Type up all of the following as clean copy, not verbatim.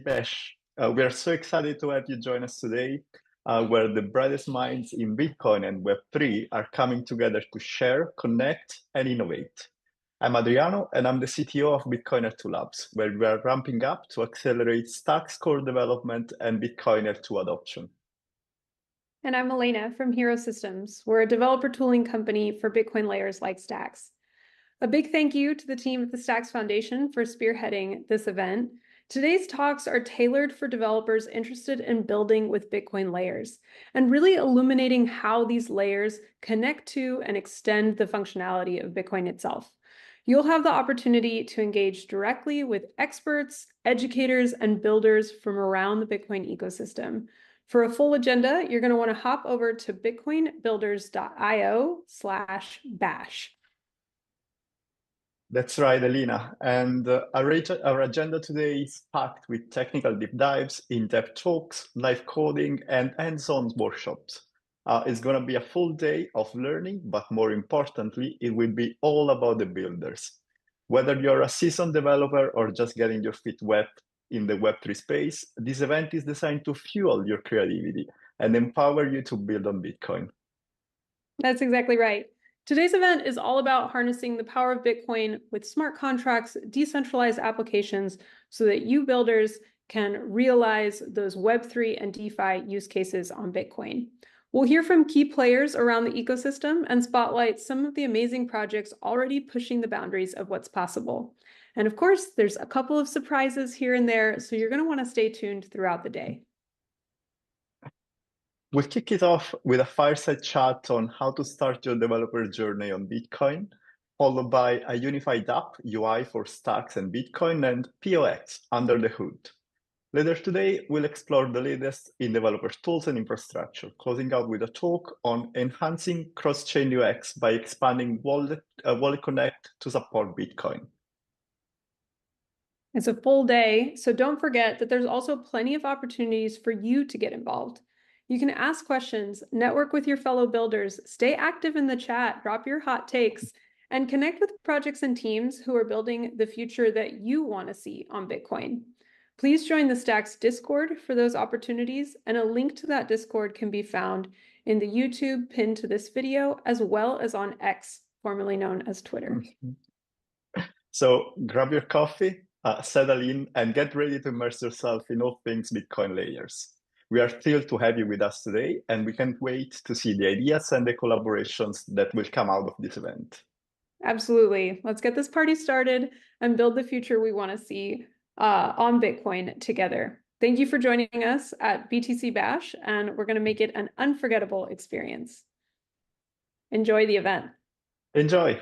Bash. We are so excited to have you join us today, where the brightest minds in Bitcoin and Web3 are coming together to share, connect, and innovate. I'm Adriano, and I'm the CTO of Bitcoiner2 Labs, where we are ramping up to accelerate Stacks core development and Bitcoiner2 adoption. And I'm Elena from Hero Systems. We're a developer tooling company for Bitcoin layers like Stacks. A big thank you to the team at the Stacks Foundation for spearheading this event. Today's talks are tailored for developers interested in building with Bitcoin layers and really illuminating how these layers connect to and extend the functionality of Bitcoin itself. You'll have the opportunity to engage directly with experts, educators, and builders from around the Bitcoin ecosystem. For a full agenda, you're going to want to hop over to bitcoinbuilders.io/bash. That's right, Elena. And our agenda today is packed with technical deep dives, in-depth talks, live coding, and hands-on workshops. It's going to be a full day of learning, but more importantly, it will be all about the builders. Whether you're a seasoned developer or just getting your feet wet in the Web3 space, this event is designed to fuel your creativity and empower you to build on Bitcoin. That's exactly right. Today's event is all about harnessing the power of Bitcoin with smart contracts, decentralized applications, so that you builders can realize those Web3 and DeFi use cases on Bitcoin. We'll hear from key players around the ecosystem and spotlight some of the amazing projects already pushing the boundaries of what's possible. And of course, there's a couple of surprises here and there, so you're going to want to stay tuned throughout the day. We'll kick it off with a fireside chat on how to start your developer journey on Bitcoin, followed by a unified app, UI for Stacks and Bitcoin, and POX under the hood. Later today, we'll explore the latest in developer tools and infrastructure, closing out with a talk on enhancing cross-chain UX by expanding Wallet Connect to support Bitcoin. It's a full day, so don't forget that there's also plenty of opportunities for you to get involved. You can ask questions, network with your fellow builders, stay active in the chat, drop your hot takes, and connect with projects and teams who are building the future that you want to see on Bitcoin. Please join the Stacks Discord for those opportunities, and a link to that Discord can be found in the YouTube pinned to this video, as well as on X, formerly known as Twitter. So grab your coffee, settle in, and get ready to immerse yourself in all things Bitcoin layers. We are thrilled to have you with us today, and we can't wait to see the ideas and the collaborations that will come out of this event. Absolutely. Let's get this party started and build the future we want to see on Bitcoin together. Thank you for joining us at BTC Bash, and we're going to make it an unforgettable experience. Enjoy the event. Enjoy.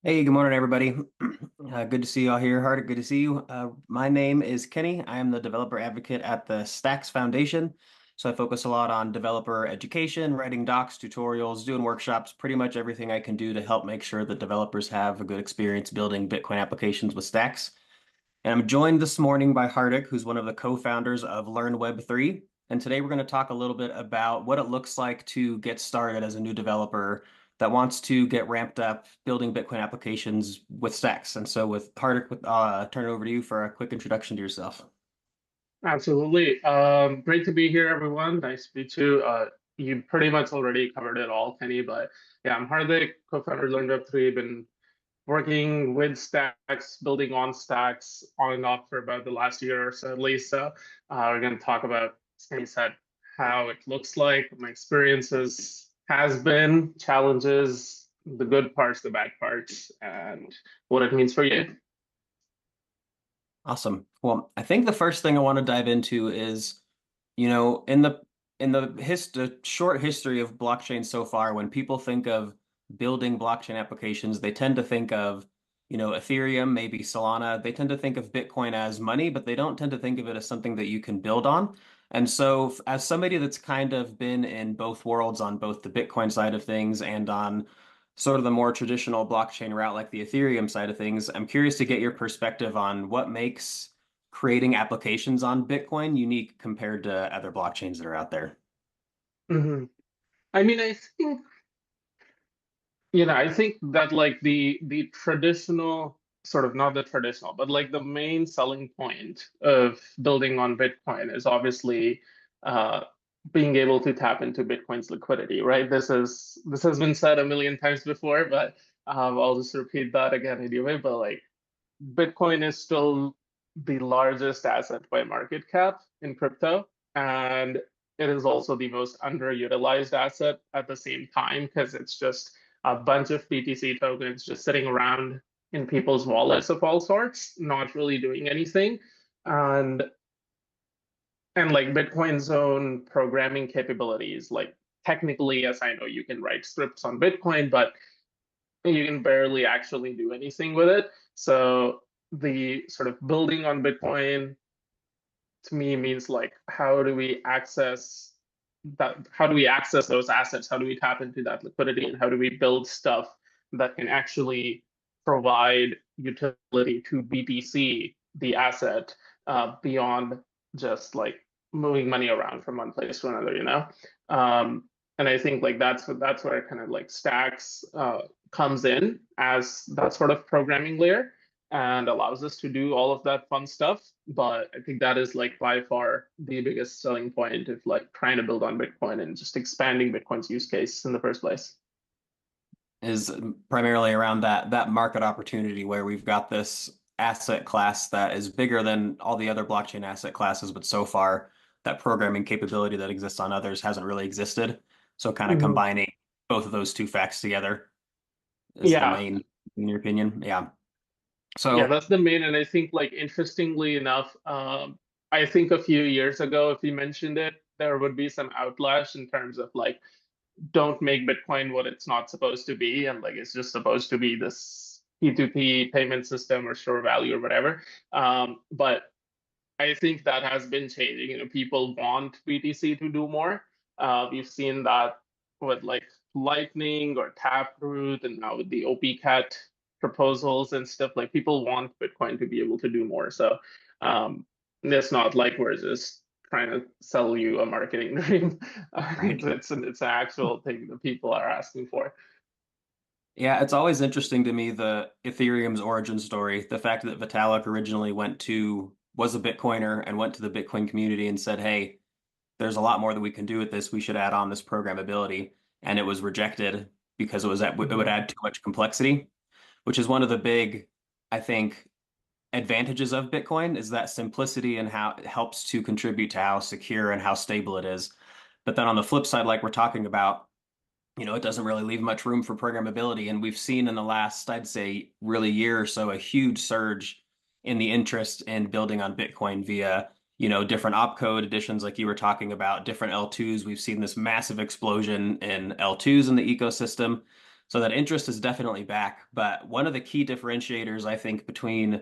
Hey, good morning, everybody. Good to see you all here. Hardik, good to see you. My name is Kenny. I am the developer advocate at the Stacks Foundation. So I focus a lot on developer education, writing docs, tutorials, doing workshops, pretty much everything I can do to help make sure that developers have a good experience building Bitcoin applications with Stacks. And I'm joined this morning by Hardik, who's one of the co-founders of Learn Web3. And today we're going to talk a little bit about what it looks like to get started as a new developer that wants to get ramped up building Bitcoin applications with Stacks. And so with Hardik, turn it over to you for a quick introduction to yourself. Absolutely. Great to be here, everyone. Nice to meet you. You pretty much already covered it all, Kenny, but yeah, I'm Hardik, co-founder of LearnWeb3. Been working with Stacks, building on Stacks on and off for about the last year or so at least. So we're going to talk about, as Kenny said, how it looks like, my experiences has been, challenges, the good parts, the bad parts, and what it means for you. Awesome. Well, I think the first thing I want to dive into is, in the short history of blockchain so far, when people think of building blockchain applications, they tend to think of, Ethereum, maybe Solana. They tend to think of Bitcoin as money, but they don't tend to think of it as something that you can build on. And so, as somebody that's kind of been in both worlds, on both the Bitcoin side of things and on sort of the more traditional blockchain route, like the Ethereum side of things, I'm curious to get your perspective on what makes creating applications on Bitcoin unique compared to other blockchains that are out there. Mhm. I mean, I think I think that like the traditional sort of not the traditional, but like the main selling point of building on Bitcoin is obviously uh, being able to tap into Bitcoin's liquidity, right? This has been said a million times before, but I'll just repeat that again anyway. But like Bitcoin is still the largest asset by market cap in crypto, and it is also the most underutilized asset at the same time because it's just a bunch of BTC tokens just sitting around in people's wallets of all sorts, not really doing anything. And like Bitcoin's own programming capabilities, like technically, as I know, you can write scripts on Bitcoin, but you can barely actually do anything with it. So the sort of building on Bitcoin to me means like how do we access that? How do we access those assets? How do we tap into that liquidity? And how do we build stuff that can actually provide utility to BTC, the asset, beyond just like moving money around from one place to another, you know? And I think like that's where kind of like Stacks comes in as that sort of programming layer and allows us to do all of that fun stuff. But I think that is like by far the biggest selling point of like trying to build on Bitcoin and just expanding Bitcoin's use case in the first place. Is primarily around that market opportunity where we've got this asset class that is bigger than all the other blockchain asset classes, but so far that programming capability that exists on others hasn't really existed. So kind of Mhm. combining both of those two facts together is the Yeah, main, in your opinion. Yeah. yeah, So that's the main. And I think like interestingly enough, I think a few years ago, if you mentioned it, there would be some outlash in terms of like don't make Bitcoin what it's not supposed to be, and like it's just supposed to be this P2P payment system or store value or whatever. But I think that has been changing. You know, people want BTC to do more. We've seen that with like Lightning or Taproot, and now with the OPCat proposals and stuff. Like people want Bitcoin to be able to do more. So it's not like we're just trying to sell you a marketing dream. right. It's an actual thing that people are asking for. Yeah, it's always interesting to me the Ethereum's origin story. The fact that Vitalik originally was a Bitcoiner and went to the Bitcoin community and said, "Hey, there's a lot more that we can do with this. We should add on this programmability." And it was rejected because it would Mhm. add too much complexity, which is one of the big, I think, advantages of Bitcoin is that simplicity and how it helps to contribute to how secure and how stable it is. But then on the flip side, like we're talking about, it doesn't really leave much room for programmability. And we've seen in the last, I'd say, really year or so, a huge surge in the interest in building on Bitcoin via, different opcode additions, like you were talking about, different L2s. We've seen this massive explosion in L2s in the ecosystem. So that interest is definitely back. But one of the key differentiators, I think, between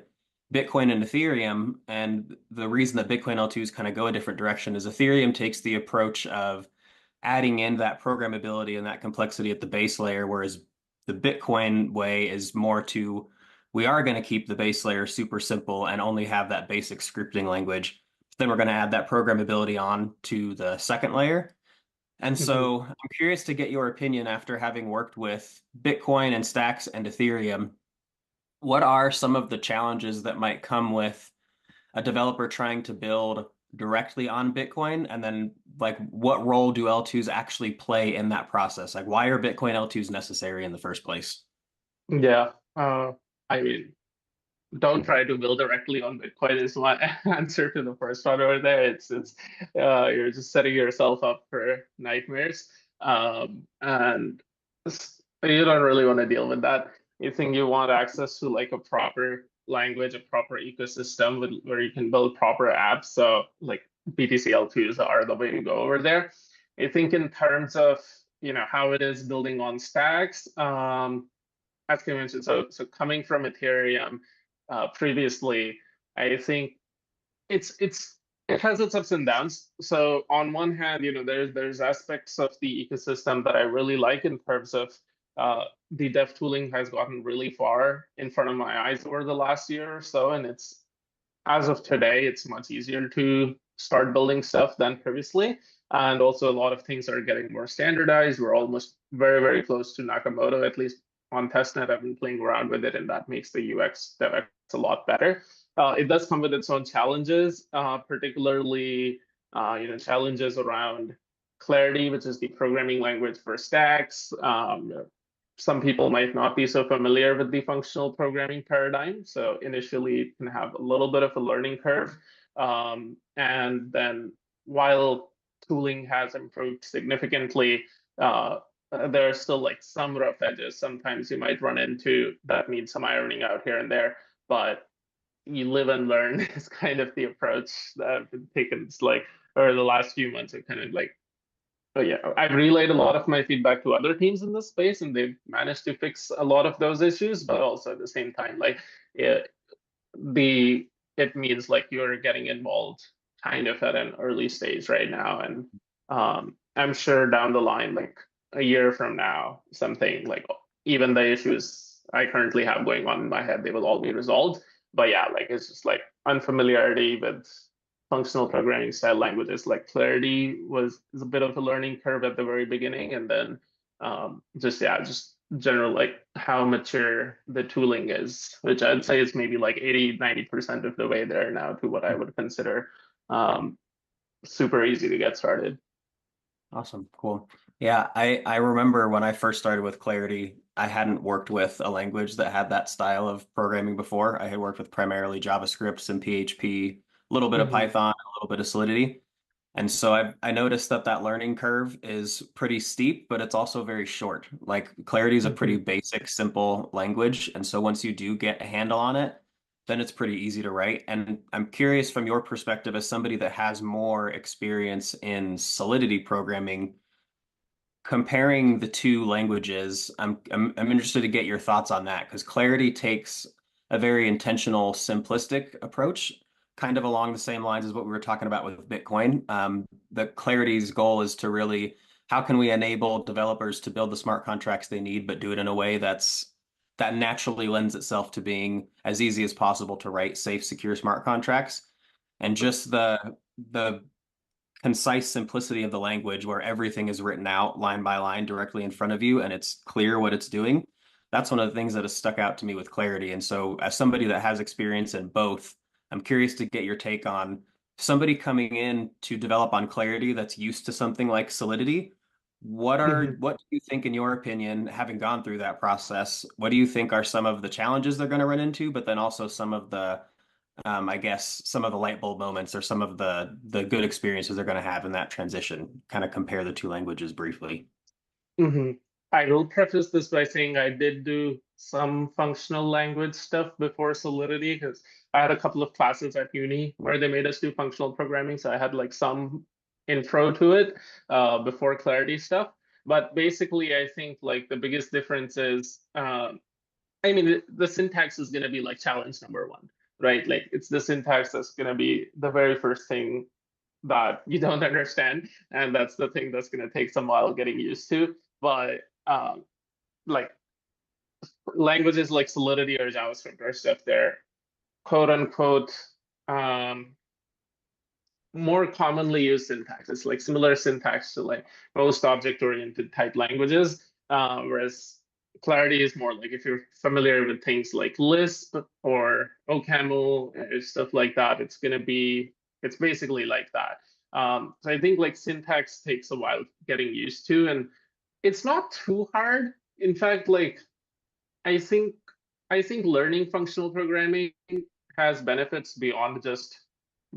Bitcoin and Ethereum, and the reason that Bitcoin L2s kind of go a different direction, is Ethereum takes the approach of adding in that programmability and that complexity at the base layer, whereas the Bitcoin way is more to, we are going to keep the base layer super simple and only have that basic scripting language. Then we're going to add that programmability on to the second layer. And so I'm curious to get your opinion after having worked with Bitcoin and Stacks and Ethereum. What are some of the challenges that might come with a developer trying to build directly on Bitcoin? And then, like, what role do L2s actually play in that process? Like, why are Bitcoin L2s necessary in the first place? Yeah, I mean, don't try to build directly on Bitcoin is my answer to the first one over there. It's you're just setting yourself up for nightmares, and you don't really want to deal with that. You think you want access to like a proper language, a proper ecosystem where you can build proper apps. So like BTC L2s are the way to go over there. I think in terms of how it is building on stacks, as I mentioned, so coming from Ethereum previously, I think it has its ups and downs. So on one hand, there's aspects of the ecosystem that I really like in terms of the dev tooling has gotten really far in front of my eyes over the last year or so, and it's as of today, it's much easier to start building stuff than previously. And also a lot of things are getting more standardized. We're almost very, very close to Nakamoto, at least on testnet. I've been playing around with it, and that makes the UX DevX a lot better. It does come with its own challenges, particularly challenges around Clarity, which is the programming language for stacks. Some people might not be so familiar with the functional programming paradigm. So initially it can have a little bit of a learning curve. And then while tooling has improved significantly, there are still like some rough edges. Sometimes you might run into that needs some ironing out here and there, but you live and learn is kind of the approach that I've been taking. It's like over the last few months, I've kind of like, but yeah, I've relayed a lot of my feedback to other teams in this space, and they've managed to fix a lot of those issues. But also at the same time, like it means like you're getting involved kind of at an early stage right now, and I'm sure down the line, like a year from now, something like even the issues I currently have going on in my head, they will all be resolved. But yeah, like it's just like unfamiliarity with functional programming style languages like Clarity is a bit of a learning curve at the very beginning, and then just general like how mature the tooling is, which I'd say is maybe like 80-90% of the way there now to what I would consider super easy to get started. Awesome, cool. Yeah, I remember when I first started with Clarity, I hadn't worked with a language that had that style of programming before. I had worked with primarily JavaScript, some PHP, a little bit of Python, a little bit of Solidity. And so I noticed that learning curve is pretty steep, but it's also very short. Like Clarity is a pretty basic, simple language. And so once you do get a handle on it, then it's pretty easy to write. And I'm curious from your perspective as somebody that has more experience in Solidity programming, comparing the two languages, I'm interested to get your thoughts on that, because Clarity takes a very intentional, simplistic approach, kind of along the same lines as what we were talking about with Bitcoin. The Clarity's goal is to really, how can we enable developers to build the smart contracts they need, but do it in a way that naturally lends itself to being as easy as possible to write safe, secure smart contracts. And just the concise simplicity of the language where everything is written out line by line directly in front of you and it's clear what it's doing. That's one of the things that has stuck out to me with Clarity. And so as somebody that has experience in both, I'm curious to get your take on somebody coming in to develop on Clarity that's used to something like Solidity. What do you think, in your opinion, having gone through that process, what do you think are some of the challenges they're going to run into, but then also some of the I guess some of the light bulb moments or some of the good experiences they're going to have in that transition? Kind of compare the two languages briefly. I will preface this by saying I did do some functional language stuff before Solidity, because I had a couple of classes at uni where they made us do functional programming. So I had like some intro to it before Clarity stuff. But basically, I think like the biggest difference is, I mean, the syntax is going to be like challenge number one, right? Like it's the syntax that's going to be the very first thing that you don't understand, and that's the thing that's going to take some while getting used to. But like languages like Solidity or JavaScript are stuff there, quote unquote, more commonly used syntax. It's like similar syntax to like most object-oriented type languages, whereas Clarity is more like if you're familiar with things like Lisp or OCaml or stuff like that, it's basically like that. So I think like syntax takes a while getting used to, and it's not too hard. In fact, like I think learning functional programming has benefits beyond just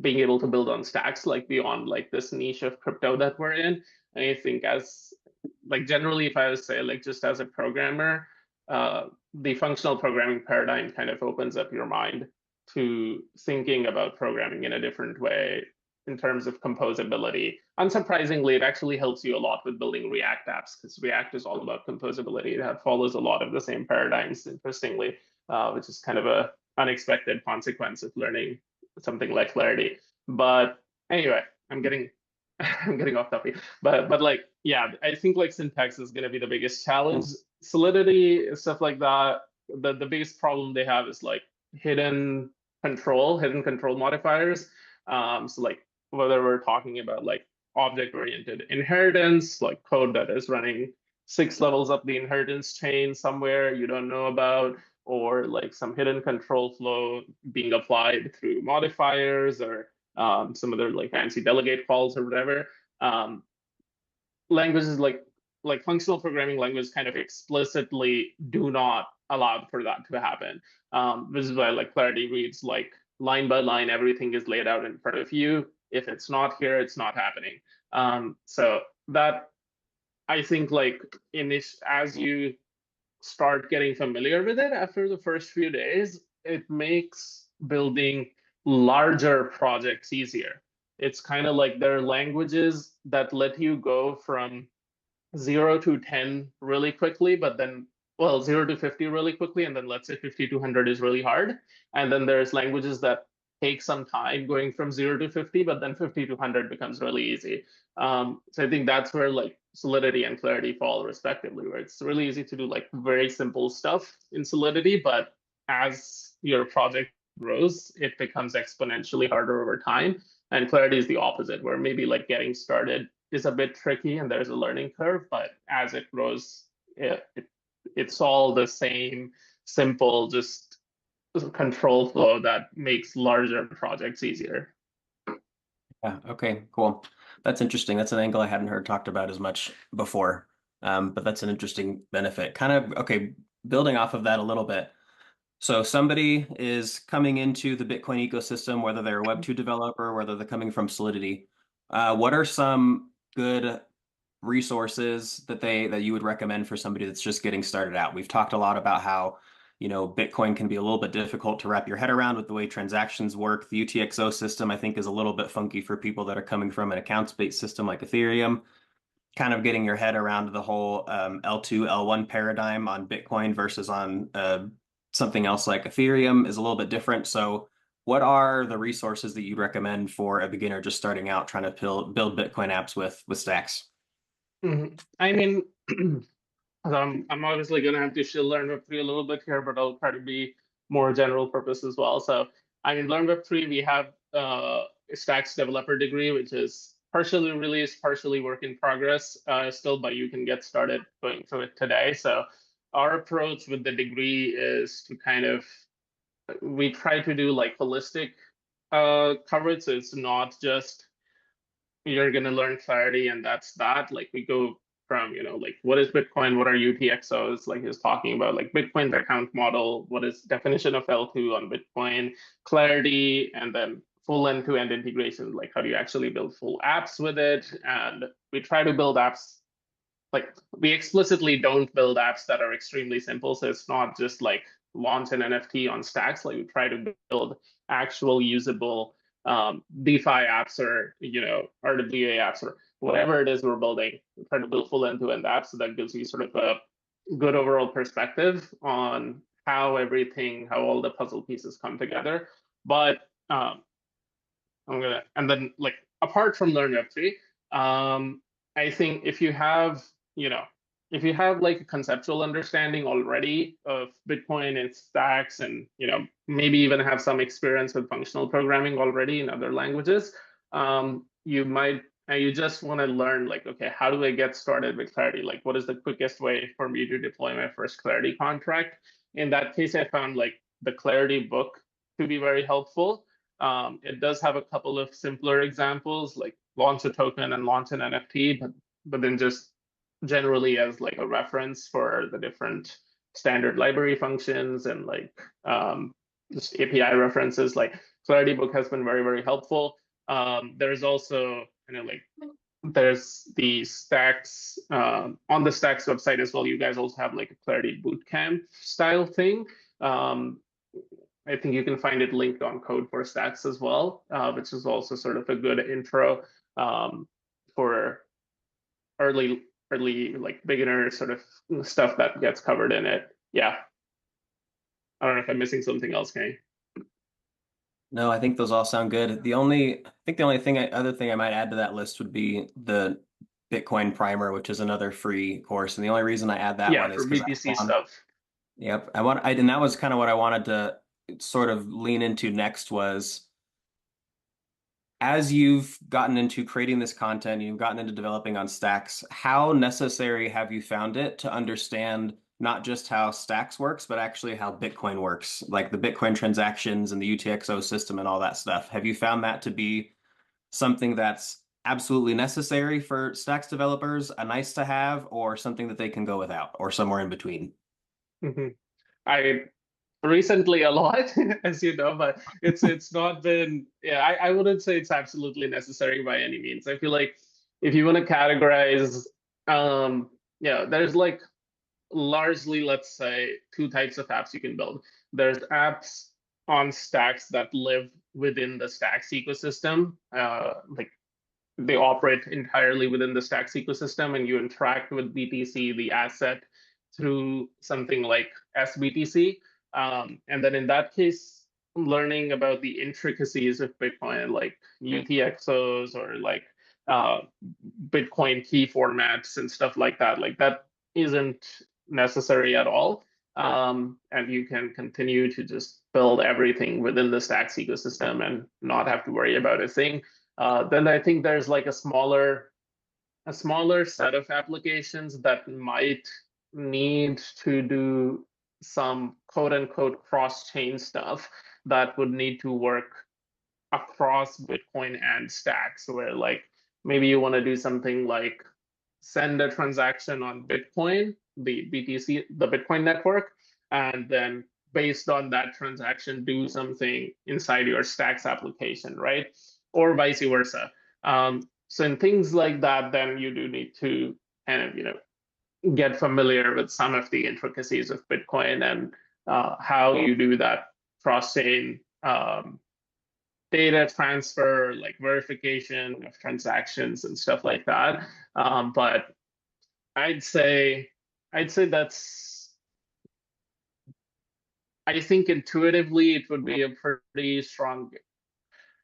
being able to build on stacks, like beyond like this niche of crypto that we're in. And I think as like generally, if I would say like just as a programmer, the functional programming paradigm kind of opens up your mind to thinking about programming in a different way in terms of composability. Unsurprisingly, it actually helps you a lot with building React apps, because React is all about composability. It follows a lot of the same paradigms, interestingly, which is kind of a unexpected consequence of learning something like Clarity. But anyway, I'm getting off topic. But like, yeah, I think like syntax is going to be the biggest challenge. Solidity, stuff like that. The biggest problem they have is like hidden control modifiers. So like whether we're talking about like object-oriented inheritance, like code that is running 6 levels up the inheritance chain somewhere you don't know about, or like some hidden control flow being applied through modifiers or some other like fancy delegate calls or whatever. Languages like functional programming languages kind of explicitly do not allow for that to happen. This is why like Clarity reads like line by line, everything is laid out in front of you. If it's not here, it's not happening. So that I think like as you start getting familiar with it after the first few days, it makes building larger projects easier. It's kind of like there are languages that let you go from 0 to 10 really quickly, but then, well, 0 to 50 really quickly, and then let's say 50 to 100 is really hard. And then there's languages that take some time going from 0 to 50, but then 50 to 100 becomes really easy. So I think that's where like Solidity and Clarity fall respectively, where it's really easy to do like very simple stuff in Solidity, but as your project grows, it becomes exponentially harder over time. And Clarity is the opposite, where maybe like getting started is a bit tricky and there's a learning curve, but as it grows, it's all the same simple, just control flow that makes larger projects easier. Yeah, okay, cool. That's interesting. That's an angle I hadn't heard talked about as much before, but that's an interesting benefit. Kind of, okay, building off of that a little bit. So somebody is coming into the Bitcoin ecosystem, whether they're a Web2 developer, whether they're coming from Solidity. What are some good resources that you would recommend for somebody that's just getting started out? We've talked a lot about how, you know, Bitcoin can be a little bit difficult to wrap your head around with the way transactions work. The UTXO system, I think, is a little bit funky for people that are coming from an accounts-based system like Ethereum. Kind of getting your head around the whole L2, L1 paradigm on Bitcoin versus on something else like Ethereum is a little bit different. So what are the resources that you recommend for a beginner just starting out trying to build Bitcoin apps with Stacks? I mean, I'm obviously going to have to learn Web3 a little bit here, but I'll try to be more general purpose as well. So I mean, Learn Web3, we have a Stacks developer degree, which is partially released, partially work in progress still, but you can get started going through it today. So our approach with the degree is to kind of, we try to do like holistic coverage. So it's not just you're going to learn Clarity and that's that. Like we go from, you know, like what is Bitcoin, what are UTXOs, like he's talking about like Bitcoin's account model, what is definition of L2 on Bitcoin, Clarity, and then full end-to-end integration, like how do you actually build full apps with it. And we try to build apps, like we explicitly don't build apps that are extremely simple. So it's not just like launch an NFT on Stacks. Like we try to build actual usable DeFi apps or, you know, RWA apps or whatever it is we're building, try to build full end-to-end apps. So that gives you sort of a good overall perspective on how all the puzzle pieces come together. But and then like apart from Learn Web3, I think if you have like a conceptual understanding already of Bitcoin and stacks, and maybe even have some experience with functional programming already in other languages, you just want to learn, like, okay, how do I get started with Clarity? Like, what is the quickest way for me to deploy my first Clarity contract? In that case, I found like the Clarity book to be very helpful. It does have a couple of simpler examples, like launch a token and launch an NFT, but then just generally as like a reference for the different standard library functions and like just API references. Like Clarity book has been very, very helpful. There's also there's the Stacks on the Stacks website as well. You guys also have like a Clarity bootcamp style thing. I think you can find it linked on Code for Stacks as well, which is also sort of a good intro for early like beginner sort of stuff that gets covered in it. Yeah. I don't know if I'm missing something else, Kenny. No, I think those all sound good. I think the only other thing I might add to that list would be the Bitcoin Primer, which is another free course. And the only reason I add that one is for BTC stuff. Yep. And that was kind of what I wanted to sort of lean into next was, as you've gotten into creating this content, you've gotten into developing on Stacks, how necessary have you found it to understand not just how Stacks works, but actually how Bitcoin works, like the Bitcoin transactions and the UTXO system and all that stuff? Have you found that to be something that's absolutely necessary for Stacks developers, a nice to have, or something that they can go without, or somewhere in between? I recently a lot, as you know, but it's not been, I wouldn't say it's absolutely necessary by any means. I feel like if you want to categorize, there's like largely, let's say, two types of apps you can build. There's apps on Stacks that live within the Stacks ecosystem, like they operate entirely within the Stacks ecosystem, and you interact with BTC, the asset, through something like SBTC. And then in that case, learning about the intricacies of Bitcoin, like UTXOs or like Bitcoin key formats and stuff like that isn't necessary at all. And you can continue to just build everything within the Stacks ecosystem and not have to worry about a thing. Then I think there's like a smaller set of applications that might need to do some quote unquote cross-chain stuff that would need to work across Bitcoin and Stacks, where like maybe you want to do something like send a transaction on Bitcoin, the BTC, the Bitcoin network, and then based on that transaction, do something inside your Stacks application, right? Or vice versa. So in things like that, then you do need to kind of, get familiar with some of the intricacies of Bitcoin and how you do that cross-chain data transfer, like verification of transactions and stuff like that. But I'd say that's, I think intuitively it would be a pretty strong,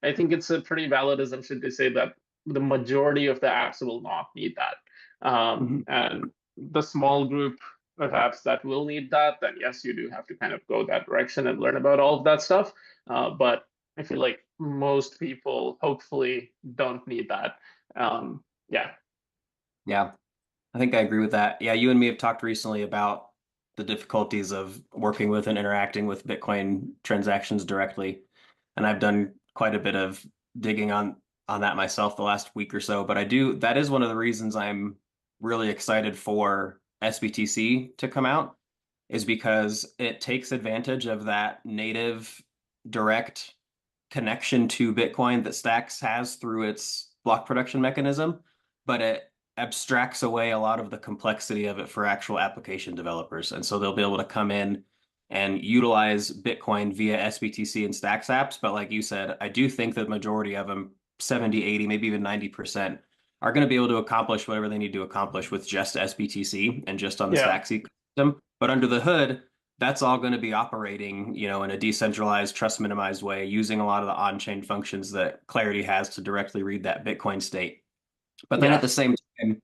I think it's a pretty valid assumption to say that the majority of the apps will not need that. And the small group of apps that will need that, then yes, you do have to kind of go that direction and learn about all of that stuff. But I feel like most people hopefully don't need that. Yeah, I think I agree with that. Yeah, you and me have talked recently about the difficulties of working with and interacting with Bitcoin transactions directly. And I've done quite a bit of digging on that myself the last week or so. But that is one of the reasons I'm really excited for SBTC to come out, is because it takes advantage of that native direct connection to Bitcoin that Stacks has through its block production mechanism, but it abstracts away a lot of the complexity of it for actual application developers. And so they'll be able to come in and utilize Bitcoin via SBTC and Stacks apps. But like you said, I do think that the majority of them, 70, 80, maybe even 90%, are going to be able to accomplish whatever they need to accomplish with just SBTC and just on the Yeah. Stacks ecosystem. But under the hood, that's all going to be operating, in a decentralized, trust minimized way, using a lot of the on-chain functions that Clarity has to directly read that Bitcoin state. But then at the same time,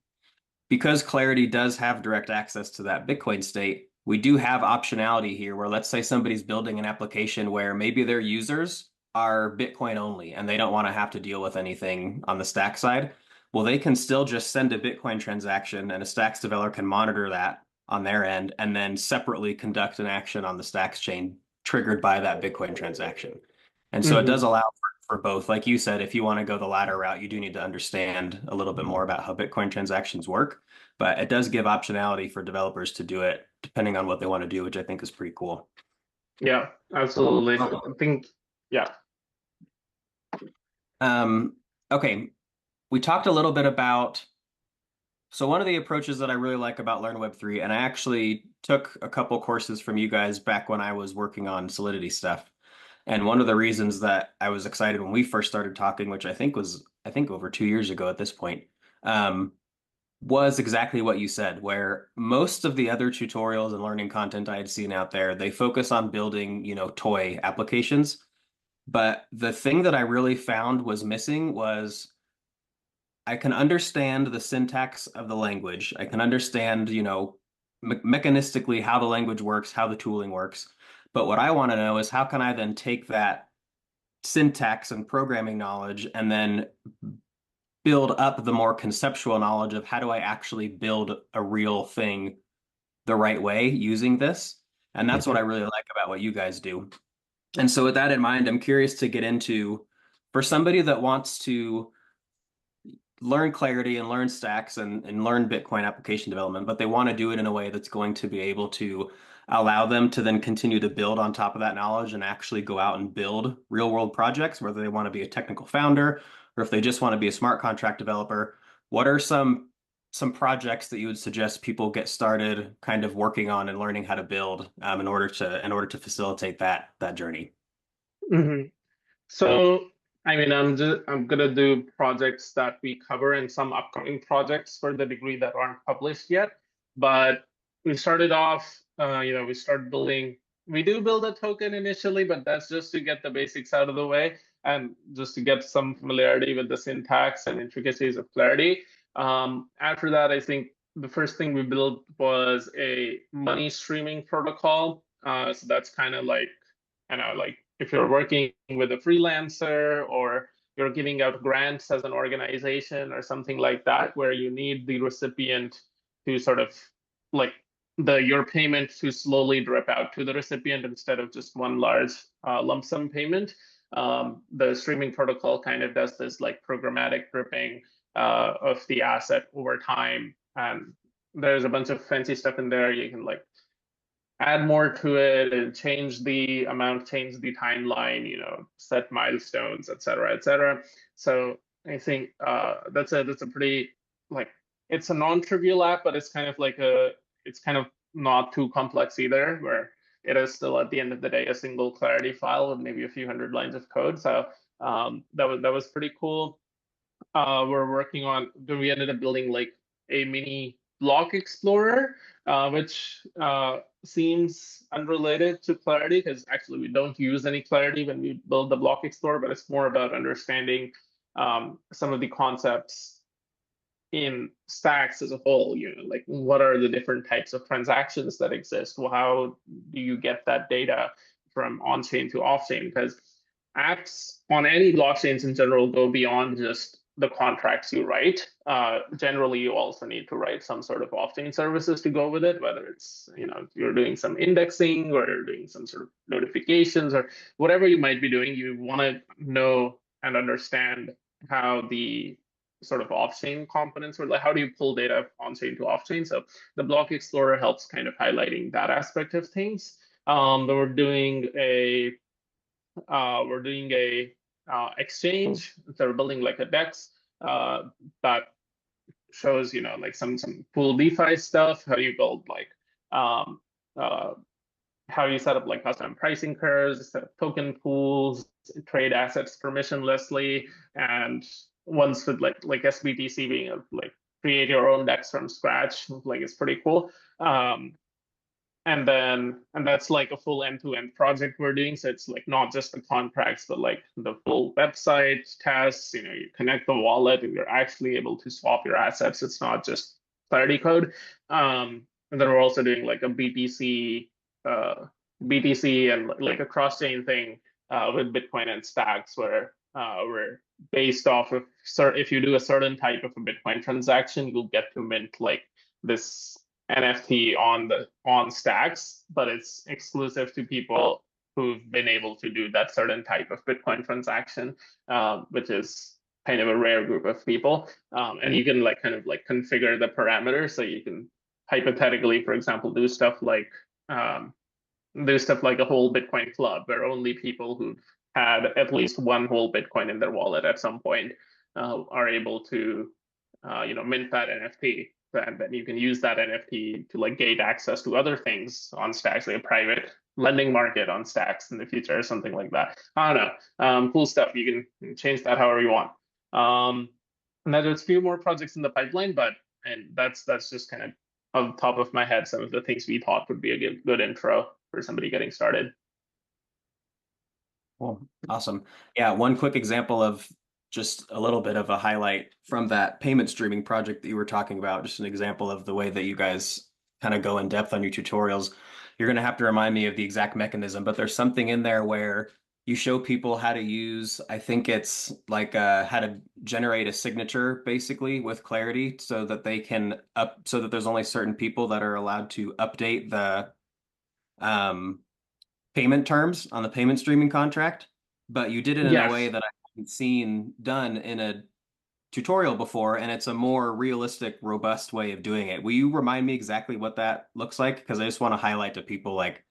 because Clarity does have direct access to that Bitcoin state, we do have optionality here where, let's say somebody's building an application where maybe their users are Bitcoin only and they don't want to have to deal with anything on the Stack side. Well, they can still just send a Bitcoin transaction and a Stacks developer can monitor that on their end and then separately conduct an action on the Stacks chain triggered by that Bitcoin transaction. And so it does allow for both. Like you said, if you want to go the latter route, you do need to understand a little bit more about how Bitcoin transactions work. But it does give optionality for developers to do it depending on what they want to do, which I think is pretty cool. Yeah, absolutely. I think, yeah. Okay, we talked a little bit about, so one of the approaches that I really like about Learn Web3, and I actually took a couple courses from you guys back when I was working on Solidity stuff. And one of the reasons that I was excited when we first started talking, which I think was over 2 years ago at this point, was exactly what you said, where most of the other tutorials and learning content I had seen out there, they focus on building, toy applications. But the thing that I really found was missing was I can understand the syntax of the language. I can understand, mechanistically how the language works, how the tooling works. But what I want to know is how can I then take that syntax and programming knowledge and then build up the more conceptual knowledge of how do I actually build a real thing the right way using this. And that's what I really like about what you guys do. And so with that in mind, I'm curious to get into, for somebody that wants to learn Clarity and learn Stacks and learn Bitcoin application development, but they want to do it in a way that's going to be able to allow them to then continue to build on top of that knowledge and actually go out and build real world projects, whether they want to be a technical founder or if they just want to be a smart contract developer. What are some projects that you would suggest people get started kind of working on and learning how to build in order to facilitate that journey? So, I mean, I'm gonna do projects that we cover and some upcoming projects for the degree that aren't published yet. But we started off, we started building. We do build a token initially, but that's just to get the basics out of the way and just to get some familiarity with the syntax and intricacies of Clarity. After that, I think the first thing we built was a money streaming protocol. So that's kind of like, like if you're working with a freelancer or you're giving out grants as an organization or something like that, where you need the recipient to sort of like your payment to slowly drip out to the recipient instead of just one large lump sum payment. The streaming protocol kind of does this like programmatic dripping of the asset over time. And there's a bunch of fancy stuff in there. You can like add more to it and change the amount, change the timeline, set milestones, et cetera, et cetera. So I think that's a pretty like, it's a non-trivial app, but it's kind of like it's kind of not too complex either, where it is still at the end of the day a single Clarity file with maybe a few hundred lines of code. So that was pretty cool. We're working on, we ended up building like a mini block explorer, which seems unrelated to Clarity because actually we don't use any Clarity when we build the block explorer, but it's more about understanding some of the concepts in Stacks as a whole, like what are the different types of transactions that exist? Well, how do you get that data from on-chain to off-chain? Because apps on any blockchains in general go beyond just the contracts you write. Generally, you also need to write some sort of off-chain services to go with it, whether it's, you're doing some indexing or you're doing some sort of notifications or whatever you might be doing. You want to know and understand how the sort of off-chain components or like how do you pull data on-chain to off-chain. So the block explorer helps kind of highlighting that aspect of things. We're doing a exchange. So we're building like a DEX that shows, like some cool DeFi stuff. How do you build like how you set up like custom pricing curves, set up token pools, trade assets permissionlessly, and ones with like SBTC being like create your own DEX from scratch, like it's pretty cool. And that's like a full end-to-end project we're doing. So it's like not just the contracts, but like the full website tests, you connect the wallet and you're actually able to swap your assets. It's not just clarity code. And then we're also doing like a BTC and like a cross-chain thing with Bitcoin and Stacks, where we're based off of if you do a certain type of a Bitcoin transaction, you'll get to mint like this NFT on Stacks, but it's exclusive to people who've been able to do that certain type of Bitcoin transaction, which is kind of a rare group of people. And you can like kind of like configure the parameters, so you can hypothetically, for example, do stuff like a whole Bitcoin club, where only people who've had at least one whole Bitcoin in their wallet at some point are able to mint that NFT. And then you can use that NFT to like gate access to other things on Stacks, like a private lending market on Stacks in the future or something like that. I don't know. Cool stuff. You can change that however you want. And then there's a few more projects in the pipeline, and that's just kind of on top of my head some of the things we thought would be a good intro for somebody getting started. Cool. Awesome. Yeah, one quick example of just a little bit of a highlight from that payment streaming project that you were talking about, just an example of the way that you guys kind of go in depth on your tutorials. You're going to have to remind me of the exact mechanism, but there's something in there where you show people how to use, I think it's like how to generate a signature basically with clarity, so that they can so that there's only certain people that are allowed to update the payment terms on the payment streaming contract. But you did it in a way that I haven't seen done in a tutorial before, and it's a more realistic, robust way of doing it. Will you remind me exactly what that looks like? Because I just want to highlight to people like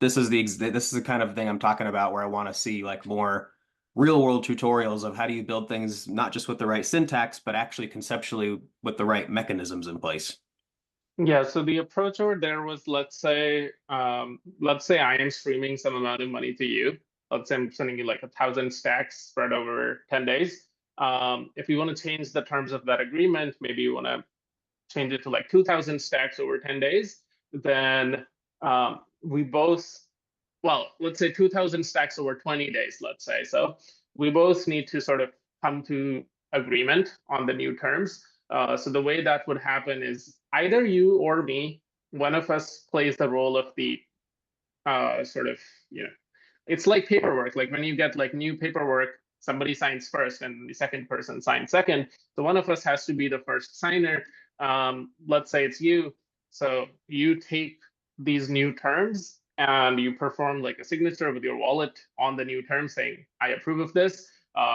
this is the kind of thing I'm talking about, where I want to see like more real world tutorials of how do you build things not just with the right syntax, but actually conceptually with the right mechanisms in place. Yeah, so the approach over there was, let's say I am streaming some amount of money to you. Let's say I'm sending you like 1,000 stacks spread over 10 days. If you want to change the terms of that agreement, maybe you want to change it to like 2,000 stacks over 10 days, then we both, well, let's say 2,000 stacks over 20 days, let's say. So we both need to sort of come to agreement on the new terms. So the way that would happen is either you or me, one of us plays the role of the it's like paperwork. Like when you get like new paperwork, somebody signs first and the second person signs second. So one of us has to be the first signer. Let's say it's you. So you take these new terms and you perform like a signature with your wallet on the new term saying, I approve of this.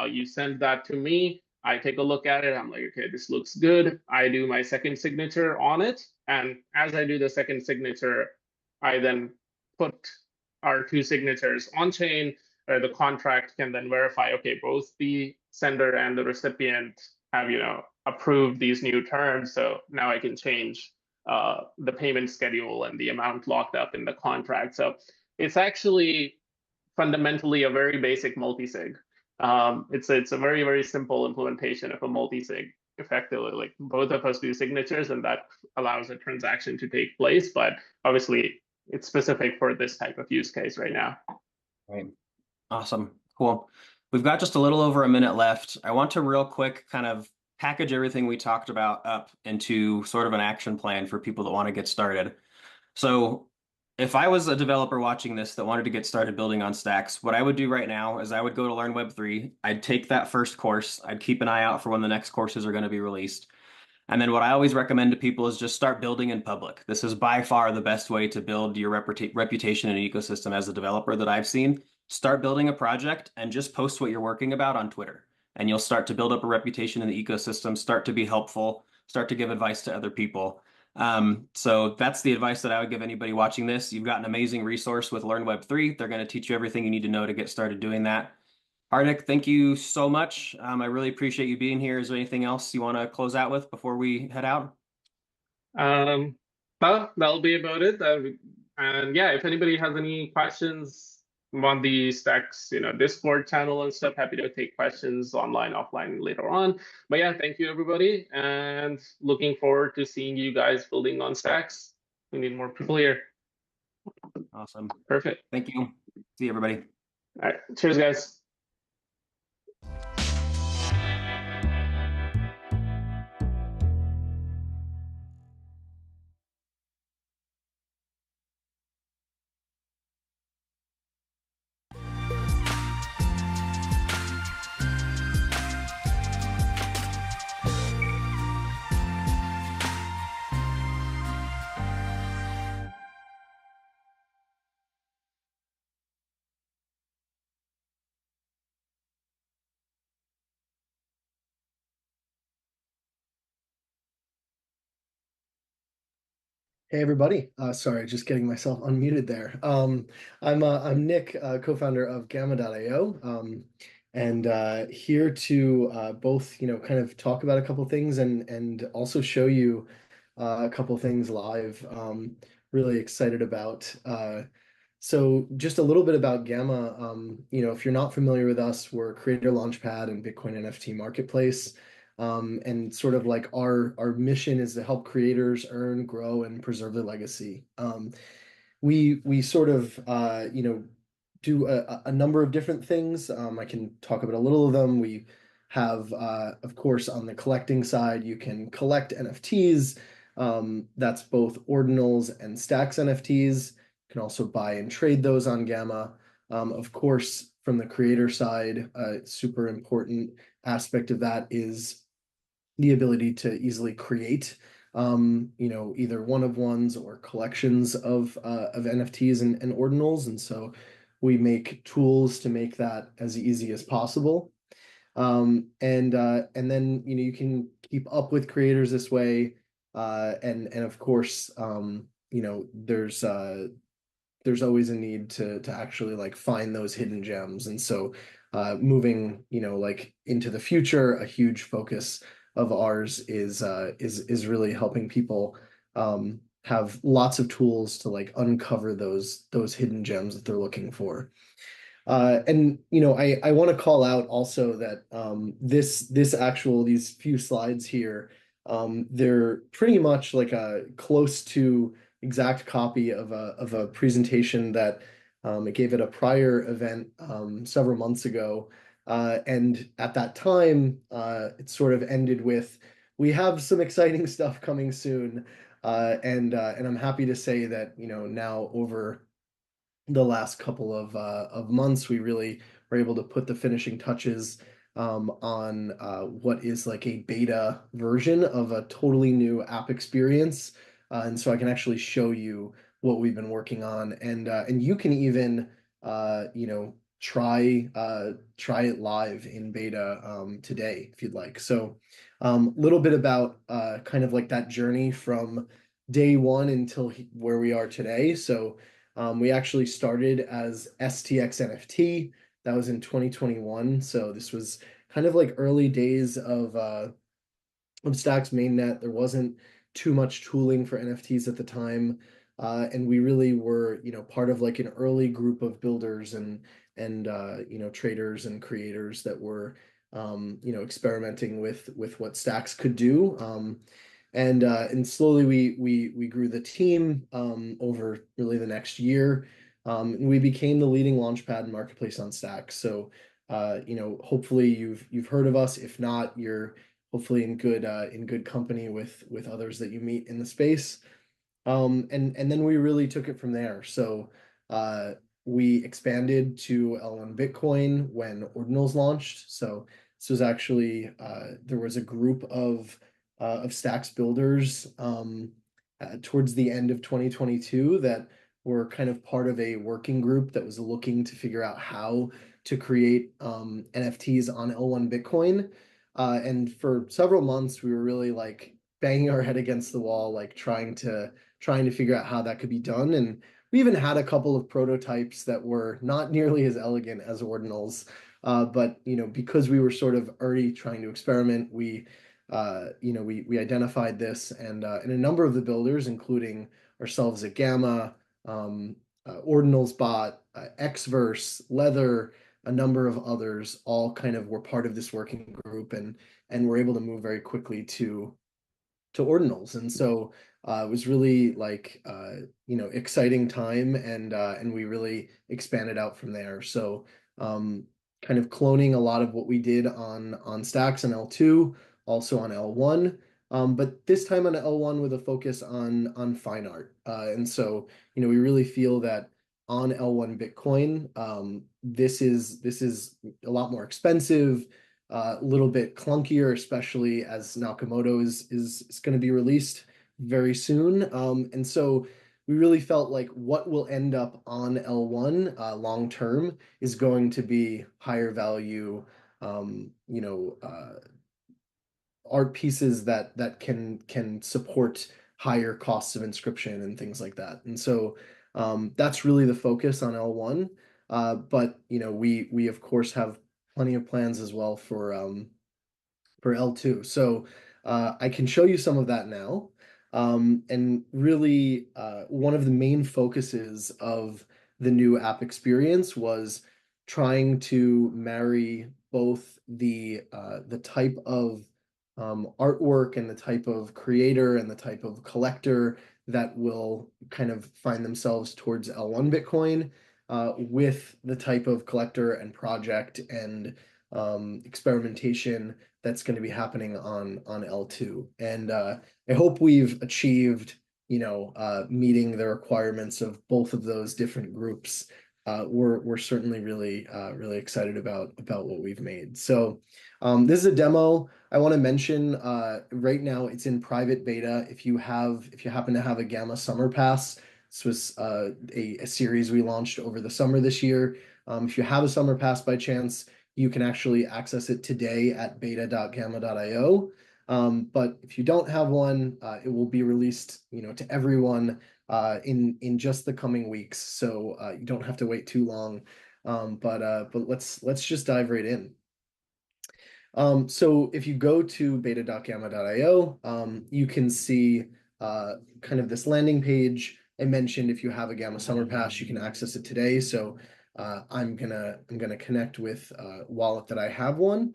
You send that to me. I take a look at it. I'm like, okay, this looks good. I do my second signature on it. And as I do the second signature, I then put our two signatures on chain, where the contract can then verify, okay, both the sender and the recipient have, approved these new terms. So now I can change the payment schedule and the amount locked up in the contract. So it's actually fundamentally a very basic multi-sig. It's a very, very simple implementation of a multi-sig. Effectively, like both of us do signatures, and that allows a transaction to take place. But obviously, it's specific for this type of use case right now. Right. Awesome. Cool. We've got just a little over a minute left. I want to real quick kind of package everything we talked about up into sort of an action plan for people that want to get started. So if I was a developer watching this that wanted to get started building on Stacks, what I would do right now is I would go to Learn Web3. I'd take that first course. I'd keep an eye out for when the next courses are going to be released. And then what I always recommend to people is just start building in public. This is by far the best way to build your reputation in an ecosystem as a developer that I've seen. Start building a project and just post what you're working about on Twitter. And you'll start to build up a reputation in the ecosystem, start to be helpful, start to give advice to other people. So that's the advice that I would give anybody watching this. You've got an amazing resource with Learn Web3. They're going to teach you everything you need to know to get started doing that. Hardik, thank you so much. I really appreciate you being here. Is there anything else you want to close out with before we head out? Well, that'll be about it. And yeah, if anybody has any questions, I'm on the Stacks, Discord channel and stuff. Happy to take questions online, offline later on. But yeah, thank you everybody, and looking forward to seeing you guys building on Stacks. We need more people here. Awesome. Perfect. Thank you. See you, everybody. All right. Cheers, guys. Hey everybody, sorry, just getting myself unmuted there. I'm Nick, co-founder of Gamma.io, and here to both, kind of talk about a couple things and also show you a couple things live. Really excited about. So just a little bit about Gamma. If you're not familiar with us, we're a creator launchpad and Bitcoin NFT marketplace. And sort of like our mission is to help creators earn, grow, and preserve their legacy. We sort of do a number of different things. I can talk about a little of them. We have, of course, on the collecting side, you can collect NFTs. That's both Ordinals and Stacks NFTs. You can also buy and trade those on Gamma. Of course, from the creator side, super important aspect of that is the ability to easily create either one-of-ones or collections of NFTs and Ordinals. And so we make tools to make that as easy as possible. And then you can keep up with creators this way. And of course, there's always a need to actually like find those hidden gems. And so moving, like into the future, a huge focus of ours is really helping people have lots of tools to like uncover those hidden gems that they're looking for. And I want to call out also that these few slides here, they're pretty much like a close to exact copy of a presentation that I gave at a prior event several months ago. And at that time, it sort of ended with, we have some exciting stuff coming soon. And I'm happy to say that, now over the last couple of months, we really were able to put the finishing touches on what is like a beta version of a totally new app experience. And so I can actually show you what we've been working on, and you can even try it live in beta today if you'd like. So little bit about kind of like that journey from day one until where we are today. So we actually started as STX NFT. That was in 2021. So this was kind of like early days of Stacks mainnet. There wasn't too much tooling for NFTs at the time. And we really were, part of like an early group of builders and traders and creators that were, experimenting with what Stacks could do. And slowly we grew the team over really the next year. And we became the leading launchpad marketplace on Stacks. So hopefully you've heard of us. If not, you're hopefully in good company with others that you meet in the space. And then we really took it from there. So we expanded to L1 Bitcoin when Ordinals launched. So this was actually there was a group of Stacks builders towards the end of 2022 that were kind of part of a working group that was looking to figure out how to create NFTs on L1 Bitcoin. And for several months, we were really like banging our head against the wall, like trying to figure out how that could be done. And we even had a couple of prototypes that were not nearly as elegant as Ordinals. But because we were sort of already trying to experiment, we identified this, and a number of the builders, including ourselves at Gamma, Ordinals bot, Xverse, Leather, a number of others all kind of were part of this working group and were able to move very quickly to Ordinals. And so it was really like exciting time, and we really expanded out from there. So kind of cloning a lot of what we did on Stacks and L2, also on L1. But this time on L1 with a focus on fine art. And so, we really feel that on L1 Bitcoin, this is a lot more expensive, a little bit clunkier, especially as Nakamoto is going to be released very soon. And so we really felt like what will end up on L1 long term is going to be higher value, art pieces that can support higher costs of inscription and things like that. And so that's really the focus on L1. But we of course have plenty of plans as well for L2. So I can show you some of that now. And really, one of the main focuses of the new app experience was trying to marry both the type of artwork and the type of creator and the type of collector that will kind of find themselves towards L1 Bitcoin with the type of collector and project and experimentation that's going to be happening on L2. And I hope we've achieved, meeting the requirements of both of those different groups. We're certainly really excited about what we've made. So this is a demo. I want to mention right now it's in private beta. If you happen to have a Gamma Summer Pass, this was a series we launched over the summer this year. If you have a Summer Pass by chance, you can actually access it today at beta.gamma.io. But if you don't have one, it will be released, to everyone in just the coming weeks. So you don't have to wait too long. But let's just dive right in. So if you go to beta.gamma.io, you can see kind of this landing page. I mentioned if you have a Gamma Summer Pass, you can access it today. So I'm gonna connect with a wallet that I have one.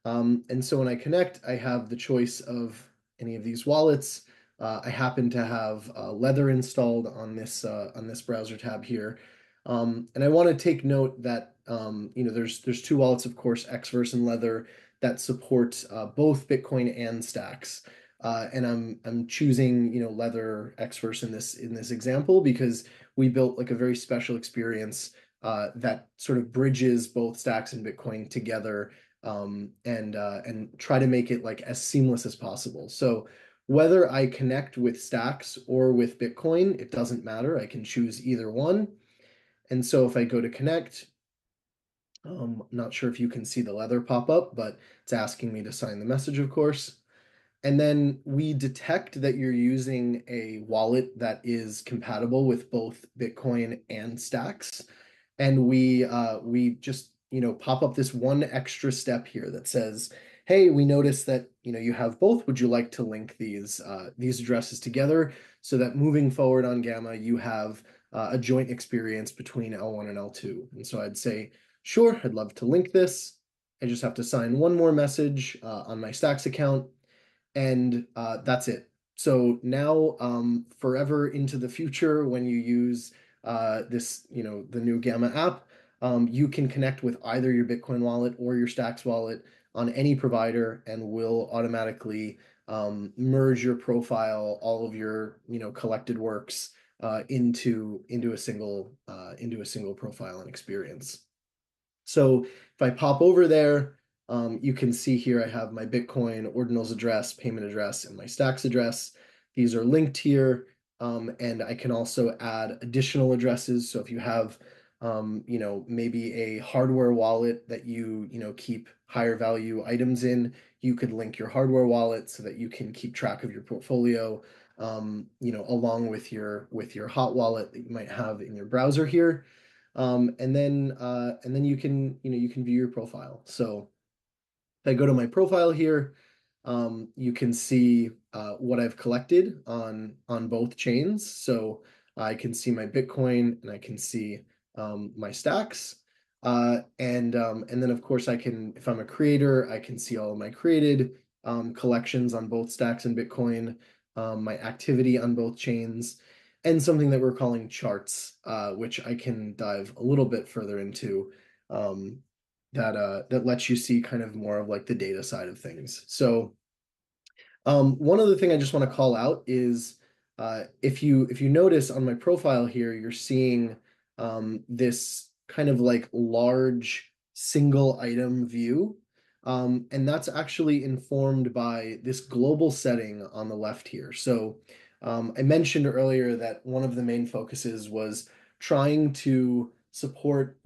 And so when I connect, I have the choice of any of these wallets. I happen to have Leather installed on this browser tab here. And I want to take note that there's two wallets, of course, Xverse and Leather, that support both Bitcoin and Stacks. And I'm choosing Leather Xverse in this example because we built like a very special experience that sort of bridges both Stacks and Bitcoin together, and try to make it like as seamless as possible. So whether I connect with Stacks or with Bitcoin, it doesn't matter. I can choose either one. And so if I go to connect, not sure if you can see the Leather pop up, but it's asking me to sign the message, of course. And then we detect that you're using a wallet that is compatible with both Bitcoin and Stacks. And we just, pop up this one extra step here that says, hey, we noticed that, you have both. Would you like to link these addresses together so that moving forward on Gamma, you have a joint experience between L1 and L2? And so I'd say, sure, I'd love to link this. I just have to sign one more message on my Stacks account, and that's it. So now, forever into the future, when you use this, the new Gamma app, you can connect with either your Bitcoin wallet or your Stacks wallet on any provider, and will automatically merge your profile, all of your collected works into a single profile and experience. So if I pop over there, you can see here I have my Bitcoin Ordinals address, payment address, and my Stacks address. These are linked here, and I can also add additional addresses. So if you have maybe a hardware wallet that you keep higher value items in, you could link your hardware wallet so that you can keep track of your portfolio, along with your hot wallet that you might have in your browser here. And then you can view your profile. So if I go to my profile here, you can see what I've collected on both chains. So I can see my Bitcoin and I can see my stacks. And then of course I can, if I'm a creator, I can see all of my created collections on both stacks and Bitcoin, my activity on both chains, and something that we're calling charts, which I can dive a little bit further into, that lets you see kind of more of like the data side of things. So one other thing I just want to call out is if you notice on my profile here, you're seeing this kind of like large single item view. And that's actually informed by this global setting on the left here. So I mentioned earlier that one of the main focuses was trying to support,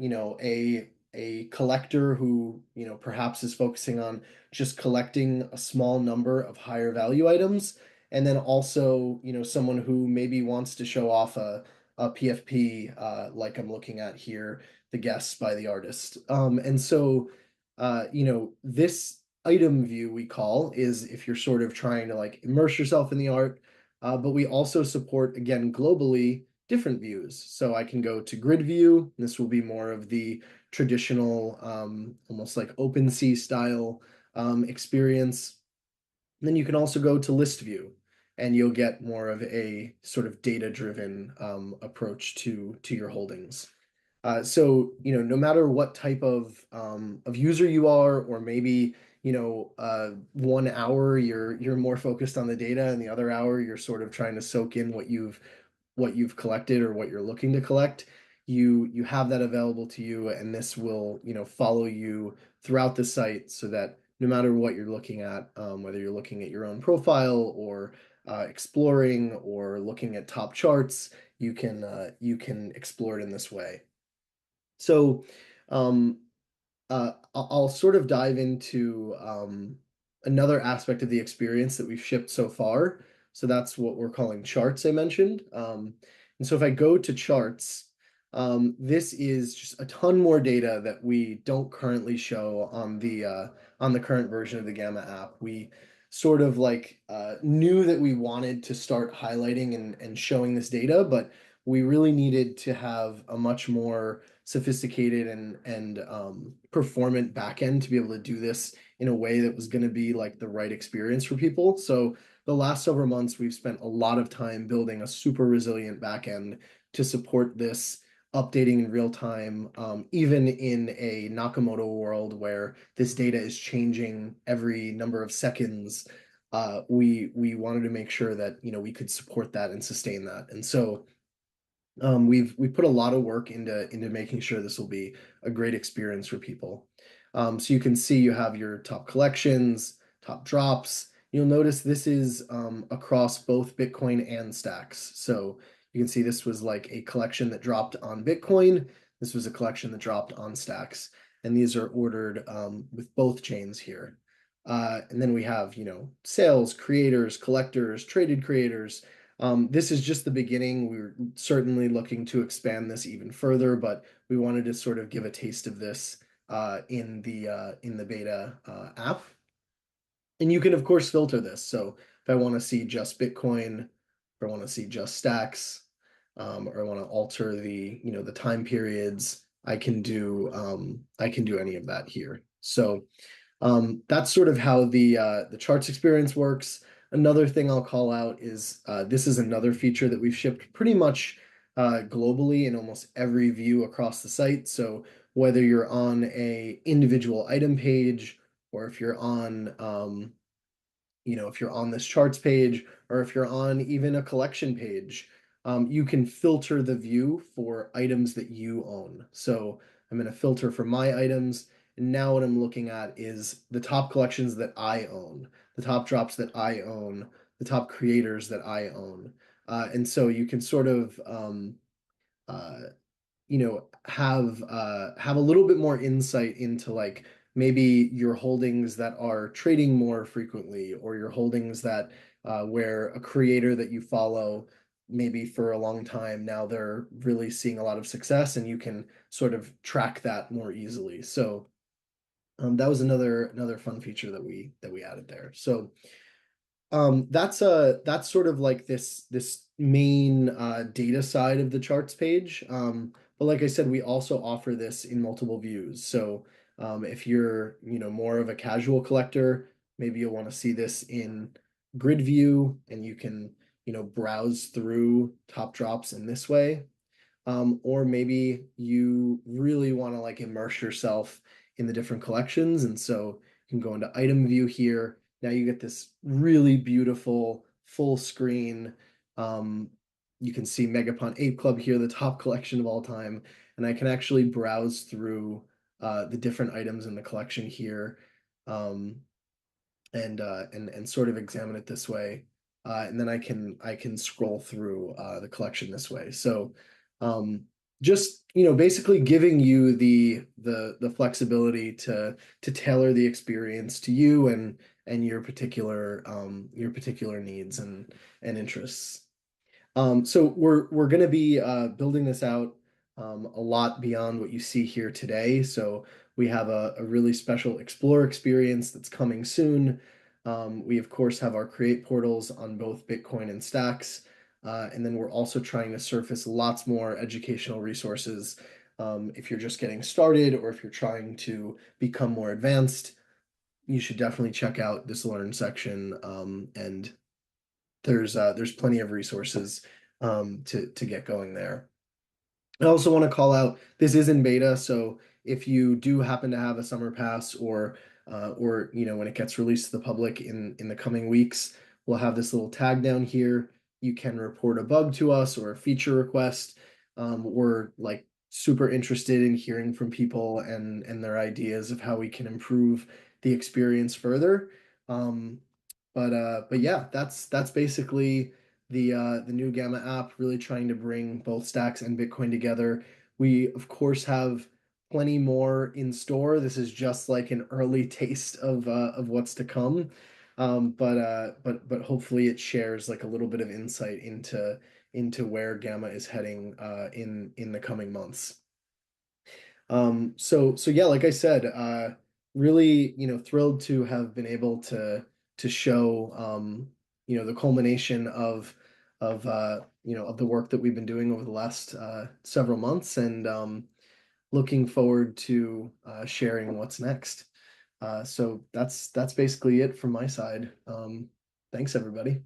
a collector who, perhaps is focusing on just collecting a small number of higher value items. And then also, someone who maybe wants to show off a PFP, like I'm looking at here, the guests by the artist. And so, this item view we call is if you're sort of trying to like immerse yourself in the art, but we also support, again, globally different views. So I can go to grid view. This will be more of the traditional, almost like OpenSea style experience. And then you can also go to list view, and you'll get more of a sort of data-driven approach to your holdings. So no matter what type of user you are, or maybe 1 hour you're more focused on the data, and the other hour you're sort of trying to soak in what you've collected or what you're looking to collect, you have that available to you, and this will follow you throughout the site, so that no matter what you're looking at, whether you're looking at your own profile or exploring or looking at top charts, you can explore it in this way. So I'll sort of dive into another aspect of the experience that we've shipped so far. So that's what we're calling charts, I mentioned. And so if I go to charts, this is just a ton more data that we don't currently show on the current version of the Gamma app. We sort of like knew that we wanted to start highlighting and showing this data, but we really needed to have a much more sophisticated and performant backend to be able to do this in a way that was going to be like the right experience for people. So the last several months, we've spent a lot of time building a super resilient backend to support this updating in real time, even in a Nakamoto world where this data is changing every number of seconds. We wanted to make sure that we could support that and sustain that. And so we've put a lot of work into making sure this will be a great experience for people. So you can see you have your top collections, top drops. You'll notice this is across both Bitcoin and stacks. So you can see this was like a collection that dropped on Bitcoin. This was a collection that dropped on stacks. And these are ordered with both chains here. And then we have, sales, creators, collectors, traded creators. This is just the beginning. We're certainly looking to expand this even further, but we wanted to sort of give a taste of this in the beta app. And you can of course filter this. So if I want to see just Bitcoin, if I want to see just stacks, or I want to alter the the time periods, I can do any of that here. So that's sort of how the charts experience works. Another thing I'll call out is this is another feature that we've shipped pretty much globally in almost every view across the site. So whether you're on a individual item page, or if you're on if you're on this charts page, or if you're on even a collection page, you can filter the view for items that you own. So I'm going to filter for my items. And now what I'm looking at is the top collections that I own, the top drops that I own, the top creators that I own. And so you can sort of, have a little bit more insight into like maybe your holdings that are trading more frequently, or your holdings that where a creator that you follow maybe for a long time now, they're really seeing a lot of success, and you can sort of track that more easily. So that was another fun feature that we added there. So That's sort of like this main data side of the charts page. But like I said, we also offer this in multiple views. So if you're, more of a casual collector, maybe you'll want to see this in grid view, and you can, browse through top drops in this way. Or maybe you really want to like immerse yourself in the different collections. And so you can go into item view here. Now you get this really beautiful full screen. You can see Megapon Ape Club here, the top collection of all time. And I can actually browse through the different items in the collection here, and sort of examine it this way. And then I can scroll through the collection this way. So just basically giving you the flexibility to tailor the experience to you and your particular needs and interests. So we're going to be building this out a lot beyond what you see here today. So we have a really special Explore experience that's coming soon. We of course have our create portals on both Bitcoin and Stacks. And then we're also trying to surface lots more educational resources. If you're just getting started, or if you're trying to become more advanced, you should definitely check out this Learn section. And there's plenty of resources to get going there. I also want to call out, this is in beta, so if you do happen to have a summer pass, or when it gets released to the public in the coming weeks, we'll have this little tag down here. You can report a bug to us or a feature request. We're like super interested in hearing from people and their ideas of how we can improve the experience further. But yeah, that's basically the new Gamma app, really trying to bring both Stacks and Bitcoin together. We of course have plenty more in store. This is just like an early taste of what's to come. But hopefully it shares like a little bit of insight into where Gamma is heading in the coming months. So yeah, like I said, really thrilled to have been able to show the culmination of the work that we've been doing over the last several months, and looking forward to sharing what's next. So that's basically it from my side. Thanks, everybody.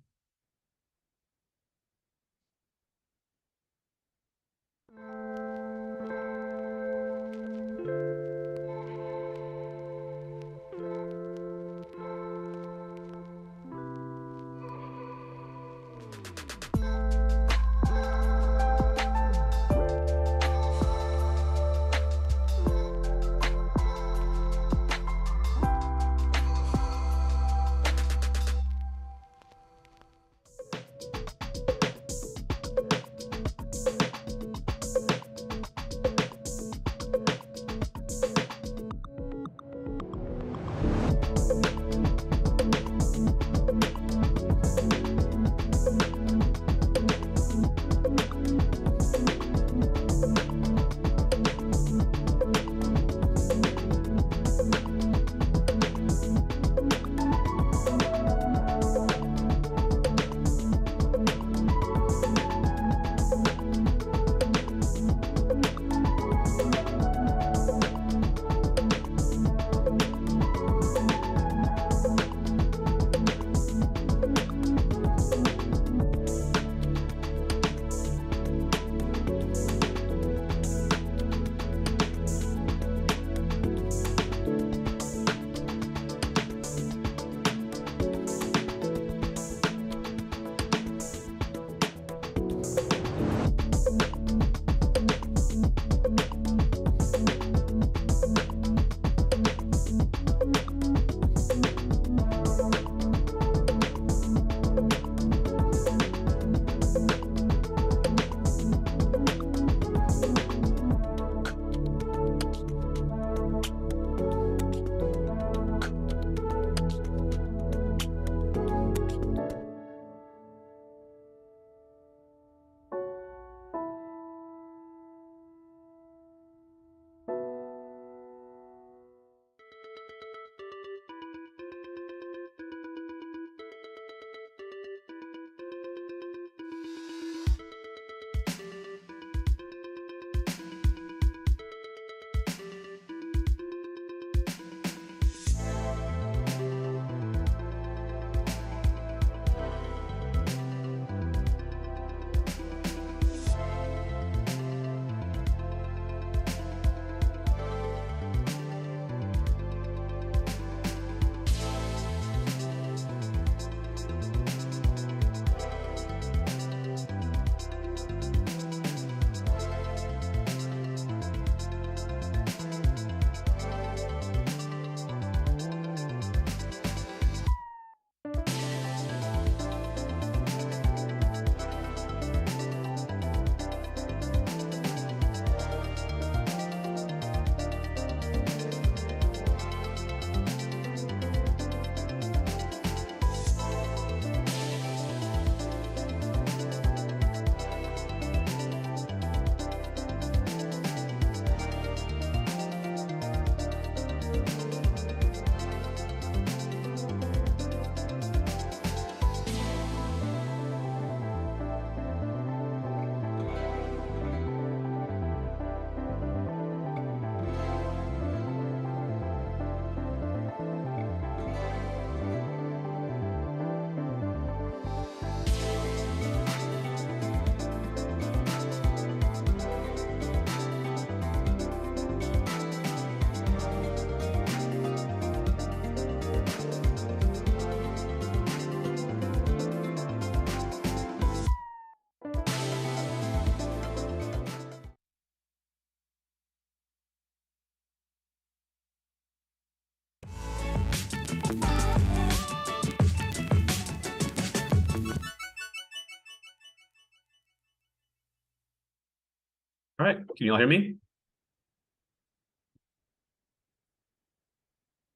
All right, can you all hear me?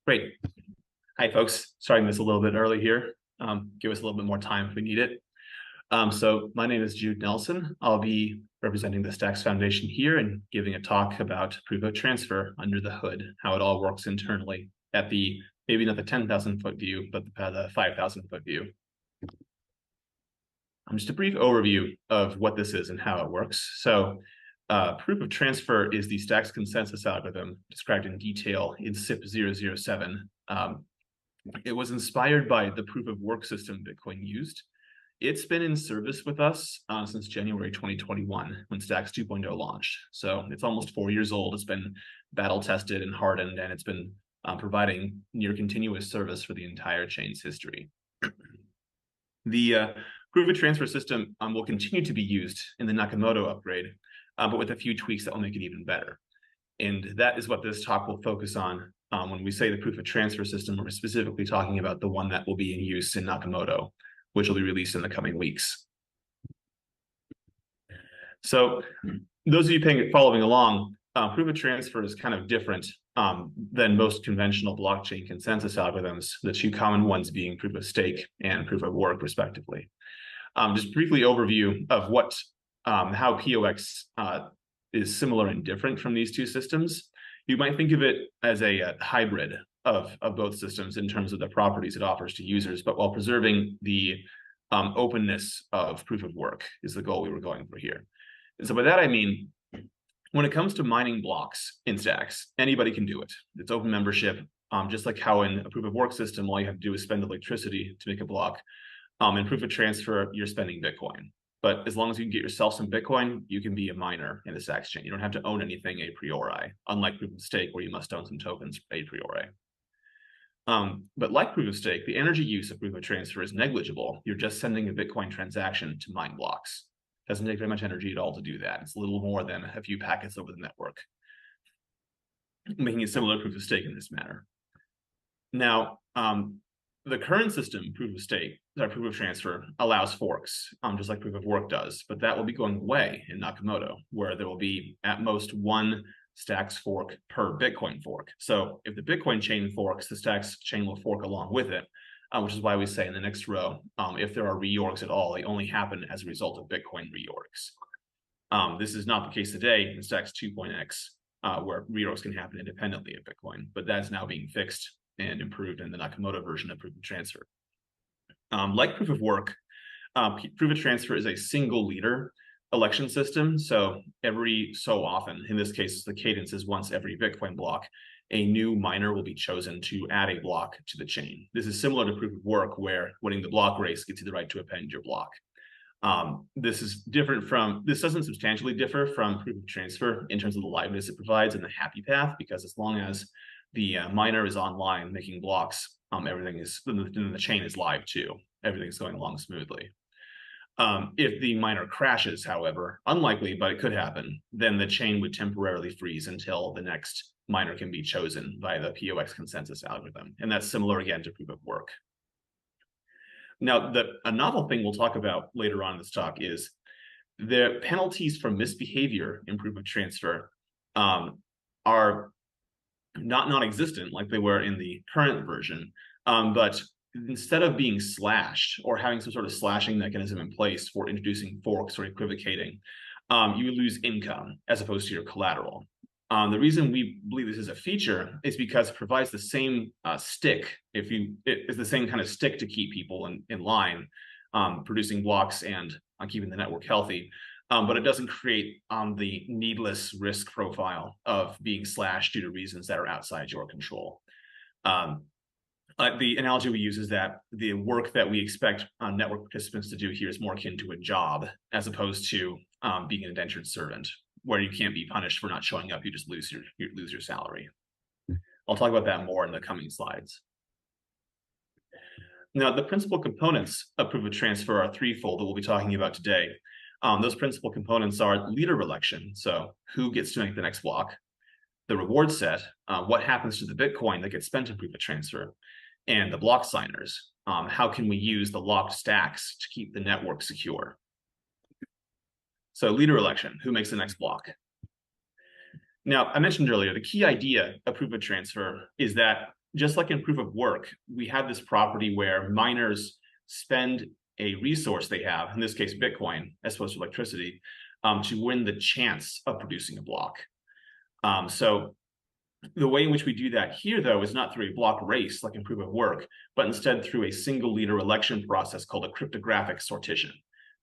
Great. Hi, folks. Starting this a little bit early here. Give us a little bit more time if we need it. So my name is Jude Nelson. I'll be representing the Stacks Foundation here and giving a talk about proof of transfer under the hood, how it all works internally at the, maybe not the 10,000 foot view, but the 5,000 foot view. Just a brief overview of what this is and how it works. So proof of transfer is the Stacks consensus algorithm described in detail in SIP 007. It was inspired by the proof of work system Bitcoin used. It's been in service with us since January 2021 when Stacks 2.0 launched. So it's almost 4 years old. It's been battle tested and hardened, and it's been providing near continuous service for the entire chain's history. The proof of transfer system will continue to be used in the Nakamoto upgrade, but with a few tweaks that will make it even better. And that is what this talk will focus on. When we say the proof of transfer system, we're specifically talking about the one that will be in use in Nakamoto, which will be released in the coming weeks. So those of you following along, proof of transfer is kind of different than most conventional blockchain consensus algorithms, the two common ones being proof of stake and proof of work, respectively. Just briefly overview of what how POX is similar and different from these two systems. You might think of it as a hybrid of both systems in terms of the properties it offers to users, but while preserving the openness of proof of work is the goal we were going for here. And so by that I mean, when it comes to mining blocks in Stacks, anybody can do it. It's open membership, just like how in a proof of work system, all you have to do is spend electricity to make a block. In proof of transfer, you're spending Bitcoin. But as long as you can get yourself some Bitcoin, you can be a miner in the Stacks chain. You don't have to own anything a priori, unlike proof of stake, where you must own some tokens a priori. But like proof of stake, the energy use of proof of transfer is negligible. You're just sending a Bitcoin transaction to mine blocks. It doesn't take very much energy at all to do that. It's a little more than a few packets over the network, making it similar to proof of stake in this manner. Now, the current system, proof of stake, proof of transfer, allows forks, just like proof of work does, but that will be going away in Nakamoto, where there will be at most one Stacks fork per Bitcoin fork. So if the Bitcoin chain forks, the Stacks chain will fork along with it, which is why we say in the next row, if there are reorgs at all, they only happen as a result of Bitcoin reorgs. This is not the case today in Stacks 2.x, where reorgs can happen independently of Bitcoin, but that's now being fixed and improved in the Nakamoto version of proof of transfer. Like proof of work, proof of transfer is a single leader election system. So every so often, in this case, the cadence is once every Bitcoin block, a new miner will be chosen to add a block to the chain. This is similar to proof of work, where winning the block race gets you the right to append your block. This doesn't substantially differ from proof of transfer in terms of the liveness it provides and the happy path, because as long as the miner is online making blocks, everything is, then the chain is live too. Everything's going along smoothly. If the miner crashes, however, unlikely, but it could happen, then the chain would temporarily freeze until the next miner can be chosen by the POX consensus algorithm. And that's similar again to proof of work. Now, a novel thing we'll talk about later on in this talk is the penalties for misbehavior in proof of transfer are not non-existent like they were in the current version, but instead of being slashed or having some sort of slashing mechanism in place for introducing forks or equivocating, you lose income as opposed to your collateral. The reason we believe this is a feature is because it provides the same stick. It is the same kind of stick to keep people in line, producing blocks and keeping the network healthy. But it doesn't create the needless risk profile of being slashed due to reasons that are outside your control. The analogy we use is that the work that we expect network participants to do here is more akin to a job as opposed to being an indentured servant, where you can't be punished for not showing up. You just lose your salary. I'll talk about that more in the coming slides. Now, the principal components of proof of transfer are threefold that we'll be talking about today. Those principal components are leader election, so who gets to make the next block, the reward set, what happens to the Bitcoin that gets spent in proof of transfer, and the block signers. How can we use the locked stacks to keep the network secure? So leader election, who makes the next block? Now, I mentioned earlier, the key idea of proof of transfer is that just like in proof of work, we have this property where miners spend a resource they have, in this case, Bitcoin, as opposed to electricity, to win the chance of producing a block. So the way in which we do that here, though, is not through a block race like in proof of work, but instead through a single leader election process called a cryptographic sortition.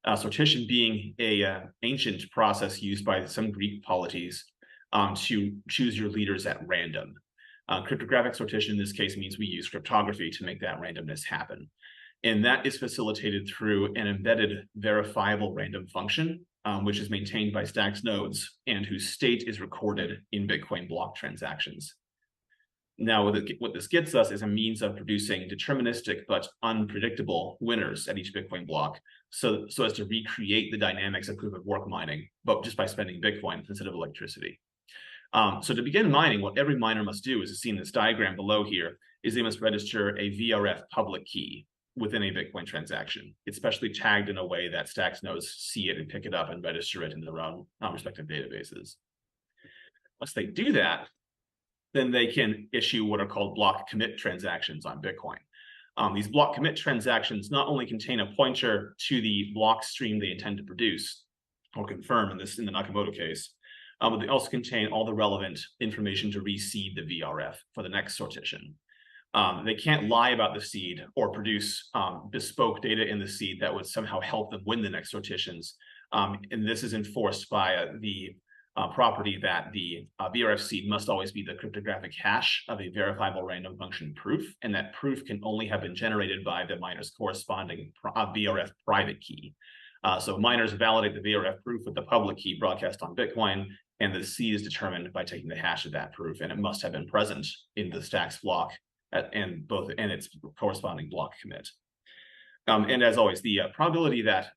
Sortition being a ancient process used by some Greek polities to choose your leaders at random. Cryptographic sortition in this case means we use cryptography to make that randomness happen. And that is facilitated through an embedded verifiable random function, which is maintained by Stacks nodes and whose state is recorded in Bitcoin block transactions. Now, what this gets us is a means of producing deterministic but unpredictable winners at each Bitcoin block, so as to recreate the dynamics of proof of work mining, but just by spending Bitcoin instead of electricity. So to begin mining, what every miner must do, as seen in this diagram below here, is they must register a VRF public key within a Bitcoin transaction. It's specially tagged in a way that Stacks nodes see it and pick it up and register it in their own respective databases. Once they do that, then they can issue what are called block commit transactions on Bitcoin. These block commit transactions not only contain a pointer to the block stream they intend to produce or confirm in the Nakamoto case, but they also contain all the relevant information to reseed the VRF for the next sortition. They can't lie about the seed or produce bespoke data in the seed that would somehow help them win the next sortitions. And this is enforced by the property that the VRF seed must always be the cryptographic hash of a verifiable random function proof, and that proof can only have been generated by the miner's corresponding VRF private key. So miners validate the VRF proof with the public key broadcast on Bitcoin, and the seed is determined by taking the hash of that proof, and it must have been present in the Stacks block and its corresponding block commit. And as always, the probability that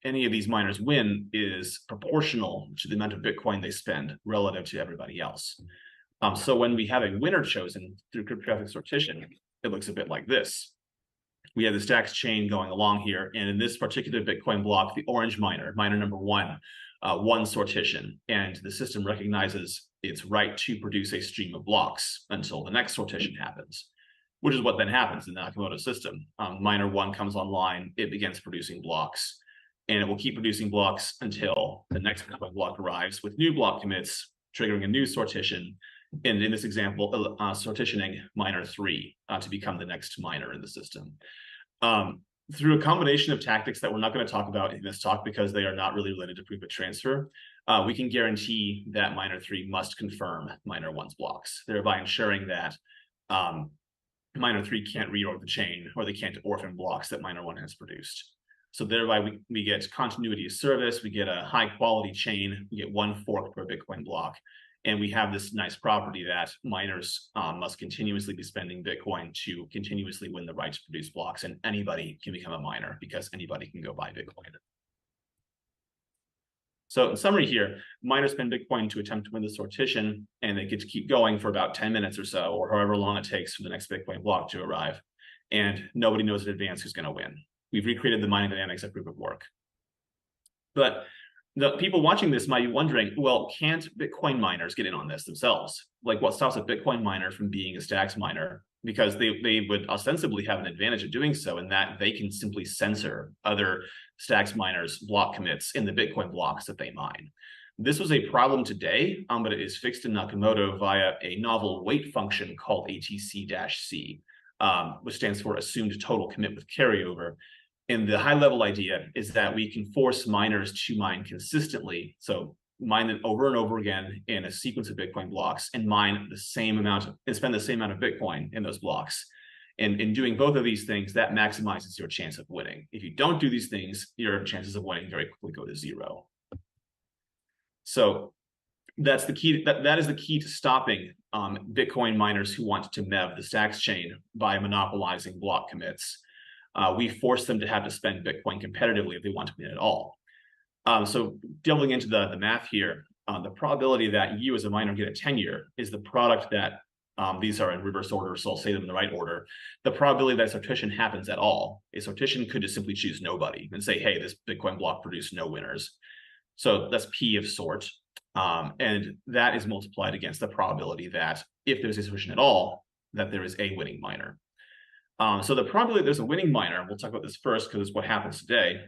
any of these miners win is proportional to the amount of Bitcoin they spend relative to everybody else. So when we have a winner chosen through cryptographic sortition, it looks a bit like this. We have the Stacks chain going along here, and in this particular Bitcoin block, the orange miner number one, won sortition, and the system recognizes its right to produce a stream of blocks until the next sortition happens, which is what then happens in the Nakamoto system. Miner one comes online, it begins producing blocks, and it will keep producing blocks until the next Bitcoin block arrives with new block commits, triggering a new sortition, and in this example, sortitioning miner 3 to become the next miner in the system. Through a combination of tactics that we're not going to talk about in this talk because they are not really related to proof of transfer, we can guarantee that miner 3 must confirm miner 1's blocks, thereby ensuring that miner 3 can't reorg the chain, or they can't orphan blocks that miner 1 has produced. So thereby we get continuity of service, we get a high quality chain, we get one fork per Bitcoin block, and we have this nice property that miners must continuously be spending Bitcoin to continuously win the right to produce blocks, and anybody can become a miner because anybody can go buy Bitcoin. So in summary here, miners spend Bitcoin to attempt to win the sortition, and they get to keep going for about 10 minutes or so, or however long it takes for the next Bitcoin block to arrive. And nobody knows in advance who's going to win. We've recreated the mining dynamics of proof of work. But the people watching this might be wondering, well, can't Bitcoin miners get in on this themselves? Like, what stops a Bitcoin miner from being a Stacks miner? Because they would ostensibly have an advantage of doing so, in that they can simply censor other Stacks miners' block commits in the Bitcoin blocks that they mine. This was a problem today, but it is fixed in Nakamoto via a novel weight function called ATC-C, which stands for Assumed Total Commit with Carryover. And the high-level idea is that we can force miners to mine consistently, so mine it over and over again in a sequence of Bitcoin blocks, and mine the same amount and spend the same amount of Bitcoin in those blocks. And in doing both of these things, that maximizes your chance of winning. If you don't do these things, your chances of winning very quickly go to zero. So that's the key. That is the key to stopping Bitcoin miners who want to MEV the Stacks chain by monopolizing block commits. We force them to have to spend Bitcoin competitively if they want to win at all. So delving into the math here, the probability that you as a miner get a tenure is the product that, these are in reverse order, so I'll say them in the right order. The probability that a sortition happens at all. A sortition could just simply choose nobody and say, hey, this Bitcoin block produced no winners. So that's P of sort. And that is multiplied against the probability that if there's a solution at all, that there is a winning miner. So the probability there's a winning miner, we'll talk about this first because it's what happens today,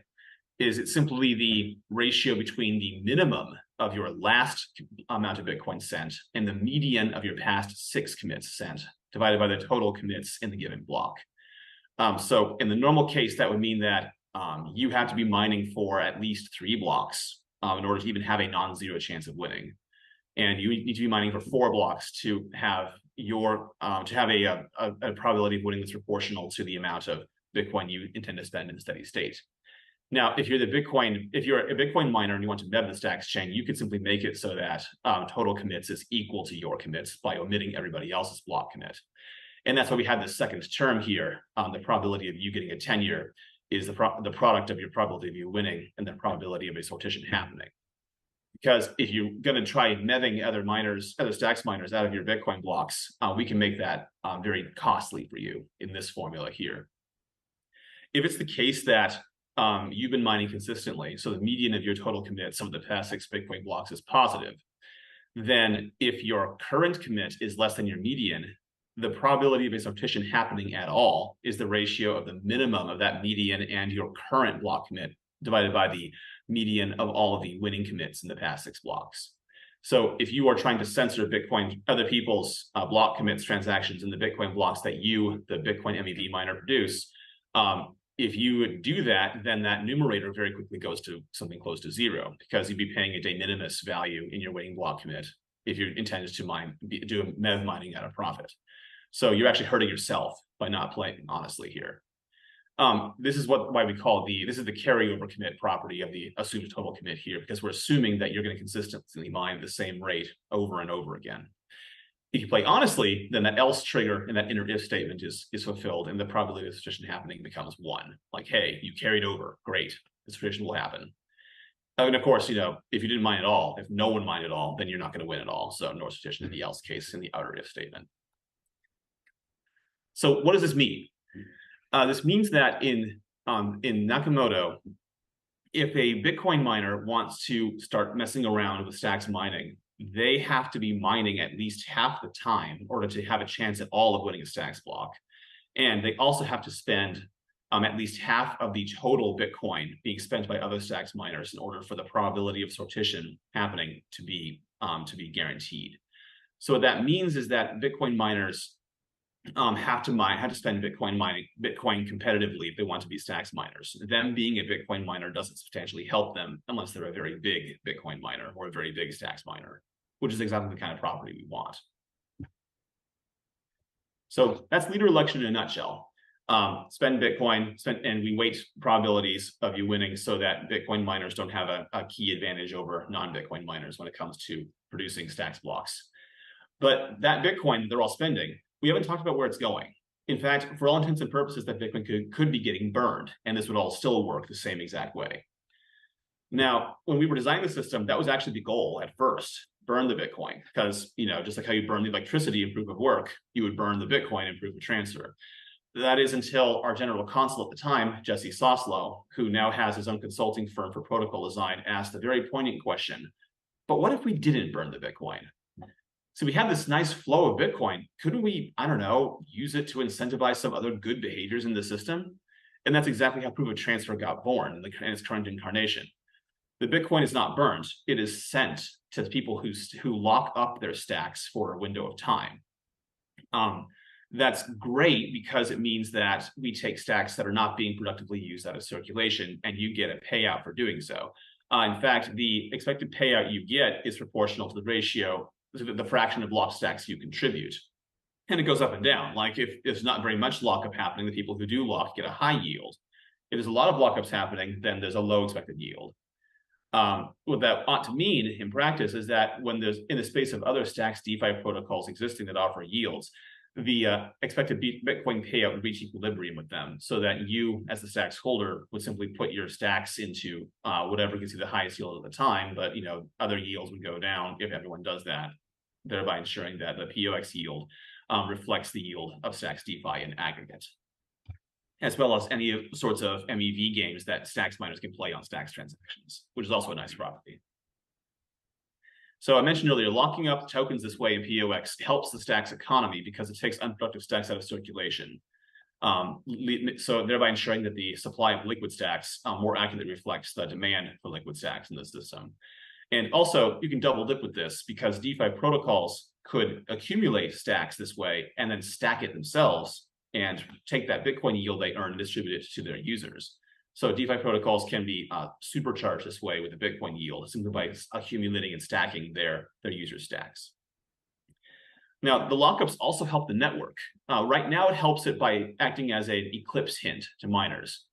is it's simply the ratio between the minimum of your last amount of Bitcoin sent and the median of your past 6 commits sent, divided by the total commits in the given block. So in the normal case, that would mean that you have to be mining for at least 3 blocks in order to even have a non-zero chance of winning. And you need to be mining for 4 blocks to have your a probability of winning that's proportional to the amount of Bitcoin you intend to spend in steady state. Now, if you're a Bitcoin miner and you want to MEV the Stacks chain, you could simply make it so that total commits is equal to your commits by omitting everybody else's block commit. And that's why we have this second term here. The probability of you getting a tenure is the product of your probability of you winning and the probability of a sortition happening. Because if you're going to try MEVing other Stacks miners out of your Bitcoin blocks, we can make that very costly for you in this formula here. If it's the case that you've been mining consistently, so the median of your total commits of the past 6 Bitcoin blocks is positive, then if your current commit is less than your median, the probability of a sortition happening at all is the ratio of the minimum of that median and your current block commit divided by the median of all of the winning commits in the past 6 blocks. So if you are trying to censor other people's block commits transactions in the Bitcoin blocks that you, the Bitcoin MEV miner, produce, if you do that, then that numerator very quickly goes to something close to 0 because you'd be paying a de minimis value in your winning block commit if your intent is to do a MEV mining at a profit. So you're actually hurting yourself by not playing honestly here. This is why we call this is the carryover commit property of the assumed total commit here, because we're assuming that you're going to consistently mine the same rate over and over again. If you play honestly, then that else trigger in that inner if statement is fulfilled, and the probability of the sortition happening becomes 1. Like, hey, you carried over, great, the sortition will happen. And of course, if you didn't mine at all, if no one mined at all, then you're not going to win at all. So no sortition in the else case in the outer if statement. So what does this mean? This means that in Nakamoto, if a Bitcoin miner wants to start messing around with Stacks mining, they have to be mining at least half the time in order to have a chance at all of winning a Stacks block. And they also have to spend at least half of the total Bitcoin being spent by other Stacks miners in order for the probability of sortition happening to be guaranteed. So what that means is that Bitcoin miners have to spend Bitcoin competitively if they want to be Stacks miners. Them being a Bitcoin miner doesn't substantially help them unless they're a very big Bitcoin miner or a very big Stacks miner, which is exactly the kind of property we want. So that's leader election in a nutshell. Spend Bitcoin, and we weight probabilities of you winning so that Bitcoin miners don't have a key advantage over non-Bitcoin miners when it comes to producing Stacks blocks. But that Bitcoin they're all spending, we haven't talked about where it's going. In fact, for all intents and purposes, that Bitcoin could be getting burned, and this would all still work the same exact way. Now, when we were designing the system, that was actually the goal at first, burn the Bitcoin, because, just like how you burn the electricity in proof of work, you would burn the Bitcoin in proof of transfer. That is until our general counsel at the time, Jesse Soslow, who now has his own consulting firm for protocol design, asked a very poignant question, but what if we didn't burn the Bitcoin? So we have this nice flow of Bitcoin. Couldn't we, use it to incentivize some other good behaviors in the system? And that's exactly how proof of transfer got born in its current incarnation. The Bitcoin is not burned. It is sent to people who lock up their stacks for a window of time. That's great because it means that we take stacks that are not being productively used out of circulation, and you get a payout for doing so. In fact, the expected payout you get is proportional to the ratio, the fraction of locked stacks you contribute. And it goes up and down. Like if there's not very much lockup happening, the people who do lock get a high yield. If there's a lot of lockups happening, then there's a low expected yield. What that ought to mean in practice is that when there's in the space of other Stacks DeFi protocols existing that offer yields, the expected Bitcoin payout would reach equilibrium with them, so that you, as the Stacks holder, would simply put your stacks into whatever gives you the highest yield at the time, but other yields would go down if everyone does that, thereby ensuring that the POX yield reflects the yield of Stacks DeFi in aggregate, as well as any sorts of MEV games that Stacks miners can play on Stacks transactions, which is also a nice property. So I mentioned earlier, locking up tokens this way in POX helps the stacks economy because it takes unproductive stacks out of circulation. So thereby ensuring that the supply of liquid stacks more accurately reflects the demand for liquid stacks in the system. And also, you can double dip with this because DeFi protocols could accumulate stacks this way and then stack it themselves and take that Bitcoin yield they earn and distribute it to their users. So DeFi protocols can be supercharged this way with a Bitcoin yield simply by accumulating and stacking their user stacks. Now, the lockups also help the network. Right now, it helps it by acting as an eclipse hint to miners.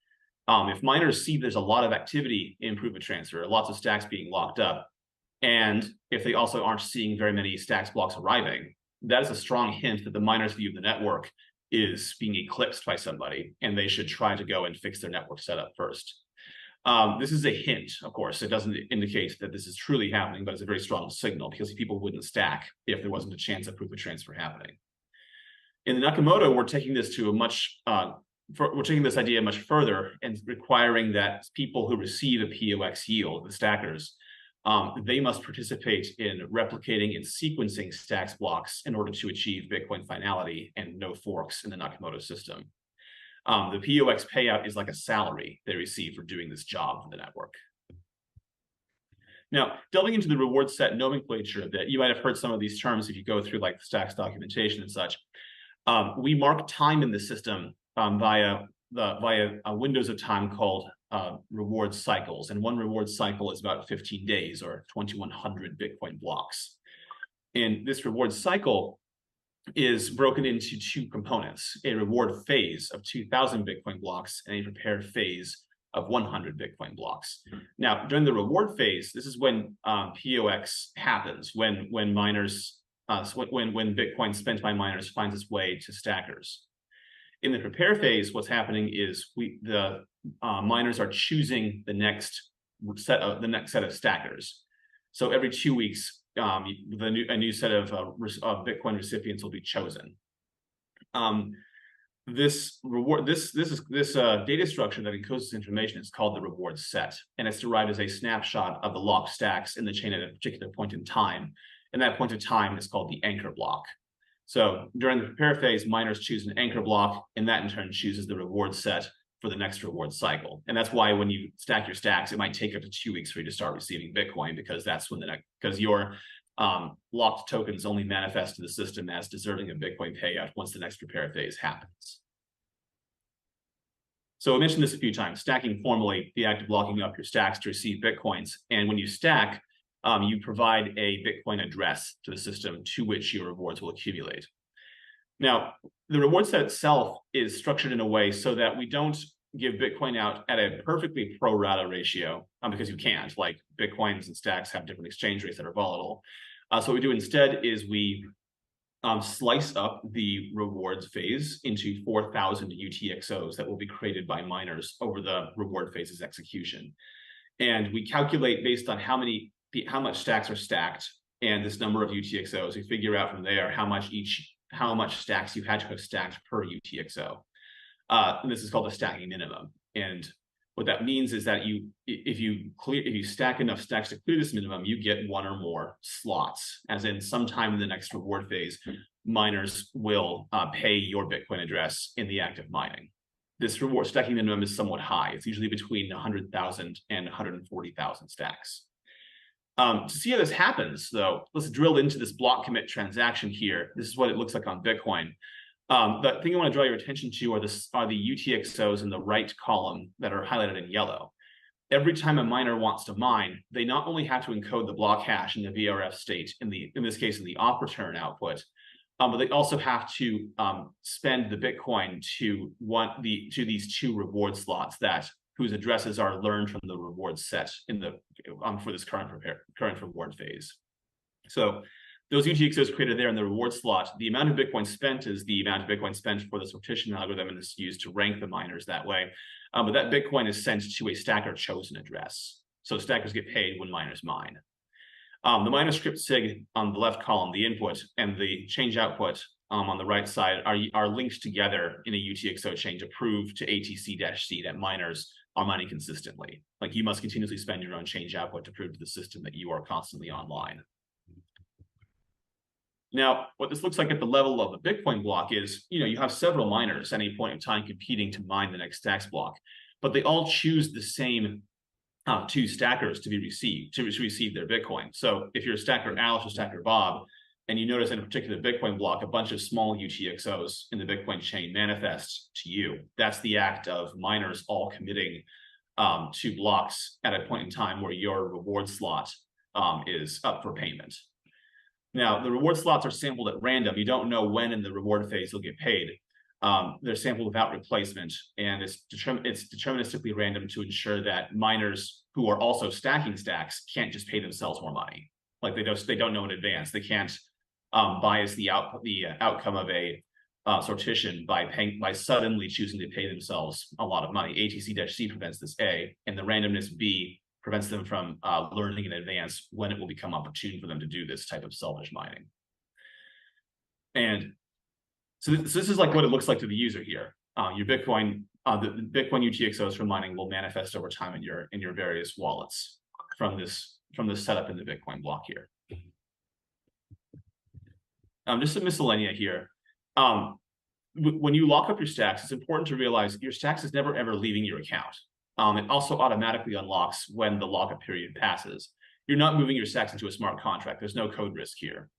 If miners see there's a lot of activity in proof of transfer, lots of stacks being locked up, and if they also aren't seeing very many stacks blocks arriving, that is a strong hint that the miners' view of the network is being eclipsed by somebody, and they should try to go and fix their network setup first. This is a hint, of course. It doesn't indicate that this is truly happening, but it's a very strong signal because people wouldn't stack if there wasn't a chance of proof of transfer happening. In the Nakamoto, we're taking this to a much we're taking this idea much further and requiring that people who receive a POX yield, the stackers, they must participate in replicating and sequencing stacks blocks in order to achieve Bitcoin finality and no forks in the Nakamoto system. The POX payout is like a salary they receive for doing this job for the network. Now, delving into the reward set nomenclature a bit, you might have heard some of these terms if you go through like the stacks documentation and such. We mark time in the system via windows of time called reward cycles. And one reward cycle is about 15 days or 2,100 Bitcoin blocks. And this reward cycle is broken into two components, a reward phase of 2,000 Bitcoin blocks and a prepare phase of 100 Bitcoin blocks. Now, during the reward phase, this is when POX happens, when miners, when Bitcoin spent by miners finds its way to stackers. In the prepare phase, what's happening is the miners are choosing the next set of stackers. So every 2 weeks, a new set of Bitcoin recipients will be chosen. This data structure that encodes this information is called the reward set, and it's derived as a snapshot of the locked stacks in the chain at a particular point in time. And that point in time is called the anchor block. So during the prepare phase, miners choose an anchor block, and that in turn chooses the reward set for the next reward cycle. And that's why when you stack your stacks, it might take up to 2 weeks for you to start receiving Bitcoin, because that's when your locked tokens only manifest to the system as deserving of Bitcoin payout once the next prepare phase happens. So I mentioned this a few times, stacking formally, the act of locking up your stacks to receive Bitcoins. And when you stack, you provide a Bitcoin address to the system to which your rewards will accumulate. Now, the reward set itself is structured in a way so that we don't give Bitcoin out at a perfectly pro rata ratio, because you can't. Like Bitcoins and stacks have different exchange rates that are volatile. So what we do instead is we slice up the rewards phase into 4,000 UTXOs that will be created by miners over the reward phase's execution. And we calculate based on how much stacks are stacked and this number of UTXOs. We figure out from there how much stacks you had to have stacked per UTXO. And this is called the stacking minimum. And what that means is that if you stack enough stacks to clear this minimum, you get one or more slots. As in, sometime in the next reward phase, miners will pay your Bitcoin address in the act of mining. This reward stacking minimum is somewhat high. It's usually between 100,000 and 140,000 stacks. To see how this happens, though, let's drill into this block commit transaction here. This is what it looks like on Bitcoin. The thing I want to draw your attention to are the UTXOs in the right column that are highlighted in yellow. Every time a miner wants to mine, they not only have to encode the block hash in the VRF state, in this case in the op return output, but they also have to spend the Bitcoin to these two reward slots whose addresses are learned from the reward set for this current reward phase. So those UTXOs created there in the reward slot, the amount of Bitcoin spent is the amount of Bitcoin spent for the sortition algorithm, and it's used to rank the miners that way. But that Bitcoin is sent to a stacker chosen address. So stackers get paid when miners mine. The miner script sig on the left column, the input, and the change output on the right side are linked together in a UTXO change approved to ATC-C that miners are mining consistently. Like, you must continuously spend your own change output to prove to the system that you are constantly online. Now, what this looks like at the level of the Bitcoin block is, you have several miners at any point in time competing to mine the next stacks block, but they all choose the same two stackers to receive their Bitcoin. So if you're stacker Alice or stacker Bob, and you notice in a particular Bitcoin block, a bunch of small UTXOs in the Bitcoin chain manifest to you, that's the act of miners all committing to blocks at a point in time where your reward slot is up for payment. Now, the reward slots are sampled at random. You don't know when in the reward phase you'll get paid. They're sampled without replacement, and it's deterministically random to ensure that miners who are also stacking stacks can't just pay themselves more money. Like they don't know in advance. They can't bias the outcome of a sortition by suddenly choosing to pay themselves a lot of money. ATC-C prevents this A, and the randomness B prevents them from learning in advance when it will become opportune for them to do this type of selfish mining. And so this is like what it looks like to the user here. Your Bitcoin, the Bitcoin UTXOs from mining will manifest over time in your various wallets from this setup in the Bitcoin block here. Just a miscellanea here. When you lock up your stacks, it's important to realize your stacks is never ever leaving your account. It also automatically unlocks when the lockup period passes. You're not moving your stacks into a smart contract. There's no code risk here.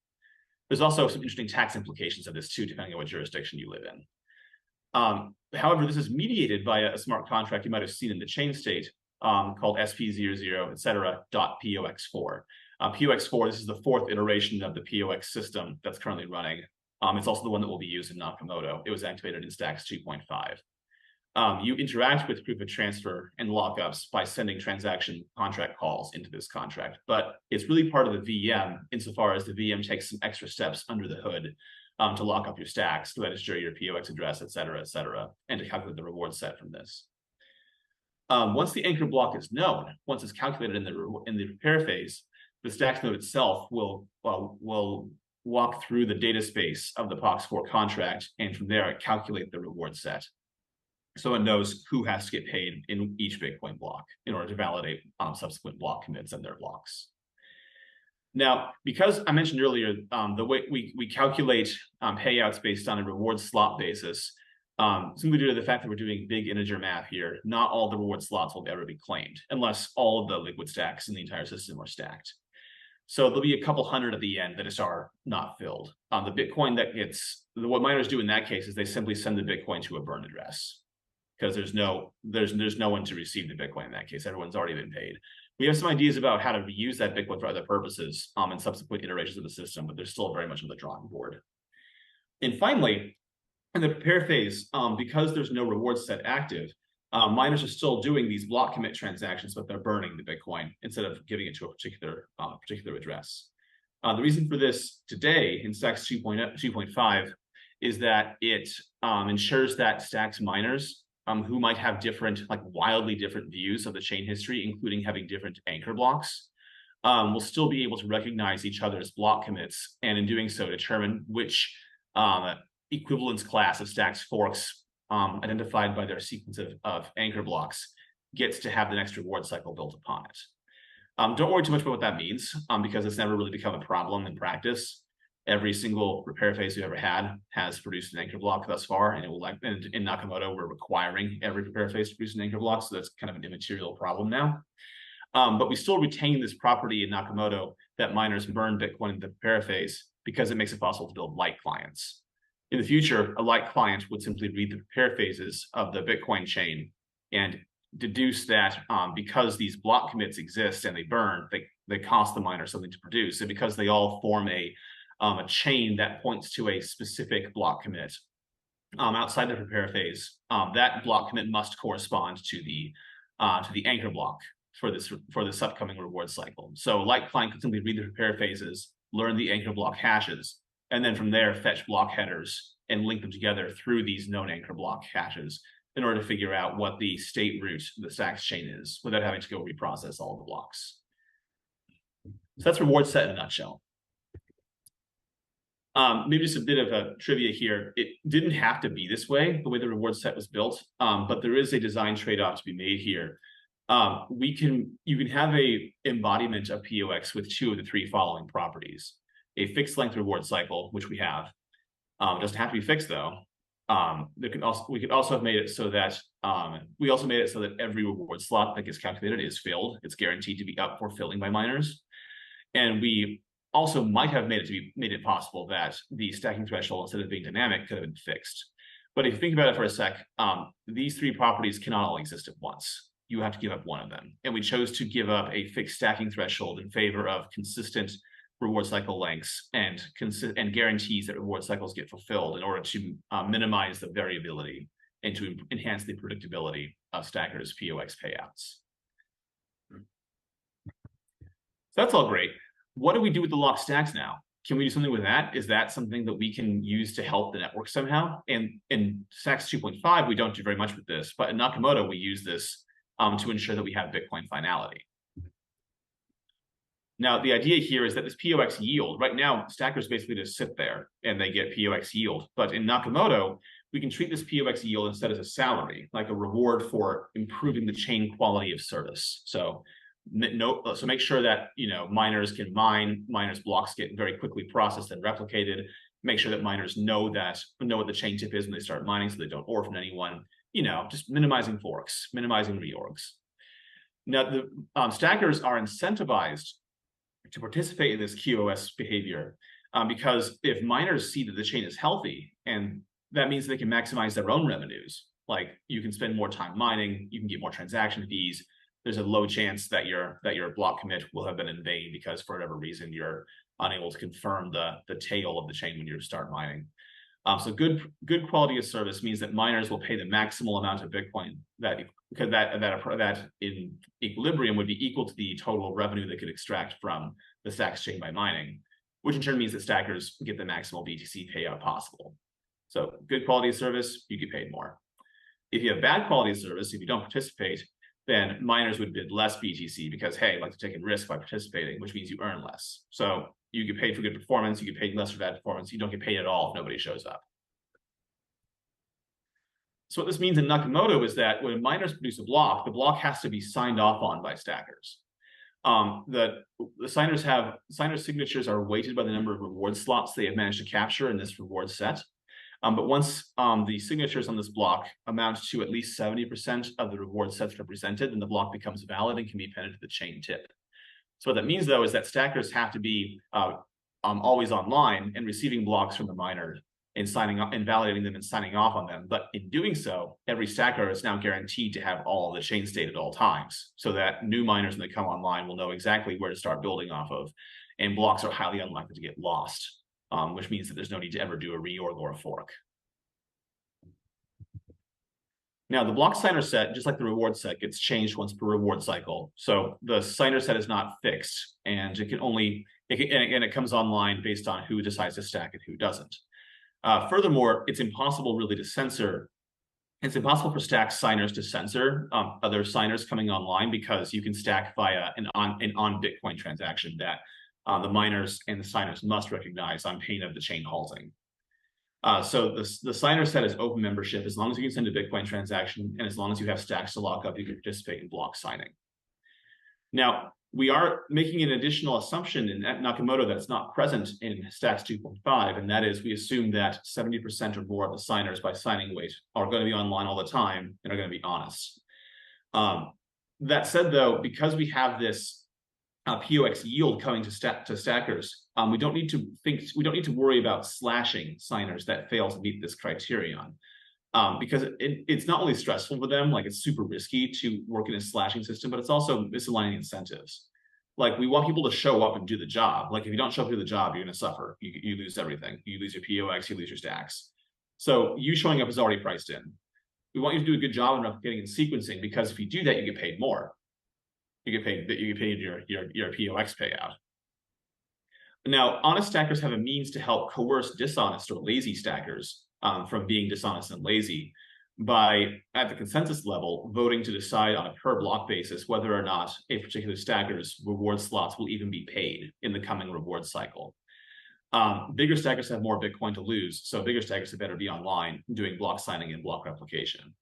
There's also some interesting tax implications of this too, depending on what jurisdiction you live in. However, this is mediated by a smart contract you might have seen in the chain state called SP00, etc. .POX4. POX4, this is the fourth iteration of the POX system that's currently running. It's also the one that will be used in Nakamoto. It was activated in Stacks 2.5. You interact with proof of transfer and lockups by sending transaction contract calls into this contract, but it's really part of the VM insofar as the VM takes some extra steps under the hood to lock up your stacks, to register your POX address, et cetera, and to calculate the reward set from this. Once the anchor block is known, once it's calculated in the prepare phase, the stacks node itself will walk through the data space of the POX4 contract, and from there calculate the reward set. So it knows who has to get paid in each Bitcoin block in order to validate subsequent block commits and their blocks. Now, because I mentioned earlier, the way we calculate payouts based on a reward slot basis, simply due to the fact that we're doing big integer math here, not all the reward slots will ever be claimed unless all of the liquid stacks in the entire system are stacked. So there'll be a couple hundred at the end that are not filled. The Bitcoin what miners do in that case is they simply send the Bitcoin to a burn address, because there's no one to receive the Bitcoin in that case. Everyone's already been paid. We have some ideas about how to reuse that Bitcoin for other purposes in subsequent iterations of the system, but they're still very much on the drawing board. And finally, in the prepare phase, because there's no reward set active, miners are still doing these block commit transactions, but they're burning the Bitcoin instead of giving it to a particular address. The reason for this today in Stacks 2.5 is that it ensures that Stacks miners who might have different, wildly different views of the chain history, including having different anchor blocks, will still be able to recognize each other's block commits, and in doing so, determine which equivalence class of Stacks forks identified by their sequence of anchor blocks gets to have the next reward cycle built upon it. Don't worry too much about what that means, because it's never really become a problem in practice. Every single repair phase we've ever had has produced an anchor block thus far, and it will in Nakamoto, we're requiring every repair phase to produce an anchor block, so that's kind of an immaterial problem now. But we still retain this property in Nakamoto that miners burn Bitcoin in the repair phase because it makes it possible to build light clients. In the future, a light client would simply read the repair phases of the Bitcoin chain and deduce that because these block commits exist and they burn, they cost the miner something to produce, and because they all form a chain that points to a specific block commit outside the prepare phase, that block commit must correspond to the anchor block for this upcoming reward cycle. So light client can simply read the prepare phases, learn the anchor block hashes, and then from there fetch block headers and link them together through these known anchor block hashes in order to figure out what the state root of the Stacks chain is without having to go reprocess all the blocks. So that's reward set in a nutshell. Maybe just a bit of a trivia here. It didn't have to be this way, the way the reward set was built, but there is a design trade-off to be made here. You can have a embodiment of POX with two of the three following properties. a fixed length reward cycle, which we have. It doesn't have to be fixed though. We could also have made it so that every reward slot that gets calculated is filled. It's guaranteed to be up for filling by miners. And we also might have made it possible that the stacking threshold, instead of being dynamic, could have been fixed. But if you think about it for a sec, these three properties cannot all exist at once. You have to give up one of them. And we chose to give up a fixed stacking threshold in favor of consistent reward cycle lengths and guarantees that reward cycles get fulfilled in order to minimize the variability and to enhance the predictability of stackers' POX payouts. So that's all great. What do we do with the locked stacks now? Can we do something with that? Is that something that we can use to help the network somehow? And in Stacks 2.5, we don't do very much with this, but in Nakamoto, we use this to ensure that we have Bitcoin finality. Now, the idea here is that this POX yield, right now, stackers basically just sit there and they get POX yield. But in Nakamoto, we can treat this POX yield instead as a salary, like a reward for improving the chain quality of service. So make sure that miners can mine, miners' blocks get very quickly processed and replicated. Make sure that miners know what the chain tip is when they start mining, so they don't orphan anyone. Just minimizing forks, minimizing reorgs. Now, the stackers are incentivized to participate in this QoS behavior because if miners see that the chain is healthy, and that means they can maximize their own revenues, like you can spend more time mining, you can get more transaction fees. There's a low chance that your block commit will have been in vain because for whatever reason you're unable to confirm the tail of the chain when you start mining. So good quality of service means that miners will pay the maximal amount of Bitcoin that in equilibrium would be equal to the total revenue they could extract from the Stacks chain by mining, which in turn means that stackers get the maximal BTC payout possible. So good quality of service, you get paid more. If you have bad quality of service, if you don't participate, then miners would bid less BTC because, hey, I like to take a risk by participating, which means you earn less. So you get paid for good performance, you get paid less for bad performance, you don't get paid at all if nobody shows up. So what this means in Nakamoto is that when miners produce a block, the block has to be signed off on by stackers. The signers' signatures are weighted by the number of reward slots they have managed to capture in this reward set. But once the signatures on this block amount to at least 70% of the reward sets represented, then the block becomes valid and can be appended to the chain tip. So what that means, though, is that stackers have to be always online and receiving blocks from the miner and signing up and validating them and signing off on them. But in doing so, every stacker is now guaranteed to have all of the chain state at all times, so that new miners, when they come online, will know exactly where to start building off of, and blocks are highly unlikely to get lost. Which means that there's no need to ever do a reorg or a fork. Now, the block signer set, just like the reward set, gets changed once per reward cycle. So the signer set is not fixed, and it comes online based on who decides to stack and who doesn't. Furthermore, it's impossible really to censor. It's impossible for stack signers to censor other signers coming online because you can stack via an on Bitcoin transaction that the miners and the signers must recognize on pain of the chain halting. So the signer set is open membership. As long as you can send a Bitcoin transaction and as long as you have stacks to lock up, you can participate in block signing. Now, we are making an additional assumption in Nakamoto that's not present in Stacks 2.5, and that is we assume that 70% or more of the signers by signing weight are going to be online all the time and are going to be honest. That said, though, because we have this POX yield coming to stackers, we don't need to worry about slashing signers that fail to meet this criterion, because it's not only stressful for them, like it's super risky to work in a slashing system, but it's also misaligning incentives. Like we want people to show up and do the job. Like if you don't show up to do the job, you're going to suffer. You lose everything. You lose your POX, you lose your stacks. So you showing up is already priced in. We want you to do a good job in replicating and sequencing, because if you do that, you get paid more. You get paid your POX payout. Now, honest stackers have a means to help coerce dishonest or lazy stackers from being dishonest and lazy by, at the consensus level, voting to decide on a per block basis whether or not a particular stacker's reward slots will even be paid in the coming reward cycle. Bigger stackers have more Bitcoin to lose, so bigger stackers had better be online doing block signing and block replication.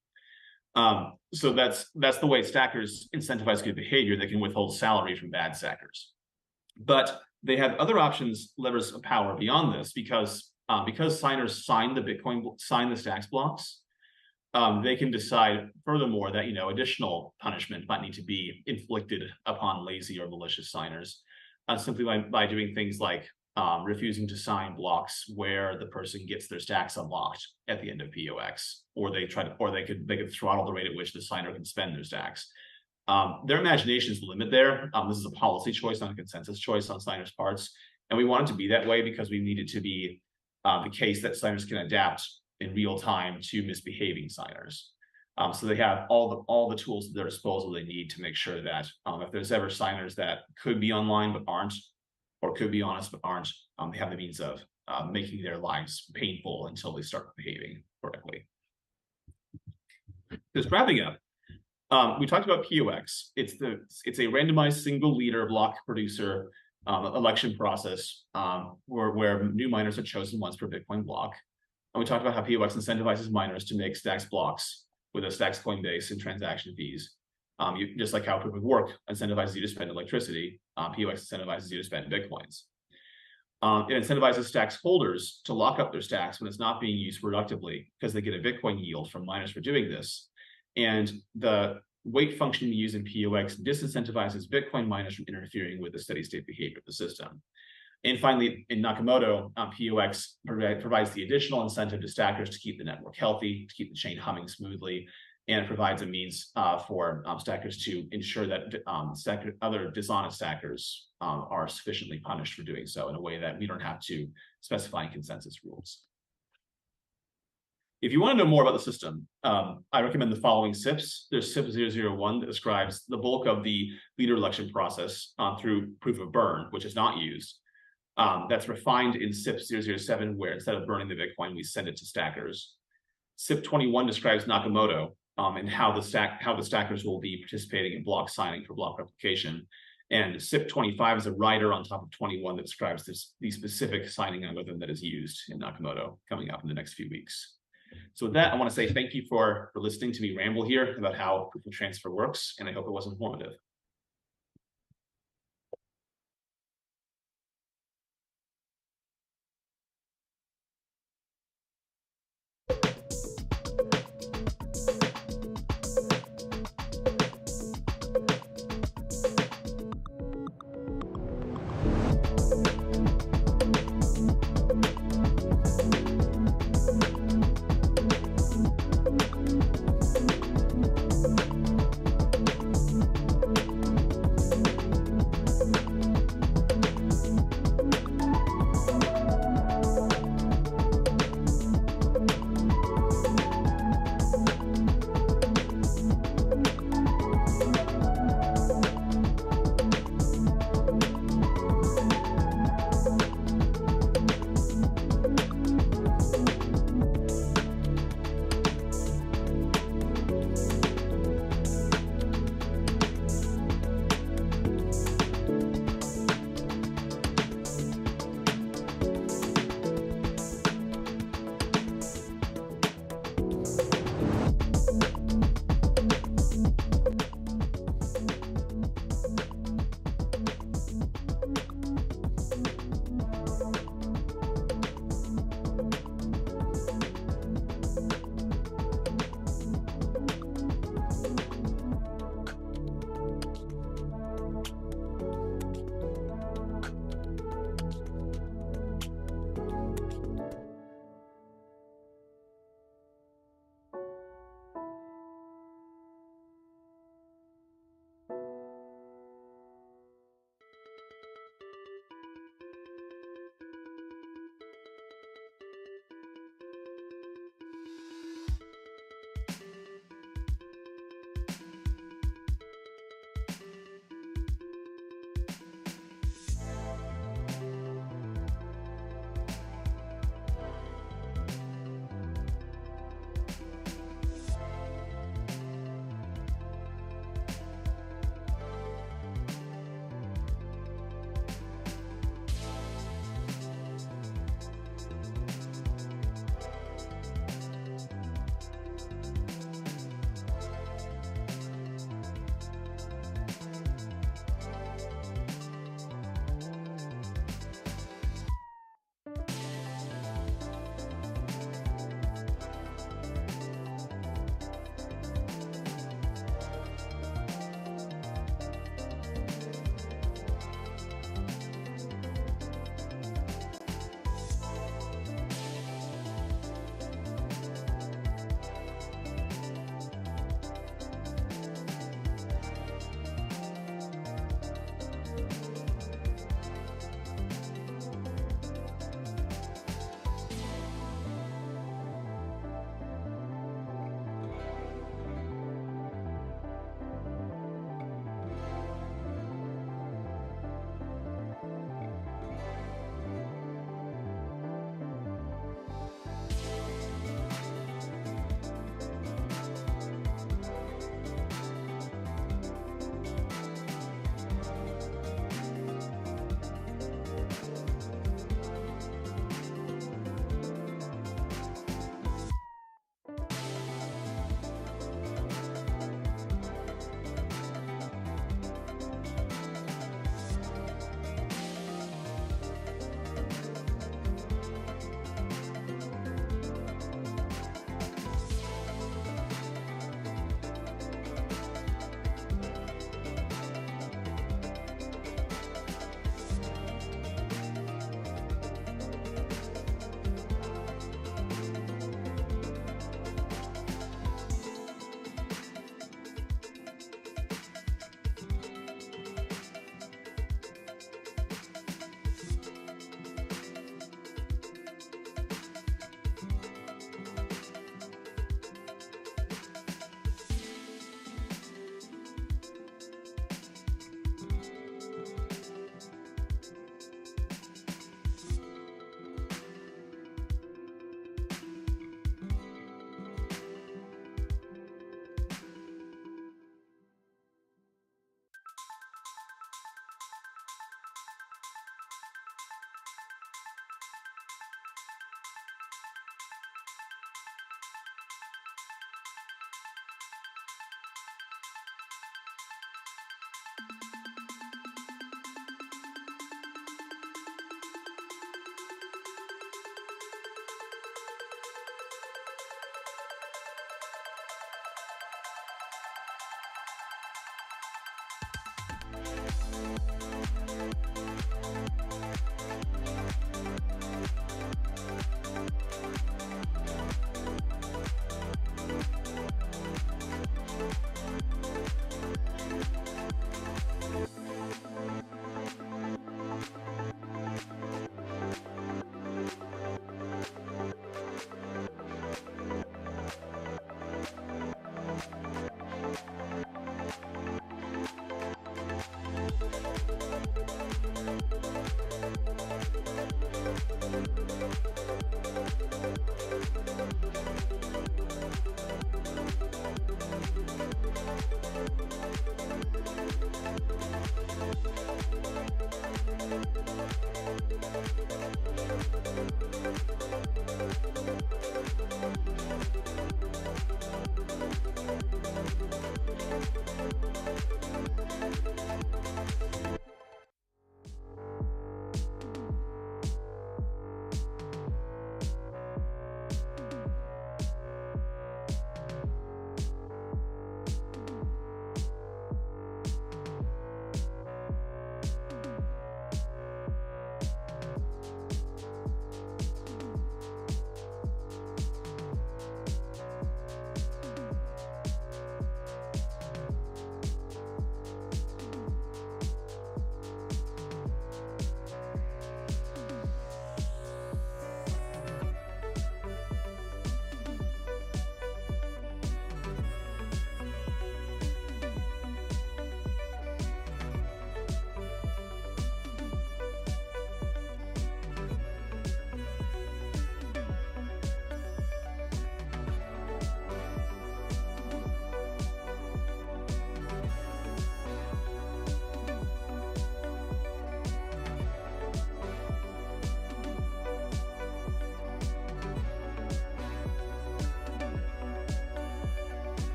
So that's the way stackers incentivize good behavior. They can withhold salary from bad stackers. But They have other options, levers of power beyond this, because signers sign the stacks blocks. They can decide furthermore that additional punishment might need to be inflicted upon lazy or malicious signers, simply by doing things like refusing to sign blocks where the person gets their stacks unlocked at the end of POX, or they could throttle the rate at which the signer can spend their stacks. Their imagination is the limit there. This is a policy choice, not a consensus choice on signers' parts, and we want it to be that way because we need it to be the case that signers can adapt in real time to misbehaving signers. So they have all the tools at their disposal they need to make sure that if there's ever signers that could be online but aren't, or could be honest but aren't, they have the means of making their lives painful until they start behaving correctly. Just wrapping up, we talked about POX. It's a randomized single leader block producer election process where new miners are chosen once per Bitcoin block. And we talked about how POX incentivizes miners to make stacks blocks with a stacks coin base and transaction fees. Just like how proof of work incentivizes you to spend electricity, POX incentivizes you to spend Bitcoins. It incentivizes stacks holders to lock up their stacks when it's not being used productively because they get a Bitcoin yield from miners for doing this. And the weight function we use in POX disincentivizes Bitcoin miners from interfering with the steady state behavior of the system. And finally, in Nakamoto, POX provides the additional incentive to stackers to keep the network healthy, to keep the chain humming smoothly, and provides a means for stackers to ensure that other dishonest stackers are sufficiently punished for doing so in a way that we don't have to specify in consensus rules. If you want to know more about the system, I recommend the following SIPs. There's SIP 001 that describes the bulk of the leader election process through proof of burn, which is not used. That's refined in SIP 007, where instead of burning the Bitcoin, we send it to stackers. SIP 21 describes Nakamoto and how the stackers will be participating in block signing for block replication. And SIP 25 is a rider on top of 21 that describes the specific signing algorithm that is used in Nakamoto coming up in the next few weeks. So with that, I want to say thank you for listening to me ramble here about how proof of transfer works, and I hope it was informative.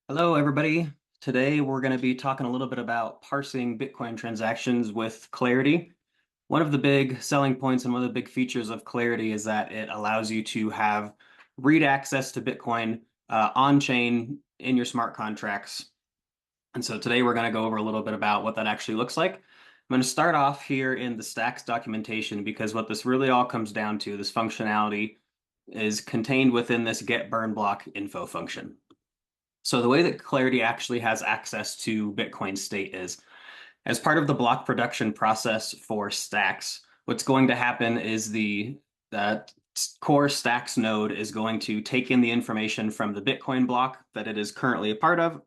Hello, everybody. Today, we're going to be talking a little bit about parsing Bitcoin transactions with Clarity. One of the big selling points and one of the big features of Clarity is that it allows you to have read access to Bitcoin on-chain in your smart contracts. And so today, we're going to go over a little bit about what that actually looks like. I'm going to start off here in the Stacks documentation because what this really all comes down to, this functionality, is contained within this get burn block info function. So the way that Clarity actually has access to Bitcoin state is, as part of the block production process for Stacks, what's going to happen is that core Stacks node is going to take in the information from the Bitcoin block that it is currently a part of,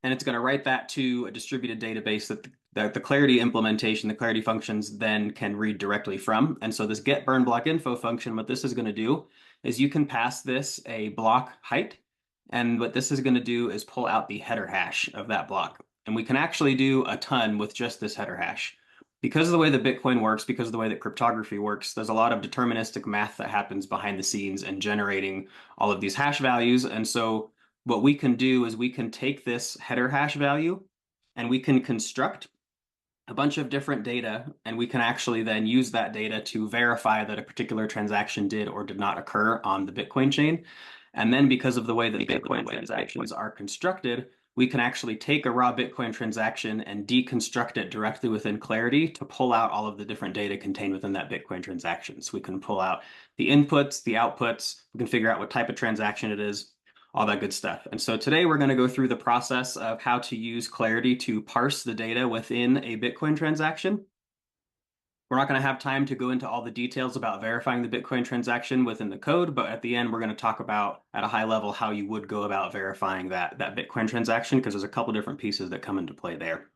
and it's going to write that to a distributed database that the Clarity implementation, the Clarity functions then can read directly from. And so this get burn block info function, what this is going to do is you can pass this a block height. And what this is going to do is pull out the header hash of that block. And we can actually do a ton with just this header hash. Because of the way that Bitcoin works, because of the way that cryptography works, there's a lot of deterministic math that happens behind the scenes and generating all of these hash values. And so what we can do is we can take this header hash value and we can construct a bunch of different data, and we can actually then use that data to verify that a particular transaction did or did not occur on the Bitcoin chain. And then because of the way that Bitcoin transactions are constructed, we can actually take a raw Bitcoin transaction and deconstruct it directly within Clarity to pull out all of the different data contained within that Bitcoin transaction. So we can pull out the inputs, the outputs, we can figure out what type of transaction it is, all that good stuff. And so today we're going to go through the process of how to use Clarity to parse the data within a Bitcoin transaction. We're not going to have time to go into all the details about verifying the Bitcoin transaction within the code, but at the end, we're going to talk about at a high level how you would go about verifying that Bitcoin transaction, because there's a couple different pieces that come into play there.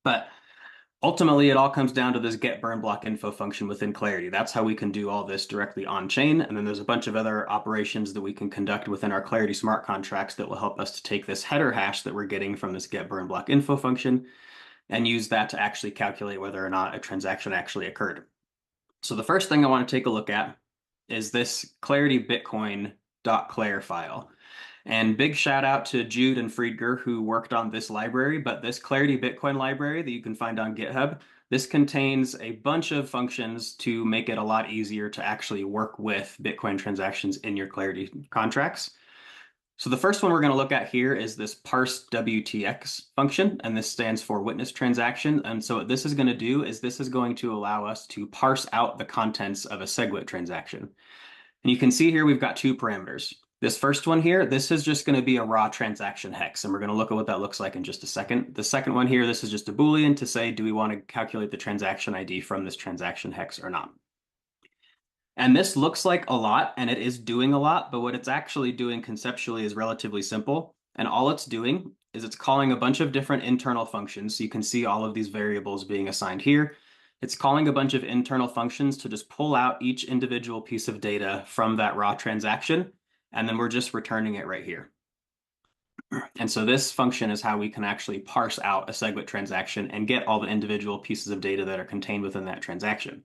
But ultimately, it all comes down to this get burn block info function within Clarity. That's how we can do all this directly on chain. And then there's a bunch of other operations that we can conduct within our Clarity smart contracts that will help us to take this header hash that we're getting from this get burn block info function and use that to actually calculate whether or not a transaction actually occurred. So the first thing I want to take a look at is this Clarity Bitcoin.clar file. And big shout out to Jude and Friedger who worked on this library, but this Clarity Bitcoin library that you can find on GitHub, this contains a bunch of functions to make it a lot easier to actually work with Bitcoin transactions in your Clarity contracts. So the first one we're going to look at here is this parse WTX function, and this stands for witness transaction. And so what this is going to do is this is going to allow us to parse out the contents of a SegWit transaction. And you can see here we've got two parameters. This first one here, this is just going to be a raw transaction hex, and we're going to look at what that looks like in just a second. The second one here, this is just a Boolean to say, do we want to calculate the transaction ID from this transaction hex or not? And this looks like a lot, and it is doing a lot, but what it's actually doing conceptually is relatively simple. And all it's doing is it's calling a bunch of different internal functions. So you can see all of these variables being assigned here. It's calling a bunch of internal functions to just pull out each individual piece of data from that raw transaction, and then we're just returning it right here. And so this function is how we can actually parse out a SegWit transaction and get all the individual pieces of data that are contained within that transaction.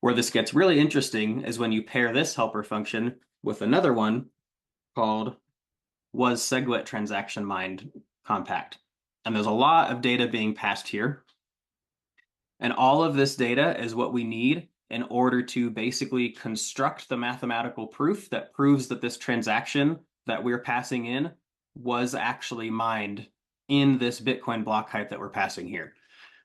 Where this gets really interesting is when you pair this helper function with another one called was SegWit transaction mined compact. And there's a lot of data being passed here. And all of this data is what we need in order to basically construct the mathematical proof that proves that this transaction that we're passing in was actually mined in this Bitcoin block height that we're passing here.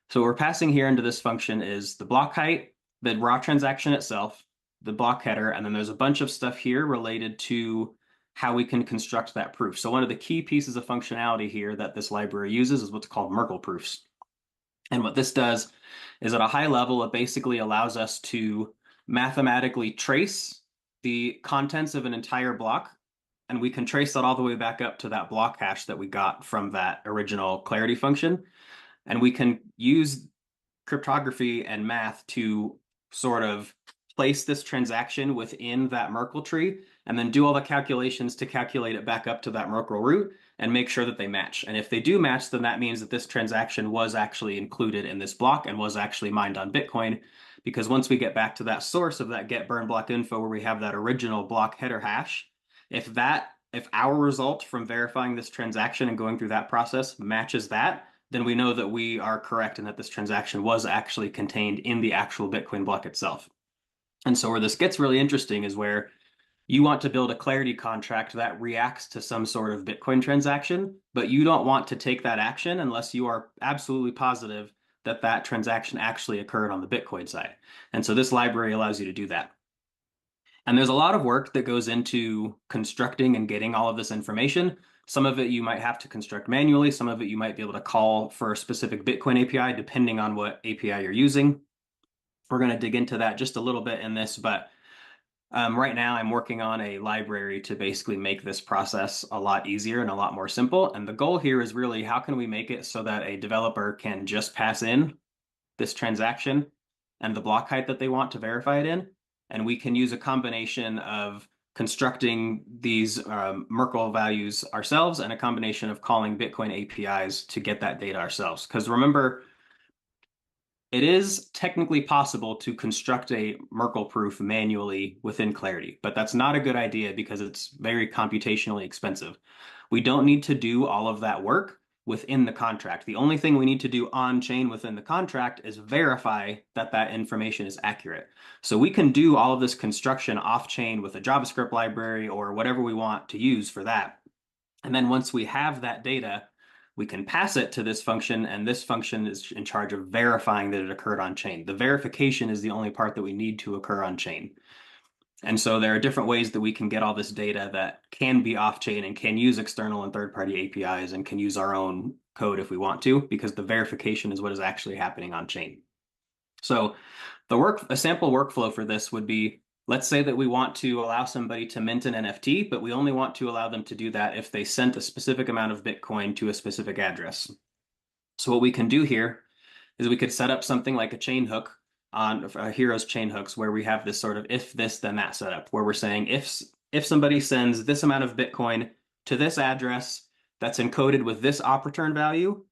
So what we're passing here into this function is the block height, the raw transaction itself, the block header, and then there's a bunch of stuff here related to how we can construct that proof. So one of the key pieces of functionality here that this library uses is what's called Merkle proofs. And what this does is at a high level, it basically allows us to mathematically trace the contents of an entire block, and we can trace that all the way back up to that block hash that we got from that original Clarity function. And we can use cryptography and math to sort of place this transaction within that Merkle tree and then do all the calculations to calculate it back up to that Merkle root and make sure that they match. And if they do match, then that means that this transaction was actually included in this block and was actually mined on Bitcoin. Because once we get back to that source of that get burn block info where we have that original block header hash, if that if our result from verifying this transaction and going through that process matches that, then we know that we are correct and that this transaction was actually contained in the actual Bitcoin block itself. And so where this gets really interesting is where you want to build a Clarity contract that reacts to some sort of Bitcoin transaction, but you don't want to take that action unless you are absolutely positive that that transaction actually occurred on the Bitcoin side. And so this library allows you to do that. And there's a lot of work that goes into constructing and getting all of this information. Some of it you might have to construct manually. Some of it you might be able to call for a specific Bitcoin API, depending on what API you're using. We're going to dig into that just a little bit in this, but right now I'm working on a library to basically make this process a lot easier and a lot more simple. And the goal here is really how can we make it so that a developer can just pass in this transaction and the block height that they want to verify it in. And we can use a combination of constructing these Merkle values ourselves and a combination of calling Bitcoin APIs to get that data ourselves. Because remember, it is technically possible to construct a Merkle proof manually within Clarity, but that's not a good idea because it's very computationally expensive. We don't need to do all of that work within the contract. The only thing we need to do on chain within the contract is verify that that information is accurate. So we can do all of this construction off chain with a JavaScript library or whatever we want to use for that. And then once we have that data, we can pass it to this function, and this function is in charge of verifying that it occurred on chain. The verification is the only part that we need to occur on chain. And so there are different ways that we can get all this data that can be off chain and can use external and third-party APIs and can use our own code if we want to, because the verification is what is actually happening on chain. So a sample workflow for this would be, let's say that we want to allow somebody to mint an NFT, but we only want to allow them to do that if they sent a specific amount of Bitcoin to a specific address. So what we can do here is we could set up something like a chain hook on Hero's chain hooks where we have this sort of if this then that setup where we're saying if somebody sends this amount of Bitcoin to this address that's encoded with this op return value,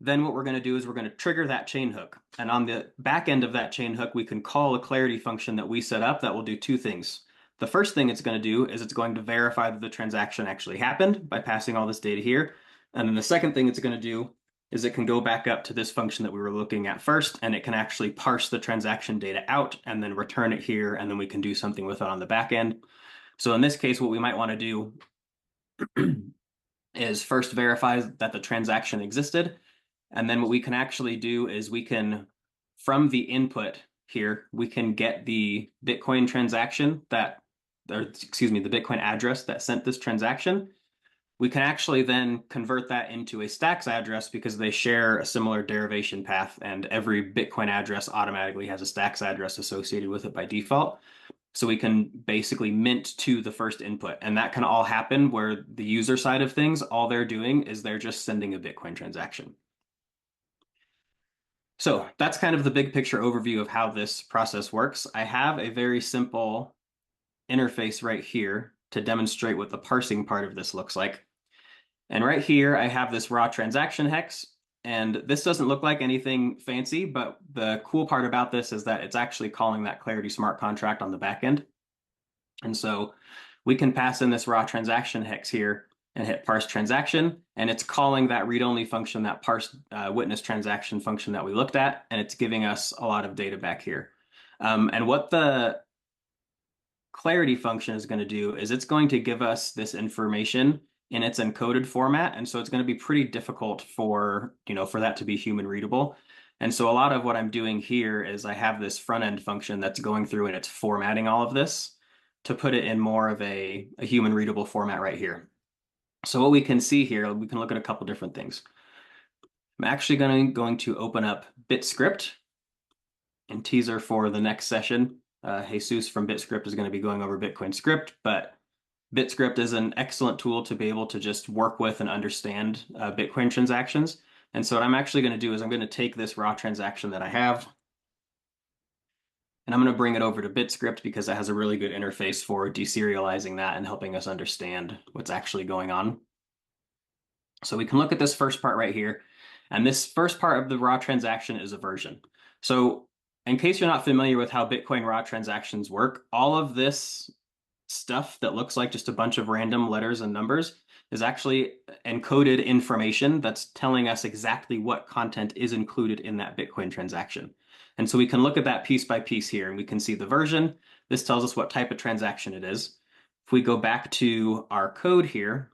then what we're going to do is we're going to trigger that chain hook. And on the back end of that chain hook, we can call a Clarity function that we set up that will do two things. The first thing it's going to do is it's going to verify that the transaction actually happened by passing all this data here. And then the second thing it's going to do is it can go back up to this function that we were looking at first, and it can actually parse the transaction data out and then return it here, and then we can do something with it on the back end. So in this case, what we might want to do is first verify that the transaction existed. And then what we can actually do is we can, from the input here, we can get the Bitcoin transaction the Bitcoin address that sent this transaction. We can actually then convert that into a Stacks address because they share a similar derivation path, and every Bitcoin address automatically has a Stacks address associated with it by default. So we can basically mint to the first input, and that can all happen where the user side of things, all they're doing is they're just sending a Bitcoin transaction. So that's kind of the big picture overview of how this process works. I have a very simple interface right here to demonstrate what the parsing part of this looks like. And right here, I have this raw transaction hex, and this doesn't look like anything fancy, but the cool part about this is that it's actually calling that Clarity smart contract on the back end. And so we can pass in this raw transaction hex here and hit parse transaction, and it's calling that read-only function, that parse witness transaction function that we looked at, and it's giving us a lot of data back here. And what the Clarity function is going to do is it's going to give us this information in its encoded format, and so it's going to be pretty difficult for that to be human readable. And so a lot of what I'm doing here is I have this front end function that's going through and it's formatting all of this to put it in more of a human readable format right here. So what we can see here, we can look at a couple different things. I'm actually going to open up BitScript and teaser for the next session. Jesus from BitScript is going to be going over Bitcoin script, but BitScript is an excellent tool to be able to just work with and understand Bitcoin transactions. And so what I'm actually going to do is I'm going to take this raw transaction that I have, and I'm going to bring it over to BitScript because it has a really good interface for deserializing that and helping us understand what's actually going on. So we can look at this first part right here. And this first part of the raw transaction is a version. So in case you're not familiar with how Bitcoin raw transactions work, all of this stuff that looks like just a bunch of random letters and numbers is actually encoded information that's telling us exactly what content is included in that Bitcoin transaction. And so we can look at that piece by piece here, and we can see the version. This tells us what type of transaction it is. If we go back to our code here,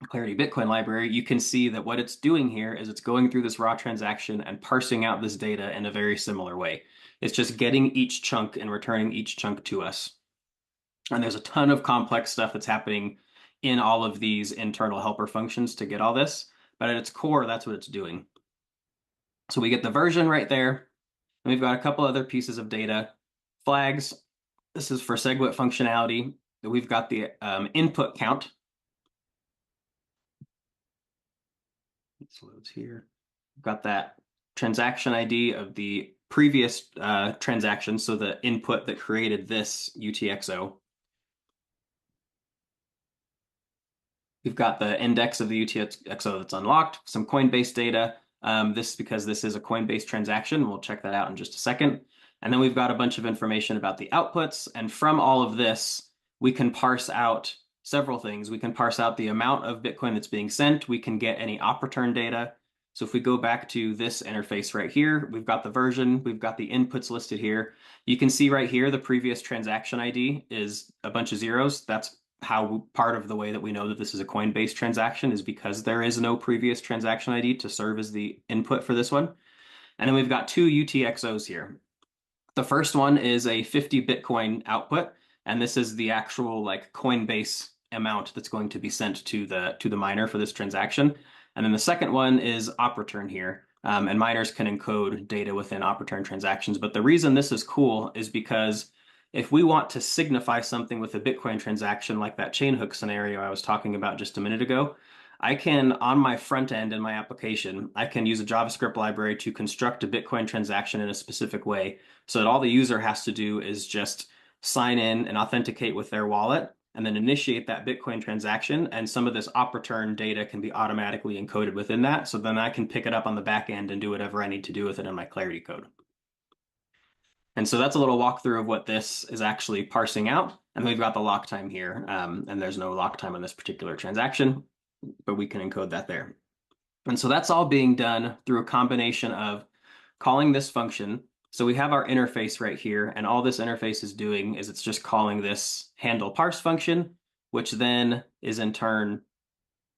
Clarity Bitcoin library, you can see that what it's doing here is it's going through this raw transaction and parsing out this data in a very similar way. It's just getting each chunk and returning each chunk to us. And there's a ton of complex stuff that's happening in all of these internal helper functions to get all this, but at its core, that's what it's doing. So we get the version right there, and we've got a couple other pieces of data. Flags, this is for SegWit functionality. We've got the input count. This loads here. We've got that transaction ID of the previous transaction, so the input that created this UTXO. We've got the index of the UTXO that's unlocked, some Coinbase data. This is because this is a Coinbase transaction. We'll check that out in just a second. And then we've got a bunch of information about the outputs. And from all of this, we can parse out several things. We can parse out the amount of Bitcoin that's being sent. We can get any op return data. So if we go back to this interface right here, we've got the version, we've got the inputs listed here. You can see right here, the previous transaction ID is a bunch of zeros. That's how part of the way that we know that this is a Coinbase transaction is because there is no previous transaction ID to serve as the input for this one. And then we've got two UTXOs here. The first one is a 50 Bitcoin output, and this is the actual like Coinbase amount that's going to be sent to the miner for this transaction. And then the second one is op return here. And miners can encode data within op return transactions. But the reason this is cool is because if we want to signify something with a Bitcoin transaction, like that chain hook scenario I was talking about just a minute ago, I can, on my front end in my application, I can use a JavaScript library to construct a Bitcoin transaction in a specific way so that all the user has to do is just sign in and authenticate with their wallet and then initiate that Bitcoin transaction. And some of this op return data can be automatically encoded within that. So then I can pick it up on the back end and do whatever I need to do with it in my Clarity code. And so that's a little walkthrough of what this is actually parsing out. And we've got the lock time here. And there's no lock time on this particular transaction, but we can encode that there. And so that's all being done through a combination of calling this function. So we have our interface right here, and all this interface is doing is it's just calling this handle parse function, which then is in turn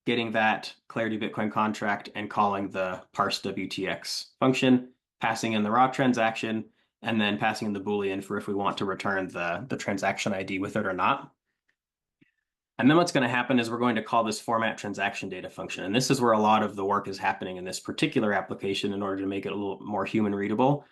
getting that Clarity Bitcoin contract and calling the parse WTX function, passing in the raw transaction, and then passing in the Boolean for if we want to return the transaction ID with it or not. And then what's going to happen is we're going to call this format transaction data function. And this is where a lot of the work is happening in this particular application in order to make it a little more human readable.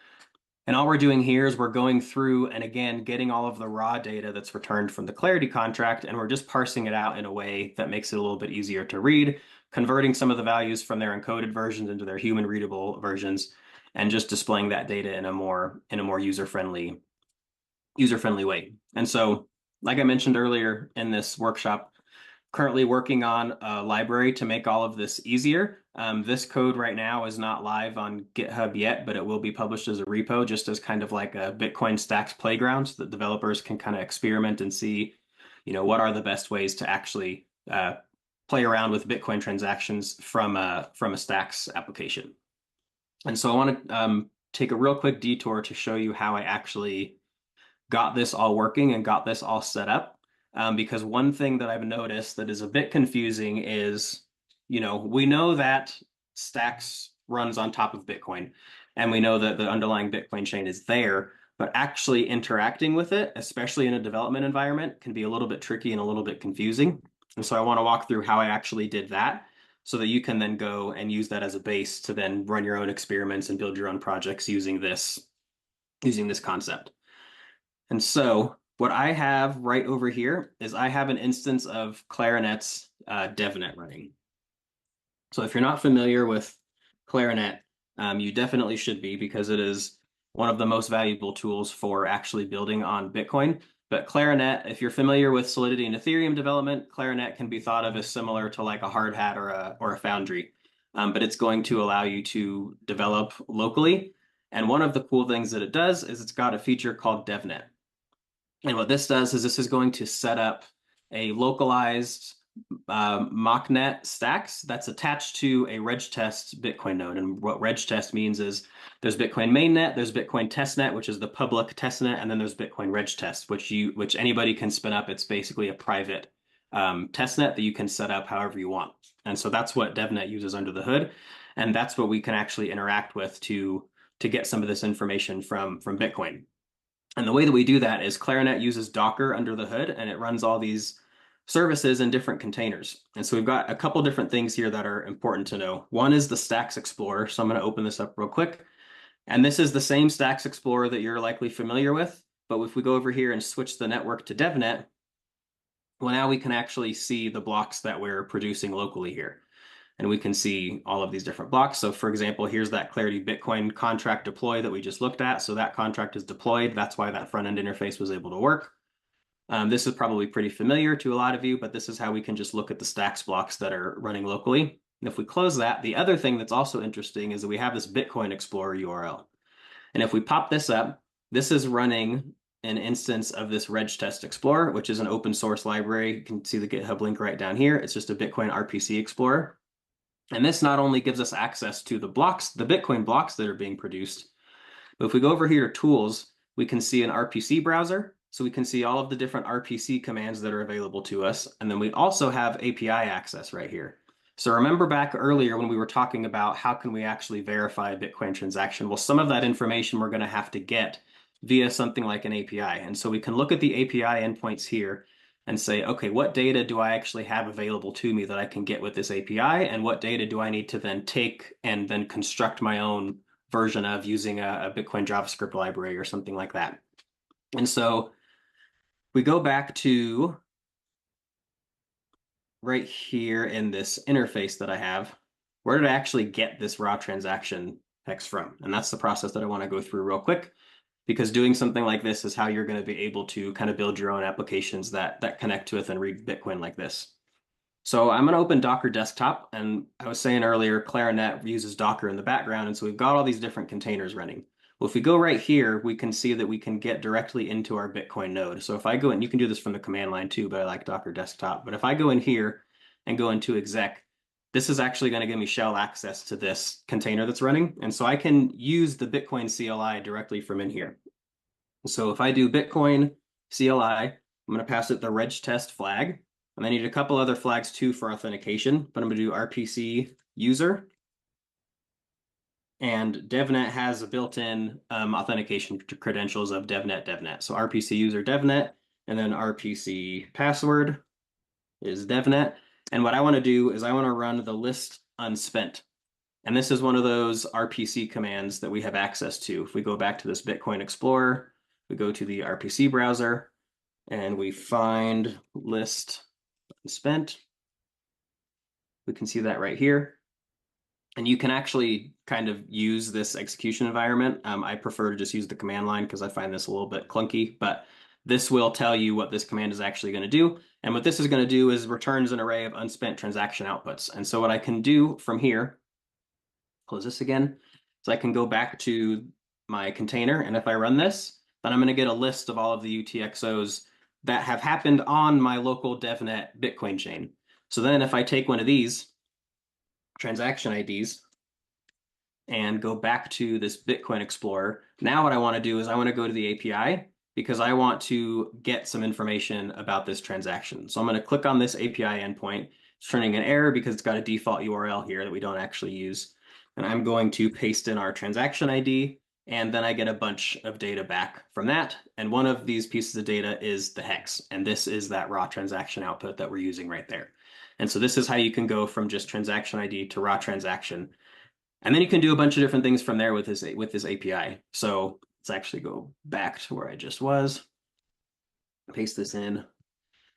And all we're doing here is we're going through and again, getting all of the raw data that's returned from the Clarity contract, and we're just parsing it out in a way that makes it a little bit easier to read, converting some of the values from their encoded versions into their human readable versions, and just displaying that data in a more user-friendly way. And so, like I mentioned earlier in this workshop, currently working on a library to make all of this easier. This code right now is not live on GitHub yet, but it will be published as a repo, just as kind of like a Bitcoin Stacks playground, so that developers can kind of experiment and see, what are the best ways to actually play around with Bitcoin transactions from a Stacks application. And so I want to take a real quick detour to show you how I actually got this all working and got this all set up. Because one thing that I've noticed that is a bit confusing is, we know that Stacks runs on top of Bitcoin, and we know that the underlying Bitcoin chain is there, but actually interacting with it, especially in a development environment, can be a little bit tricky and a little bit confusing. And so I want to walk through how I actually did that so that you can then go and use that as a base to then run your own experiments and build your own projects using this concept. And so what I have right over here is I have an instance of Clarinet's DevNet running. So if you're not familiar with Clarinet, you definitely should be, because it is one of the most valuable tools for actually building on Bitcoin. But Clarinet, if you're familiar with Solidity and Ethereum development, Clarinet can be thought of as similar to like a hard hat or a Foundry, but it's going to allow you to develop locally. And one of the cool things that it does is it's got a feature called DevNet. And what this does is this is going to set up a localized mocknet stacks that's attached to a regtest Bitcoin node. And what regtest means is there's Bitcoin mainnet, there's Bitcoin testnet, which is the public testnet, and then there's Bitcoin regtest, which anybody can spin up. It's basically a private testnet that you can set up however you want. And so that's what DevNet uses under the hood, and that's what we can actually interact with to get some of this information from Bitcoin. And the way that we do that is Clarinet uses Docker under the hood, and it runs all these services in different containers. And so we've got a couple different things here that are important to know. One is the Stacks Explorer. So I'm going to open this up real quick. And this is the same Stacks Explorer that you're likely familiar with. But if we go over here and switch the network to DevNet, well, now we can actually see the blocks that we're producing locally here. And we can see all of these different blocks. So for example, here's that Clarity Bitcoin contract deploy that we just looked at. So that contract is deployed. That's why that front-end interface was able to work. This is probably pretty familiar to a lot of you, but this is how we can just look at the stacks blocks that are running locally. And if we close that, the other thing that's also interesting is that we have this Bitcoin Explorer URL. And if we pop this up, this is running an instance of this regtest Explorer, which is an open source library. You can see the GitHub link right down here. It's just a Bitcoin RPC Explorer. And this not only gives us access to the blocks, the Bitcoin blocks that are being produced, but if we go over here to tools, we can see an RPC browser. So we can see all of the different RPC commands that are available to us. And then we also have API access right here. So remember back earlier when we were talking about how can we actually verify a Bitcoin transaction? Well, some of that information we're going to have to get via something like an API. And so we can look at the API endpoints here and say, okay, what data do I actually have available to me that I can get with this API? And what data do I need to then take and then construct my own version of using a Bitcoin JavaScript library or something like that? And so we go back to right here in this interface that I have. Where did I actually get this raw transaction hex from? And that's the process that I want to go through real quick, because doing something like this is how you're going to be able to kind of build your own applications that connect with and read Bitcoin like this. So I'm going to open Docker Desktop, and I was saying earlier, Clarinet uses Docker in the background, and so we've got all these different containers running. Well, if we go right here, we can see that we can get directly into our Bitcoin node. So if I go in, you can do this from the command line too, but I like Docker Desktop. But if I go in here and go into exec, this is actually going to give me shell access to this container that's running. And so I can use the Bitcoin CLI directly from in here. So if I do Bitcoin CLI, I'm going to pass it the regtest flag. And I need a couple other flags too for authentication, but I'm going to do RPC user. And DevNet has a built-in authentication credentials of DevNet. So RPC user DevNet, and then RPC password is DevNet. And what I want to do is I want to run the list unspent. And this is one of those RPC commands that we have access to. If we go back to this Bitcoin Explorer, we go to the RPC browser, and we find list unspent. We can see that right here. And you can actually kind of use this execution environment. I prefer to just use the command line because I find this a little bit clunky, but this will tell you what this command is actually going to do. And what this is going to do is returns an array of unspent transaction outputs. And so what I can do from here, close this again, is I can go back to my container. And if I run this, then I'm going to get a list of all of the UTXOs that have happened on my local DevNet Bitcoin chain. So then if I take one of these transaction IDs and go back to this Bitcoin Explorer, now what I want to do is I want to go to the API because I want to get some information about this transaction. So I'm going to click on this API endpoint. It's turning an error because it's got a default URL here that we don't actually use. And I'm going to paste in our transaction ID, and then I get a bunch of data back from that. And one of these pieces of data is the hex. And this is that raw transaction output that we're using right there. And so this is how you can go from just transaction ID to raw transaction. And then you can do a bunch of different things from there with this API. So let's actually go back to where I just was. Paste this in.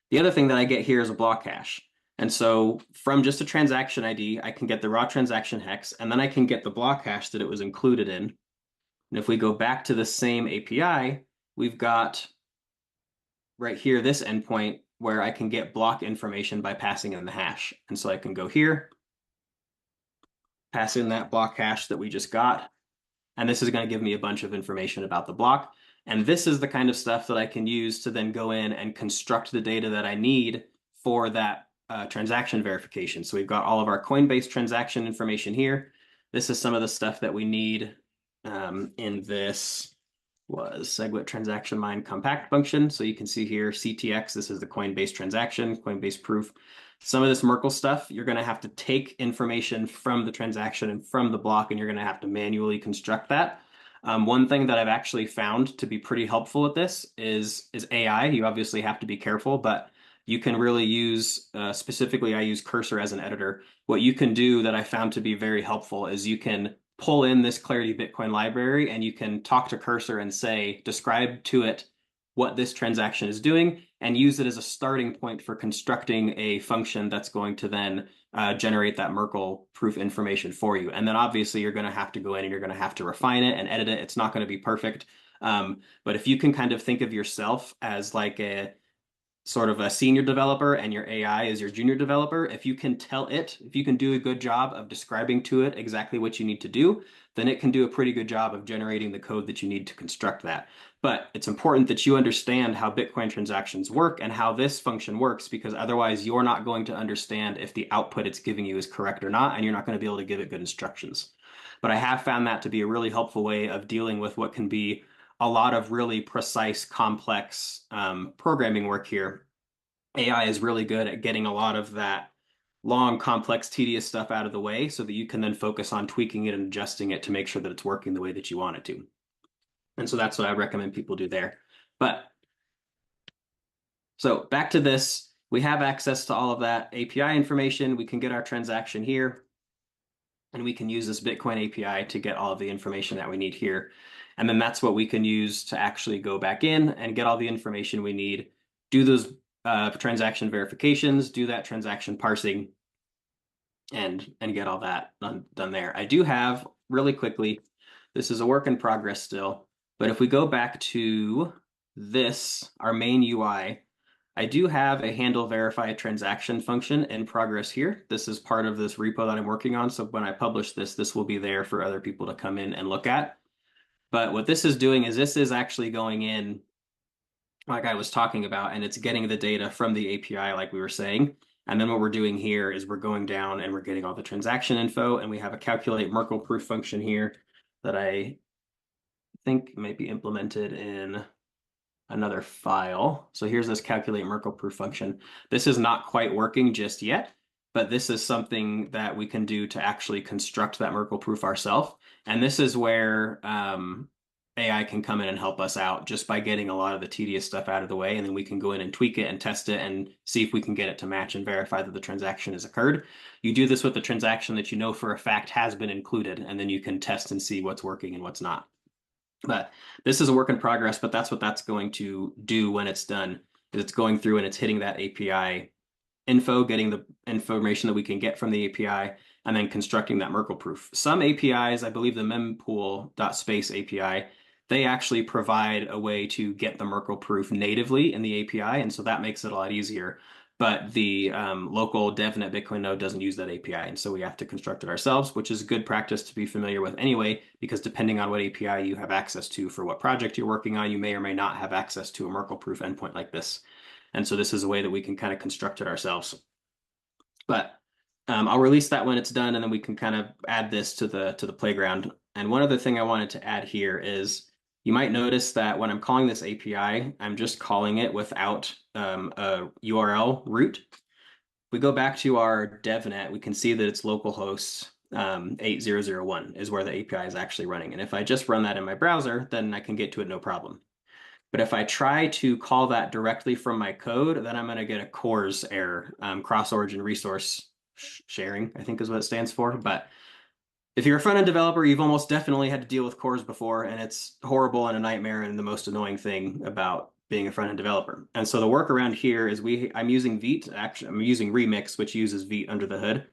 The other thing that I get here is a block hash. And so from just a transaction ID, I can get the raw transaction hex, and then I can get the block hash that it was included in. And if we go back to the same API, we've got right here this endpoint where I can get block information by passing in the hash. And so I can go here, pass in that block hash that we just got, and this is going to give me a bunch of information about the block. And this is the kind of stuff that I can use to then go in and construct the data that I need for that transaction verification. So we've got all of our Coinbase transaction information here. This is some of the stuff that we need in this was SegWit transaction mine compact function. So you can see here CTX, this is the Coinbase transaction, Coinbase proof. Some of this Merkle stuff, you're going to have to take information from the transaction and from the block, and you're going to have to manually construct that. One thing that I've actually found to be pretty helpful with this is AI. You obviously have to be careful, but you can really use, specifically I use Cursor as an editor. What you can do that I found to be very helpful is you can pull in this Clarity Bitcoin library and you can talk to Cursor and say, describe to it what this transaction is doing, and use it as a starting point for constructing a function that's going to then generate that Merkle proof information for you. And then obviously you're going to have to go in and you're going to have to refine it and edit it. It's not going to be perfect. But if you can kind of think of yourself as like a sort of a senior developer and your AI is your junior developer, if you can tell it, if you can do a good job of describing to it exactly what you need to do, then it can do a pretty good job of generating the code that you need to construct that. But it's important that you understand how Bitcoin transactions work and how this function works, because otherwise you're not going to understand if the output it's giving you is correct or not, and you're not going to be able to give it good instructions. But I have found that to be a really helpful way of dealing with what can be a lot of really precise, complex programming work here. AI is really good at getting a lot of that long, complex, tedious stuff out of the way so that you can then focus on tweaking it and adjusting it to make sure that it's working the way that you want it to. And so that's what I recommend people do there. But so back to this, we have access to all of that API information. We can get our transaction here, and we can use this Bitcoin API to get all of the information that we need here. And then that's what we can use to actually go back in and get all the information we need, do those transaction verifications, do that transaction parsing, and get all that done there. I do have, really quickly, this is a work in progress still, but if we go back to this, our main UI, I do have a handle verify transaction function in progress here. This is part of this repo that I'm working on. So when I publish this, this will be there for other people to come in and look at. But what this is doing is this is actually going in, like I was talking about, and it's getting the data from the API, like we were saying. And then what we're doing here is we're going down and we're getting all the transaction info, and we have a calculate Merkle proof function here that I think might be implemented in another file. So here's this calculate Merkle proof function. This is not quite working just yet, but this is something that we can do to actually construct that Merkle proof ourselves. And this is where AI can come in and help us out just by getting a lot of the tedious stuff out of the way, and then we can go in and tweak it and test it and see if we can get it to match and verify that the transaction has occurred. You do this with the transaction that you know for a fact has been included, and then you can test and see what's working and what's not. But this is a work in progress, but that's what that's going to do when it's done, is it's going through and it's hitting that API info, getting the information that we can get from the API, and then constructing that Merkle proof. Some APIs, I believe the mempool.space API, they actually provide a way to get the Merkle proof natively in the API, and so that makes it a lot easier. But the local DevNet Bitcoin node doesn't use that API, and so we have to construct it ourselves, which is good practice to be familiar with anyway, because depending on what API you have access to for what project you're working on, you may or may not have access to a Merkle proof endpoint like this. And so this is a way that we can kind of construct it ourselves. But I'll release that when it's done, and then we can kind of add this to the playground. And one other thing I wanted to add here is you might notice that when I'm calling this API, I'm just calling it without a URL root. If we go back to our DevNet, we can see that it's localhost 8001 is where the API is actually running. And if I just run that in my browser, then I can get to it no problem. But if I try to call that directly from my code, then I'm going to get a CORS error, cross-origin resource sharing, I think is what it stands for. But if you're a front-end developer, you've almost definitely had to deal with CORS before, and it's horrible and a nightmare and the most annoying thing about being a front-end developer. And so the workaround here is I'm using Vite. Actually, I'm using Remix, which uses Vite under the hood.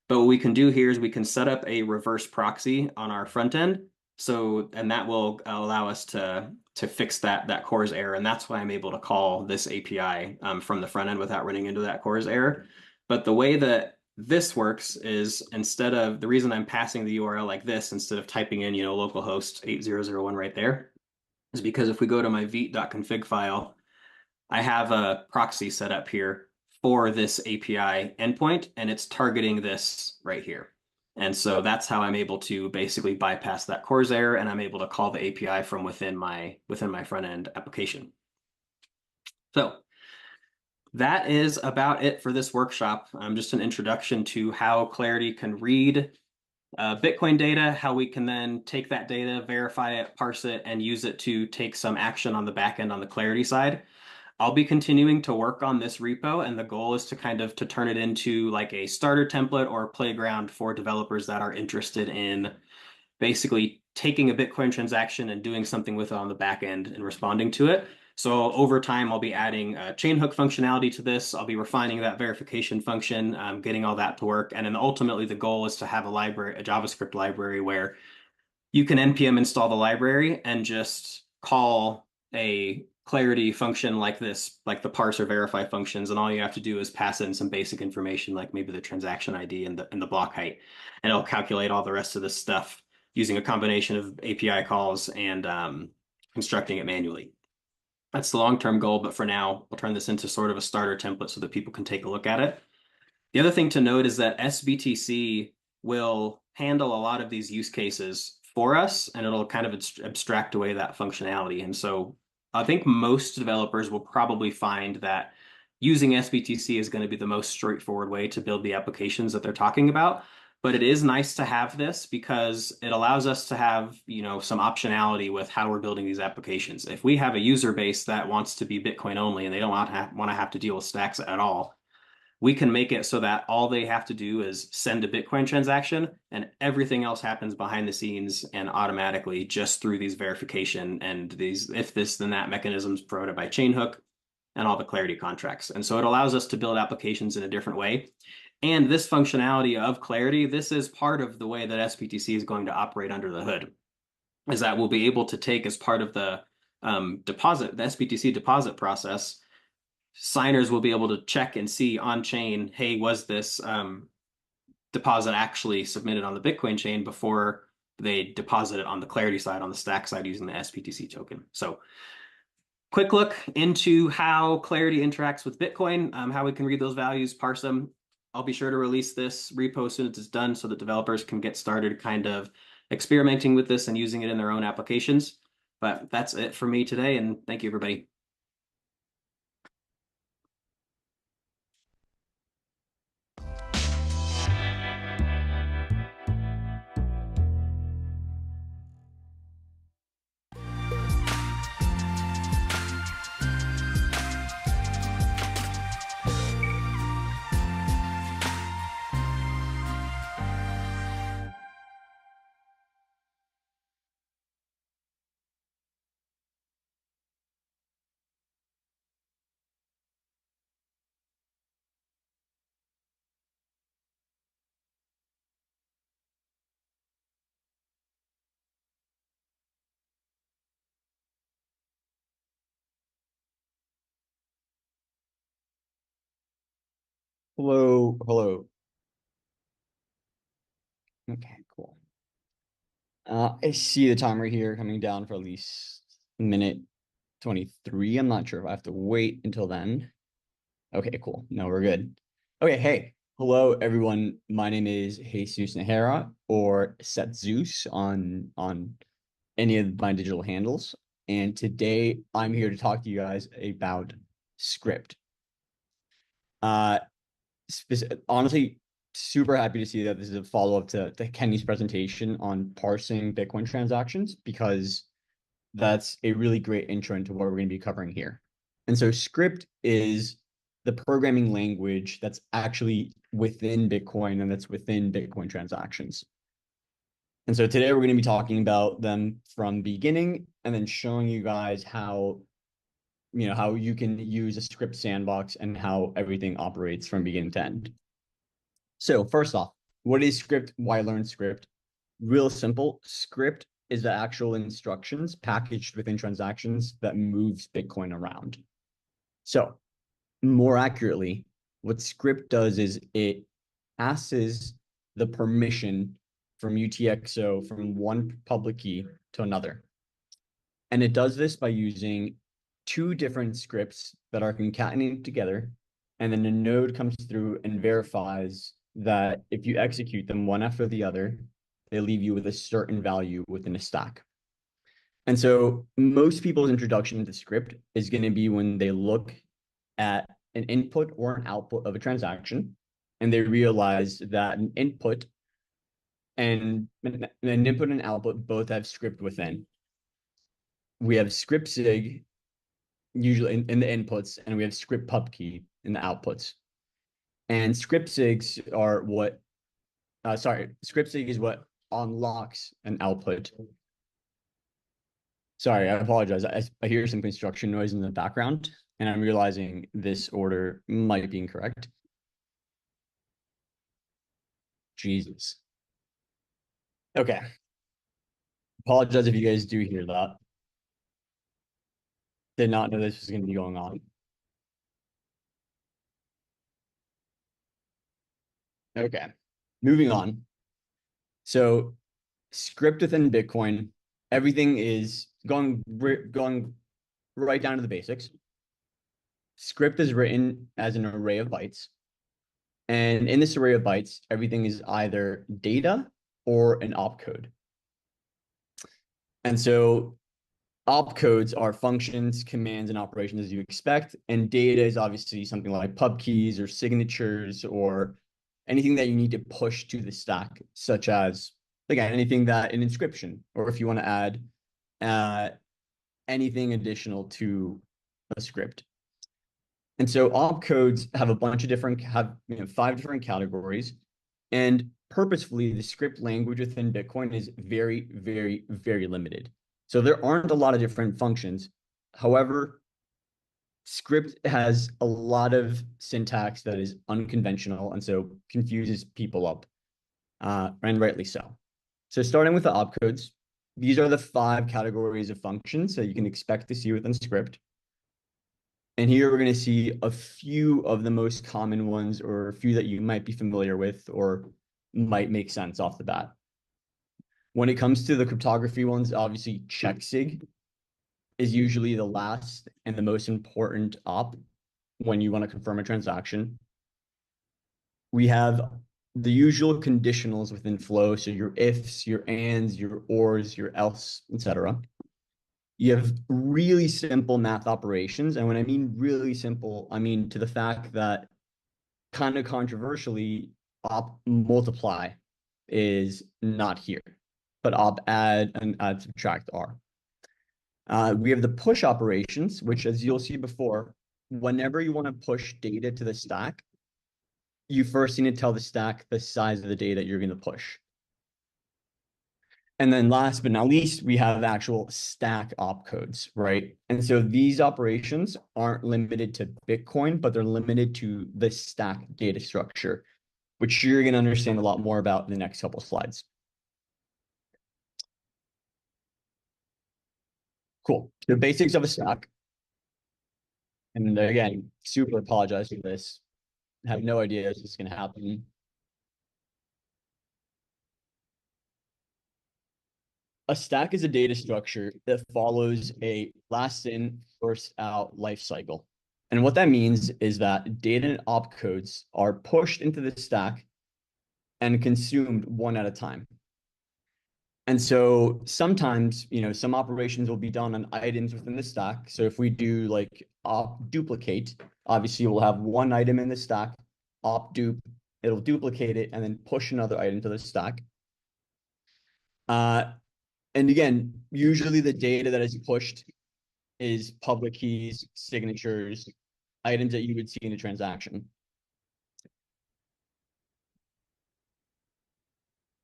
But what we can do here is we can set up a reverse proxy on our front end. So, and that will allow us to fix that CORS error. And that's why I'm able to call this API from the front end without running into that CORS error. But the way that this works is instead of, the reason I'm passing the URL like this, instead of typing in, localhost 8001 right there, is because if we go to my vite.config file, I have a proxy set up here for this API endpoint, and it's targeting this right here. And so that's how I'm able to basically bypass that CORS error, and I'm able to call the API from within my front end application. So that is about it for this workshop. Just an introduction to how Clarity can read Bitcoin data, how we can then take that data, verify it, parse it, and use it to take some action on the back end on the Clarity side. I'll be continuing to work on this repo, and the goal is to to turn it into like a starter template or a playground for developers that are interested in basically taking a Bitcoin transaction and doing something with it on the back end and responding to it. So over time, I'll be adding chain hook functionality to this. I'll be refining that verification function, getting all that to work. And then ultimately, the goal is to have a library, a JavaScript library where you can npm install the library and just call a Clarity function like this, like the parse or verify functions, and all you have to do is pass in some basic information, like maybe the transaction ID and the block height, and it'll calculate all the rest of this stuff using a combination of API calls and constructing it manually. That's the long-term goal, but for now, we'll turn this into sort of a starter template so that people can take a look at it. The other thing to note is that SBTC will handle a lot of these use cases for us, and it'll kind of abstract away that functionality. And so I think most developers will probably find that using SBTC is going to be the most straightforward way to build the applications that they're talking about. But it is nice to have this because it allows us to have, some optionality with how we're building these applications. If we have a user base that wants to be Bitcoin only and they don't want to have to deal with stacks at all, we can make it so that all they have to do is send a Bitcoin transaction and everything else happens behind the scenes and automatically just through these verification and these if this then that mechanisms provided by Chainhook and all the Clarity contracts. And so it allows us to build applications in a different way. And this functionality of Clarity, this is part of the way that SBTC is going to operate under the hood, is that we'll be able to take as part of the the SBTC deposit process, signers will be able to check and see on chain, hey, was this deposit actually submitted on the Bitcoin chain before they deposit it on the Clarity side, on the stack side using the SBTC token. So quick look into how Clarity interacts with Bitcoin, how we can read those values, parse them. I'll be sure to release this repo as soon as it's done so that developers can get started kind of experimenting with this and using it in their own applications. But that's it for me today, and thank you, everybody. Hello, hello. Okay, cool. I see the timer here coming down for at least minute 23. I'm not sure if I have to wait until then. Okay, cool. No, we're good. Okay, hey, hello everyone. My name is Jesus Nahara, or Set Zeus on any of my digital handles. And today I'm here to talk to you guys about script. Honestly, super happy to see that this is a follow-up to Kenny's presentation on parsing Bitcoin transactions, because that's a really great intro into what we're going to be covering here. And so script is the programming language that's actually within Bitcoin and that's within Bitcoin transactions. And so today we're going to be talking about them from beginning and then showing you guys how you can use a script sandbox and how everything operates from beginning to end. So first off, what is script? Why learn script? Real simple. Script is the actual instructions packaged within transactions that moves Bitcoin around. So more accurately, what script does is it passes the permission from UTXO from one public key to another. And it does this by using two different scripts that are concatenated together. And then the node comes through and verifies that if you execute them one after the other, they leave you with a certain value within a stack. And so most people's introduction to script is going to be when they look at an input or an output of a transaction, and they realize that an input and output both have script within. We have script sig usually in the inputs, and we have script pub key in the outputs. And script sigs are what, script sig is what unlocks an output. Sorry, I apologize. I hear some construction noise in the background, and I'm realizing this order might be incorrect. Jesus. Okay. Apologize if you guys do hear that. Did not know this was going to be going on. Okay, moving on. So script within Bitcoin, everything is going right down to the basics. Script is written as an array of bytes. And in this array of bytes, everything is either data or an opcode. And so opcodes are functions, commands, and operations as you expect. And data is obviously something like pub keys or signatures or anything that you need to push to the stack, such as, again, anything that an inscription, or if you want to add anything additional to a script. And so opcodes have a bunch of different, 5 different categories. And purposefully, the script language within Bitcoin is very, very, very limited. So there aren't a lot of different functions. However, script has a lot of syntax that is unconventional and so confuses people up, and rightly so. So starting with the opcodes, these are the 5 categories of functions that you can expect to see within script. And here we're going to see a few of the most common ones, or a few that you might be familiar with or might make sense off the bat. When it comes to the cryptography ones, obviously checksig is usually the last and the most important op when you want to confirm a transaction. We have the usual conditionals within flow, so your ifs, your ands, your ors, your else, etc. You have really simple math operations. And when I mean really simple, I mean to the fact that, kind of controversially, op multiply is not here, but op add and add subtract are. We have the push operations, which, as you'll see before, whenever you want to push data to the stack, you first need to tell the stack the size of the data you're going to push. And then last but not least, we have actual stack opcodes, right? And so these operations aren't limited to Bitcoin, but they're limited to the stack data structure, which you're going to understand a lot more about in the next couple of slides. Cool. The basics of a stack. And again, super apologize for this. I have no idea if this is going to happen. A stack is a data structure that follows a last in, first out life cycle. And what that means is that data and opcodes are pushed into the stack and consumed one at a time. And so sometimes, some operations will be done on items within the stack. So if we do like op duplicate, obviously we'll have one item in the stack, op dupe, it'll duplicate it and then push another item to the stack. And again, usually the data that is pushed is public keys, signatures, items that you would see in a transaction.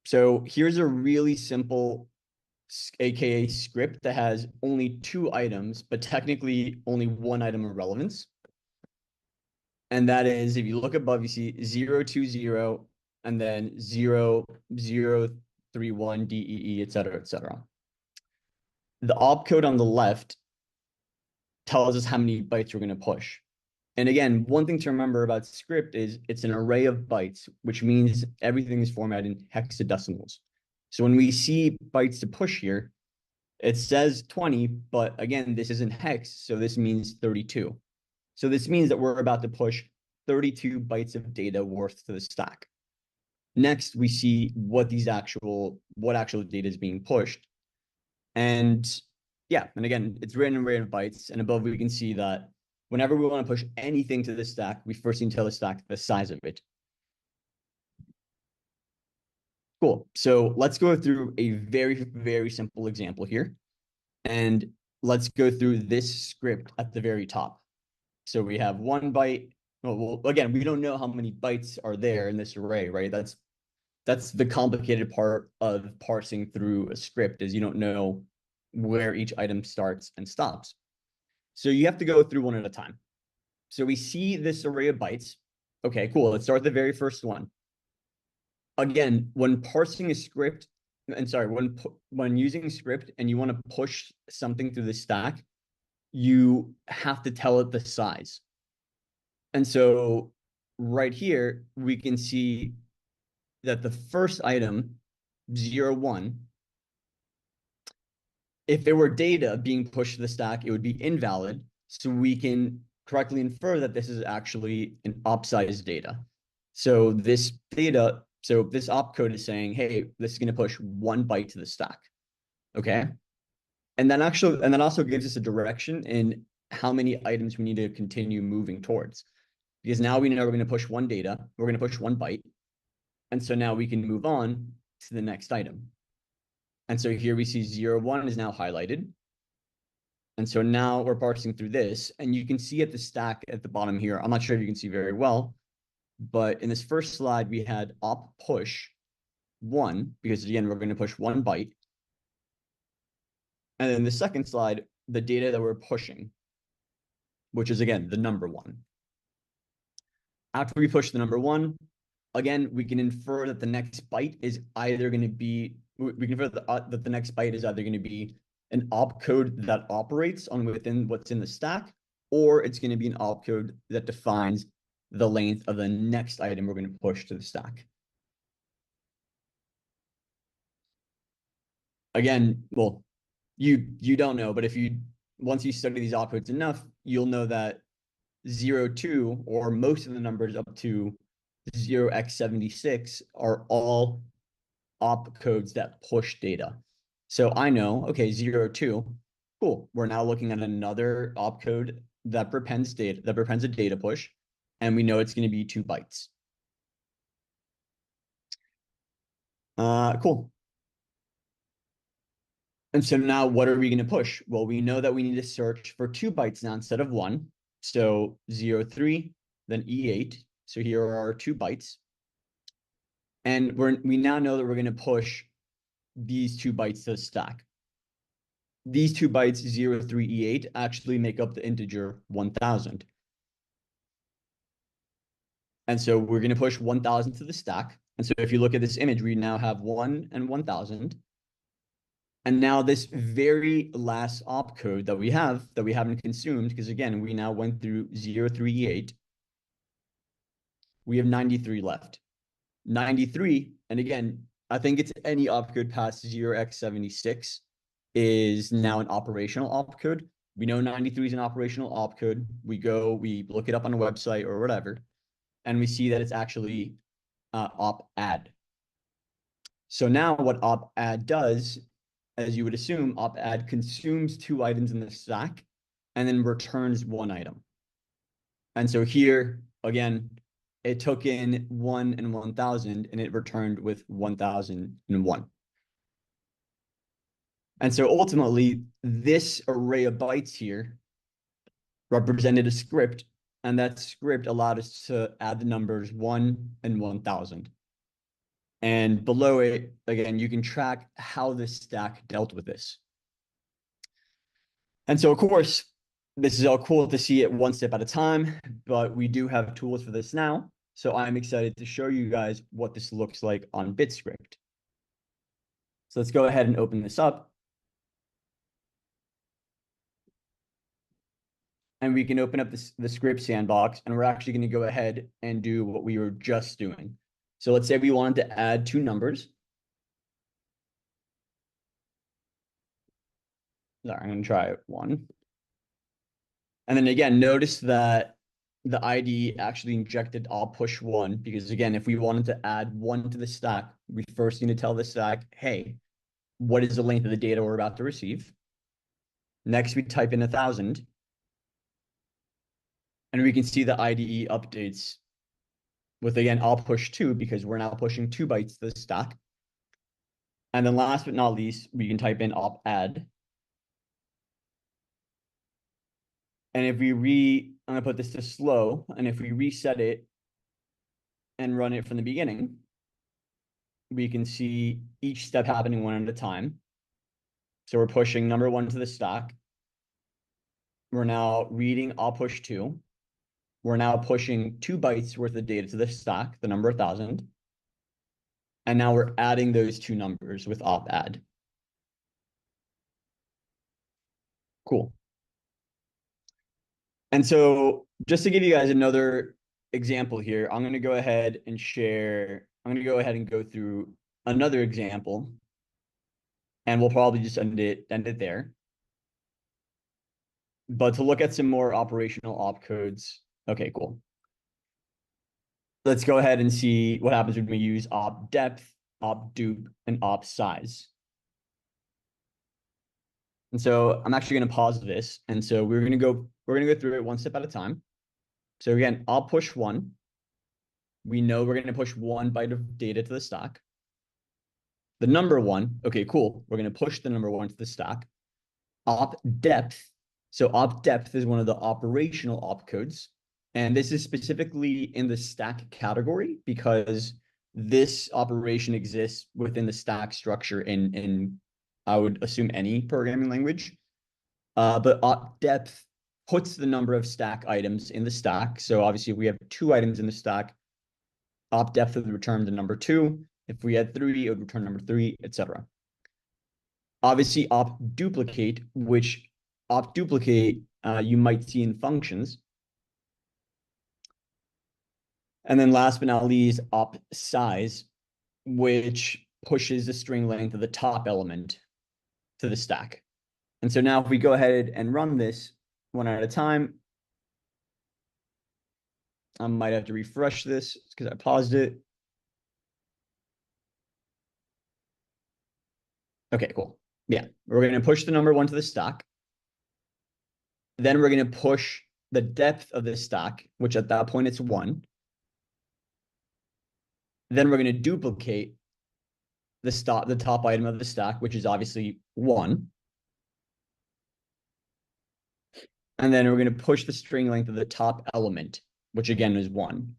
So here's a really simple, AKA script that has only 2 items, but technically only 1 item of relevance. And that is, if you look above, you see 020 and then 0031 DEE, et cetera, et cetera. The opcode on the left tells us how many bytes we're going to push. And again, one thing to remember about script is it's an array of bytes, which means everything is formatted in hexadecimals. So when we see bytes to push here, It says 20, but again, this isn't hex, so this means 32. So this means that we're about to push 32 bytes of data worth to the stack. Next, we see what actual data is being pushed. And yeah, and again, it's written in rate of bytes. And above, we can see that whenever we want to push anything to the stack, we first need to tell the stack the size of it. Cool. So let's go through a very, very simple example here. And let's go through this script at the very top. So we have 1 byte. Well, again, we don't know how many bytes are there in this array, right? That's the complicated part of parsing through a script, is you don't know where each item starts and stops. So you have to go through one at a time. So we see this array of bytes. Okay, cool. Let's start with the very first one. Again, when parsing a script, and sorry, when using a script and you want to push something through the stack, you have to tell it the size. And so right here, we can see that the first item, 0, 1, if there were data being pushed to the stack, it would be invalid. So we can correctly infer that this is actually an op-sized data. So this data, so this opcode is saying, hey, this is going to push 1 byte to the stack. Okay. And then also gives us a direction in how many items we need to continue moving towards. Because now we know we're going to push 1 data, we're going to push 1 byte. And so now we can move on to the next item. And so here we see 0, 1 is now highlighted. And so now we're parsing through this, and you can see at the stack at the bottom here, I'm not sure if you can see very well, but in this first slide, we had op push 1, because again, we're going to push 1 byte. And then the second slide, the data that we're pushing, which is again, the number 1. After we push the number 1, again, we can infer that the next byte is either going to be, we can infer that the next byte is either going to be an opcode that operates on within what's in the stack, or it's going to be an opcode that defines the length of the next item we're going to push to the stack. Again, well, you don't know, but once you study these opcodes enough, you'll know that 0, 2, or most of the numbers up to 0x76 are all opcodes that push data. So I know, okay, 0, 2, cool. We're now looking at another opcode that prepends a data push, and we know it's going to be 2 bytes. Cool. And so now what are we going to push? Well, we know that we need to search for 2 bytes now instead of 1. So 0, 3, then E8. So here are our 2 bytes. And we now know that we're going to push these 2 bytes to the stack. These 2 bytes, 0, 3, E8, actually make up the integer 1000. And so we're going to push 1000 to the stack. And so if you look at this image, we now have 1 and 1000. And now this very last opcode that we haven't consumed, because again, we now went through 0, 3, E8. We have 93 left. 93, and again, I think it's any opcode past 0x76 is now an operational opcode. We know 93 is an operational opcode. We look it up on a website or whatever, and we see that it's actually op-add. So now what op-add does, as you would assume, op-add consumes 2 items in the stack and then returns 1 item. And so here, again, it took in 1 and 1000 and it returned with 1001. And so ultimately, this array of bytes here represented a script, and that script allowed us to add the numbers 1 and 1000. And below it, again, you can track how the stack dealt with this. And so, of course, this is all cool to see it one step at a time, but we do have tools for this now. So I'm excited to show you guys what this looks like on BitScript. So let's go ahead and open this up. And we can open up the script sandbox, and we're actually going to go ahead and do what we were just doing. So let's say we wanted to add 2 numbers. Sorry, I'm going to try one. And then again, notice that the IDE actually injected I'll push one, because again, if we wanted to add one to the stack, we first need to tell the stack, hey, what is the length of the data we're about to receive? Next, we type in 1,000. And we can see the IDE updates with, again, I'll push 2, because we're now pushing 2 bytes to the stack. And then last but not least, we can type in op add. And if I'm gonna put this to slow, and if we reset it and run it from the beginning, we can see each step happening one at a time. So we're pushing number 1 to the stack. We're now reading I'll push 2. We're now pushing 2 bytes worth of data to the stack, the number 1,000. And now we're adding those 2 numbers with op add. Cool. And so just to give you guys another example here, I'm going to go ahead and go through another example, and we'll probably just end it there. But to look at some more operational opcodes. Okay, cool. Let's go ahead and see what happens when we use op depth, op dupe, and op size. And so I'm actually going to pause this. And so we're going to go through it one step at a time. So again, I'll push 1. We know we're going to push 1 byte of data to the stack. The number 1, okay, cool. We're going to push the number 1 to the stack. Op depth. So op depth is one of the operational opcodes. And this is specifically in the stack category because this operation exists within the stack structure in I would assume any programming language. But op depth puts the number of stack items in the stack. So obviously if we have 2 items in the stack, op depth would return the number 2. If we had 3, it would return number 3, etc. Obviously op duplicate, which op duplicate you might see in functions. And then last but not least, op size, which pushes the string length of the top element to the stack. And so now if we go ahead and run this one at a time, I might have to refresh this because I paused it. Okay, cool. Yeah, we're going to push the number 1 to the stack. Then we're going to push the depth of the stack, which at that point it's 1. Then we're going to duplicate the top item of the stack, which is obviously 1. And then we're going to push the string length of the top element, which again is 1.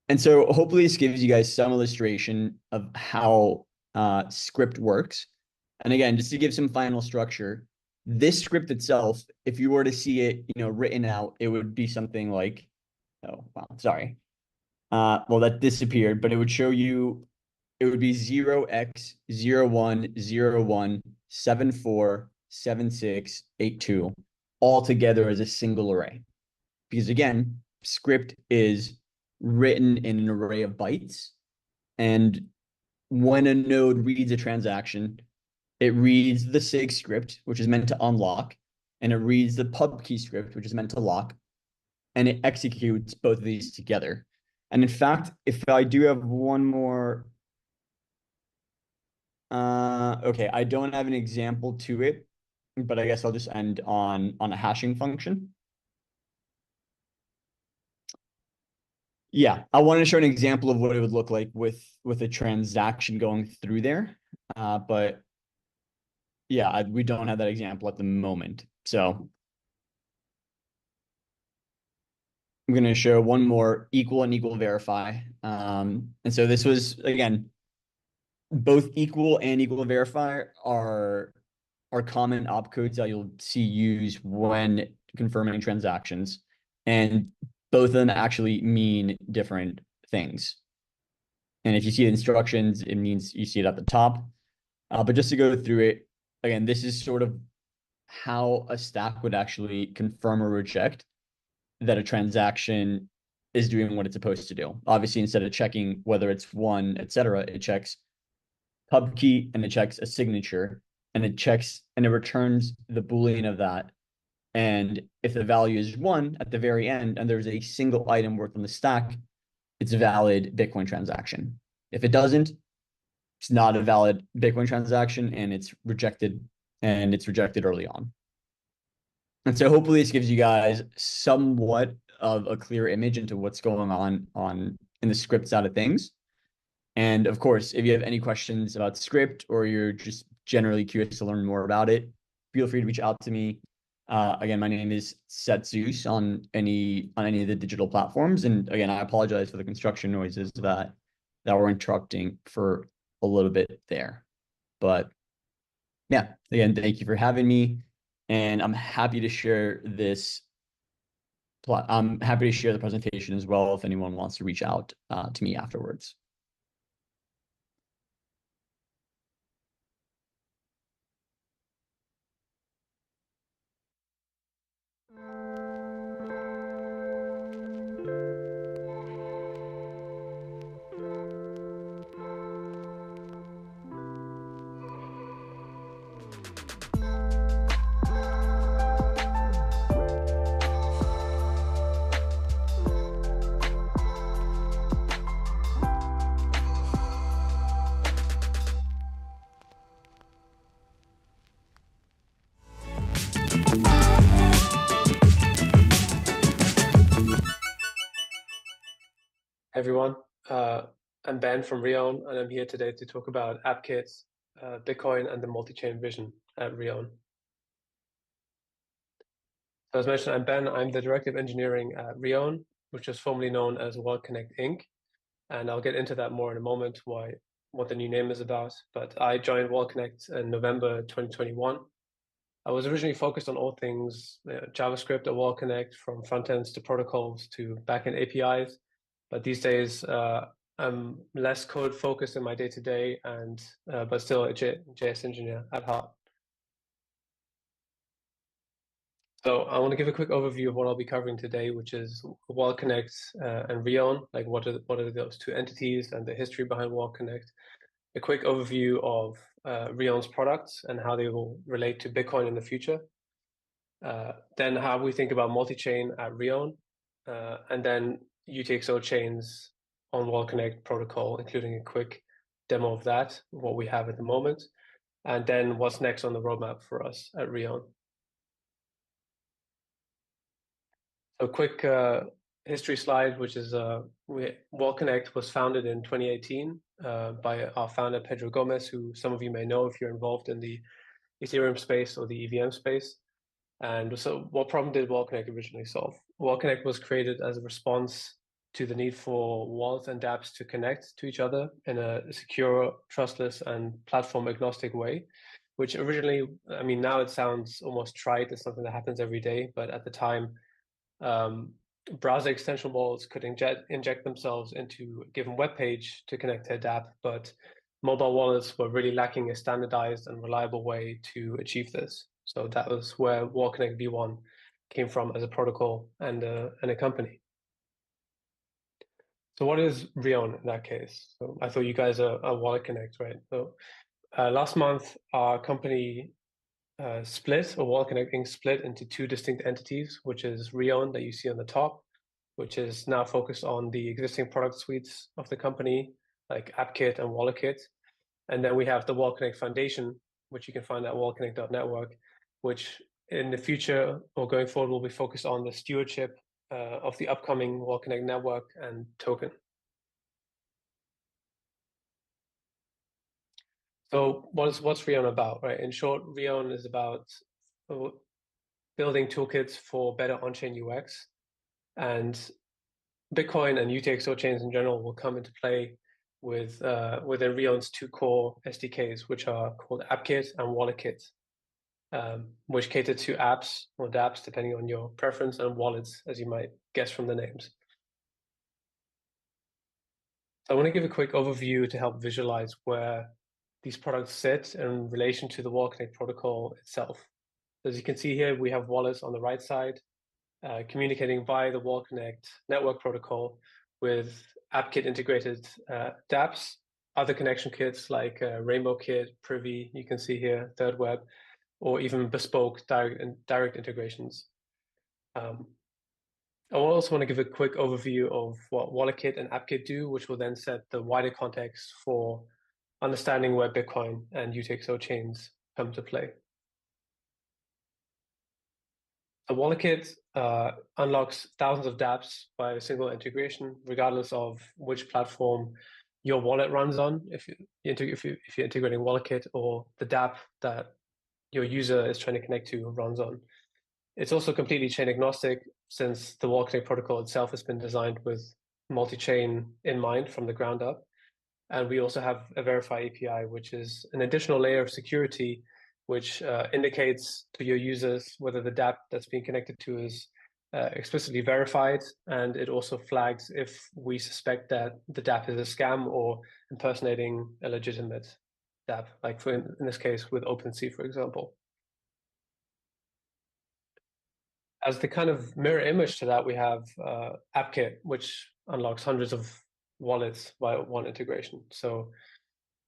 And so hopefully this gives you guys some illustration of how script works. And again, just to give some final structure, this script itself, if you were to see it, written out, it would be something like, oh, wow, sorry. Well, that disappeared, but it would show you, it would be 0x0101747682 all together as a single array. Because again, script is written in an array of bytes. And when a node reads a transaction, it reads the SIG script, which is meant to unlock, and it reads the pub key script, which is meant to lock, and it executes both of these together. And in fact, if I do have one more, okay, I don't have an example to it, but I guess I'll just end on a hashing function. Yeah, I wanted to show an example of what it would look like with a transaction going through there, but yeah, we don't have that example at the moment. So I'm going to show one more equal and equal verify. And so this was, again, both equal and equal verify are common opcodes that you'll see used when confirming transactions. And both of them actually mean different things. And if you see the instructions, it means you see it at the top. But just to go through it, again, this is sort of how a stack would actually confirm or reject that a transaction is doing what it's supposed to do. Obviously, instead of checking whether it's 1, etc., it checks pub key and it checks a signature. and it checks and it returns the Boolean of that. And if the value is 1 at the very end and there's a single item worth on the stack, it's a valid Bitcoin transaction. If it doesn't, it's not a valid Bitcoin transaction and it's rejected early on. And so hopefully this gives you guys somewhat of a clear image into what's going on in the script side of things. And of course, if you have any questions about script or you're just generally curious to learn more about it, feel free to reach out to me. Again, my name is Setzeus on any of the digital platforms. And again, I apologize for the construction noises that were interrupting for a little bit there. But yeah, again, thank you for having me. And I'm happy to share this. I'm happy to share the presentation as well if anyone wants to reach out to me afterwards. Everyone, I'm Ben from Rion, and I'm here today to talk about AppKit, Bitcoin, and the multi-chain vision at Rion. So as mentioned, I'm Ben. I'm the Director of Engineering at Rion, which is formerly known as WorldConnect Inc. And I'll get into that more in a moment, what the new name is about. But I joined WorldConnect in November 2021. I was originally focused on all things JavaScript at WorldConnect, from front-ends to protocols to back-end APIs. But these days, I'm less code focused in my day-to-day, but still a JS engineer at heart. So I want to give a quick overview of what I'll be covering today, which is WorldConnect and Rion, like what are those two entities and the history behind WorldConnect. A quick overview of Rion's products and how they will relate to Bitcoin in the future. Then how we think about multi-chain at Rion, and then UTXO chains on WorldConnect protocol, including a quick demo of that, what we have at the moment, and then what's next on the roadmap for us at Rion. So quick history slide, which is WorldConnect was founded in 2018 by our founder, Pedro Gomez, who some of you may know if you're involved in the Ethereum space or the EVM space. And so what problem did WorldConnect originally solve? WorldConnect was created as a response to the need for wallets and dApps to connect to each other in a secure, trustless, and platform agnostic way, which originally, I mean, now it sounds almost trite. It's something that happens every day, but at the time, browser extension wallets could inject themselves into a given web page to connect to a dApp, but mobile wallets were really lacking a standardized and reliable way to achieve this. So that was where WorldConnect V1 came from as a protocol and a company. So what is Rion in that case? So I thought you guys are WorldConnect, right? So last month, our company split, or WorldConnect Inc. split into two distinct entities, which is Rion that you see on the top, which is now focused on the existing product suites of the company, like AppKit and WalletKit. And then we have the WorldConnect Foundation, which you can find at worldconnect.network, which in the future or going forward will be focused on the stewardship of the upcoming WorldConnect network and token. So what's Rion about, right? In short, Rion is about building toolkits for better on-chain UX, and Bitcoin and UTXO chains in general will come into play within Rion's two core SDKs, which are called AppKit and WalletKit, which cater to apps or dApps, depending on your preference, and wallets, as you might guess from the names. So I want to give a quick overview to help visualize where these products sit in relation to the WorldConnect protocol itself. As you can see here, we have wallets on the right side, communicating via the WorldConnect network protocol with AppKit integrated dApps other connection kits like Rainbow Kit, Privy, you can see here, Third Web, or even bespoke direct integrations. I also want to give a quick overview of what WalletKit and AppKit do, which will then set the wider context for understanding where Bitcoin and UTXO chains come to play. A WalletKit unlocks thousands of dApps by a single integration, regardless of which platform your wallet runs on. If you're integrating WalletKit or the dApp that your user is trying to connect to runs on. It's also completely chain agnostic, since the WalletConnect protocol itself has been designed with multi-chain in mind from the ground up. And we also have a verify API, which is an additional layer of security, which indicates to your users whether the dApp that's being connected to is explicitly verified. And it also flags if we suspect that the dApp is a scam or impersonating a legitimate dApp, like in this case with OpenSea, for example. As the kind of mirror image to that, we have AppKit, which unlocks hundreds of wallets via one integration. So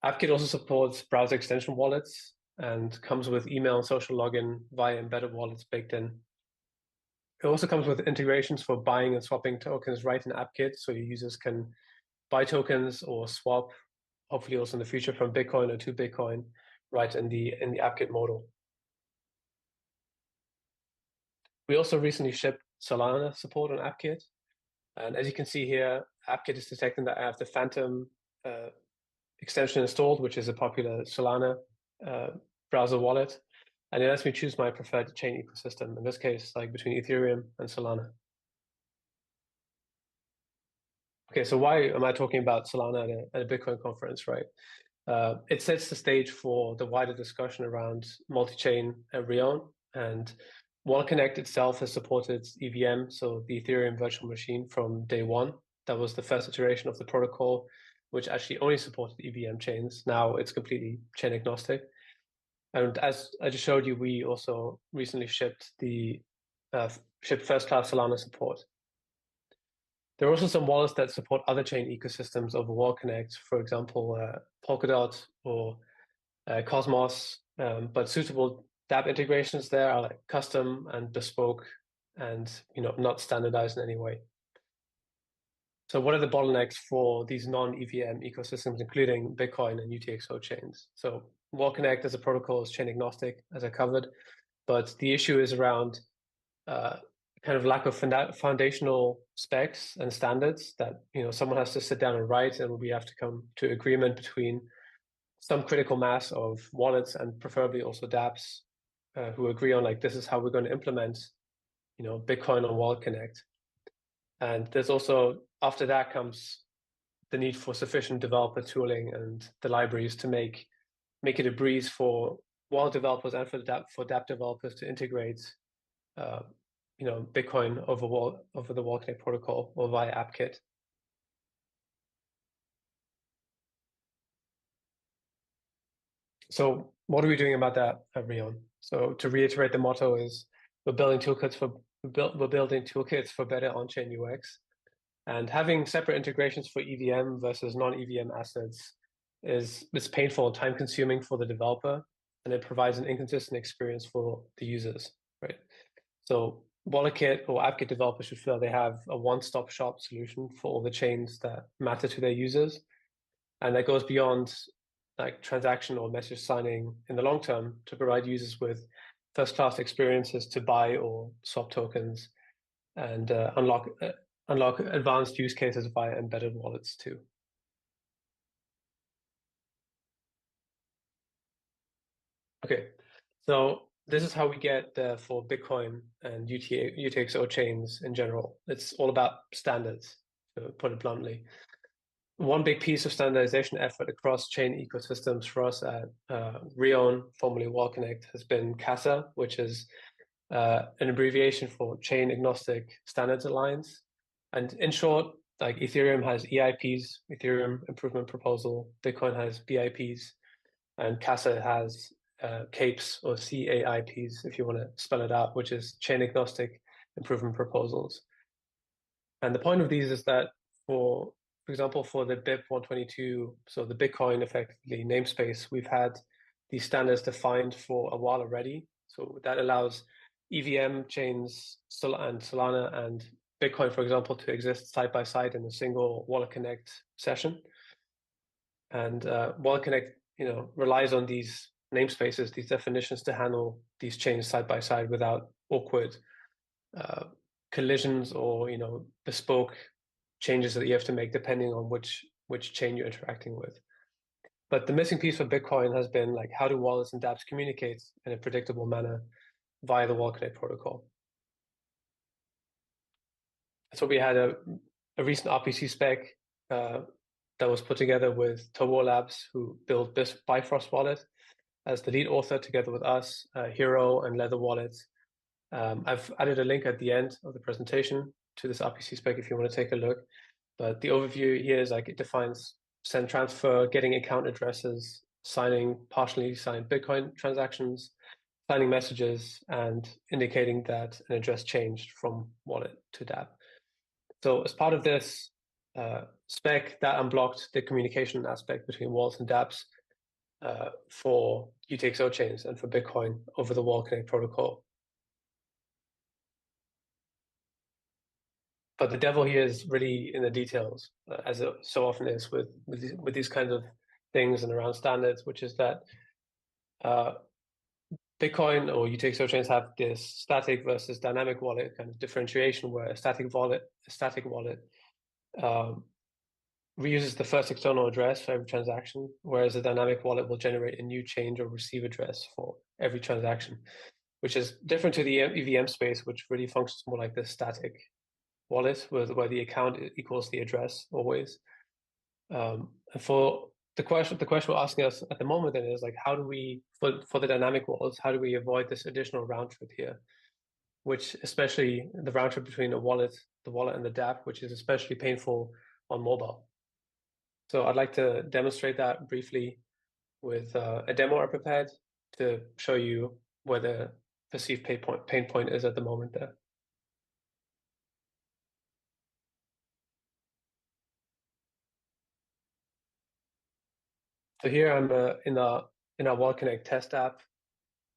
AppKit also supports browser extension wallets and comes with email and social login via embedded wallets baked in. It also comes with integrations for buying and swapping tokens right in AppKit, so your users can buy tokens or swap, hopefully also in the future, from Bitcoin or to Bitcoin right in the AppKit modal. We also recently shipped Solana support on AppKit. And as you can see here, AppKit is detecting that I have the Phantom extension installed, which is a popular Solana browser wallet. And it lets me choose my preferred chain ecosystem, in this case, like between Ethereum and Solana. Okay, so why am I talking about Solana at a Bitcoin conference, right? It sets the stage for the wider discussion around multi-chain Rion, and WalletConnect itself has supported EVM, so the Ethereum virtual machine, from day one. That was the first iteration of the protocol, which actually only supported EVM chains. Now it's completely chain agnostic. And as I just showed you, we also recently shipped first-class Solana support. There are also some wallets that support other chain ecosystems over WalletConnect, for example, Polkadot or Cosmos, but suitable dApp integrations there are like custom and bespoke and not standardized in any way. So what are the bottlenecks for these non-EVM ecosystems, including Bitcoin and UTXO chains? So WalletConnect as a protocol is chain agnostic, as I covered, but the issue is around kind of lack of foundational specs and standards that someone has to sit down and write, and we have to come to agreement between some critical mass of wallets and preferably also dApps who agree on, like, this is how we're going to implement Bitcoin on WalletConnect. And there's also, after that comes the need for sufficient developer tooling and the libraries to make it a breeze for wallet developers and for dApp developers to integrate Bitcoin over the WalletConnect protocol or via AppKit. So what are we doing about that at Rion? So to reiterate, the motto is we're building toolkits for better on-chain UX. And having separate integrations for EVM versus non-EVM assets is painful and time-consuming for the developer, and it provides an inconsistent experience for the users, right? So WalletKit or AppKit developers should feel they have a one-stop shop solution for all the chains that matter to their users. And that goes beyond like transaction or message signing in the long term to provide users with first-class experiences to buy or swap tokens and unlock advanced use cases via embedded wallets too. Okay, so this is how we get there for Bitcoin and UTXO chains in general. It's all about standards, to put it bluntly. One big piece of standardization effort across chain ecosystems for us at Rion, formerly WalletConnect, has been CASA, which is an abbreviation for Chain Agnostic Standards Alliance. And in short, like Ethereum has EIPs, Ethereum Improvement Proposal, Bitcoin has BIPs, and CASA has CAIPs or CAIPs, if you want to spell it out, which is Chain Agnostic Improvement Proposals. And the point of these is that for for example, for the BIP 122, so the Bitcoin effectively namespace, we've had these standards defined for a while already. So that allows EVM chains and Solana and Bitcoin, for example, to exist side by side in a single Wallet Connect session. And Wallet Connect, relies on these namespaces, these definitions to handle these chains side by side without awkward collisions or bespoke changes that you have to make depending on which chain you're interacting with. But the missing piece for Bitcoin has been like, how do wallets and dApps communicate in a predictable manner via the Wallet Connect protocol? So we had a recent RPC spec that was put together with Tobo Labs, who built this Bifrost wallet as the lead author, together with us, Hero and Leather Wallets. I've added a link at the end of the presentation to this RPC spec if you want to take a look. But the overview here is like, it defines send transfer, getting account addresses, signing partially signed Bitcoin transactions, signing messages, and indicating that an address changed from wallet to dApp. So as part of this spec, that unblocked the communication aspect between wallets and dApps for UTXO chains and for Bitcoin over the Wallet Connect protocol. But the devil here is really in the details, as it so often is with these kinds of things and around standards, which is that Bitcoin or UTXO chains have this static versus dynamic wallet kind of differentiation, where a static wallet reuses the first external address for every transaction, whereas a dynamic wallet will generate a new change or receive address for every transaction, which is different to the EVM space, which really functions more like the static wallet, where the account equals the address always. And for the question we're asking us at the moment then is like, how do we, for the dynamic wallets, how do we avoid this additional round trip here? Which, especially the round trip between the wallet and the dApp, which is especially painful on mobile. So I'd like to demonstrate that briefly with a demo I prepared to show you where the perceived pain point is at the moment there. So here I'm in our Wallet Connect test app,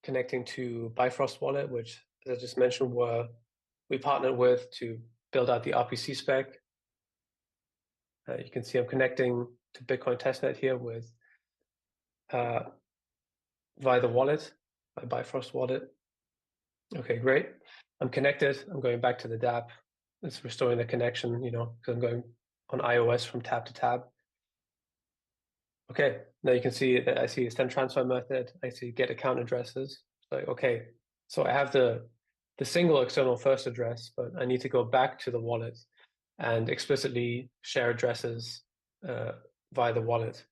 connecting to Bifrost Wallet, which, as I just mentioned, we partnered with to build out the RPC spec. You can see I'm connecting to Bitcoin testnet here with via the wallet, by Bifrost Wallet. Okay, great. I'm connected. I'm going back to the dApp. It's restoring the connection, because I'm going on iOS from tab to tab. Okay, now you can see that I see a send transfer method. I see get account addresses. Like, okay, so I have the single external first address, but I need to go back to the wallet and explicitly share addresses via the wallet.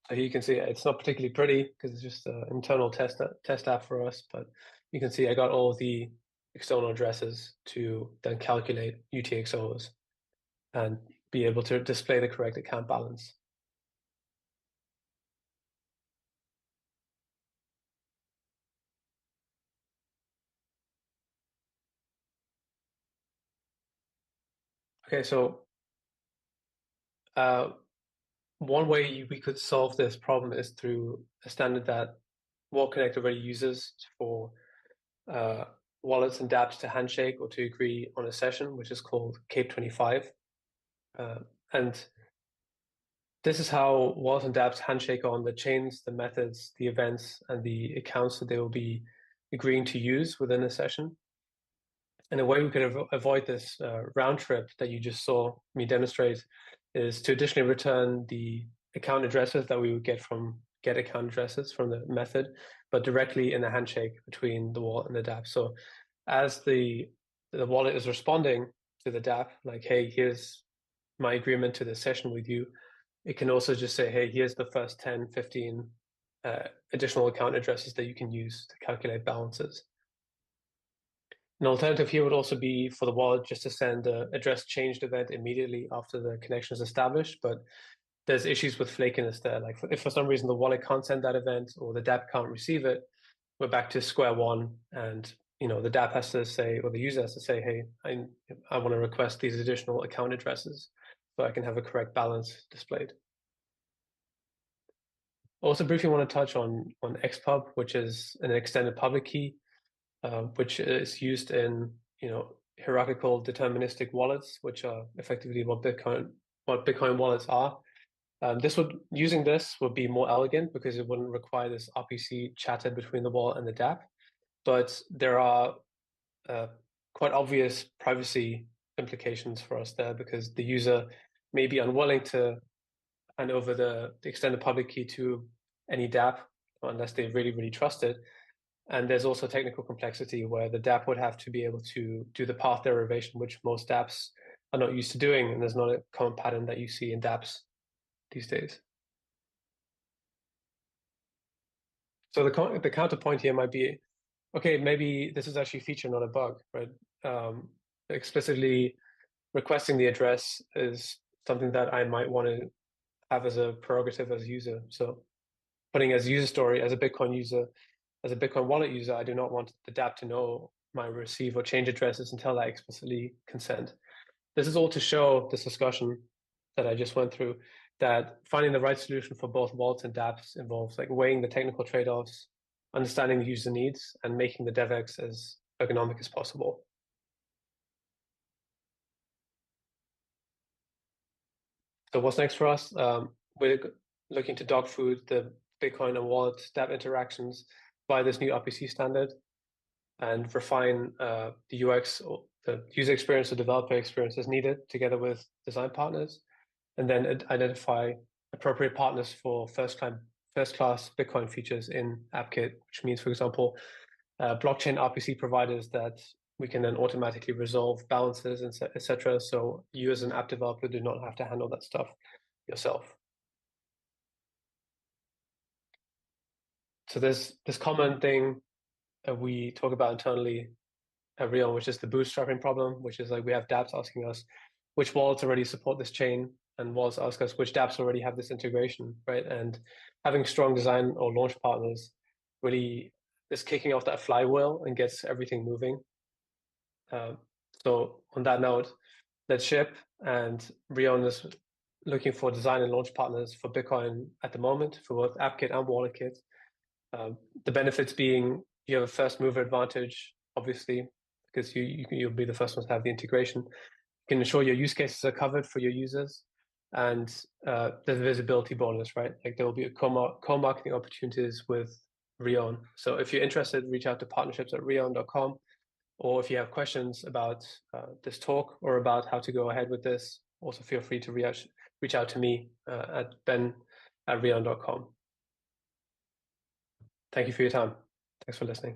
So here you can see it's not particularly pretty because it's just an internal test app for us, but you can see I got all of the external addresses to then calculate UTXOs and be able to display the correct account balance. Okay, so one way we could solve this problem is through a standard that Wallet Connect already uses for wallets and dApps to handshake or to agree on a session, which is called CAPE 25. And this is how wallets and dApps handshake on the chains, the methods, the events, and the accounts that they will be agreeing to use within a session. And a way we could avoid this round trip that you just saw me demonstrate is to additionally return the account addresses that we would get from get account addresses from the method, but directly in the handshake between the wallet and the dApp. So as the wallet is responding to the dApp, like, hey, here's my agreement to this session with you, it can also just say, hey, here's the first 10, 15 additional account addresses that you can use to calculate balances. An alternative here would also be for the wallet just to send an address changed event immediately after the connection is established, but there's issues with flakiness there. Like if for some reason the wallet can't send that event or the dApp can't receive it, we're back to square one, and the dApp has to say, or the user has to say, hey, I want to request these additional account addresses so I can have a correct balance displayed. Also briefly want to touch on XPub, which is an extended public key, which is used in hierarchical deterministic wallets, which are effectively what Bitcoin wallets are. Using this would be more elegant because it wouldn't require this RPC chatter between the wallet and the dApp. But there are quite obvious privacy implications for us there, because the user may be unwilling to hand over the extended public key to any dApp unless they really, really trust it. And there's also technical complexity where the dApp would have to be able to do the path derivation, which most dApps are not used to doing, and there's not a common pattern that you see in dApps these days. So the counterpoint here might be, okay, maybe this is actually a feature, not a bug, right? Explicitly requesting the address is something that I might want to have as a prerogative as a user. So putting as user story, as a Bitcoin user, as a Bitcoin wallet user, I do not want the dApp to know my receive or change addresses until I explicitly consent. This is all to show this discussion that I just went through, that finding the right solution for both wallets and dApps involves like weighing the technical trade-offs, understanding the user needs, and making the DevX as ergonomic as possible. So what's next for us? We're looking to dog food the Bitcoin and wallet dApp interactions by this new RPC standard and refine the UX, or the user experience or developer experience as needed together with design partners, and then identify appropriate partners for first-class Bitcoin features in AppKit, which means, for example, blockchain RPC providers that we can then automatically resolve balances, etc. So you as an app developer do not have to handle that stuff yourself. So there's this common thing we talk about internally at Rion, which is the bootstrapping problem, which is like we have dApps asking us which wallets already support this chain, and wallets ask us which dApps already have this integration, right? And having strong design or launch partners really is kicking off that flywheel and gets everything moving. So on that note, let's ship, and Rion is looking for design and launch partners for Bitcoin at the moment for both AppKit and WalletKit. The benefits being you have a first mover advantage, obviously, because you'll be the first ones to have the integration. You can ensure your use cases are covered for your users, and there's a visibility bonus, right? Like there will be co-marketing opportunities with Rion. So if you're interested, reach out to partnerships@rion.com, or if you have questions about this talk or about how to go ahead with this, also feel free to reach out to me at ben@rion.com. Thank you for your time. Thanks for listening.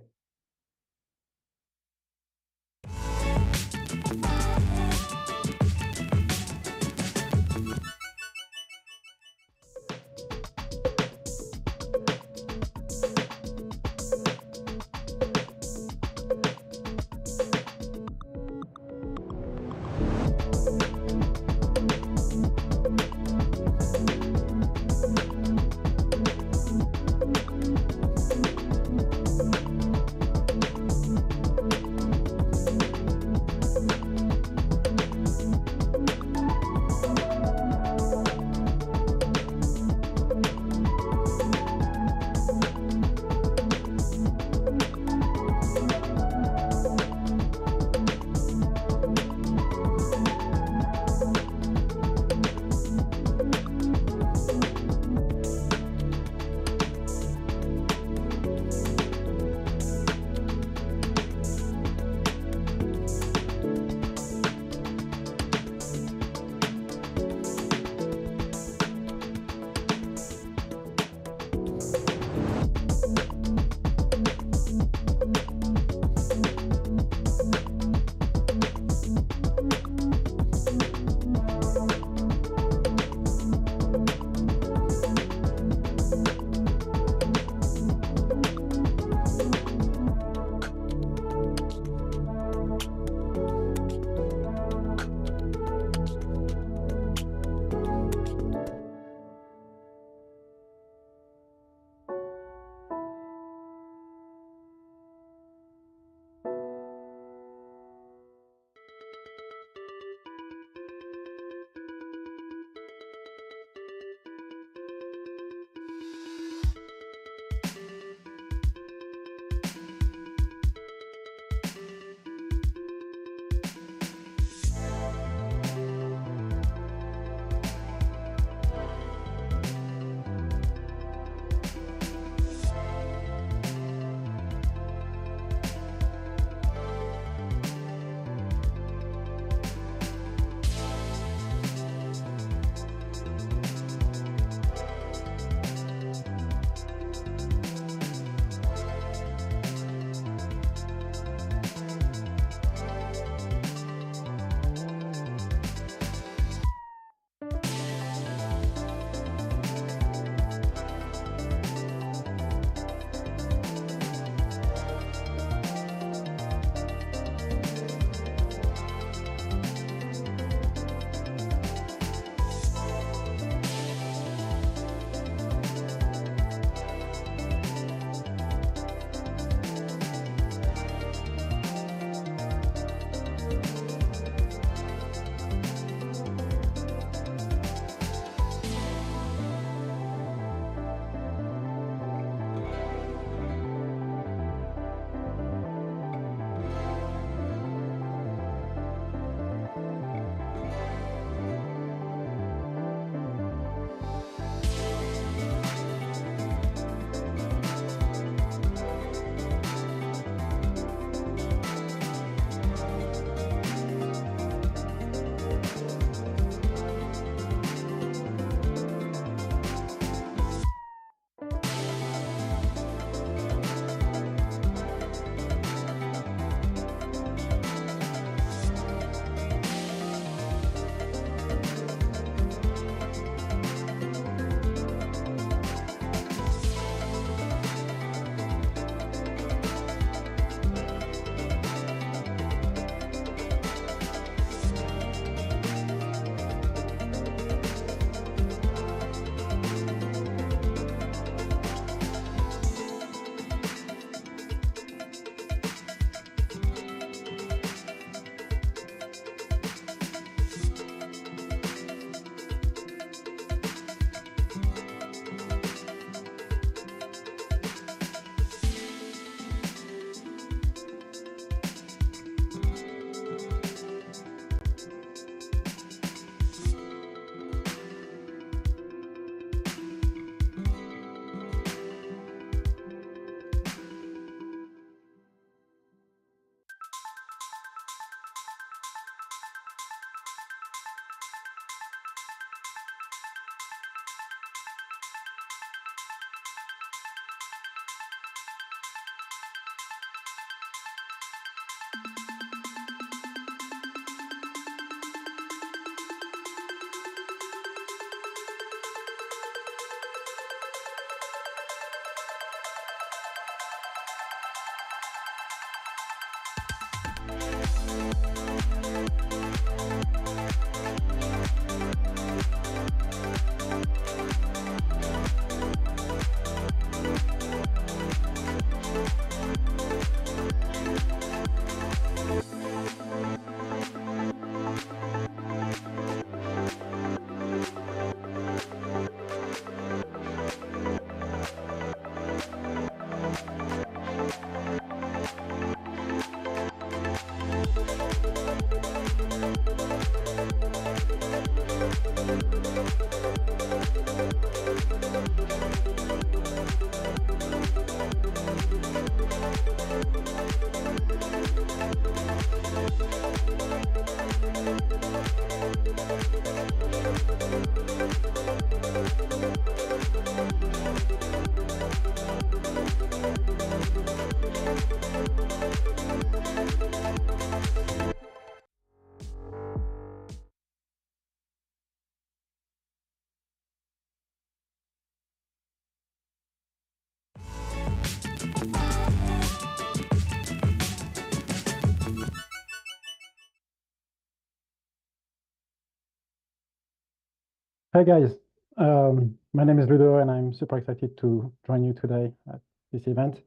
Hi guys, my name is Ludo and I'm super excited to join you today at this event.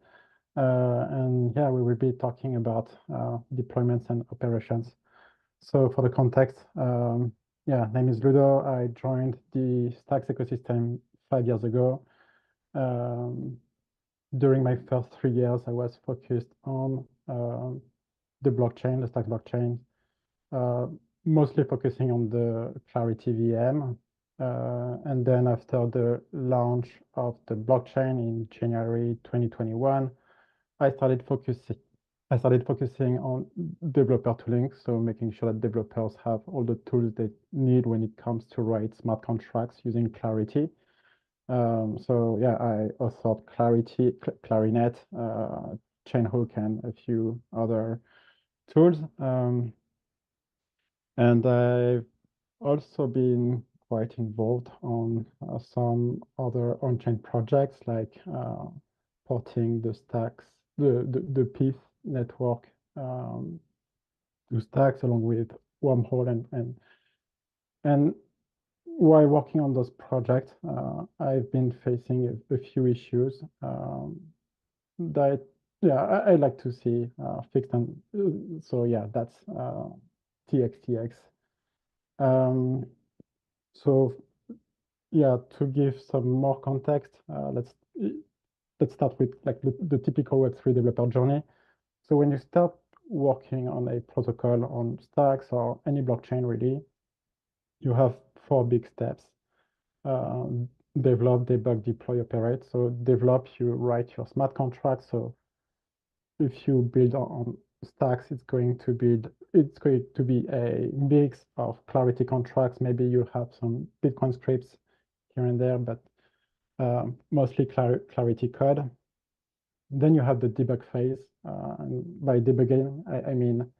And yeah, we will be talking about deployments and operations. So for the context, yeah, name is Ludo. I joined the Stacks ecosystem 5 years ago. During my first 3 years, I was focused on the blockchain, the Stacks blockchain, mostly focusing on the Clarity VM. And then after the launch of the blockchain in January 2021, I started focusing on developer tooling, so making sure that developers have all the tools they need when it comes to write smart contracts using Clarity. So yeah, I authored Clarity, Clarinet, Chainhook, and a few other tools. And I've also been quite involved on some other on-chain projects like porting the Stacks, the PIF network to Stacks along with Wormhole and while working on those projects, I've been facing a few issues that yeah I like to see fixed, and so yeah, that's TXTX. So yeah, to give some more context, let's start with like the typical Web3 developer journey. So when you start working on a protocol on Stacks or any blockchain really, you have 4 big steps. Develop, debug, deploy, operate. So develop, you write your smart contract. So if you build on Stacks, it's going to be a mix of Clarity contracts. Maybe you have some Bitcoin scripts here and there, but mostly Clarity code. Then you have the debug phase. And by debugging, I mean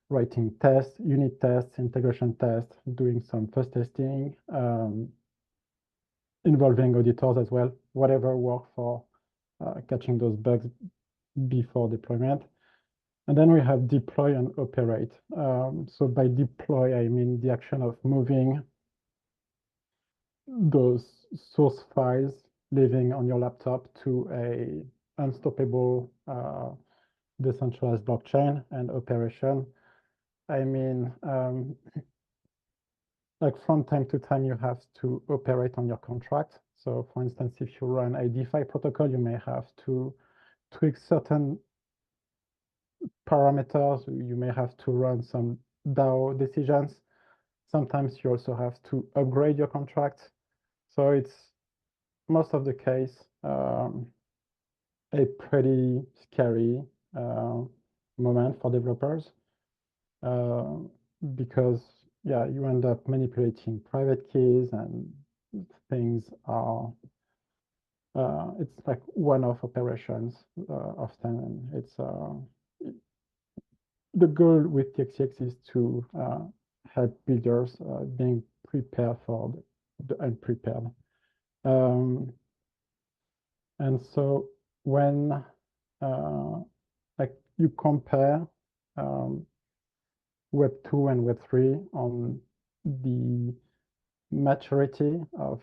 writing tests, unit tests, integration tests, doing some first testing, involving auditors as well, whatever works for catching those bugs before deployment. And then we have deploy and operate. So by deploy, I mean the action of moving those source files living on your laptop to a unstoppable decentralized blockchain. And operation, I mean, like from time to time, you have to operate on your contract. So for instance, if you run a DeFi protocol, you may have to tweak certain parameters. You may have to run some DAO decisions. Sometimes you also have to upgrade your contract. So it's most of the case a pretty scary moment for developers because yeah, you end up manipulating private keys and things are it's like one-off operations often, and it's the goal with TXTX is to help builders being prepared for the unprepared. And so when like you compare Web 2 and Web 3 on the maturity of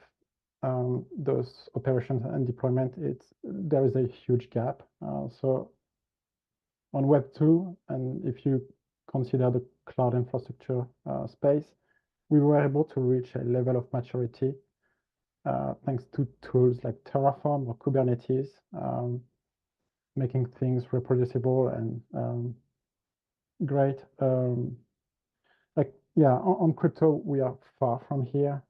those operations and deployment. There is a huge gap. So on Web 2, and if you consider the cloud infrastructure space, we were able to reach a level of maturity thanks to tools like Terraform or Kubernetes, making things reproducible and great. On crypto, we are far from here.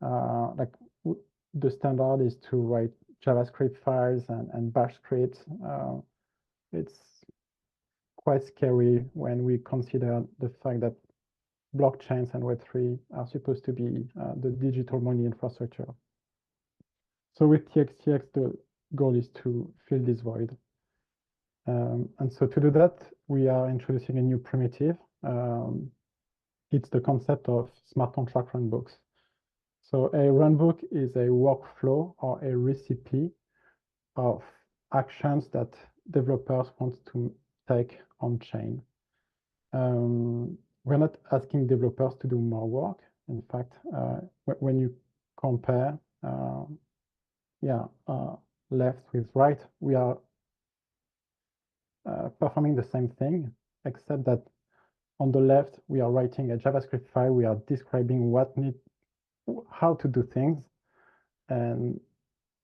The standard is to write JavaScript files and bash scripts. It's quite scary when we consider the fact that blockchains and Web3 are supposed to be the digital money infrastructure. So with TXTX, the goal is to fill this void. And so to do that, we are introducing a new primitive. It's the concept of smart contract runbooks. So a runbook is a workflow or a recipe of actions that developers want to take on chain. We're not asking developers to do more work. In fact, when you compare left with right, we are performing the same thing, except that on the left, we are writing a JavaScript file. We are describing how to do things. And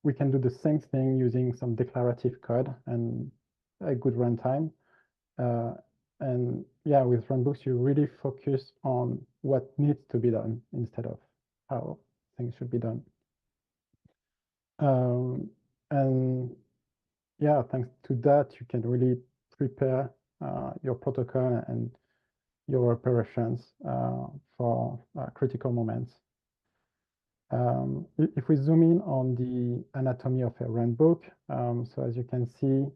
we can do the same thing using some declarative code and a good runtime. With runbooks, you really focus on what needs to be done instead of how things should be done. Thanks to that, you can really prepare your protocol and your operations for critical moments. If we zoom in on the anatomy of a runbook, so as you can see,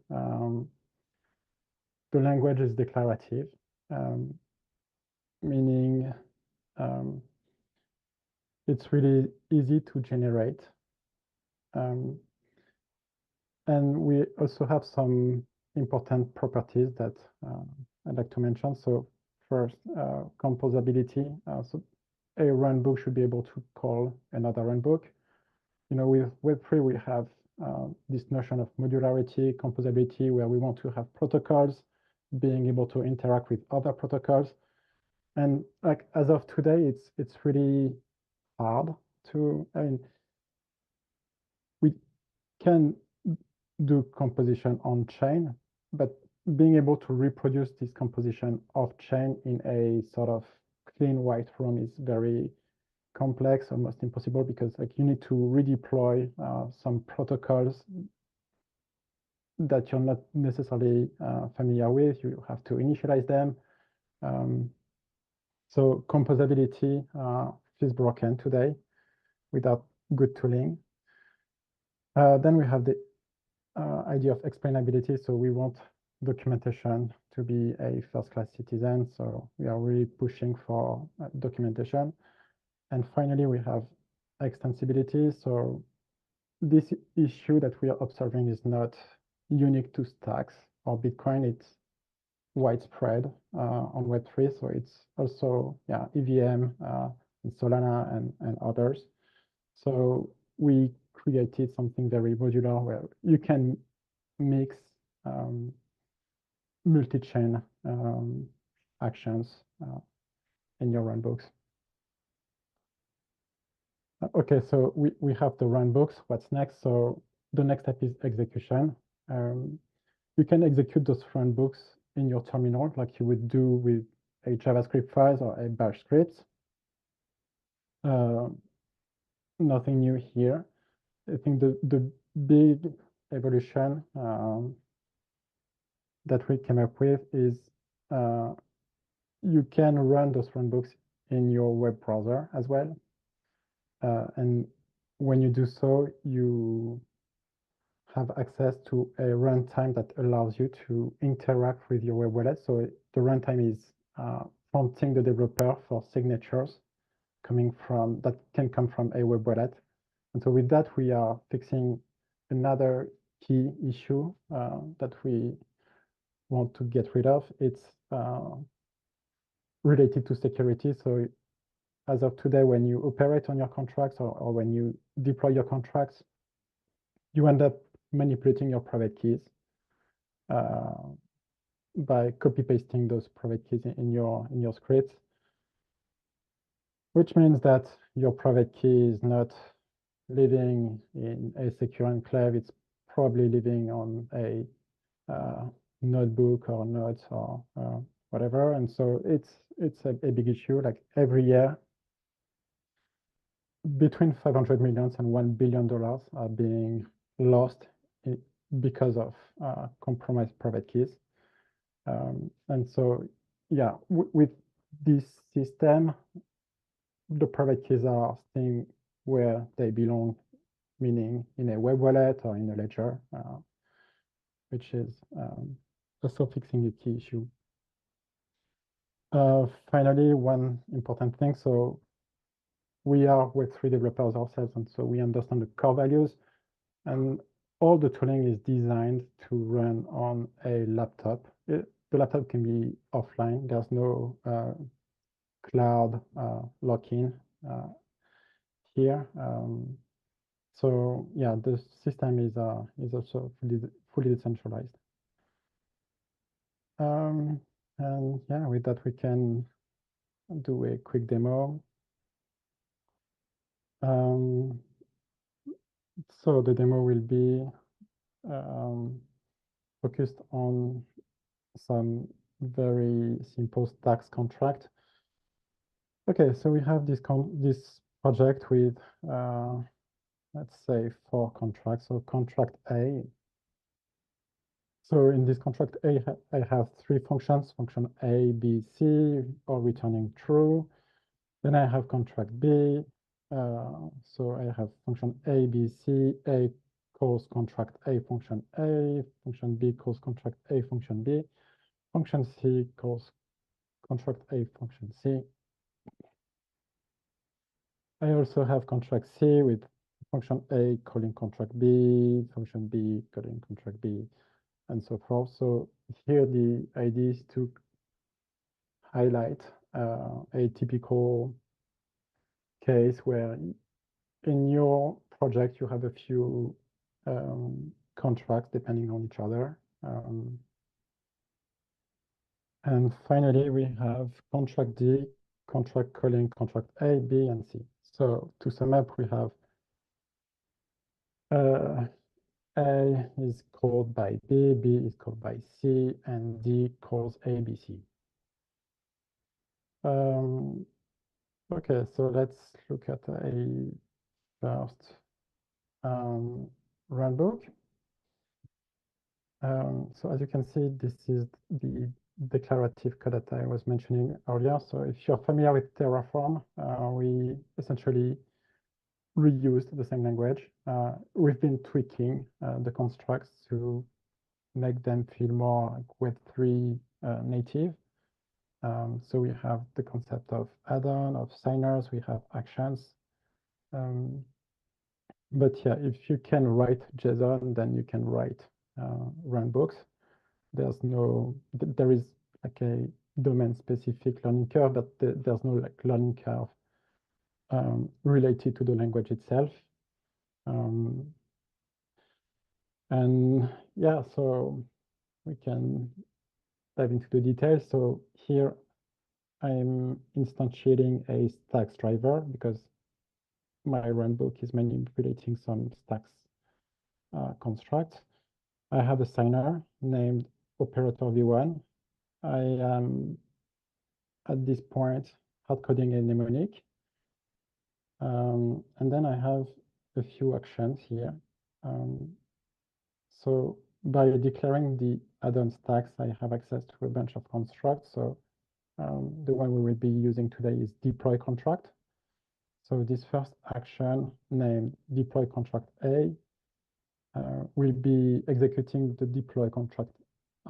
the language is declarative, meaning it's really easy to generate. And we also have some important properties that I'd like to mention. So first, composability. So a runbook should be able to call another runbook. With Web3, we have this notion of modularity, composability, where we want to have protocols being able to interact with other protocols. And as of today, it's really hard to. We can do composition on chain, but being able to reproduce this composition off chain in a sort of clean white room is very complex, almost impossible, because you need to redeploy some protocols that you're not necessarily familiar with. You have to initialize them. So composability is broken today without good tooling. Then we have the idea of explainability. So we want documentation to be a first-class citizen. So we are really pushing for documentation. And finally, we have extensibility. So this issue that we are observing is not unique to Stacks or Bitcoin. It's widespread on Web3. So it's also EVM, and Solana and others. So we created something very modular where you can mix multi-chain actions in your runbooks. Okay, so we have the runbooks. What's next? So the next step is execution. You can execute those runbooks in your terminal like you would do with a JavaScript file or a bash script. Nothing new here. I think the big evolution that we came up with is you can run those runbooks in your web browser as well. And when you do so, you have access to a runtime that allows you to interact with your web wallet. So the runtime is prompting the developer for signatures that can come from a web wallet. And so with that, we are fixing another key issue that we want to get rid of. It's related to security. So as of today, when you operate on your contracts or when you deploy your contracts, you end up manipulating your private keys by copy pasting those private keys in your scripts, which means that your private key is not living in a secure enclave. It's probably living on a notebook or notes or whatever. And so it's a big issue. Like every year, between 500 million and $1 billion are being lost because of compromised private keys. And so, yeah, with this system, the private keys are staying where they belong, meaning in a web wallet or in a ledger, which is also fixing a key issue. Finally, one important thing. So we are Web3 developers ourselves, and so we understand the core values, and all the tooling is designed to run on a laptop. The laptop can be offline. There's no cloud lock-in here. So yeah, the system is also fully decentralized. And yeah, with that we can do a quick demo. So the demo will be focused on some very simple stacks contract. Okay, so we have this project with let's say 4 contracts. So contract A. So in this contract A, I have 3 functions: function A, B, C, all returning true. Then I have contract B. So I have function A, B, C. A calls contract A function A. Function B calls contract A function B. Function C calls contract A function C. I also have contract C with function A calling contract B, function B calling contract B, and so forth. So here the idea is to highlight a typical case where in your project you have a few contracts depending on each other. And finally, we have contract D, contract calling contract A, B, and C. So to sum up, we have A is called by B, B is called by C, and D calls A, B, C. Okay, so let's look at a first runbook. So as you can see, this is the declarative code that I was mentioning earlier. So if you're familiar with Terraform, we essentially reused the same language. We've been tweaking the constructs to make them feel more like Web3 native. So we have the concept of add-on, of signers, we have actions. But yeah, if you can write JSON, then you can write runbooks. There is like a domain-specific learning curve, but there's no like learning curve related to the language itself. And yeah, so we can dive into the details. So here I'm instantiating a stacks driver because my runbook is manipulating some stacks construct. I have a signer named operator v1. I am at this point hard coding a mnemonic. And then I have a few actions here. So by declaring the add-on stacks, I have access to a bunch of constructs. So the one we will be using today is deploy contract. So this first action named deploy contract A will be executing the deploy contract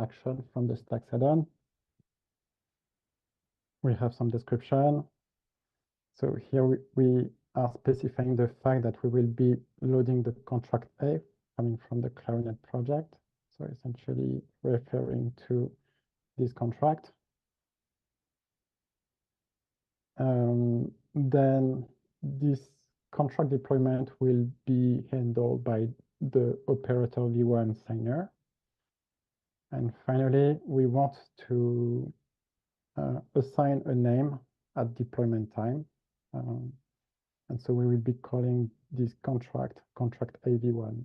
action from the stacks add-on. We have some description. So here we are specifying the fact that we will be loading the contract A coming from the Clarinet project. So essentially referring to this contract. Then this contract deployment will be handled by the operator v1 signer. And finally, we want to assign a name at deployment time. And so we will be calling this contract AV1.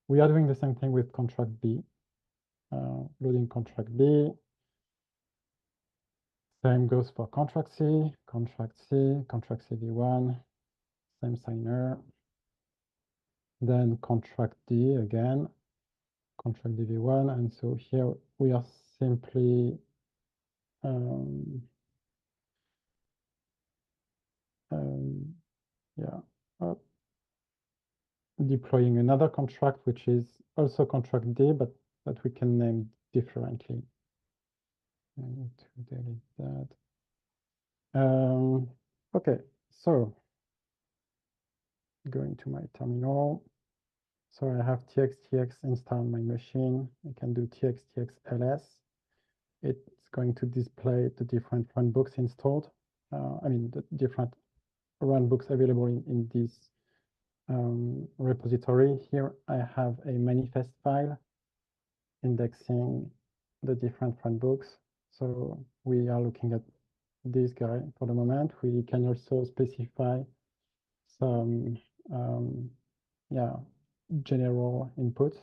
We are doing the same thing with contract B, loading contract B. Same goes for contract C, contract CV1, same signer. Then contract D again, contract DV1. And so here we are simply deploying another contract, which is also contract D, but that we can name differently. I need to delete that. Okay, so going to my terminal. So I have txtx installed on my machine. I can do txtx ls. It's going to display the different runbooks installed. I mean, the different runbooks available in this repository. Here I have a manifest file indexing the different runbooks. So we are looking at this guy for the moment. We can also specify some general inputs.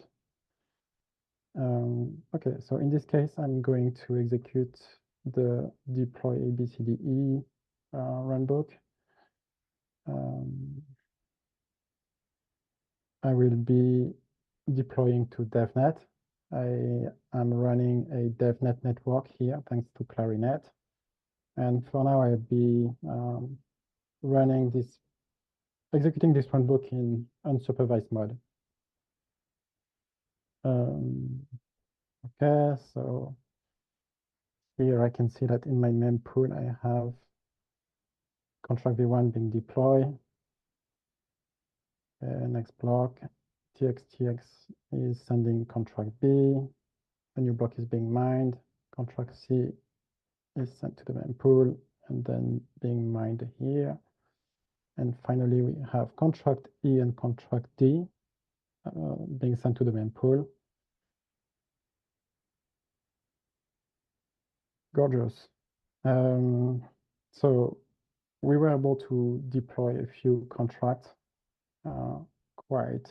Okay, so in this case, I'm going to execute the deploy ABCDE runbook. I will be deploying to DevNet. I am running a DevNet network here, thanks to Clarinet. And for now, I'll be running this, executing this runbook in unsupervised mode. Okay, so here I can see that in my mempool, I have contract V1 being deployed. Next block, txtx is sending contract B. A new block is being mined. Contract C is sent to the mempool and then being mined here. And finally, we have contract E and contract D being sent to the mempool. Gorgeous. So we were able to deploy a few contracts quite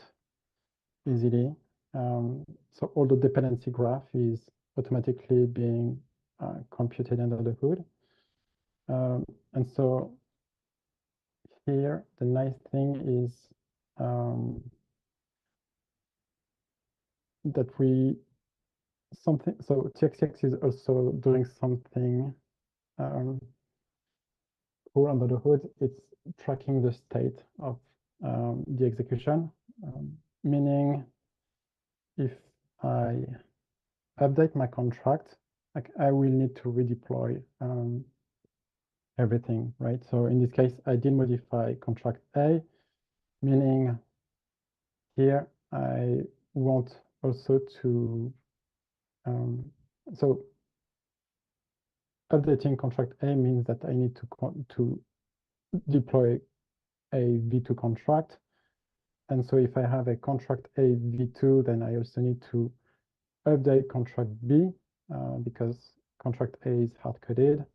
easily. So all the dependency graph is automatically being computed under the hood. And so here, the nice thing is that so txtx is also doing something cool under the hood. It's tracking the state of the execution, meaning if I update my contract, I will need to redeploy everything, right? So in this case, I did modify contract A, meaning here I want also to, so updating contract A means that I need to deploy a V2 contract. And so if I have a contract A V2, then I also need to update contract B because contract A is hard-coded.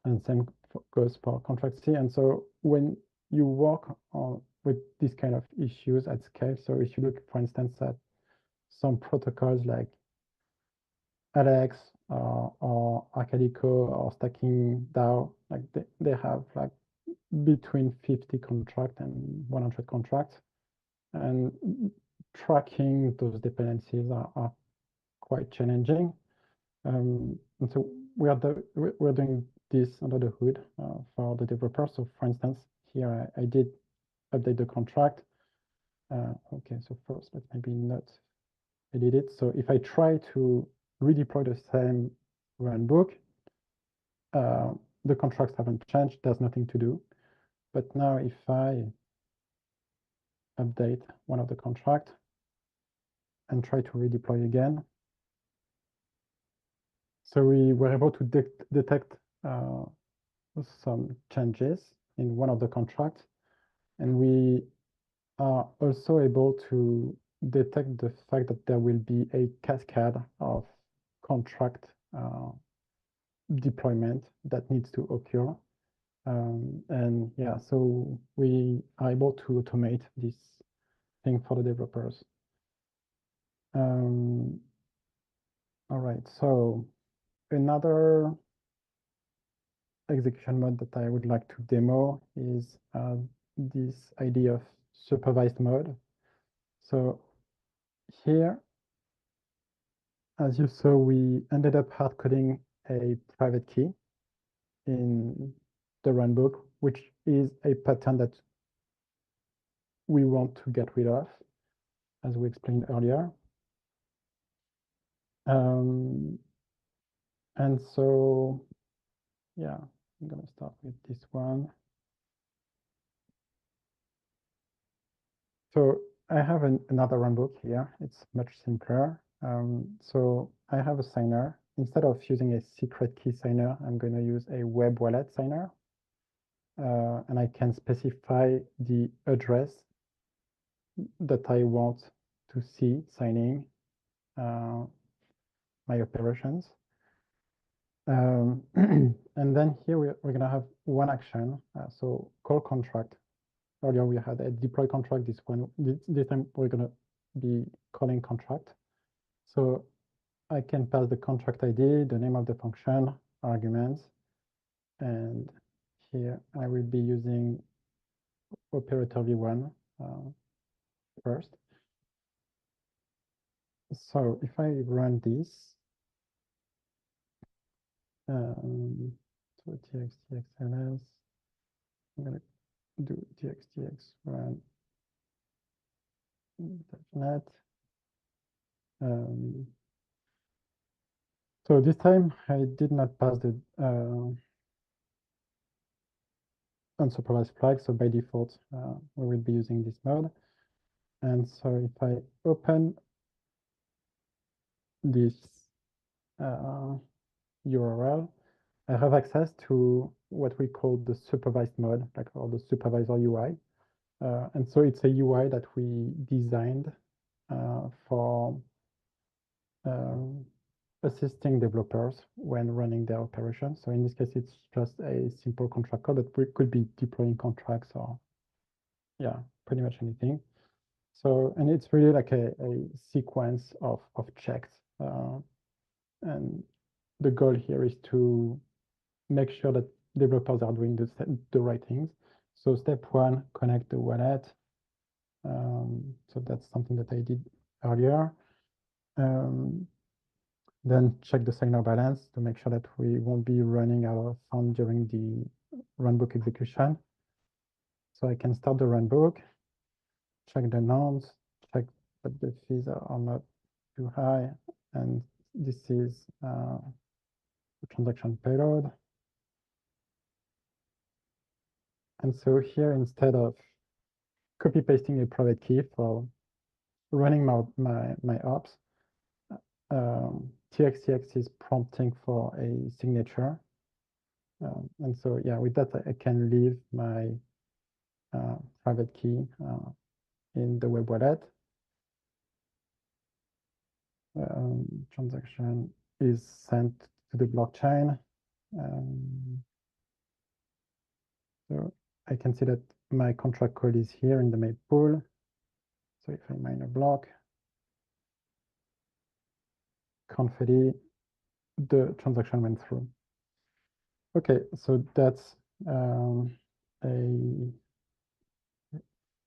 And same goes for contract C. And so when you work with these kind of issues at scale, so if you look, for instance, at some protocols like Alex or Arcadico or Stacking DAO, like they have like between 50 contracts and 100 contracts, and tracking those dependencies are quite challenging. And so we're doing this under the hood for the developer. So for instance, here I did update the contract. Okay, so first let's maybe not edit it. So if I try to redeploy the same runbook, the contracts haven't changed, there's nothing to do. But now if I update one of the contracts and try to redeploy again, so we were able to detect some changes in one of the contracts, and we are also able to detect the fact that there will be a cascade of contract deployment that needs to occur. And yeah, so we are able to automate this thing for the developers. All right, so another execution mode that I would like to demo is this idea of supervised mode. So here, as you saw, we ended up hard coding a private key in the runbook, which is a pattern that we want to get rid of, as we explained earlier. And so, yeah, I'm gonna start with this one. So I have another runbook here. It's much simpler. So I have a signer. Instead of using a secret key signer, I'm going to use a web wallet signer. And I can specify the address that I want to see signing my operations. And then here we're going to have one action. So call contract. Earlier we had a deploy contract. This time we're going to be calling contract. So I can pass the contract ID, the name of the function, arguments, and here I will be using operator v1 first. So if I run this, so txtxls, I'm going to do txtx run .net. So this time I did not pass the unsupervised flag. So by default, we will be using this mode. And so if I open this URL, I have access to what we call the supervised mode, or the supervisor UI. And so it's a UI that we designed for assisting developers when running their operations. So in this case, it's just a simple contract code that we could be deploying contracts or, yeah, pretty much anything. So, and it's really like a sequence of checks. And the goal here is to make sure that developers are doing the right things. So step one, connect the wallet. So that's something that I did earlier. Then check the signer balance to make sure that we won't be running out of funds during the runbook execution. So I can start the runbook, check the norms, check that the fees are not too high, and this is the transaction payload. And so here, instead of copy pasting a private key for running my ops, txtx is prompting for a signature. And so, yeah, with that, I can leave my private key in the web wallet. Transaction is sent to the blockchain. So I can see that my contract code is here in the main pool. So if I mine a block, confetti, the transaction went through. Okay, so that's a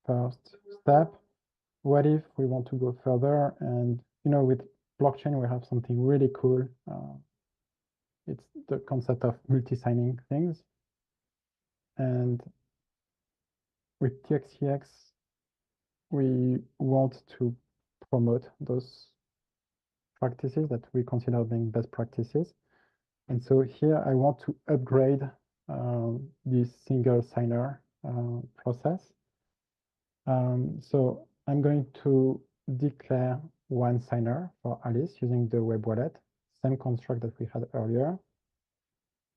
first step. What if we want to go further? And with blockchain, we have something really cool. It's the concept of multi-signing things. And with txtx, we want to promote those practices that we consider being best practices. And so here I want to upgrade this single signer process. So I'm going to declare one signer for Alice using the web wallet, same construct that we had earlier.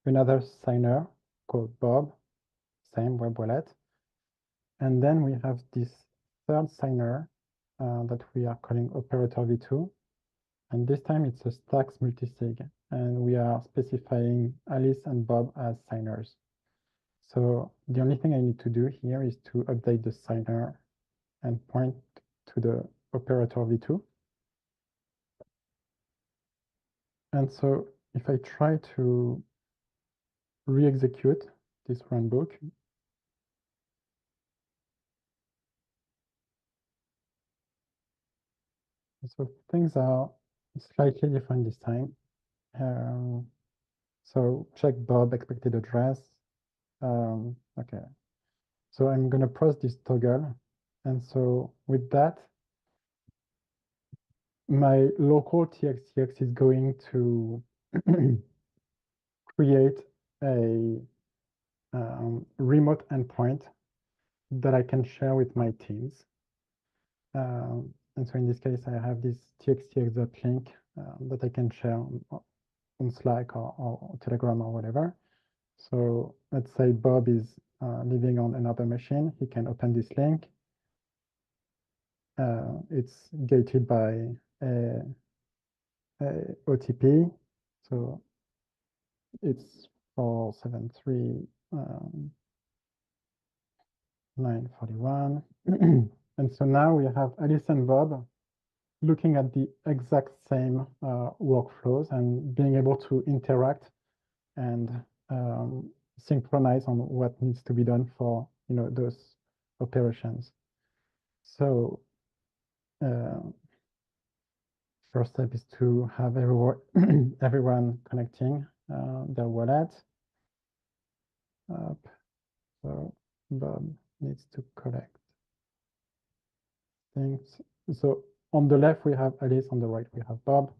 Another signer called Bob, same web wallet. And then we have this third signer that we are calling operator v2. And this time it's a Stacks multisig, and we are specifying Alice and Bob as signers. So the only thing I need to do here is to update the signer and point to the operator v2. And so if I try to re-execute this runbook, so things are slightly different this time. So check Bob expected address. Okay, so I'm gonna press this toggle, and so with that, my local TXTX is going to create a remote endpoint that I can share with my teams. And so in this case, I have this txtx.link that I can share on Slack or Telegram or whatever. So let's say Bob is living on another machine. He can open this link. It's gated by a OTP. So it's 473-941. And so now we have Alice and Bob looking at the exact same workflows and being able to interact and synchronize on what needs to be done for those operations. So first step is to have everyone connecting their wallet up. So Bob needs to collect things. So on the left we have Alice, on the right we have Bob.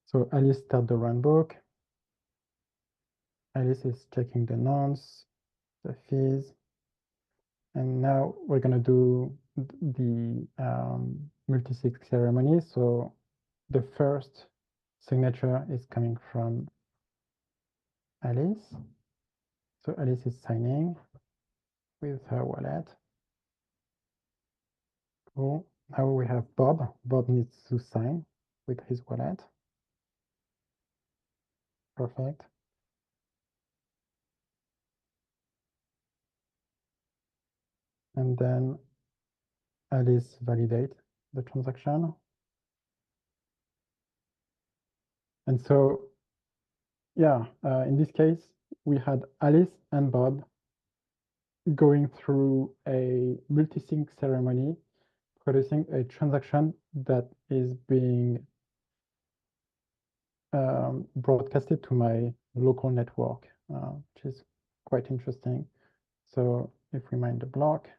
So Alice start the runbook. Alice is checking the nonce, the fees, and now we're gonna do the multi-sig ceremony. So the first signature is coming from Alice. So Alice is signing with her wallet. Cool. Now we have Bob. Bob needs to sign with his wallet. Perfect. And then Alice validate the transaction. And so, yeah, in this case, we had Alice and Bob going through a multi-sig ceremony, producing a transaction that is being broadcasted to my local network, which is quite interesting. So if we mind the block,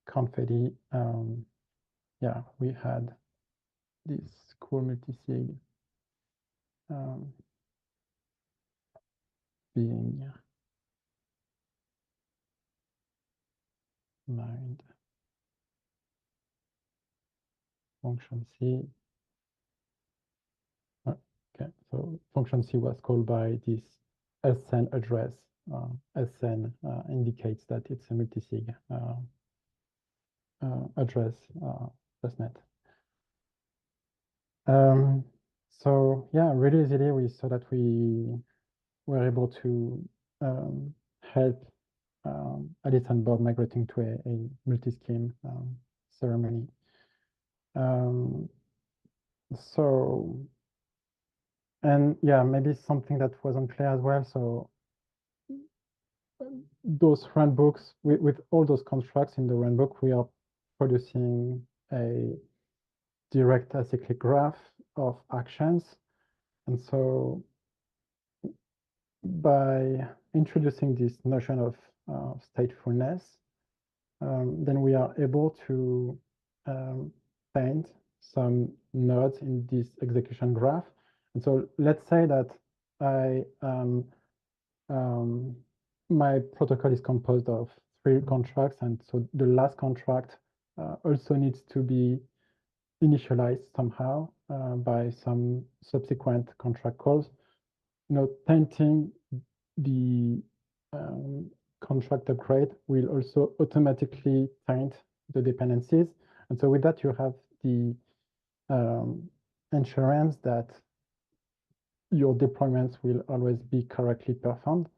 confetti, yeah, we had this cool multi-sig being mined. Function C. Okay, so function C was called by this SN address. SN indicates that it's a multi-sig address, testnet. So yeah, really easily we saw that we were able to help Alice and Bob migrating to a multi-scheme ceremony. So, and yeah, maybe something that wasn't clear as well. So those runbooks, with all those constructs in the runbook, we are producing a direct acyclic graph of actions. And so by introducing this notion of statefulness, then we are able to paint some nodes in this execution graph. And so let's say that my protocol is composed of 3 contracts, and so the last contract also needs to be initialized somehow by some subsequent contract calls. tainting the contract upgrade will also automatically taint the dependencies. And so with that, you have the insurance that your deployments will always be correctly performed.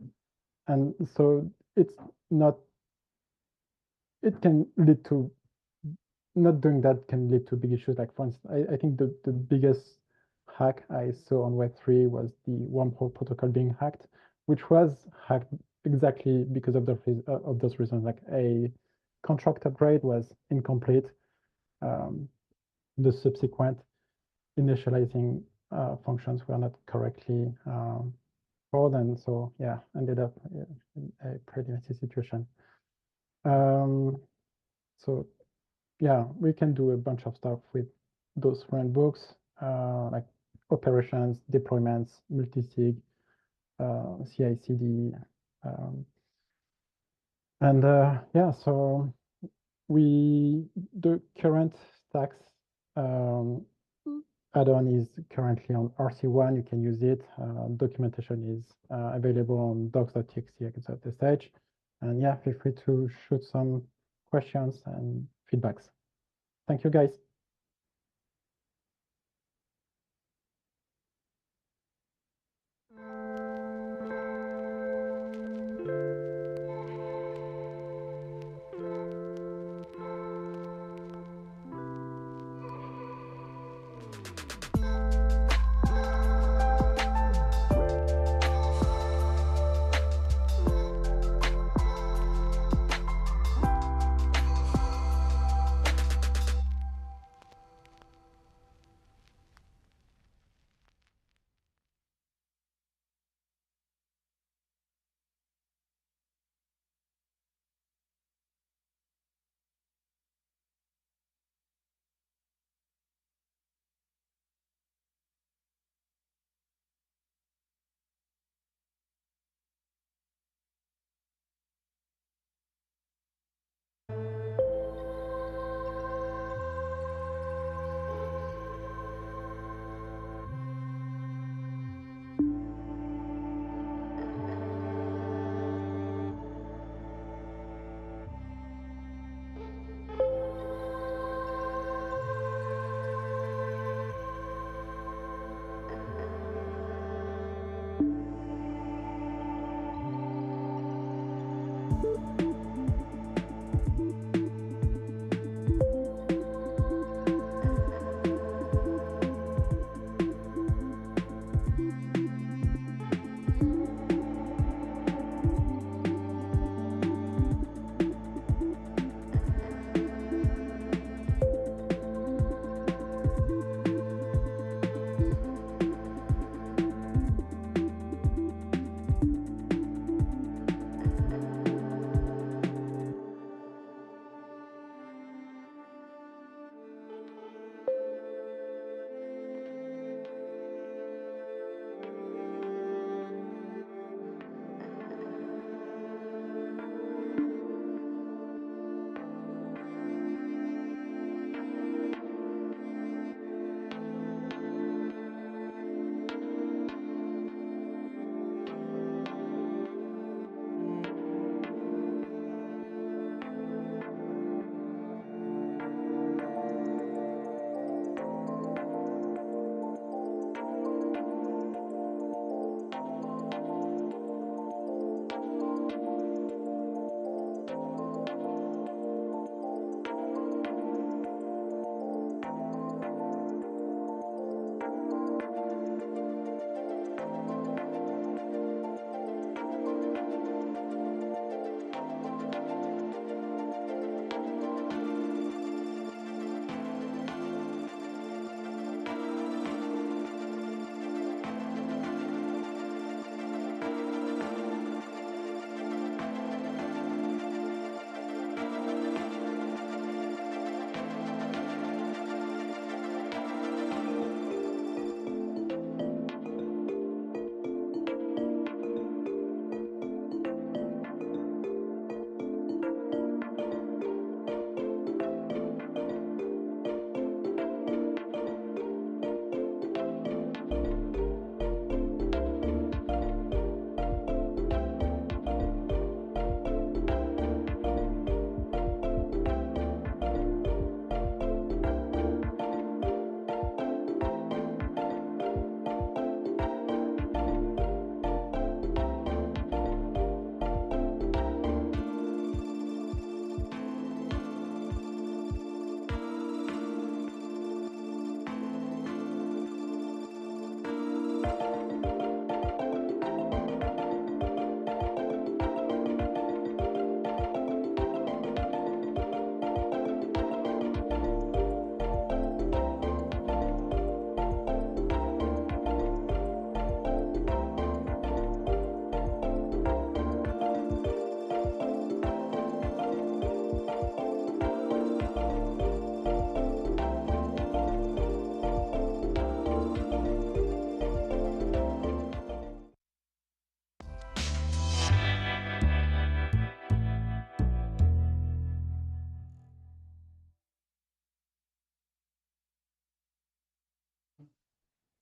And so it's not, it can lead to, not doing that can lead to big issues. Like for instance, I think the biggest hack I saw on Web3 was the wormhole protocol being hacked, which was hacked exactly because of those reasons. Like a contract upgrade was incomplete. The subsequent initializing functions were not correctly called, and so yeah, ended up in a pretty messy situation. So yeah, we can do a bunch of stuff with those runbooks, like operations, deployments, multi-sig, CI/CD, and yeah, so the current stacks add-on is currently on RC1. You can use it. Documentation is available on docs.txt at this stage. And yeah, feel free to shoot some questions and feedbacks. Thank you, guys.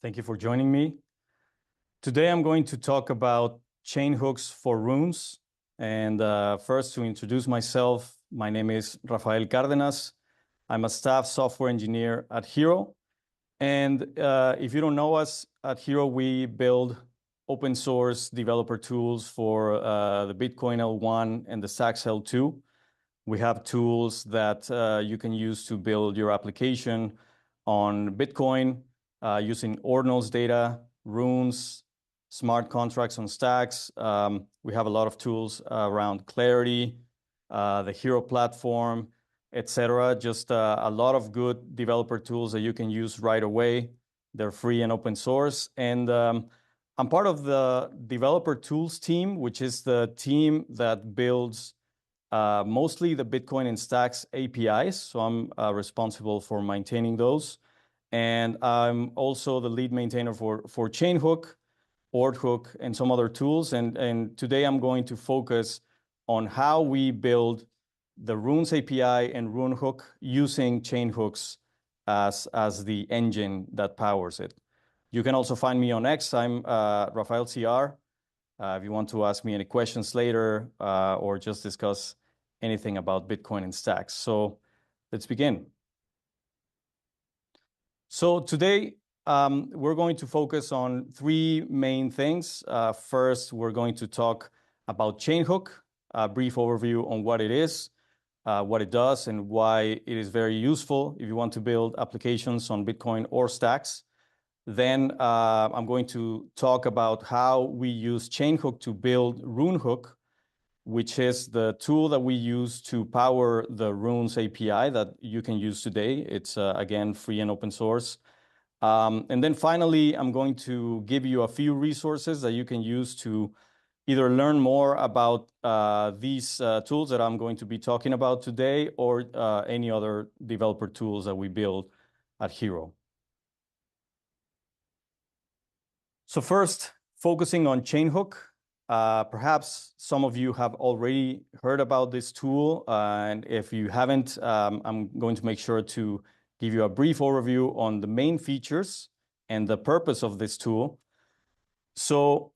Thank you for joining me. Today I'm going to talk about chain hooks for runes. And first, to introduce myself, my name is Rafael Cárdenas. I'm a staff software engineer at Hero. And if you don't know us, at Hero, we build open source developer tools for the Bitcoin L1 and the Stacks L2. We have tools that you can use to build your application on Bitcoin using Ordinals data, runes, smart contracts on stacks. We have a lot of tools around Clarity, the Hero platform, etc. Just a lot of good developer tools that you can use right away. They're free and open source. And I'm part of the developer tools team, which is the team that builds mostly the Bitcoin and Stacks APIs. So I'm responsible for maintaining those. And I'm also the lead maintainer for Chainhook, Ordhook, and some other tools. And today I'm going to focus on how we build the Runes API and Runehook using Chainhooks as the engine that powers it. You can also find me on X. I'm Rafael CR. If you want to ask me any questions later or just discuss anything about Bitcoin and Stacks. So let's begin. So today, we're going to focus on three main things. First, we're going to talk about Chainhook, a brief overview on what it is, what it does, and why it is very useful if you want to build applications on Bitcoin or Stacks. Then I'm going to talk about how we use Chainhook to build Runehook, which is the tool that we use to power the Runes API that you can use today. It's, again, free and open source. And then finally, I'm going to give you a few resources that you can use to either learn more about these tools that I'm going to be talking about today or any other developer tools that we build at Hero. So first, focusing on Chainhook. Perhaps some of you have already heard about this tool, and if you haven't, I'm going to make sure to give you a brief overview on the main features and the purpose of this tool. So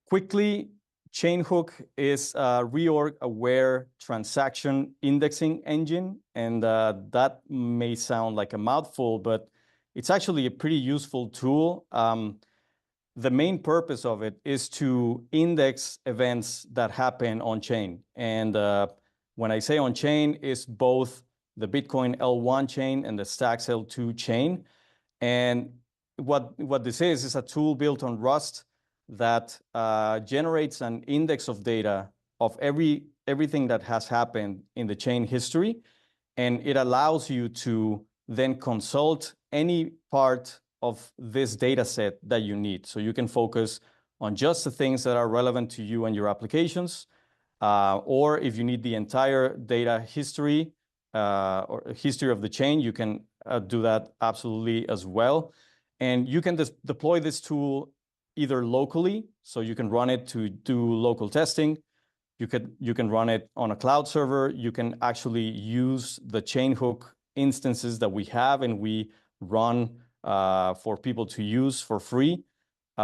quickly, Chainhook is a reorg-aware transaction indexing engine, and that may sound like a mouthful, but it's actually a pretty useful tool. The main purpose of it is to index events that happen on-chain. And when I say on-chain, it's both the Bitcoin L1 chain and the Stacks L2 chain. And what this is a tool built on Rust that generates an index of data of everything that has happened in the chain history. And it allows you to then consult any part of this data set that you need. So you can focus on just the things that are relevant to you and your applications. Or if you need the entire data history or history of the chain, you can do that absolutely as well. And you can deploy this tool either locally, so you can run it to do local testing. You can run it on a cloud server. You can actually use the Chainhook instances that we have and we run for people to use for free.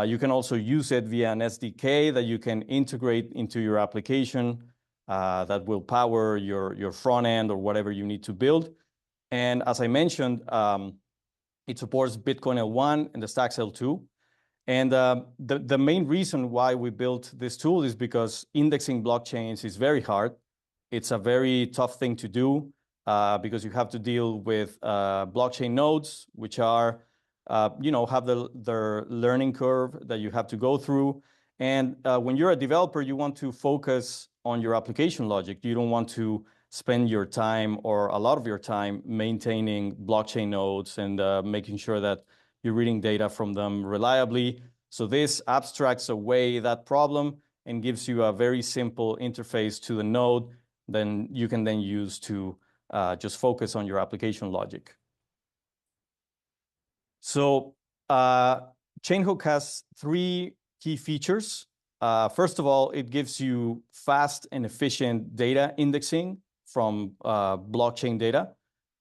You can also use it via an SDK that you can integrate into your application that will power your front end or whatever you need to build. And as I mentioned, it supports Bitcoin L1 and the Stacks L2. And the main reason why we built this tool is because indexing blockchains is very hard. It's a very tough thing to do because you have to deal with blockchain nodes, which are have their learning curve that you have to go through. And when you're a developer, you want to focus on your application logic. You don't want to spend your time or a lot of your time maintaining blockchain nodes and making sure that you're reading data from them reliably. So this abstracts away that problem and gives you a very simple interface to the node then you can then use to just focus on your application logic. So Chainhook has three key features. First of all, it gives you fast and efficient data indexing from blockchain data.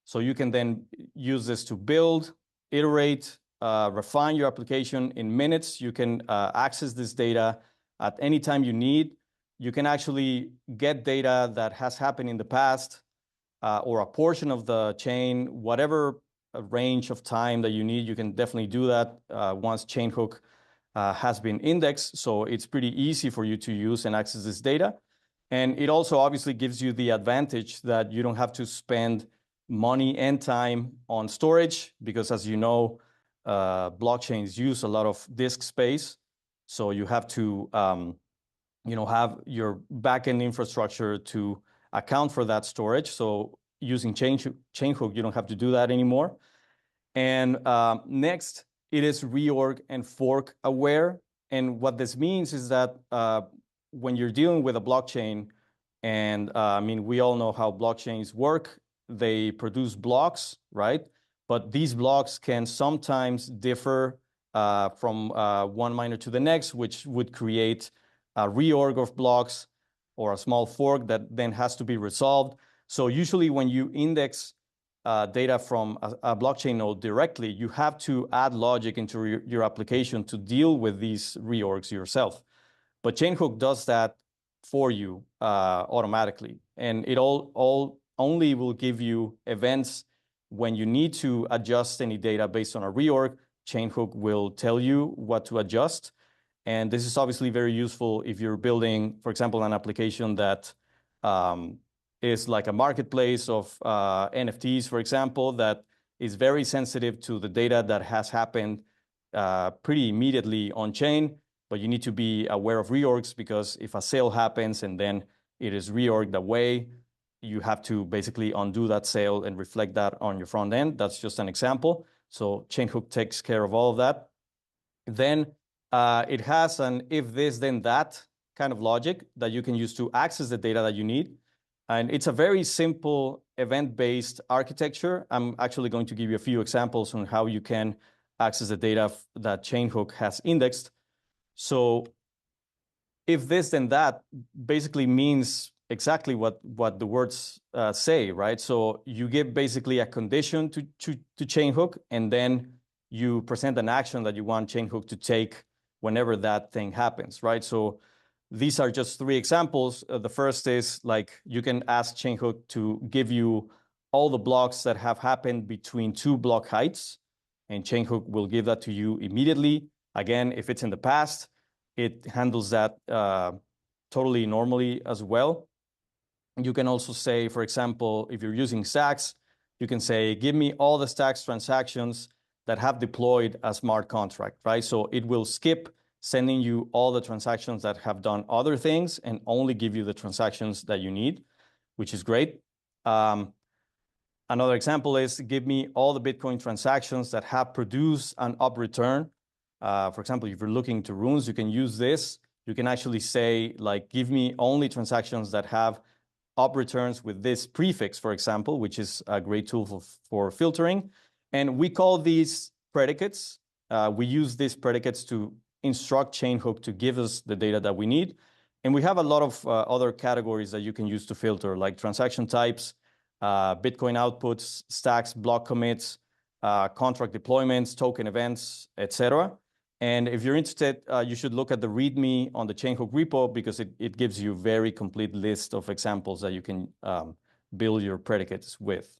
So you can then use this to build, iterate, refine your application in minutes. You can access this data at any time you need. You can actually get data that has happened in the past or a portion of the chain, whatever range of time that you need. You can definitely do that once Chainhook has been indexed. So it's pretty easy for you to use and access this data. And it also obviously gives you the advantage that you don't have to spend money and time on storage, because as you know, blockchains use a lot of disk space. So you have to have your backend infrastructure to account for that storage. So using Chainhook, you don't have to do that anymore. And next, it is reorg and fork aware. And what this means is that when you're dealing with a blockchain, and I mean, we all know how blockchains work. They produce blocks, right? But these blocks can sometimes differ from one miner to the next, which would create a reorg of blocks or a small fork that then has to be resolved. So usually when you index data from a blockchain node directly, you have to add logic into your application to deal with these reorgs yourself. But Chainhook does that for you automatically. And it all only will give you events when you need to adjust any data based on a reorg. Chainhook will tell you what to adjust. And this is obviously very useful if you're building, for example, an application that is like a marketplace of NFTs, for example, that is very sensitive to the data that has happened pretty immediately on chain. But you need to be aware of reorgs, because if a sale happens and then it is reorged away, you have to basically undo that sale and reflect that on your front end. That's just an example. So Chainhook takes care of all of that. Then it has an if this, then that kind of logic that you can use to access the data that you need. And it's a very simple event-based architecture. I'm actually going to give you a few examples on how you can access the data that Chainhook has indexed. So if this, then that basically means exactly what the words say, right? So you give basically a condition to Chainhook, and then you present an action that you want Chainhook to take whenever that thing happens, right? So these are just three examples. The first is like you can ask Chainhook to give you all the blocks that have happened between two block heights, and Chainhook will give that to you immediately. Again, if it's in the past, it handles that totally normally as well. You can also say, for example, if you're using Stacks, you can say, give me all the Stacks transactions that have deployed a smart contract, right? So it will skip sending you all the transactions that have done other things and only give you the transactions that you need, which is great. Another example is give me all the Bitcoin transactions that have produced an up return. For example, if you're looking to runes, you can use this. You can actually say, like, give me only transactions that have up returns with this prefix, for example, which is a great tool for filtering. And we call these predicates. We use these predicates to instruct Chainhook to give us the data that we need. And we have a lot of other categories that you can use to filter, like transaction types, Bitcoin outputs, stacks, block commits, contract deployments, token events, etc. And if you're interested, you should look at the README on the Chainhook repo, because it gives you a very complete list of examples that you can build your predicates with.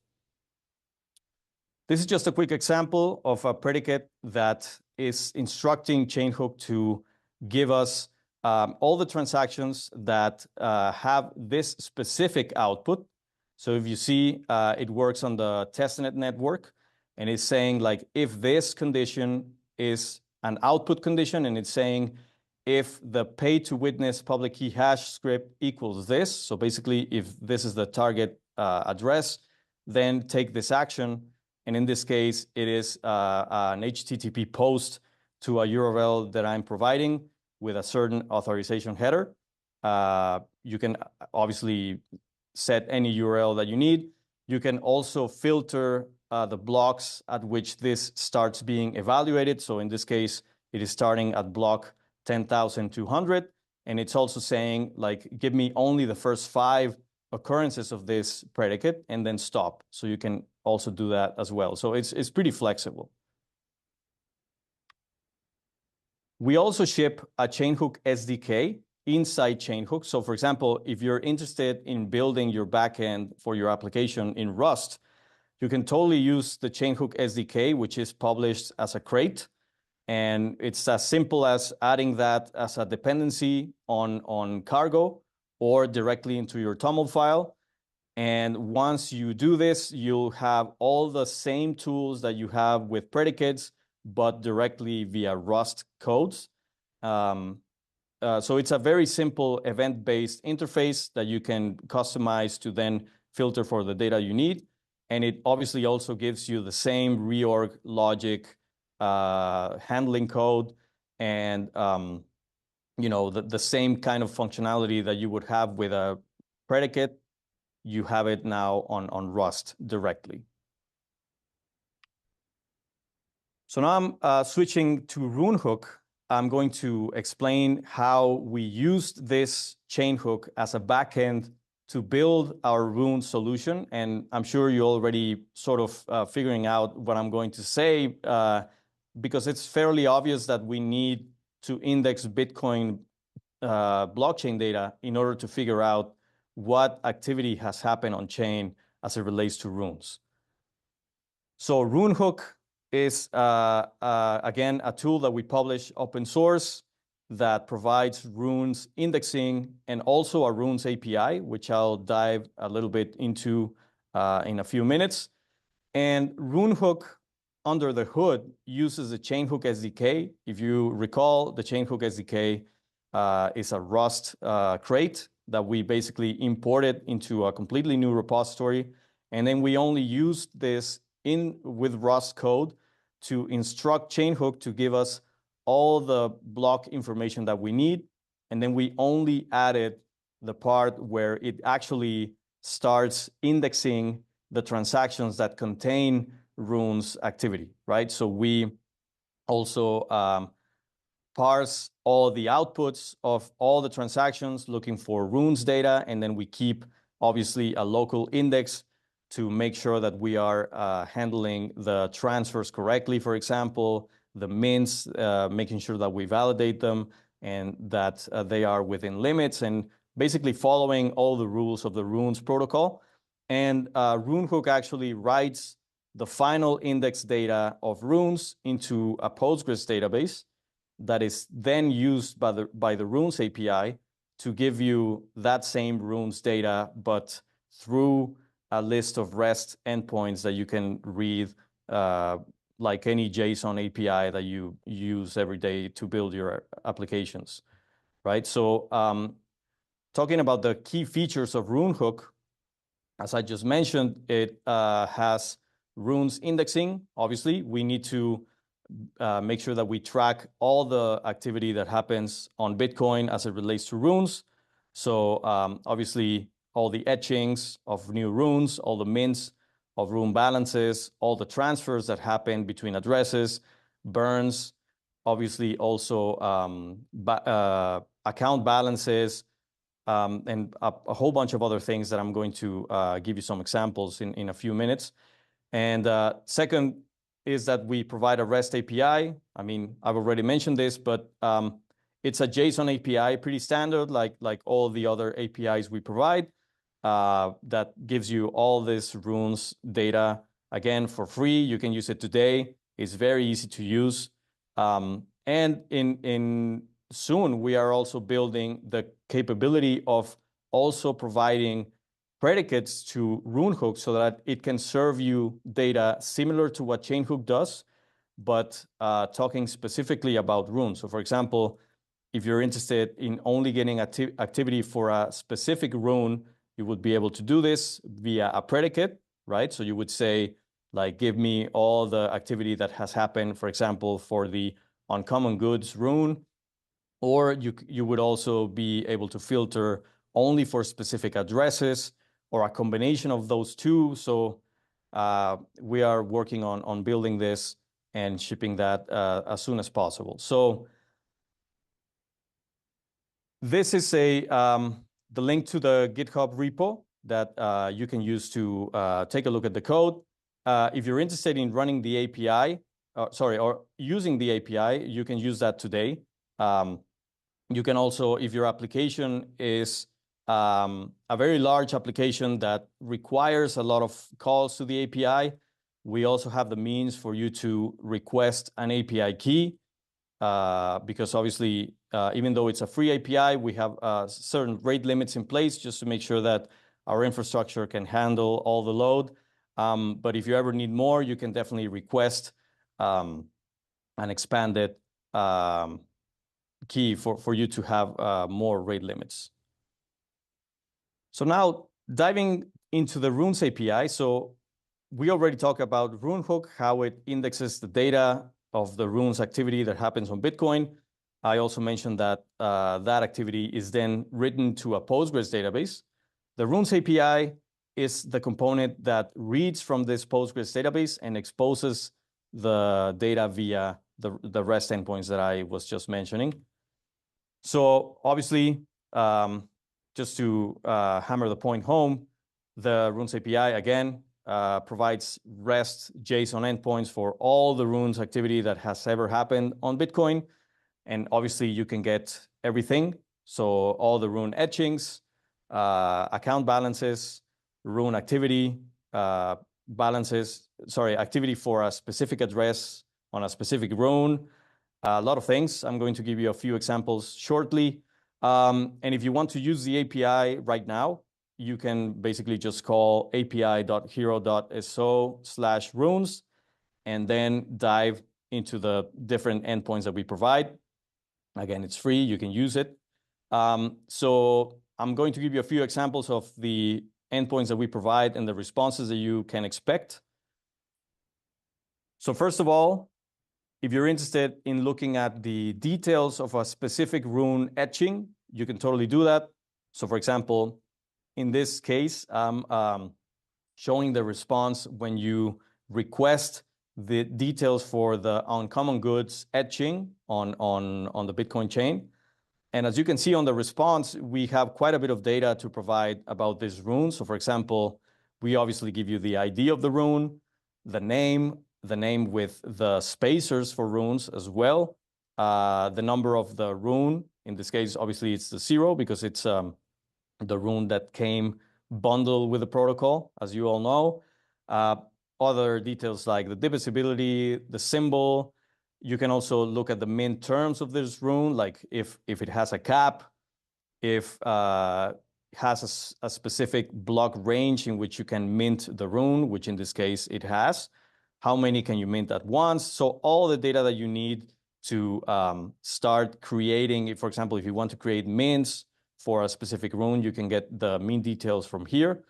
This is just a quick example of a predicate that is instructing Chainhook to give us all the transactions that have this specific output. So if you see, it works on the testnet network, and it's saying, like, if this condition is an output condition, and it's saying if the pay to witness public key hash script equals this, so basically if this is the target address, then take this action. And in this case, it is an HTTP post to a URL that I'm providing with a certain authorization header. You can obviously set any URL that you need. You can also filter the blocks at which this starts being evaluated. So in this case, it is starting at block 10,200. And it's also saying, like, give me only the first 5 occurrences of this predicate and then stop. So you can also do that as well. So it's pretty flexible. We also ship a Chainhook SDK inside Chainhook. So for example, if you're interested in building your backend for your application in Rust, you can totally use the Chainhook SDK, which is published as a crate. And it's as simple as adding that as a dependency on Cargo or directly into your TOML file. And once you do this, you'll have all the same tools that you have with predicates, but directly via Rust codes. So it's a very simple event-based interface that you can customize to then filter for the data you need. And it obviously also gives you the same reorg logic, handling code, and the same kind of functionality that you would have with a predicate. You have it now on Rust directly. So now I'm switching to Runehook. I'm going to explain how we used this Chainhook as a backend to build our Rune solution. And I'm sure you're already sort of figuring out what I'm going to say, because it's fairly obvious that we need to index Bitcoin blockchain data in order to figure out what activity has happened on chain as it relates to runes. So Runehook is, again, a tool that we publish open source that provides runes indexing and also a runes API, which I'll dive a little bit into in a few minutes. And Runehook, under the hood, uses the Chainhook SDK. If you recall, the Chainhook SDK is a Rust crate that we basically imported into a completely new repository. And then we only used this with Rust code to instruct Chainhook to give us all the block information that we need. And then we only added the part where it actually starts indexing the transactions that contain runes activity, right? So we also parse all the outputs of all the transactions looking for runes data, and then we keep obviously a local index to make sure that we are handling the transfers correctly, for example, the mints, making sure that we validate them and that they are within limits, and basically following all the rules of the runes protocol. And Runehook actually writes the final index data of runes into a Postgres database that is then used by the runes API to give you that same runes data, but through a list of REST endpoints that you can read, like any JSON API that you use every day to build your applications, right? So talking about the key features of Runehook, as I just mentioned, it has runes indexing. Obviously, we need to make sure that we track all the activity that happens on Bitcoin as it relates to runes. So obviously, all the etchings of new runes, all the mints of rune balances, all the transfers that happen between addresses, burns, obviously also account balances, and a whole bunch of other things that I'm going to give you some examples in a few minutes. And second is that we provide a REST API. I mean, I've already mentioned this, but it's a JSON API, pretty standard, like all the other APIs we provide, that gives you all this runes data, again, for free. You can use it today. It's very easy to use. And in soon, we are also building the capability of also providing predicates to Runehook so that it can serve you data similar to what Chainhook does, but talking specifically about runes. So for example, if you're interested in only getting activity for a specific rune, you would be able to do this via a predicate, right? So you would say, like, give me all the activity that has happened, for example, for the uncommon goods rune, or you would also be able to filter only for specific addresses or a combination of those two. So we are working on building this and shipping that as soon as possible. So this is the link to the GitHub repo that you can use to take a look at the code. If you're interested in running the API, or using the API, you can use that today. You can also, if your application is a very large application that requires a lot of calls to the API, we also have the means for you to request an API key, because obviously, even though it's a free API, we have certain rate limits in place just to make sure that our infrastructure can handle all the load. But if you ever need more, you can definitely request an expanded key for you to have more rate limits. So now diving into the Runes API. So we already talked about RuneHook, how it indexes the data of the Runes activity that happens on Bitcoin. I also mentioned that that activity is then written to a Postgres database. The Runes API is the component that reads from this Postgres database and exposes the data via the REST endpoints that I was just mentioning. So obviously, just to hammer the point home, the Runes API, again, provides REST JSON endpoints for all the Runes activity that has ever happened on Bitcoin. And obviously, you can get everything. So all the Rune etchings, account balances, Rune activity, activity for a specific address on a specific Rune, a lot of things. I'm going to give you a few examples shortly. And if you want to use the API right now, you can basically just call api.hero.so/runes and then dive into the different endpoints that we provide. Again, it's free, you can use it. So I'm going to give you a few examples of the endpoints that we provide and the responses that you can expect. So first of all, if you're interested in looking at the details of a specific Rune etching, you can totally do that. So for example, in this case, I'm showing the response when you request the details for the uncommon goods etching on the Bitcoin chain. And as you can see on the response, we have quite a bit of data to provide about this Rune. So for example, we obviously give you the ID of the Rune, the name with the spacers for Runes as well, the number of the Rune. In this case, obviously it's the 0 because it's the Rune that came bundled with the protocol, as you all know. Other details like the divisibility, the symbol. You can also look at the mint terms of this Rune, like if it has a cap, if it has a specific block range in which you can mint the Rune, which in this case it has. How many can you mint at once? So all the data that you need to start creating, for example, if you want to create mints for a specific Rune, you can get the mint details from here.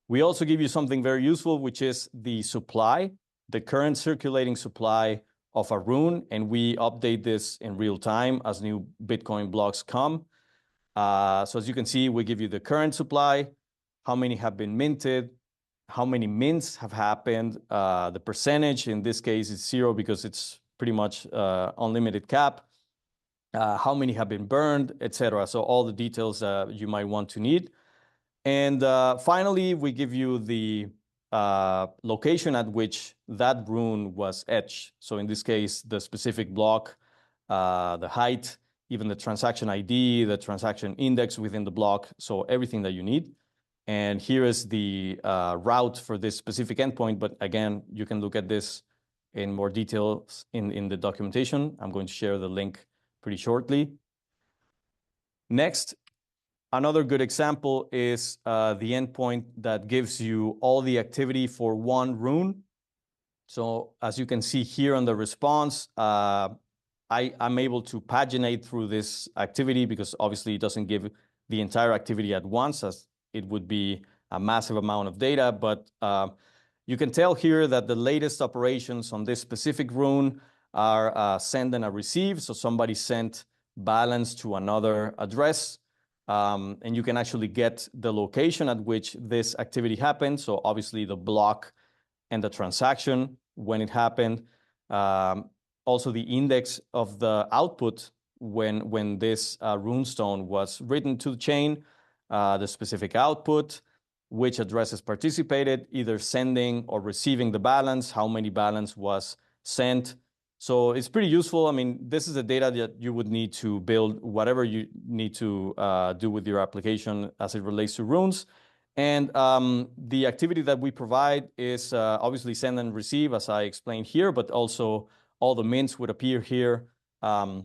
We also give you something very useful, which is the supply, the current circulating supply of a Rune, and we update this in real time as new Bitcoin blocks come. So as you can see, we give you the current supply, how many have been minted, how many mints have happened, the percentage, in this case it's 0 because it's pretty much unlimited cap, how many have been burned, etc. So all the details you might want to need. And finally, we give you the location at which that Rune was etched. So in this case, the specific block, the height, even the transaction ID, the transaction index within the block, so everything that you need. And here is the route for this specific endpoint. But again, you can look at this in more details in the documentation. I'm going to share the link pretty shortly. Next, another good example is the endpoint that gives you all the activity for one Rune. So as you can see here on the response, I'm able to paginate through this activity because obviously it doesn't give the entire activity at once, as it would be a massive amount of data. But you can tell here that the latest operations on this specific Rune are send and a receive. So somebody sent balance to another address. And you can actually get the location at which this activity happened. So obviously the block and the transaction when it happened. Also the index of the output when this runestone was written to the chain, the specific output, which addresses participated, either sending or receiving the balance, how many balance was sent, So it's pretty useful. I mean, this is the data that you would need to build whatever you need to do with your application as it relates to runes. And the activity that we provide is obviously send and receive, as I explained here, but also all the mints would appear here. The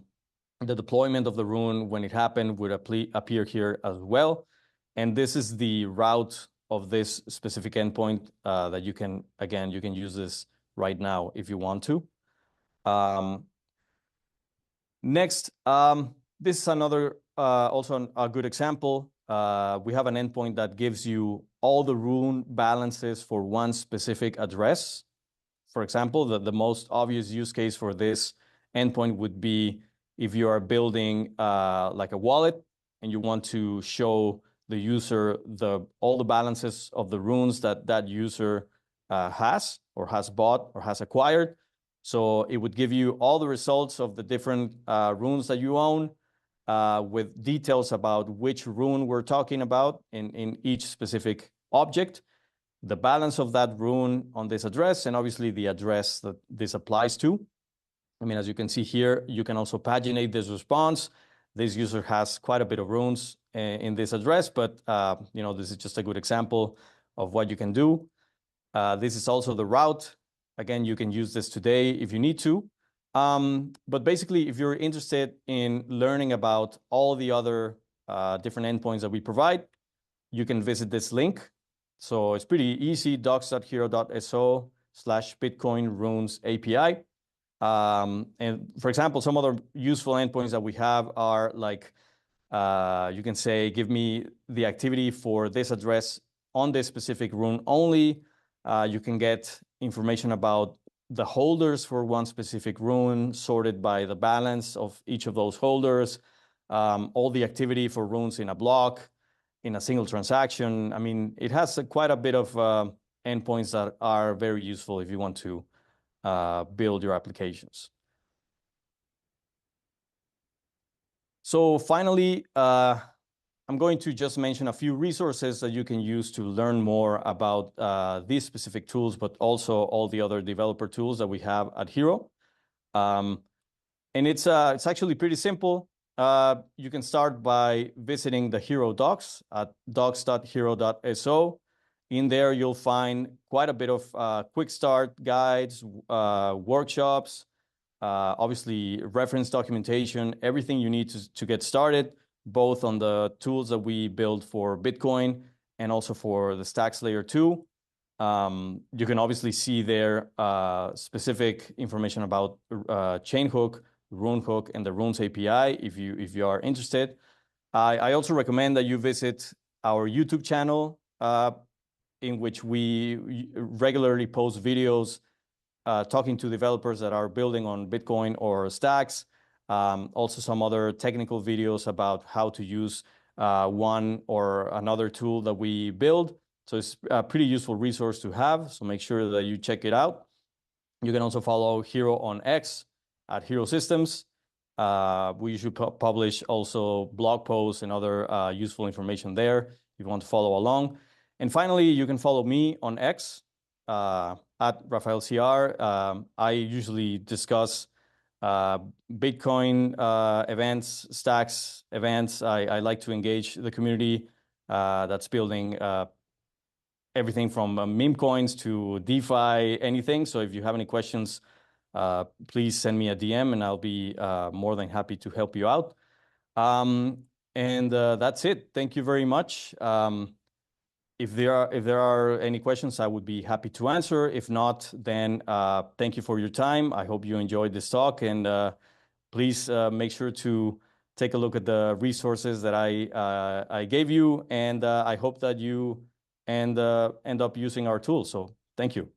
deployment of the rune, when it happened, would appear here as well. And this is the route of this specific endpoint that you can, again, you can use this right now if you want to. Next, this is another also a good example. We have an endpoint that gives you all the rune balances for one specific address. For example, the most obvious use case for this endpoint would be if you are building like a wallet and you want to show the user all the balances of the runes that user has bought or has acquired. So it would give you all the results of the different runes that you own with details about which rune we're talking about in each specific object, the balance of that rune on this address, and obviously the address that this applies to. I mean, as you can see here, you can also paginate this response. This user has quite a bit of runes in this address, but you know, this is just a good example of what you can do. This is also the route. Again, you can use this today if you need to. But basically, if you're interested in learning about all the other different endpoints that we provide, you can visit this link. So it's pretty easy, docs.hero.so/Bitcoin runes API. And for example, some other useful endpoints that we have are like, you can say, give me the activity for this address on this specific rune only. You can get information about the holders for one specific rune sorted by the balance of each of those holders, all the activity for runes in a block, in a single transaction. I mean, it has quite a bit of endpoints that are very useful if you want to build your applications. So finally, I'm going to just mention a few resources that you can use to learn more about these specific tools, but also all the other developer tools that we have at Hero. And it's actually pretty simple. You can start by visiting the Hero docs at docs.hero.so. In there, you'll find quite a bit of quick start guides, workshops, obviously reference documentation, everything you need to get started, both on the tools that we build for Bitcoin and also for the Stacks Layer 2. You can obviously see there specific information about Chainhook, Runehook, and the Runes API if you are interested. I also recommend that you visit our YouTube channel, in which we regularly post videos talking to developers that are building on Bitcoin or Stacks. Also some other technical videos about how to use one or another tool that we build. So it's a pretty useful resource to have. So make sure that you check it out. You can also follow Hero on X at Hero Systems. We usually publish also blog posts and other useful information there if you want to follow along. And finally, you can follow me on X at Rafael CR. I usually discuss Bitcoin events, Stacks events. I like to engage the community that's building everything from meme coins to DeFi, anything. So if you have any questions, please send me a DM and I'll be more than happy to help you out. And that's it. Thank you very much. If there are any questions, I would be happy to answer. If not, then thank you for your time. I hope you enjoyed this talk, and please make sure to take a look at the resources that I gave you, and I hope that you end up using our tools. So thank you.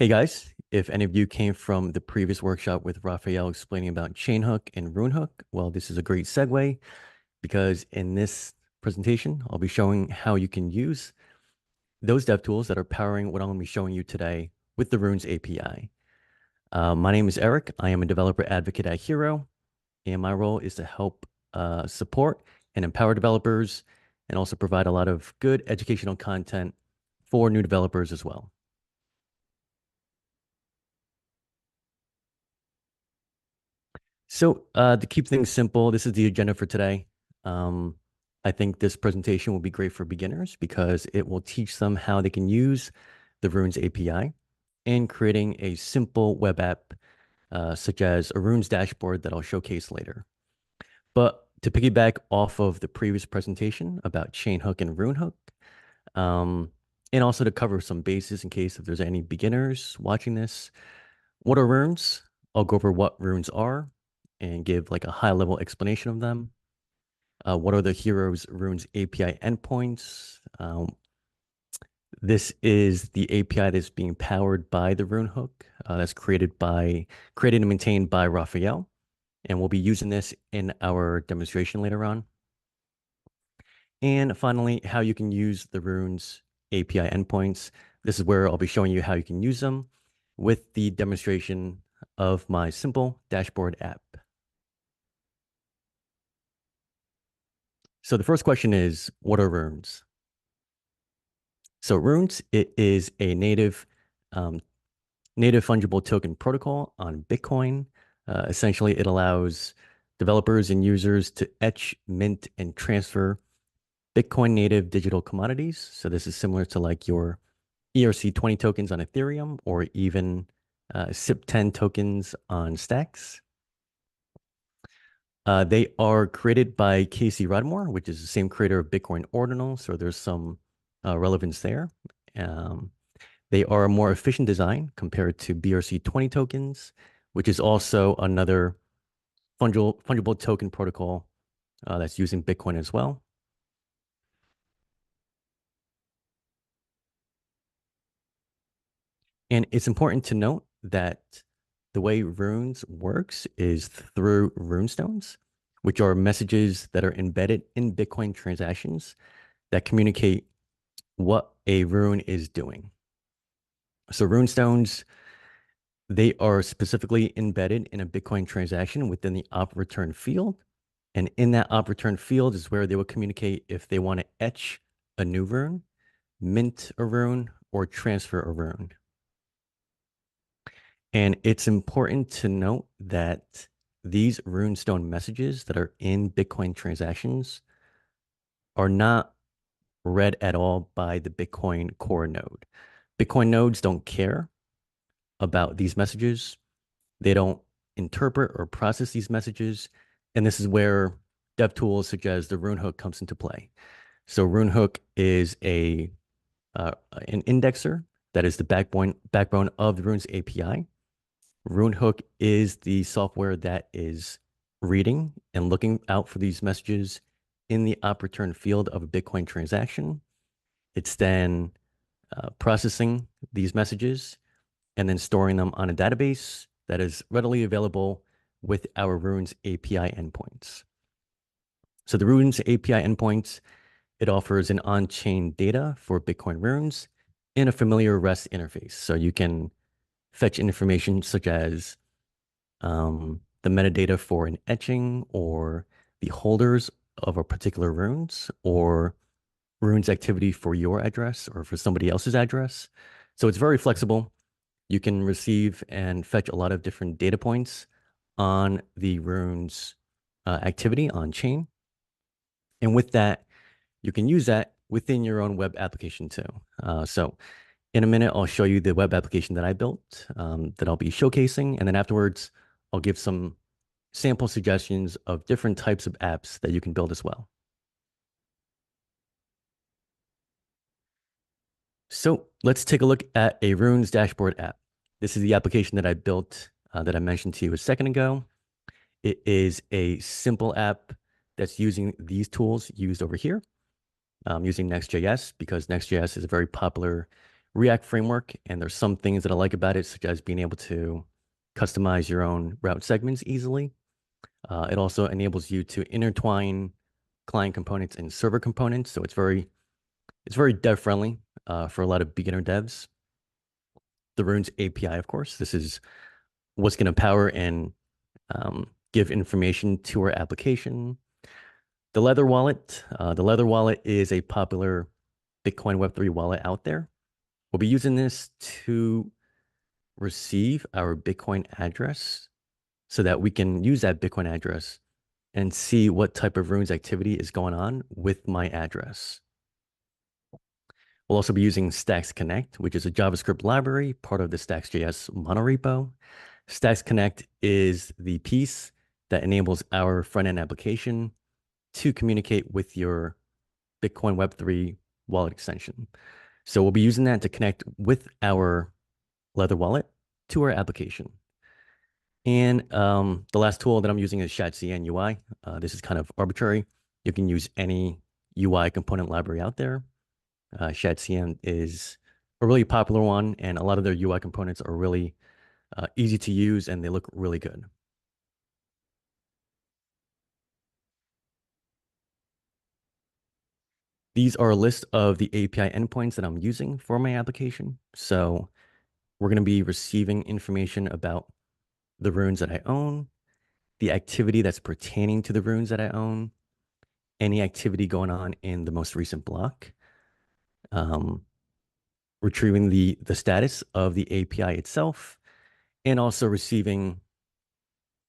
Hey guys, if any of you came from the previous workshop with Raphael explaining about Chainhook and Runehook, well, this is a great segue because in this presentation, I'll be showing how you can use those dev tools that are powering what I'm going to be showing you today with the Runes API. My name is Eric. I am a developer advocate at Hero, and my role is to help support and empower developers and also provide a lot of good educational content for new developers as well. So to keep things simple, this is the agenda for today. I think this presentation will be great for beginners because it will teach them how they can use the Runes API in creating a simple web app, such as a Runes dashboard that I'll showcase later. But to piggyback off of the previous presentation about Chainhook and Runehook, and also to cover some bases in case if there's any beginners watching this, what are runes? I'll go over what runes are and give like a high level explanation of them. What are the Heroes Runes API endpoints? This is the API that's being powered by the Runehook. That's created and maintained by Raphael. And we'll be using this in our demonstration later on. And finally, how you can use the Runes API endpoints. This is where I'll be showing you how you can use them with the demonstration of my simple dashboard app. So the first question is, what are runes? So runes, it is a native fungible token protocol on Bitcoin. Essentially, it allows developers and users to etch, mint, and transfer Bitcoin native digital commodities. So this is similar to like your ERC20 tokens on Ethereum or even SIP10 tokens on Stacks. They are created by Casey Rodmore, which is the same creator of Bitcoin Ordinals, so there's some relevance there. They are a more efficient design compared to BRC20 tokens, which is also another fungible token protocol that's using Bitcoin as well. And it's important to note that the way runes works is through runestones, which are messages that are embedded in Bitcoin transactions that communicate what a rune is doing. So runestones, they are specifically embedded in a Bitcoin transaction within the op return field. And in that op return field is where they will communicate if they want to etch a new rune, mint a rune, or transfer a rune. And it's important to note that these runestone messages that are in Bitcoin transactions are not read at all by the Bitcoin core node. Bitcoin nodes don't care about these messages. They don't interpret or process these messages. And this is where dev tools such as the Runehook comes into play. So Runehook is an indexer that is the backbone of the Runes API. Runehook is the software that is reading and looking out for these messages in the op return field of a Bitcoin transaction. It's then processing these messages and then storing them on a database that is readily available with our Runes API endpoints. So the Runes API endpoints, it offers an on-chain data for Bitcoin runes in a familiar REST interface. So you can fetch information such as the metadata for an etching or the holders of a particular runes or runes activity for your address or for somebody else's address. So it's very flexible. You can receive and fetch a lot of different data points on the runes activity on chain. And with that, you can use that within your own web application too. So in a minute, I'll show you the web application that I built that I'll be showcasing. And then afterwards, I'll give some sample suggestions of different types of apps that you can build as well. So let's take a look at a Runes dashboard app. This is the application that I built that I mentioned to you a second ago. It is a simple app that's using these tools used over here. Using Next.js because Next.js is a very popular React framework, and there's some things that I like about it, such as being able to customize your own route segments easily. It also enables you to intertwine client components and server components, so it's very dev friendly for a lot of beginner devs. The Runes API, of course, this is what's going to power and give information to our application. The Leather Wallet. The Leather Wallet is a popular Bitcoin Web3 wallet out there. We'll be using this to receive our Bitcoin address so that we can use that Bitcoin address and see what type of runes activity is going on with my address. We'll also be using Stacks Connect, which is a JavaScript library, part of the Stacks.js monorepo. Stacks Connect is the piece that enables our front-end application to communicate with your Bitcoin Web3 wallet extension. So we'll be using that to connect with our Leather wallet to our application. And the last tool that I'm using is ShadCN UI. This is kind of arbitrary. You can use any UI component library out there. ShadCN is a really popular one, and a lot of their UI components are really easy to use, and they look really good. These are a list of the API endpoints that I'm using for my application. So we're going to be receiving information about the runes that I own, the activity that's pertaining to the runes that I own, any activity going on in the most recent block, retrieving the status of the API itself, and also receiving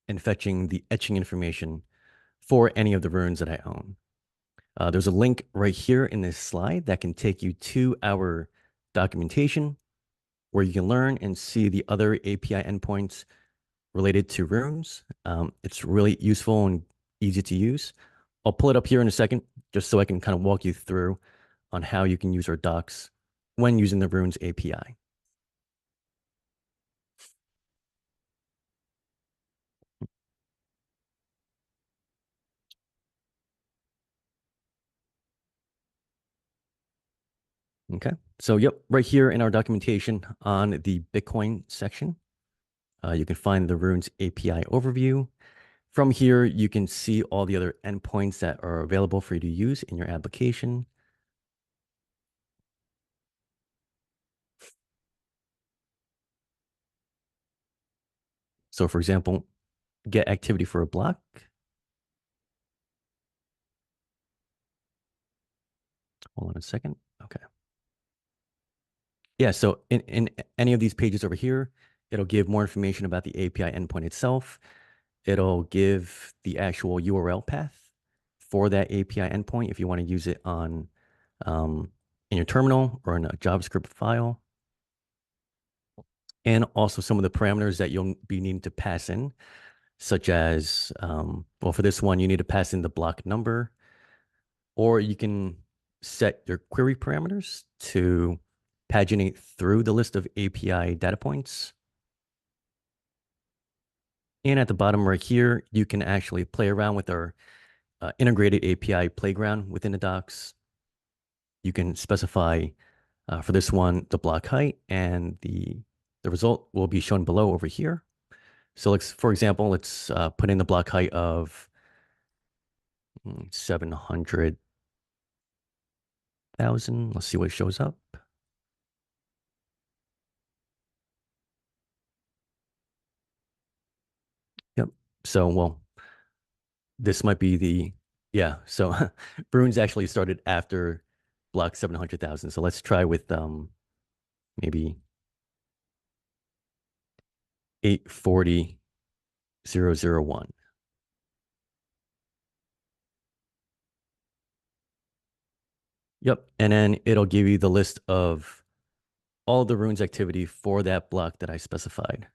and fetching the etching information for any of the runes that I own. There's a link right here in this slide that can take you to our documentation where you can learn and see the other API endpoints related to runes. It's really useful and easy to use. I'll pull it up here in a second just so I can kind of walk you through on how you can use our docs when using the Runes API. Okay, so yep, right here in our documentation on the Bitcoin section, you can find the Runes API overview. From here, you can see all the other endpoints that are available for you to use in your application. So for example, get activity for a block. Hold on a second. Okay. Yeah, so in any of these pages over here, it'll give more information about the API endpoint itself. It'll give the actual URL path for that API endpoint if you want to use it on in your terminal or in a JavaScript file. And also some of the parameters that you'll be needing to pass in, such as, well, for this one, you need to pass in the block number, or you can set your query parameters to paginate through the list of API data points. And at the bottom right here, you can actually play around with our integrated API playground within the docs. You can specify for this one, the block height, and the result will be shown below over here. So let's, for example, let's put in the block height of 700,000. Let's see what shows up. Yep. So, well, this might be the, yeah. So Bruins actually started after block 700,000. So let's try with maybe 840,001. Yep. And then it'll give you the list of all the runes activity for that block that I specified.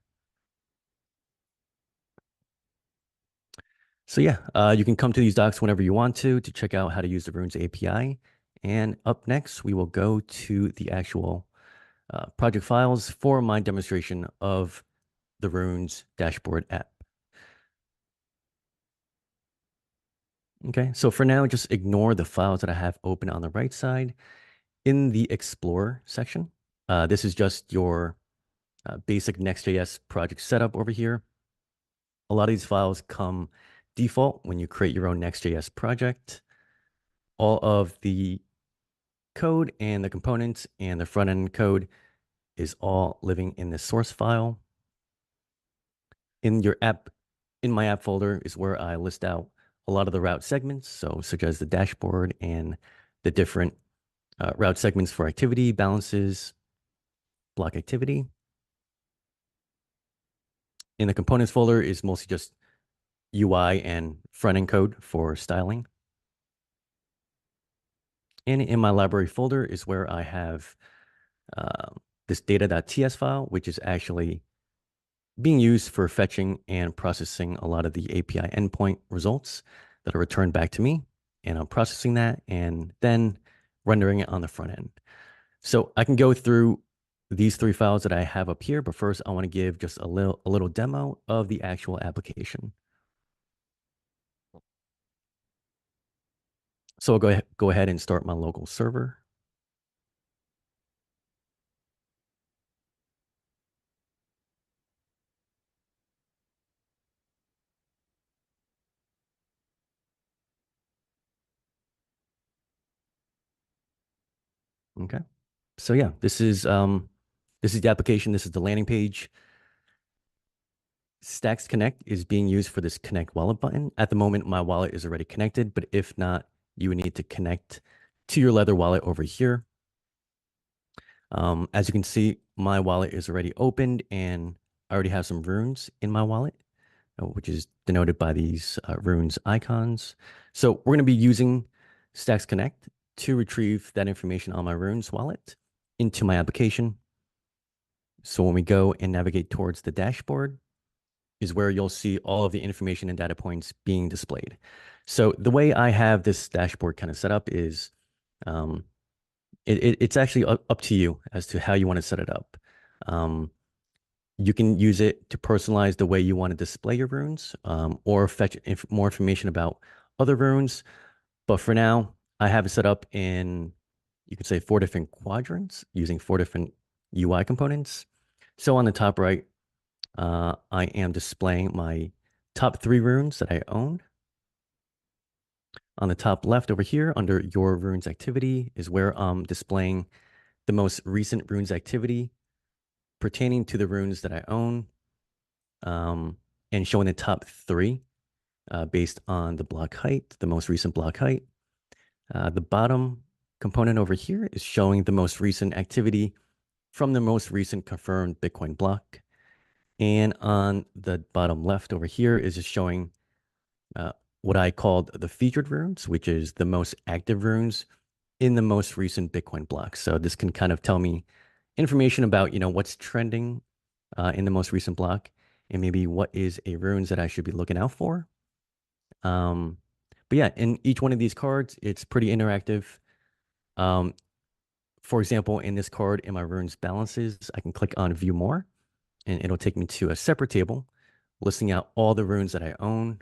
So yeah, you can come to these docs whenever you want to check out how to use the Runes API. And up next, we will go to the actual project files for my demonstration of the Runes dashboard app. Okay, so for now, just ignore the files that I have open on the right side. In the Explorer section, this is just your basic Next.js project setup over here. A lot of these files come default when you create your own Next.js project. All of the code and the components and the front end code is all living in the source file. In your app, in my app folder is where I list out a lot of the route segments, so such as the dashboard and the different route segments for activity, balances, block activity. In the components folder is mostly just UI and front end code for styling. And in my library folder is where I have this data.ts file, which is actually being used for fetching and processing a lot of the API endpoint results that are returned back to me. And I'm processing that and then rendering it on the front end. So I can go through these three files that I have up here, but first I want to give just a little demo of the actual application. So I'll go ahead and start my local server. Okay. So yeah, this is the application. This is the landing page. Stacks Connect is being used for this Connect Wallet button. At the moment, my wallet is already connected, but if not, you would need to connect to your Lather wallet over here. As you can see, my wallet is already opened and I already have some runes in my wallet, which is denoted by these runes icons. So we're going to be using Stacks Connect to retrieve that information on my runes wallet into my application. So when we go and navigate towards the dashboard is where you'll see all of the information and data points being displayed. So the way I have this dashboard kind of set up is it's actually up to you as to how you want to set it up. You can use it to personalize the way you want to display your runes or fetch more information about other runes. But for now, I have it set up in, you could say, 4 different quadrants using 4 different UI components. So on the top right, I am displaying my top 3 runes that I own. On the top left over here, under your runes activity, is where I'm displaying the most recent runes activity pertaining to the runes that I own, and showing the top 3 based on the block height, the most recent block height. The bottom component over here is showing the most recent activity from the most recent confirmed Bitcoin block. And on the bottom left over here is just showing what I called the featured runes, which is the most active runes in the most recent Bitcoin block. So this can kind of tell me information about, what's trending in the most recent block, and maybe what is a runes that I should be looking out for. But yeah, in each one of these cards, it's pretty interactive. For example, in this card, in my runes balances, I can click on view more, and it'll take me to a separate table listing out all the runes that I own.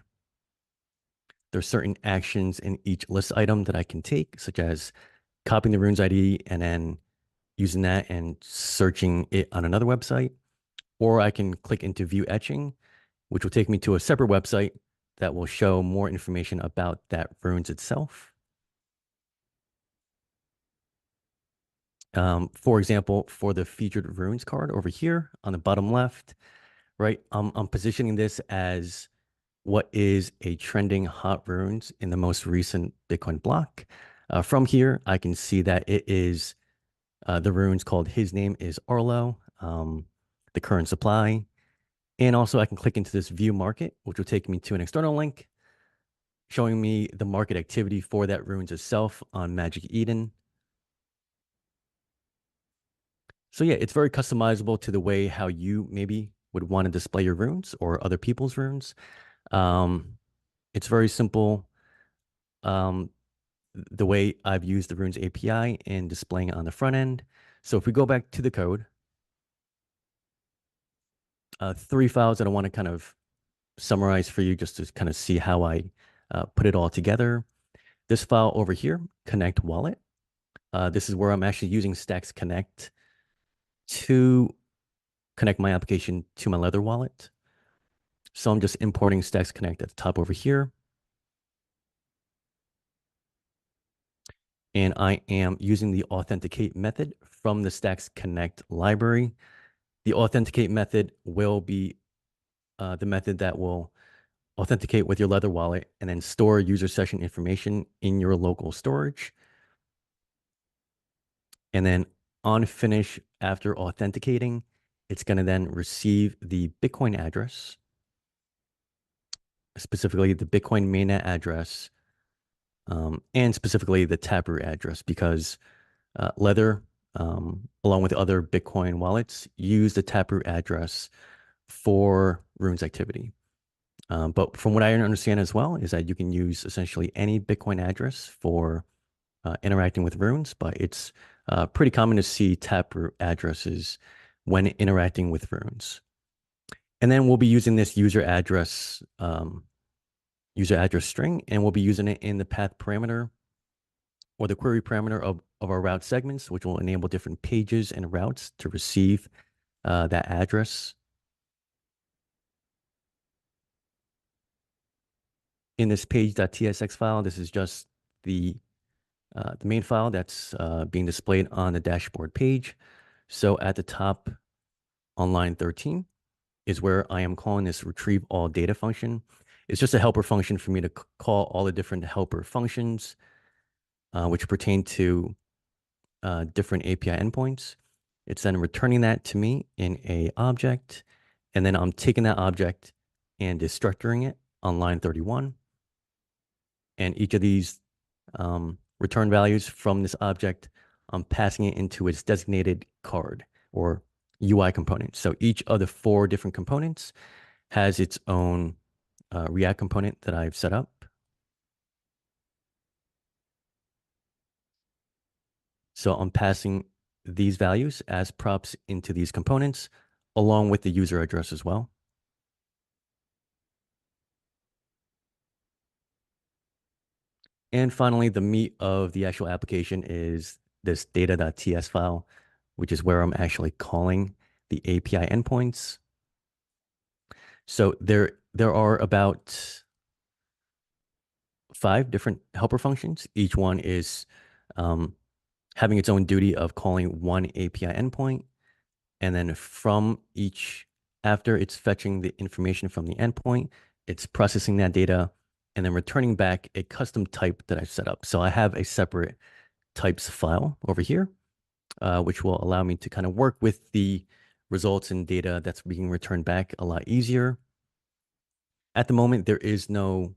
There's certain actions in each list item that I can take, such as copying the runes ID and then using that and searching it on another website. Or I can click into view etching, which will take me to a separate website that will show more information about that runes itself. For example, for the featured runes card over here on the bottom left, right, I'm positioning this as what is a trending hot runes in the most recent Bitcoin block. From here, I can see that it is the runes called His Name is Arlo, the current supply. And also I can click into this view market, which will take me to an external link showing me the market activity for that runes itself on Magic Eden. So yeah, it's very customizable to the way how you maybe would want to display your runes or other people's runes. It's very simple. The way I've used the runes API and displaying it on the front end. So if we go back to the code, 3 files that I want to kind of summarize for you just to kind of see how I put it all together. This file over here, connect wallet. This is where I'm actually using Stacks Connect to connect my application to my Leather wallet. So I'm just importing Stacks Connect at the top over here. And I am using the authenticate method from the Stacks Connect library. The authenticate method will be the method that will authenticate with your Leather wallet and then store user session information in your local storage. And then on finish, after authenticating, it's going to then receive the Bitcoin address, specifically the Bitcoin mainnet address, and specifically the Taproot address, because Leather, along with other Bitcoin wallets, use the Taproot address for runes activity. But from what I understand as well is that you can use essentially any Bitcoin address for interacting with runes, but it's pretty common to see Taproot addresses when interacting with runes. And then we'll be using this user address string, and we'll be using it in the path parameter or the query parameter of our route segments, which will enable different pages and routes to receive that address. In this page.tsx file, this is just the main file that's being displayed on the dashboard page. So at the top on line 13 is where I am calling this retrieve all data function. It's just a helper function for me to call all the different helper functions which pertain to different API endpoints. It's then returning that to me in a object, and then I'm taking that object and destructuring it on line 31. And each of these return values from this object, I'm passing it into its designated card or UI component. So each of the 4 different components has its own React component that I've set up. So I'm passing these values as props into these components, along with the user address as well. And finally, the meat of the actual application is this data.ts file, which is where I'm actually calling the API endpoints. So there are about 5 different helper functions. Each one is having its own duty of calling one API endpoint. And then from each, after it's fetching the information from the endpoint, it's processing that data and then returning back a custom type that I've set up. So I have a separate types file over here, which will allow me to kind of work with the results and data that's being returned back a lot easier. At the moment, there is no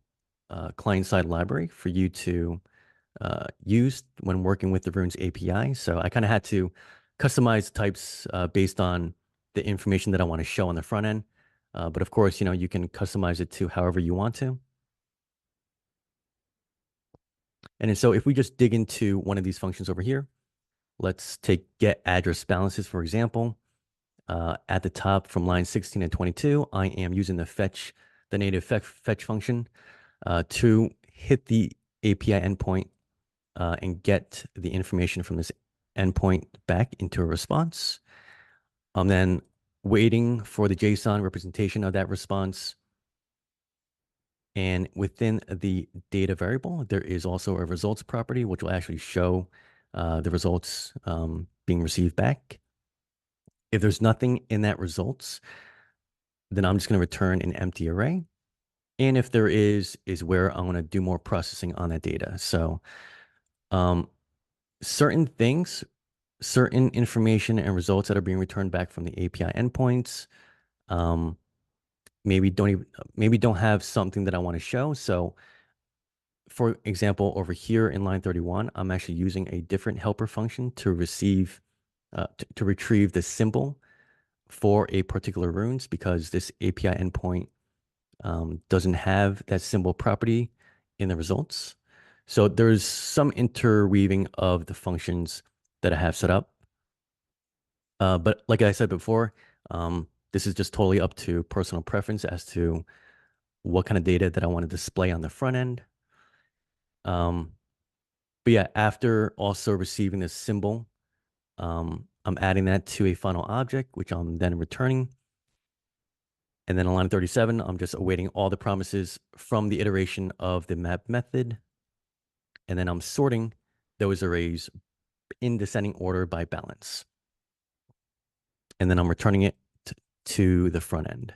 client-side library for you to use when working with the Runes API. So I kind of had to customize types based on the information that I want to show on the front end. But of course, you can customize it to however you want to. And so if we just dig into one of these functions over here, let's take get address balances, for example. At the top from line 16 and 22, I am using the native fetch function to hit the API endpoint and get the information from this endpoint back into a response. I'm then waiting for the JSON representation of that response. And within the data variable, there is also a results property, which will actually show the results being received back. If there's nothing in that results, then I'm just going to return an empty array. And if there is where I want to do more processing on that data. So certain things, certain information and results that are being returned back from the API endpoints, maybe don't have something that I want to show. So for example, over here in line 31, I'm actually using a different helper function to retrieve the symbol for a particular runes, because this API endpoint doesn't have that symbol property in the results. So there's some interweaving of the functions that I have set up. But like I said before, this is just totally up to personal preference as to what kind of data that I want to display on the front end. But yeah, after also receiving this symbol, I'm adding that to a final object, which I'm then returning. And then on line 37, I'm just awaiting all the promises from the iteration of the map method. And then I'm sorting those arrays in descending order by balance. And then I'm returning it to the front end.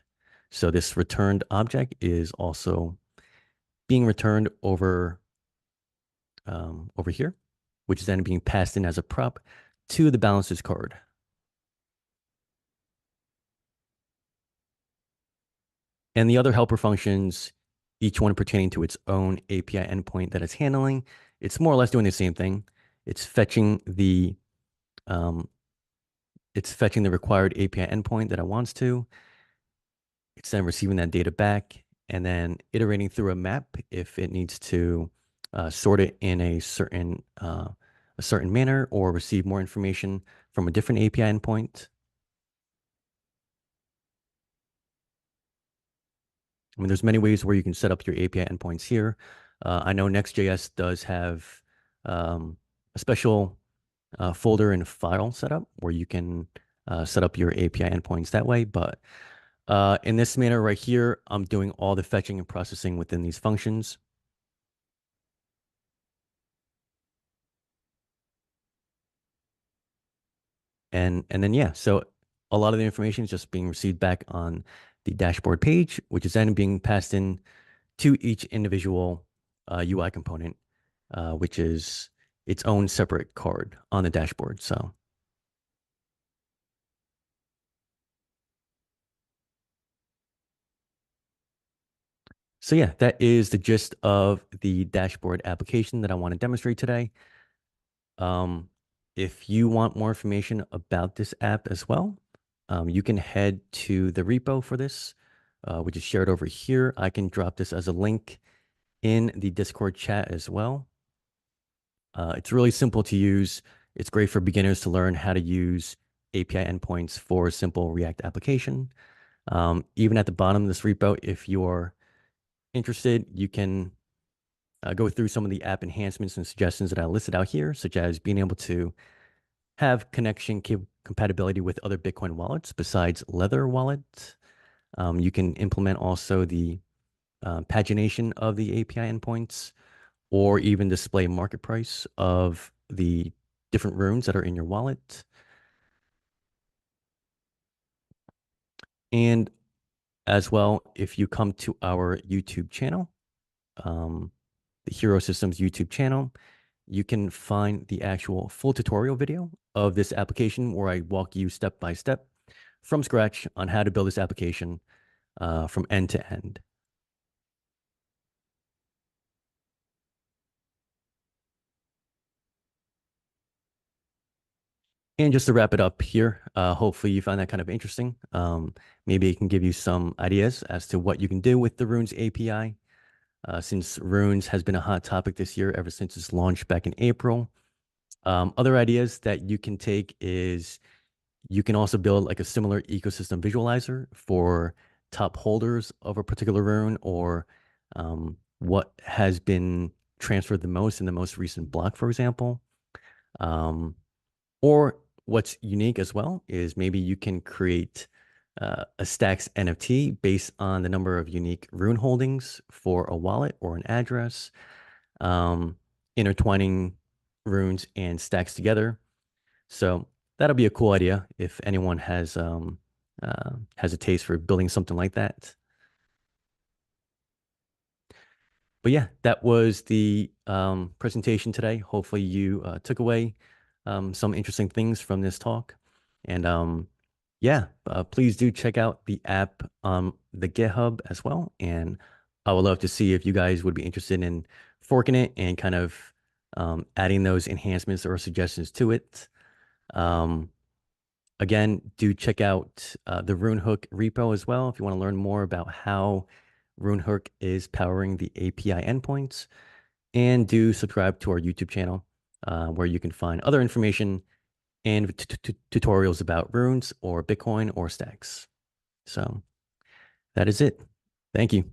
So this returned object is also being returned over here, which is then being passed in as a prop to the balances card. And the other helper functions, each one pertaining to its own API endpoint that it's handling, it's more or less doing the same thing. It's fetching the required API endpoint that it wants to. It's then receiving that data back and then iterating through a map if it needs to sort it in a certain manner or receive more information from a different API endpoint. I mean, there's many ways where you can set up your API endpoints here. I know Next.js does have a special folder and file setup where you can set up your API endpoints that way. But in this manner right here, I'm doing all the fetching and processing within these functions. And then, yeah, so a lot of the information is just being received back on the dashboard page, which is then being passed in to each individual UI component, which is its own separate card on the dashboard. So yeah, that is the gist of the dashboard application that I want to demonstrate today. If you want more information about this app as well, you can head to the repo for this, which is shared over here. I can drop this as a link in the Discord chat as well. It's really simple to use. It's great for beginners to learn how to use API endpoints for a simple React application. Even at the bottom of this repo, if you're interested, you can go through some of the app enhancements and suggestions that I listed out here, such as being able to have compatibility with other Bitcoin wallets besides Lether wallet. You can implement also the pagination of the API endpoints, or even display market price of the different runes that are in your wallet. And as well, if you come to our YouTube channel, the Hero Systems YouTube channel, you can find the actual full tutorial video of this application where I walk you step by step from scratch on how to build this application from end to end. And just to wrap it up here, hopefully you found that kind of interesting. Maybe it can give you some ideas as to what you can do with the Runes API. Since Runes has been a hot topic this year ever since its launch back in April. Other ideas that you can take is you can also build like a similar ecosystem visualizer for top holders of a particular rune, or what has been transferred the most in the most recent block, for example. Or what's unique as well is maybe you can create a Stacks NFT based on the number of unique rune holdings for a wallet or an address, intertwining runes and stacks together. So that'll be a cool idea if anyone has a taste for building something like that. But yeah, that was the presentation today. Hopefully you took away some interesting things from this talk. And yeah, please do check out the app on the GitHub as well. And I would love to see if you guys would be interested in forking it and kind of adding those enhancements or suggestions to it. Again, do check out the RuneHook repo as well if you want to learn more about how RuneHook is powering the API endpoints. And do subscribe to our YouTube channel where you can find other information and tutorials about runes or Bitcoin or stacks. So that is it. Thank you.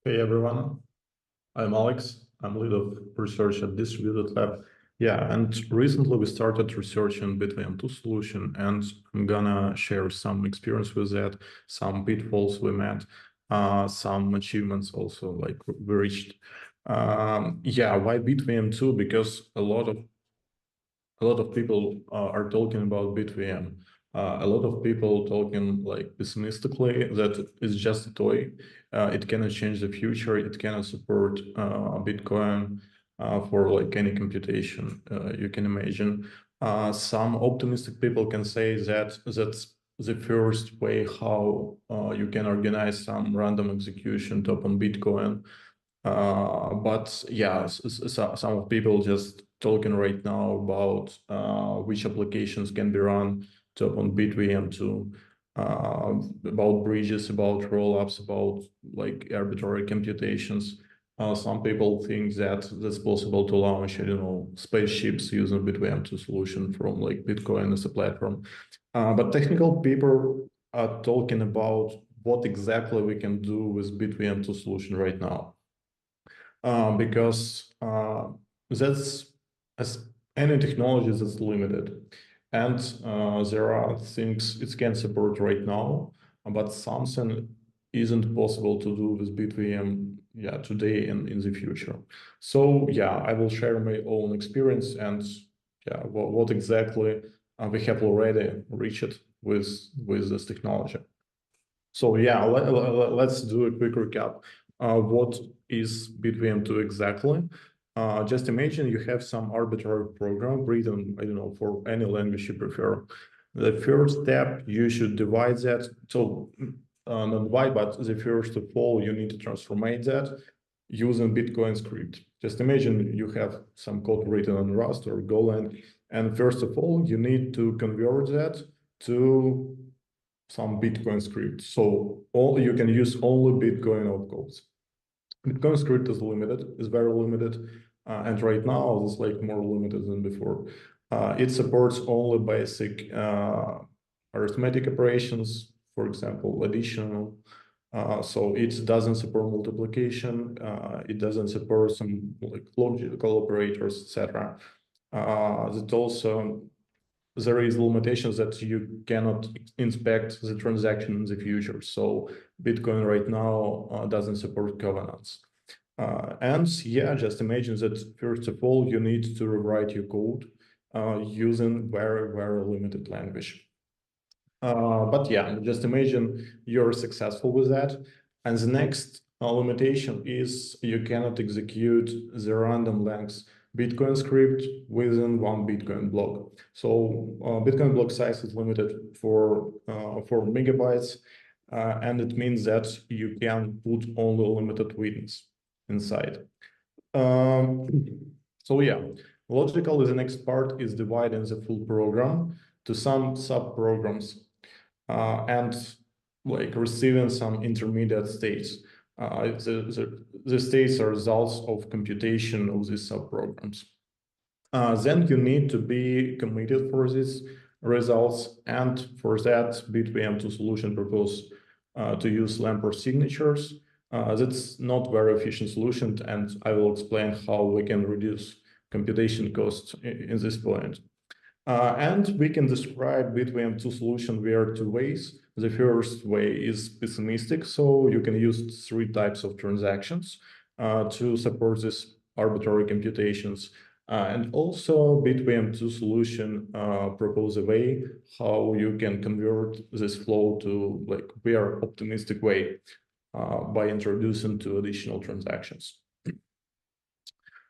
Hey everyone, I'm Alex. I'm lead of research at Distributed Lab. Yeah, and recently we started research on BitVM2 solution, and I'm gonna share some experience with that, some pitfalls we met, some achievements also like we reached. Yeah, why BitVM2? Because a lot of people are talking about BitVM. A lot of people talking like pessimistically that it's just a toy. It cannot change the future. It cannot support Bitcoin for like any computation you can imagine. Some optimistic people can say that that's the first way how you can organize some random execution top on Bitcoin. But yeah, some of people just talking right now about which applications can be run top on BitVM2, about bridges, about rollups, about like arbitrary computations. Some people think that that's possible to launch, I don't know, spaceships using BitVM2 solution from like Bitcoin as a platform. But technical people are talking about what exactly we can do with BitVM2 solution right now. Because that's, as any technology that's limited, and there are things it can support right now, but something isn't possible to do with BitVM today and in the future. So yeah, I will share my own experience and what exactly we have already reached with this technology. So yeah, let's do a quick recap. What is BitVM2 exactly? Just imagine you have some arbitrary program written, I don't know, for any language you prefer. The first step, you should divide that. So not divide, but the first of all, you need to transformate that using Bitcoin script. Just imagine you have some code written on Rust or Golang, and first of all, you need to convert that to some Bitcoin script. So you can use only Bitcoin opcodes. Bitcoin script is limited, is very limited. And right now it's like more limited than before. It supports only basic arithmetic operations, for example, additional. So it doesn't support multiplication. It doesn't support some like logical operators, etc. That also there is limitations that you cannot inspect the transaction in the future. So Bitcoin right now doesn't support covenants. And yeah, just imagine that first of all, you need to rewrite your code using very, very limited language. But yeah, just imagine you're successful with that. And the next limitation is you cannot execute the random length Bitcoin script within one Bitcoin block. So Bitcoin block size is limited for 4 megabytes, and it means that you can put only limited witness inside. So yeah, logical is the next part, is dividing the full program to some sub-programs and like receiving some intermediate states. The states are results of computation of these sub-programs. Then you need to be committed for these results, and for that, BitVM2 solution proposes to use Lamport signatures. That's not very efficient solution, and I will explain how we can reduce computation costs in this point. And we can describe BitVM2 solution via 2 ways. The first way is pessimistic, so you can use 3 types of transactions to support this arbitrary computations. And also BitVM2 solution propose a way how you can convert this flow to like very optimistic way by introducing 2 additional transactions.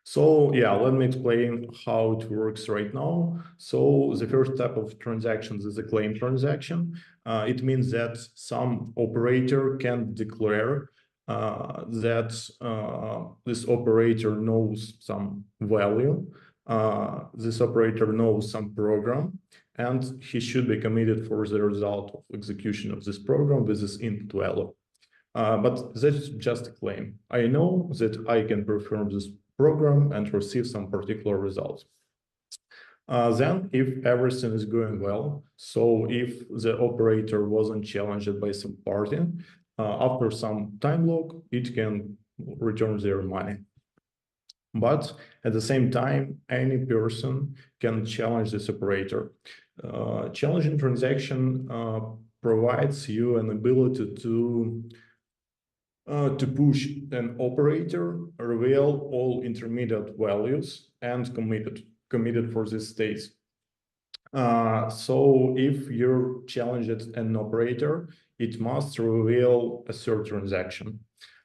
So yeah, let me explain how it works right now. So the first type of transactions is a claim transaction. It means that some operator can declare that this operator knows some value. This operator knows some program, and he should be committed for the result of execution of this program with this input value. But that's just a claim. I know that I can perform this program and receive some particular results. Then if everything is going well, so if the operator wasn't challenged by some party, after some time log, it can return their money. But at the same time, any person can challenge this operator. Challenging transaction provides you an ability to push an operator, reveal all intermediate values, and committed for this state. So if you challenge an operator, it must reveal a third transaction.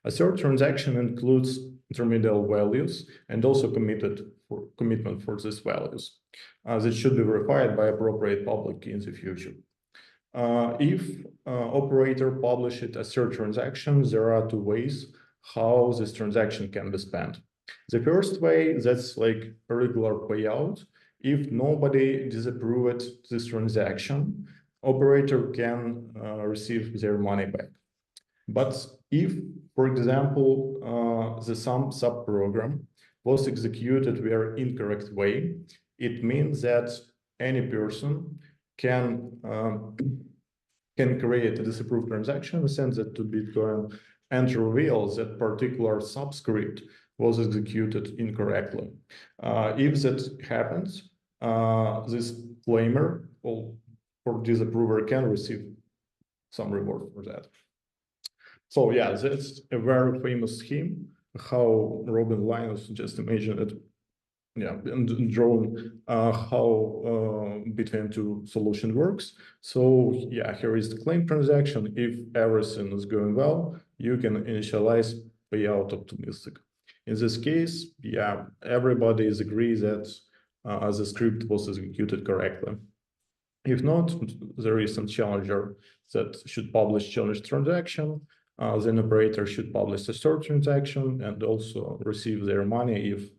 A third transaction includes intermediate values and also commitment for these values. That should be verified by appropriate public key in the future. If operator published a third transaction, there are two ways how this transaction can be spent. The first way, that's like a regular payout. If nobody disapproved this transaction, operator can receive their money back. But if, for example, the subprogram was executed very incorrect way, it means that any person can create a disapproved transaction, send that to Bitcoin, and reveal that particular subscript was executed incorrectly. If that happens, this claimer or disapprover can receive some reward for that. So yeah, that's a very famous scheme, how Robin Linus just imagined it. Yeah, and drawn how between two solution works. So yeah, here is the claim transaction. If everything is going well, you can initialize payout optimistic. In this case, yeah, everybody is agreed that the script was executed correctly. If not, there is some challenger that should publish challenge transaction. Then operator should publish a third transaction and also receive their money if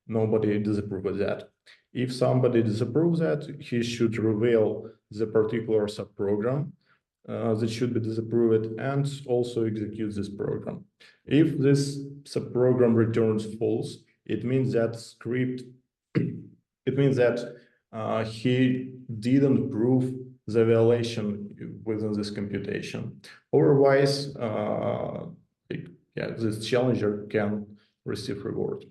nobody disapproves that. If somebody disapproves that, he should reveal the particular subprogram that should be disapproved and also execute this program. If this subprogram returns false, it means that script, it means that he didn't prove the violation within this computation. Otherwise, this challenger can receive reward.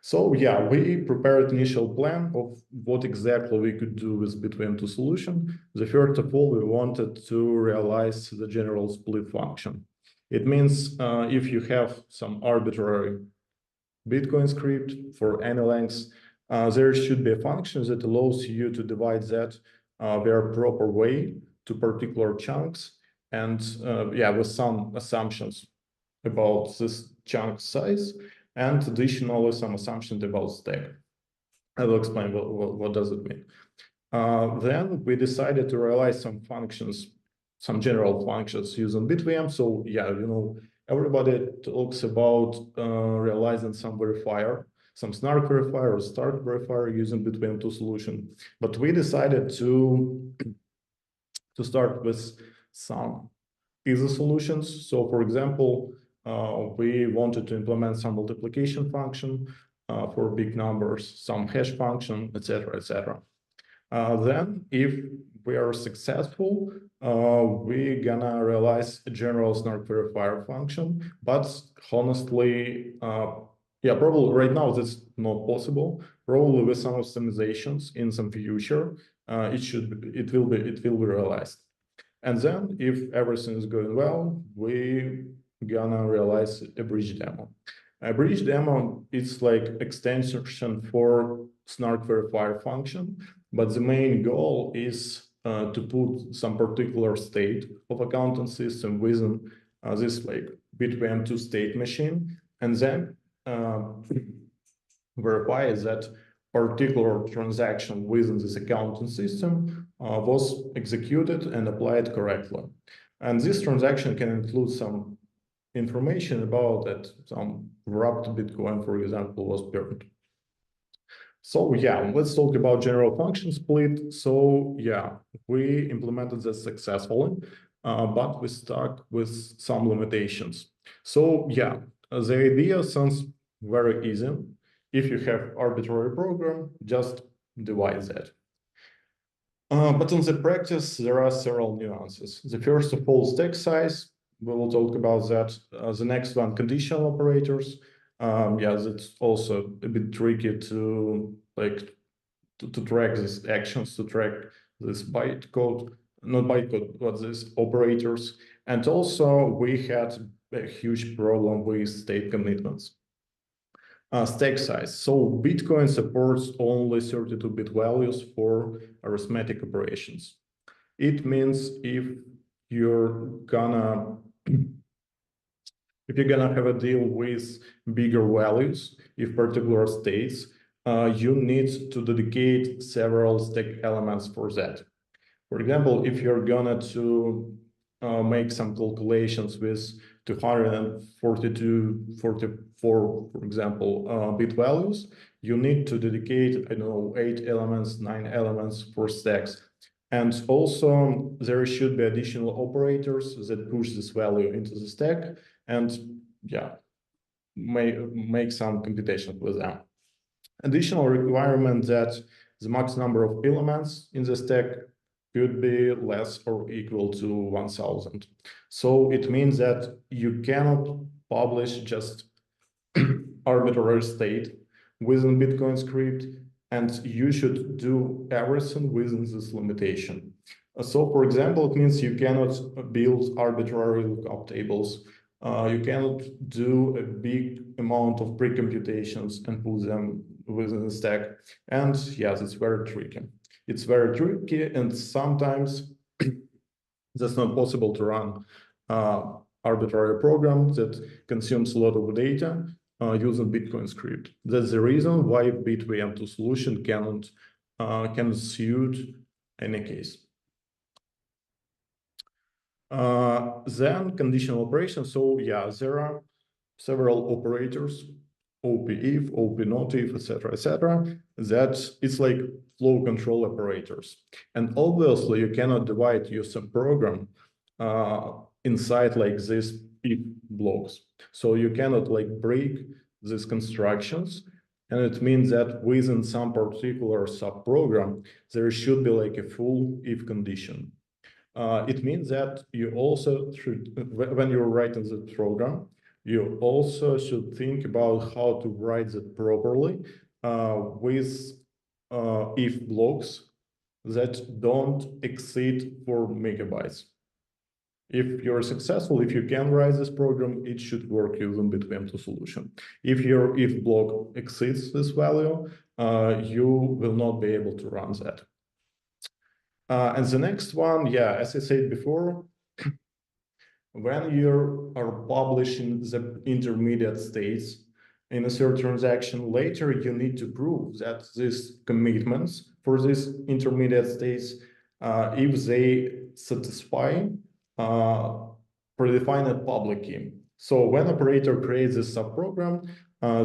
So yeah, we prepared initial plan of what exactly we could do with between two solutions. The first of all, we wanted to realize the general split function. It means if you have some arbitrary Bitcoin script for any length, there should be a function that allows you to divide that very proper way to particular chunks, and yeah, with some assumptions about this chunk size, and additionally some assumptions about stack. I will explain what does it mean. Then we decided to realize some functions, some general functions using BitVM. So yeah, you know, everybody talks about realizing some verifier, some snark verifier or Stark verifier using BitVM 2 solution. But we decided to start with some easy solutions. So for example, we wanted to implement some multiplication function for big numbers, some hash function, etc., etc. Then, if we are successful, we're gonna realize a general snark verifier function. But honestly, yeah, probably right now that's not possible. Probably with some optimizations in some future, it will be realized. And then, if everything is going well, we gonna realize a bridge demo. A bridge demo is like extension for snark verifier function, but the main goal is to put some particular state of accounting system within this like BitVM 2 state machine, and then verify that particular transaction within this accounting system was executed and applied correctly. And this transaction can include some information about that some wrapped Bitcoin, for example, was burned. So yeah, let's talk about general function split. So yeah, we implemented this successfully, but we stuck with some limitations. So yeah, the idea sounds very easy. If you have arbitrary program, just divide that. But in the practice, there are several nuances. The first of all, stack size. we will talk about that. The next one, conditional operators. Yeah, that's also a bit tricky to to track these actions, to track this bytecode, not bytecode, but these operators. And also we had a huge problem with state commitments. Stack size. So Bitcoin supports only 32-bit values for arithmetic operations. It means if you're gonna have a deal with bigger values, if particular states, you need to dedicate several stack elements for that. For example, if you're gonna make some calculations with 244, for example, bit values, you need to dedicate, I don't know, 8 elements, 9 elements for stacks. And also there should be additional operators that push this value into the stack and yeah, make some computation with them. Additional requirement that the max number of elements in the stack could be less or equal to 1000. So it means that you cannot publish just arbitrary state within Bitcoin script, and you should do everything within this limitation. So for example, it means you cannot build arbitrary lookup tables. You cannot do a big amount of pre-computations and put them within the stack. And yes, it's very tricky. It's very tricky, and sometimes that's not possible to run arbitrary program that consumes a lot of data using Bitcoin script. That's the reason why BitVM2 solution cannot suit any case. Then conditional operations. So yeah, there are several operators, OP if, OP not if, etc., that it's like flow control operators. And obviously you cannot divide your subprogram inside like this if blocks. So you cannot like break these constructions. And it means that within some particular subprogram, there should be like a full if condition. It means that you also should, when you're writing the program, you also should think about how to write it properly with if blocks that don't exceed 4 megabytes. If you're successful, if you can write this program, it should work using BitVM2 solution. If your if block exceeds this value, you will not be able to run that. And the next one, yeah, as I said before, when you are publishing the intermediate states in a certain transaction, later you need to prove that these commitments for these intermediate states, if they satisfy predefined public key. So when operator creates a subprogram,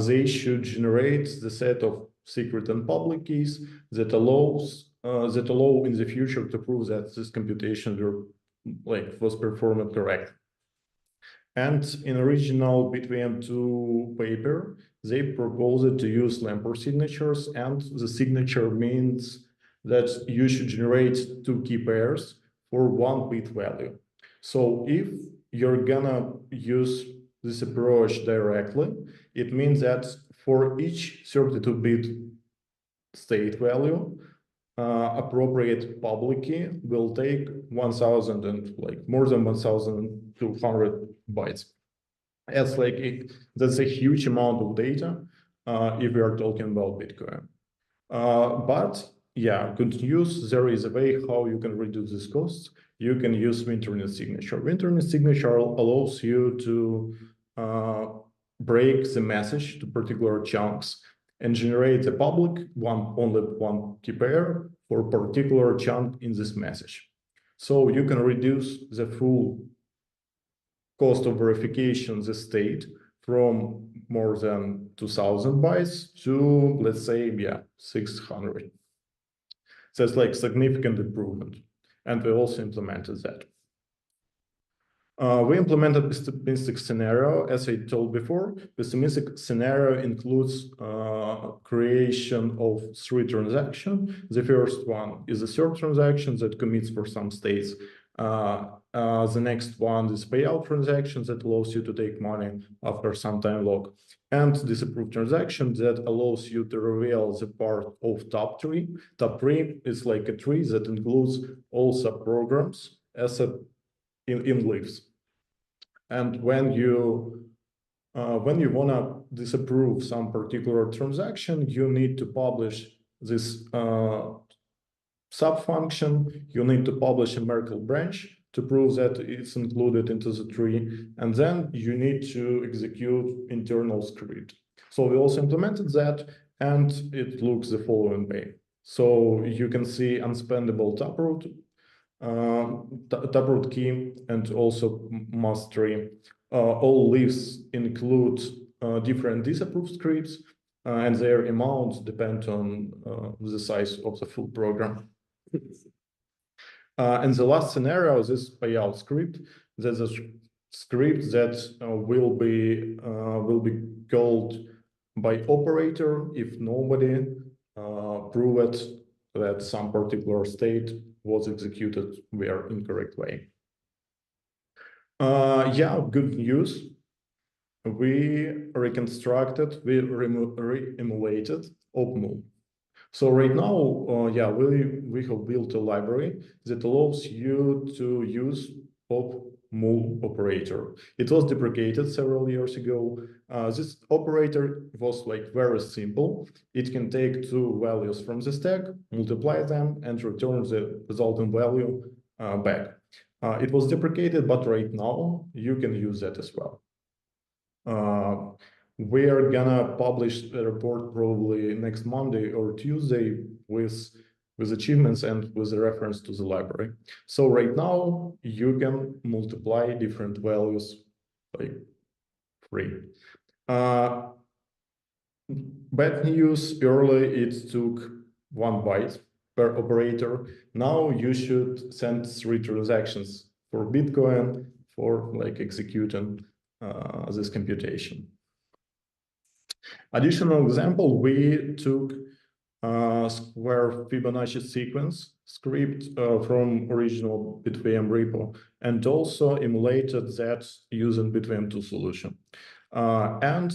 they should generate the set of secret and public keys that allow in the future to prove that this computation was performed correct. And in original BitVM2 paper, they proposed to use Lamport signatures, and the signature means that you should generate 2 key pairs for 1 bit value. So if you're gonna use this approach directly, it means that for each 32-bit state value, appropriate public key will take 1000 and more than 1200 bytes. That's a huge amount of data if we are talking about Bitcoin. But yeah, good news, there is a way how you can reduce these costs. You can use Internet signature. Internet signature allows you to break the message to particular chunks and generate a public only one key pair for particular chunk in this message. So you can reduce the full cost of verification, the state, from more than 2000 bytes to, let's say, yeah, 600. So it's like significant improvement. And we also implemented that. We implemented pessimistic scenario, as I told before. Pessimistic scenario includes creation of 3 transactions. The first one is a third transaction that commits for some states. The next one is payout transactions that allows you to take money after some time lock. And disapproved transaction that allows you to reveal the part of top tree. Top tree is like a tree that includes all subprograms as in leaves. And when you want to disapprove some particular transaction, you need to publish this subfunction. You need to publish a Merkle branch to prove that it's included into the tree, and then you need to execute internal script. So we also implemented that, and it looks the following way. So you can see unspendable taproot, taproot key, and also mass tree. All leaves include different disapproved scripts, and their amounts depend on the size of the full program. And the last scenario is this payout script. That's a script that will be called by operator if nobody proved that some particular state was executed via incorrect way. Yeah, good news. We reconstructed, we re-emulated OpMul. So right now, yeah, we have built a library that allows you to use OpMul operator. It was deprecated several years ago. This operator was like very simple. It can take two values from the stack, multiply them, and return the resulting value back. It was deprecated, but right now you can use that as well. We are gonna publish a report probably next Monday or Tuesday with achievements and with a reference to the library. So right now you can multiply different values like free. Bad news, early it took 1 byte per operator. Now you should send 3 transactions for Bitcoin for like executing this computation. Additional example, we took square Fibonacci sequence script from original BitVM repo and also emulated that using BitVM2 solution. And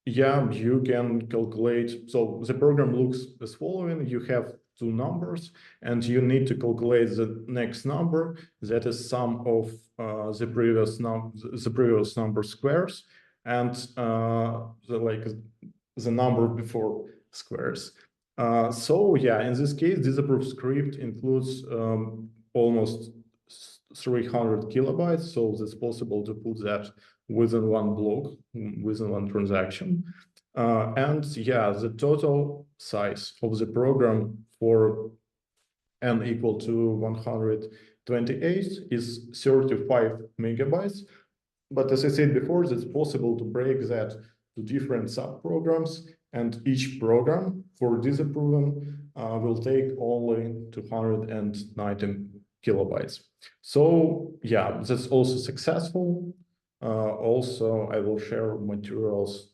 yeah, you can calculate. So the program looks as following. You have 2 numbers and you need to calculate the next number that is sum of the previous number squares and the number before squares. So yeah, in this case, disapproved script includes almost 300 kilobytes. So it's possible to put that within 1 block, within 1 transaction. And yeah, the total size of the program for n equal to 128 is 35 megabytes. But as I said before, it's possible to break that to different subprograms, and each program for disapproving will take only 290 kilobytes. So yeah, that's also successful. Also, I will share materials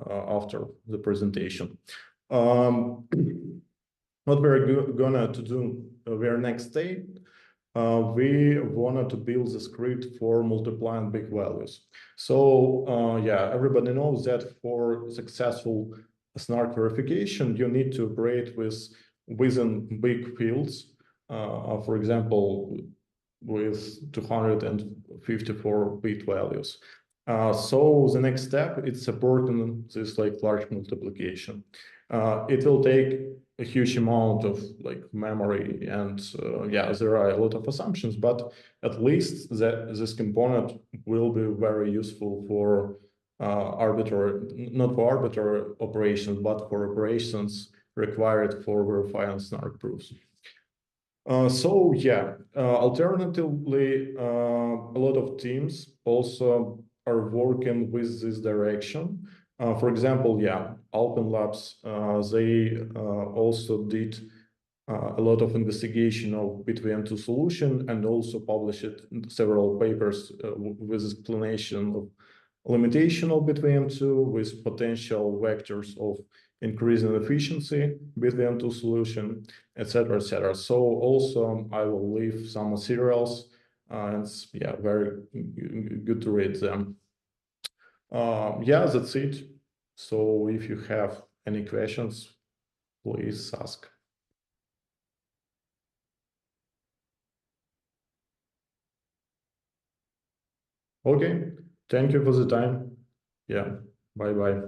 after the presentation. What we're gonna to do our next day, we wanted to build the script for multiplying big values. So yeah, everybody knows that for successful snark verification, you need to operate within big fields. For example, with 254-bit values. So the next step is supporting this like large multiplication. It will take a huge amount of like memory and yeah, there are a lot of assumptions, but at least this component will be very useful for not for arbitrary operations, but for operations required for verifying snark proofs. So yeah, alternatively, a lot of teams also are working with this direction. For example, yeah, Alpen Labs, they also did a lot of investigation of BitVM2 solution and also published several papers with explanation of limitation of BitVM2 with potential vectors of increasing efficiency BitVM2 solution, etc., etc. So also I will leave some materials and yeah, very good to read them. Yeah, that's it. So if you have any questions, please ask. Okay, thank you for the time. Yeah, bye-bye.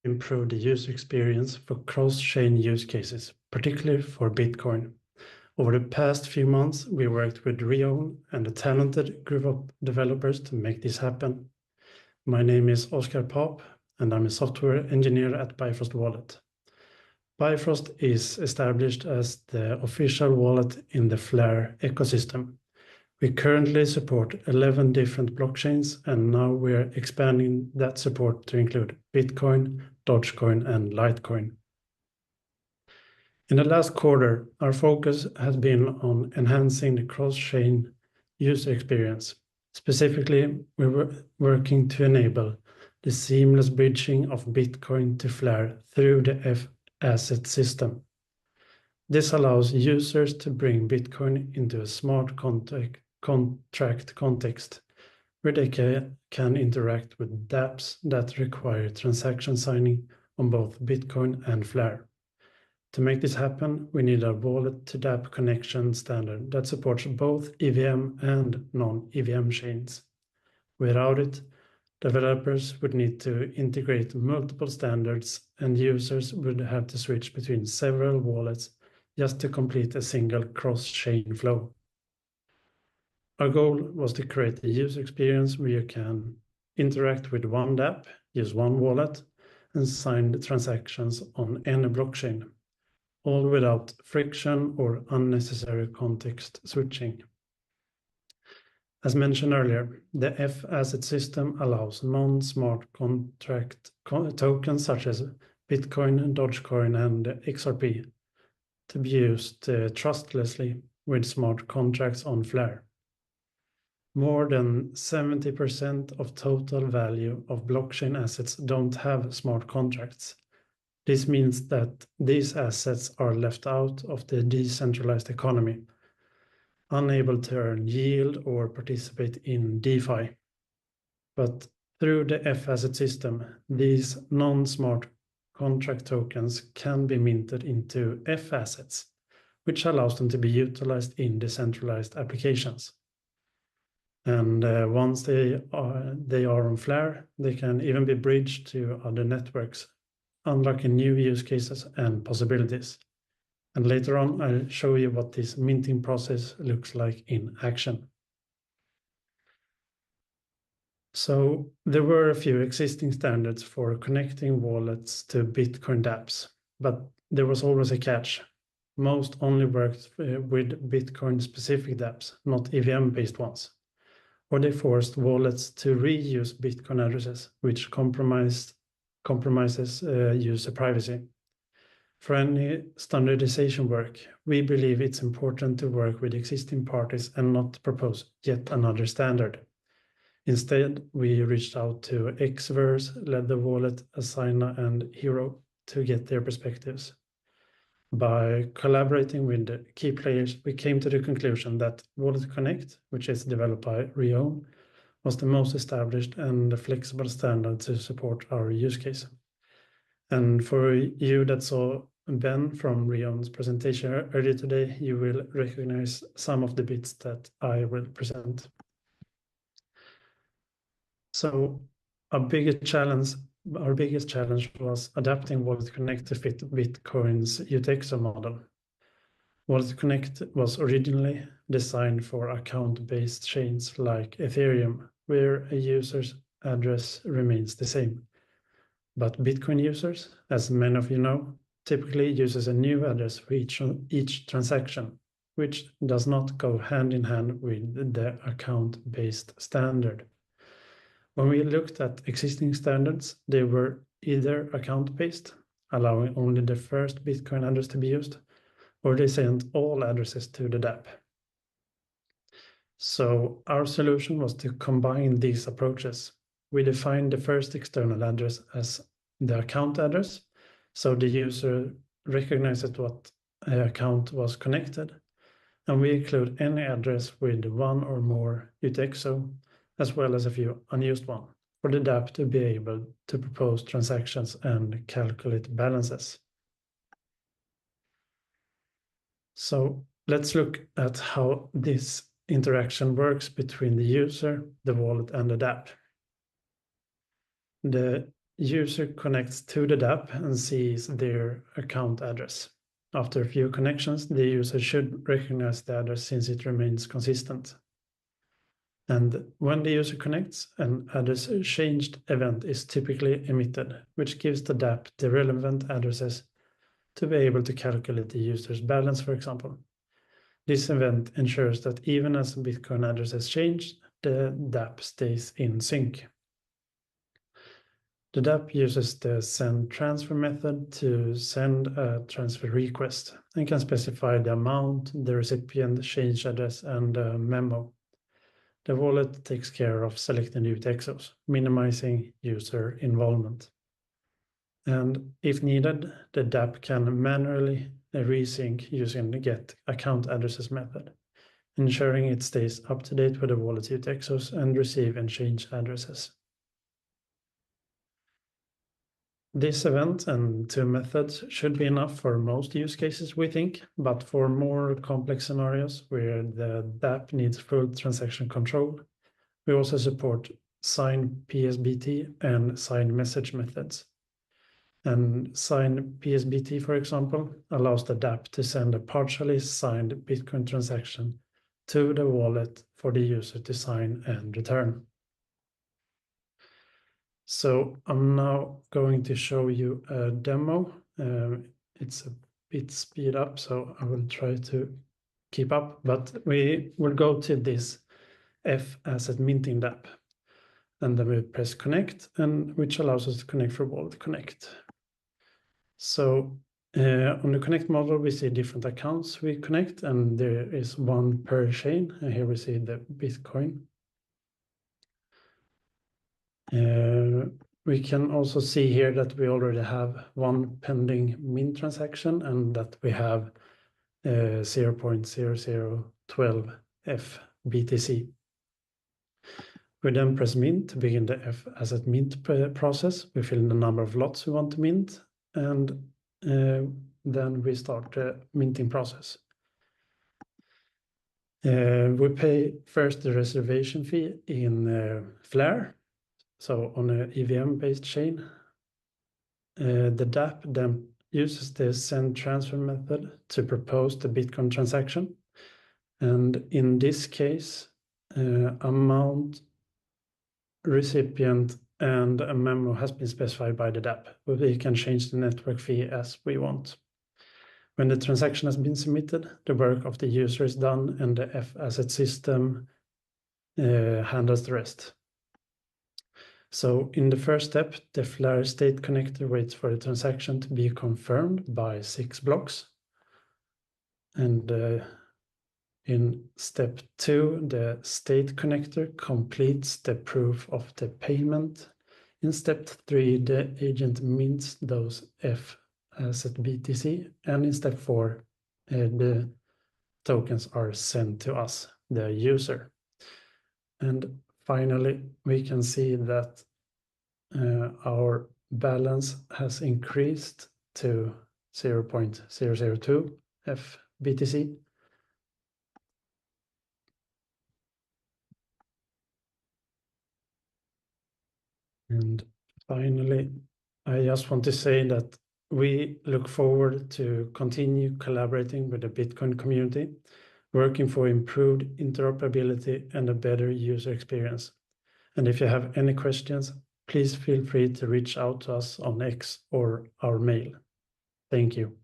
improve the user experience for cross-chain use cases, particularly for Bitcoin. Over the past few months, we worked with Rion and a talented group of developers to make this happen. My name is Oskar Pop, and I'm a software engineer at Bifrost Wallet. Bifrost is established as the official wallet in the Flare ecosystem. We currently support 11 different blockchains, and now we're expanding that support to include Bitcoin, Dogecoin, and Litecoin. In the last quarter, our focus has been on enhancing the cross-chain user experience. Specifically, we're working to enable the seamless bridging of Bitcoin to Flare through the F-asset system. This allows users to bring Bitcoin into a smart contract context where they can interact with dApps that require transaction signing on both Bitcoin and Flare. To make this happen, we need a wallet-to-dApp connection standard that supports both EVM and non-EVM chains. Without it, developers would need to integrate multiple standards, and users would have to switch between several wallets just to complete a single cross-chain flow. Our goal was to create a user experience where you can interact with one dApp, use one wallet, and sign the transactions on any blockchain, all without friction or unnecessary context switching. As mentioned earlier, the F-asset system allows non-smart contract tokens such as Bitcoin, Dogecoin, and XRP to be used trustlessly with smart contracts on Flare. More than 70% of total value of blockchain assets don't have smart contracts. This means that these assets are left out of the decentralized economy, unable to earn yield or participate in DeFi. But through the F-asset system, these non-smart contract tokens can be minted into F-assets, which allows them to be utilized in decentralized applications. And once they are on Flare, they can even be bridged to other networks, unlocking new use cases and possibilities. And later on, I'll show you what this minting process looks like in action. So there were a few existing standards for connecting wallets to Bitcoin dApps, but there was always a catch. Most only worked with Bitcoin-specific dApps, not EVM-based ones. Or they forced wallets to reuse Bitcoin addresses, which compromises user privacy. For any standardization work, we believe it's important to work with existing parties and not propose yet another standard. Instead, we reached out to Xverse, Leather Wallet, Asana, and Hero to get their perspectives. By collaborating with the key players, we came to the conclusion that Wallet Connect, which is developed by Rion, was the most established and flexible standard to support our use case. And for you that saw Ben from Rion's presentation earlier today, you will recognize some of the bits that I will present. So our biggest challenge was adapting Wallet Connect to fit Bitcoin's UTXO model. Wallet Connect was originally designed for account-based chains like Ethereum, where a user's address remains the same. But Bitcoin users, as many of you know, typically uses a new address for each transaction, which does not go hand in hand with the account-based standard. When we looked at existing standards, they were either account-based, allowing only the first Bitcoin address to be used, or they sent all addresses to the dApp. So our solution was to combine these approaches. We defined the first external address as the account address, so the user recognizes what account was connected, and we include any address with one or more UTXO, as well as a few unused ones, for the dApp to be able to propose transactions and calculate balances. So let's look at how this interaction works between the user, the wallet, and the dApp. The user connects to the dApp and sees their account address. After a few connections, the user should recognize the address since it remains consistent. And when the user connects, an address changed event is typically emitted, which gives the dApp the relevant addresses to be able to calculate the user's balance, for example. This event ensures that even as Bitcoin addresses change, the dApp stays in sync. The dApp uses the send transfer method to send a transfer request and can specify the amount, the recipient, change address, and a memo. The wallet takes care of selecting the UTXOs, minimizing user involvement. And if needed, the dApp can manually resync using the get account addresses method, ensuring it stays up to date with the wallet UTXOs and receive and change addresses. This event and two methods should be enough for most use cases, we think, but for more complex scenarios where the dApp needs full transaction control, we also support signed PSBT and signed message methods. And signed PSBT, for example, allows the dApp to send a partially signed Bitcoin transaction to the wallet for the user to sign and return. So I'm now going to show you a demo. It's a bit speed up, so I will try to keep up, but we will go to this F asset minting dApp. And then we press connect, and which allows us to connect for Wallet Connect. So on the connect model, we see different accounts we connect, and there is one per chain. And here we see the Bitcoin. We can also see here that we already have one pending mint transaction and that we have 0.0012 F BTC. We then press mint to begin the F asset mint process. We fill in the number of lots we want to mint, and then we start the minting process. We pay first the reservation fee in Flare. So on an EVM-based chain, the dApp then uses the send transfer method to propose the Bitcoin transaction. And in this case, amount, recipient, and a memo has been specified by the dApp, but we can change the network fee as we want. When the transaction has been submitted, the work of the user is done and the F asset system handles the rest. So in the first step, the Flare state connector waits for the transaction to be confirmed by 6 blocks. And in step 2, the state connector completes the proof of the payment. In step 3, the agent mints those F asset BTC. And in step 4, the tokens are sent to us, the user. And finally, we can see that our balance has increased to 0.002 F BTC. And finally, I just want to say that we look forward to continue collaborating with the Bitcoin community, working for improved interoperability and a better user experience. And if you have any questions, please feel free to reach out to us on X or our mail. Thank you.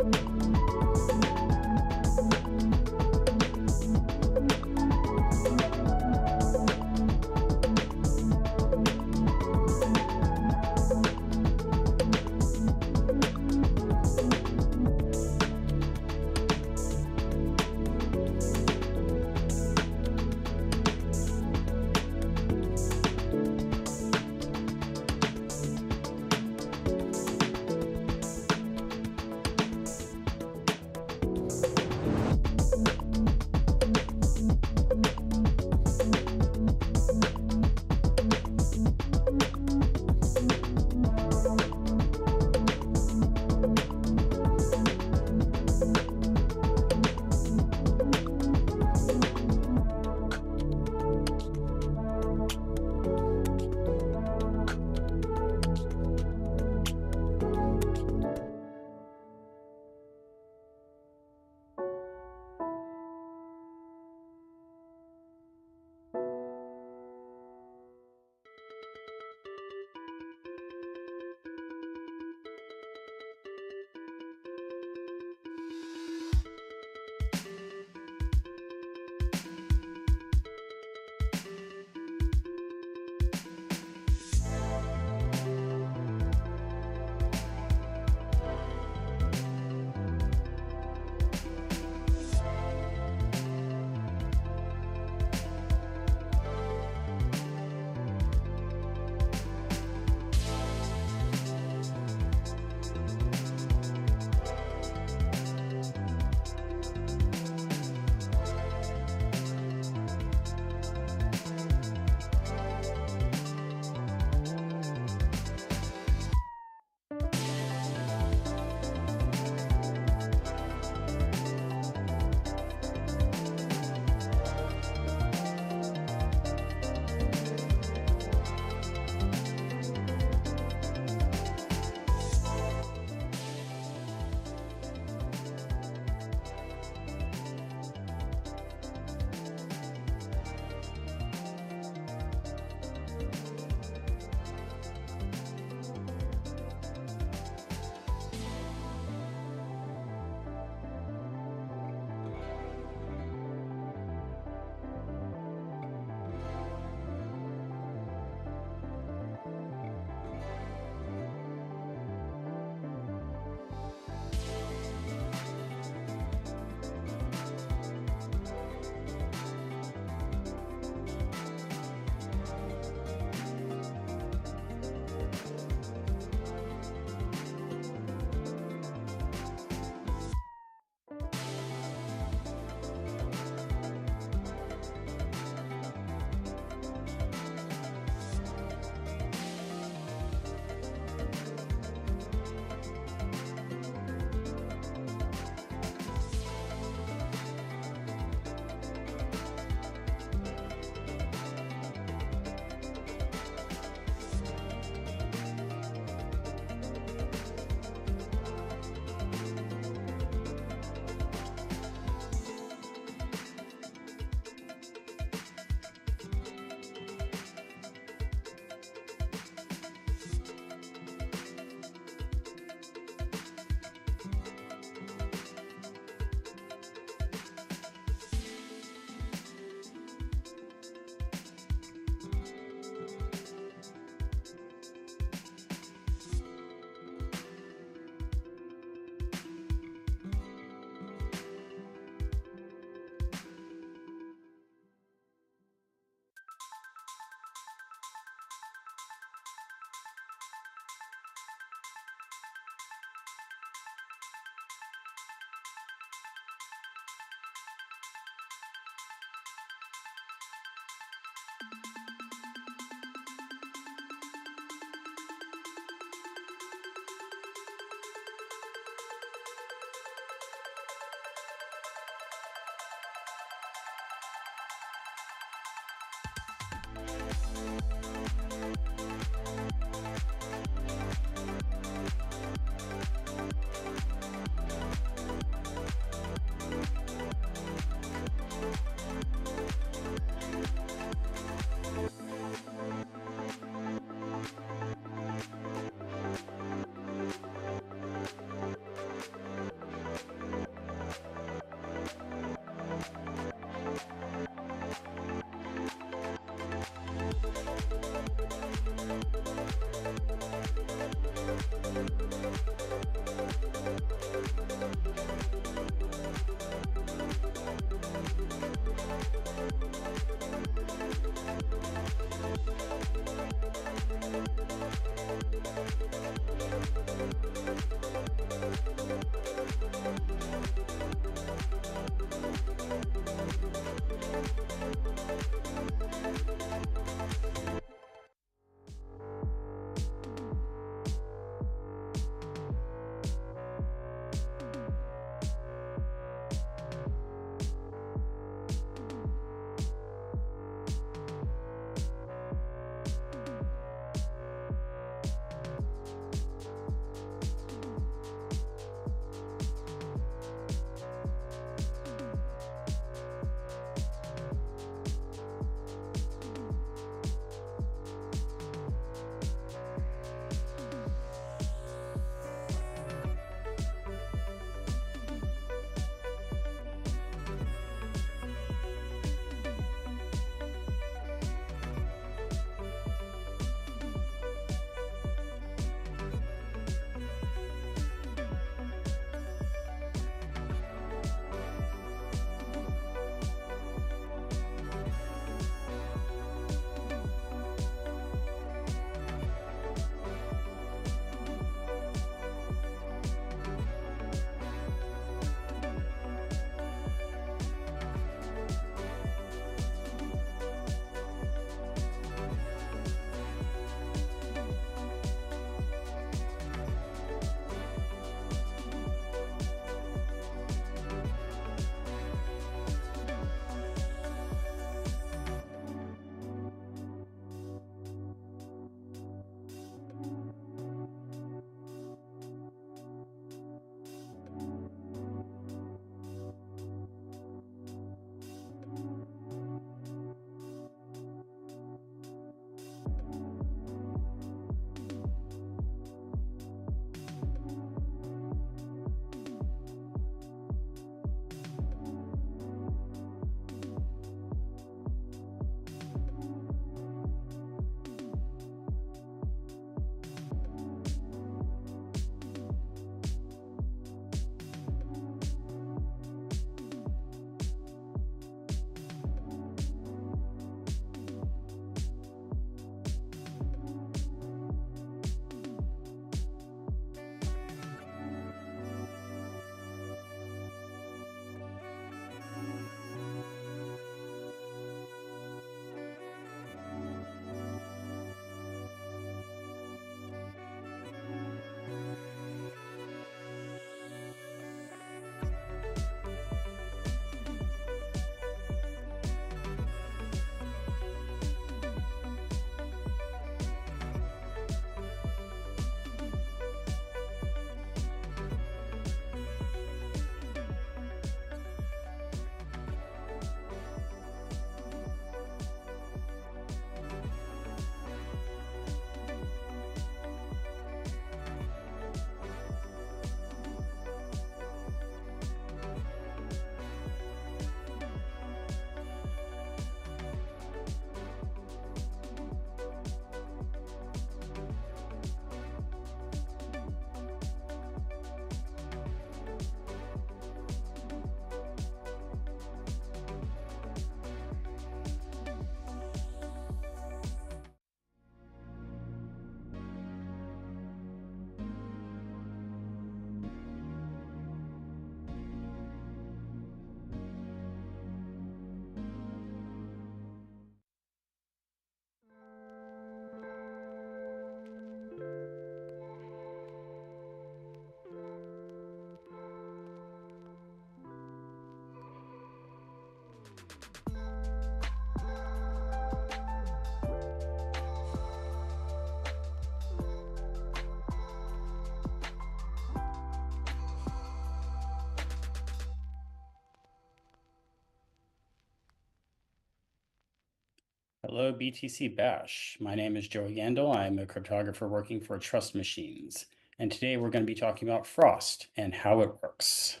Hello, BTC Bash. My name is Joey Yandel. I'm a cryptographer working for Trust Machines. And today we're going to be talking about Frost and how it works.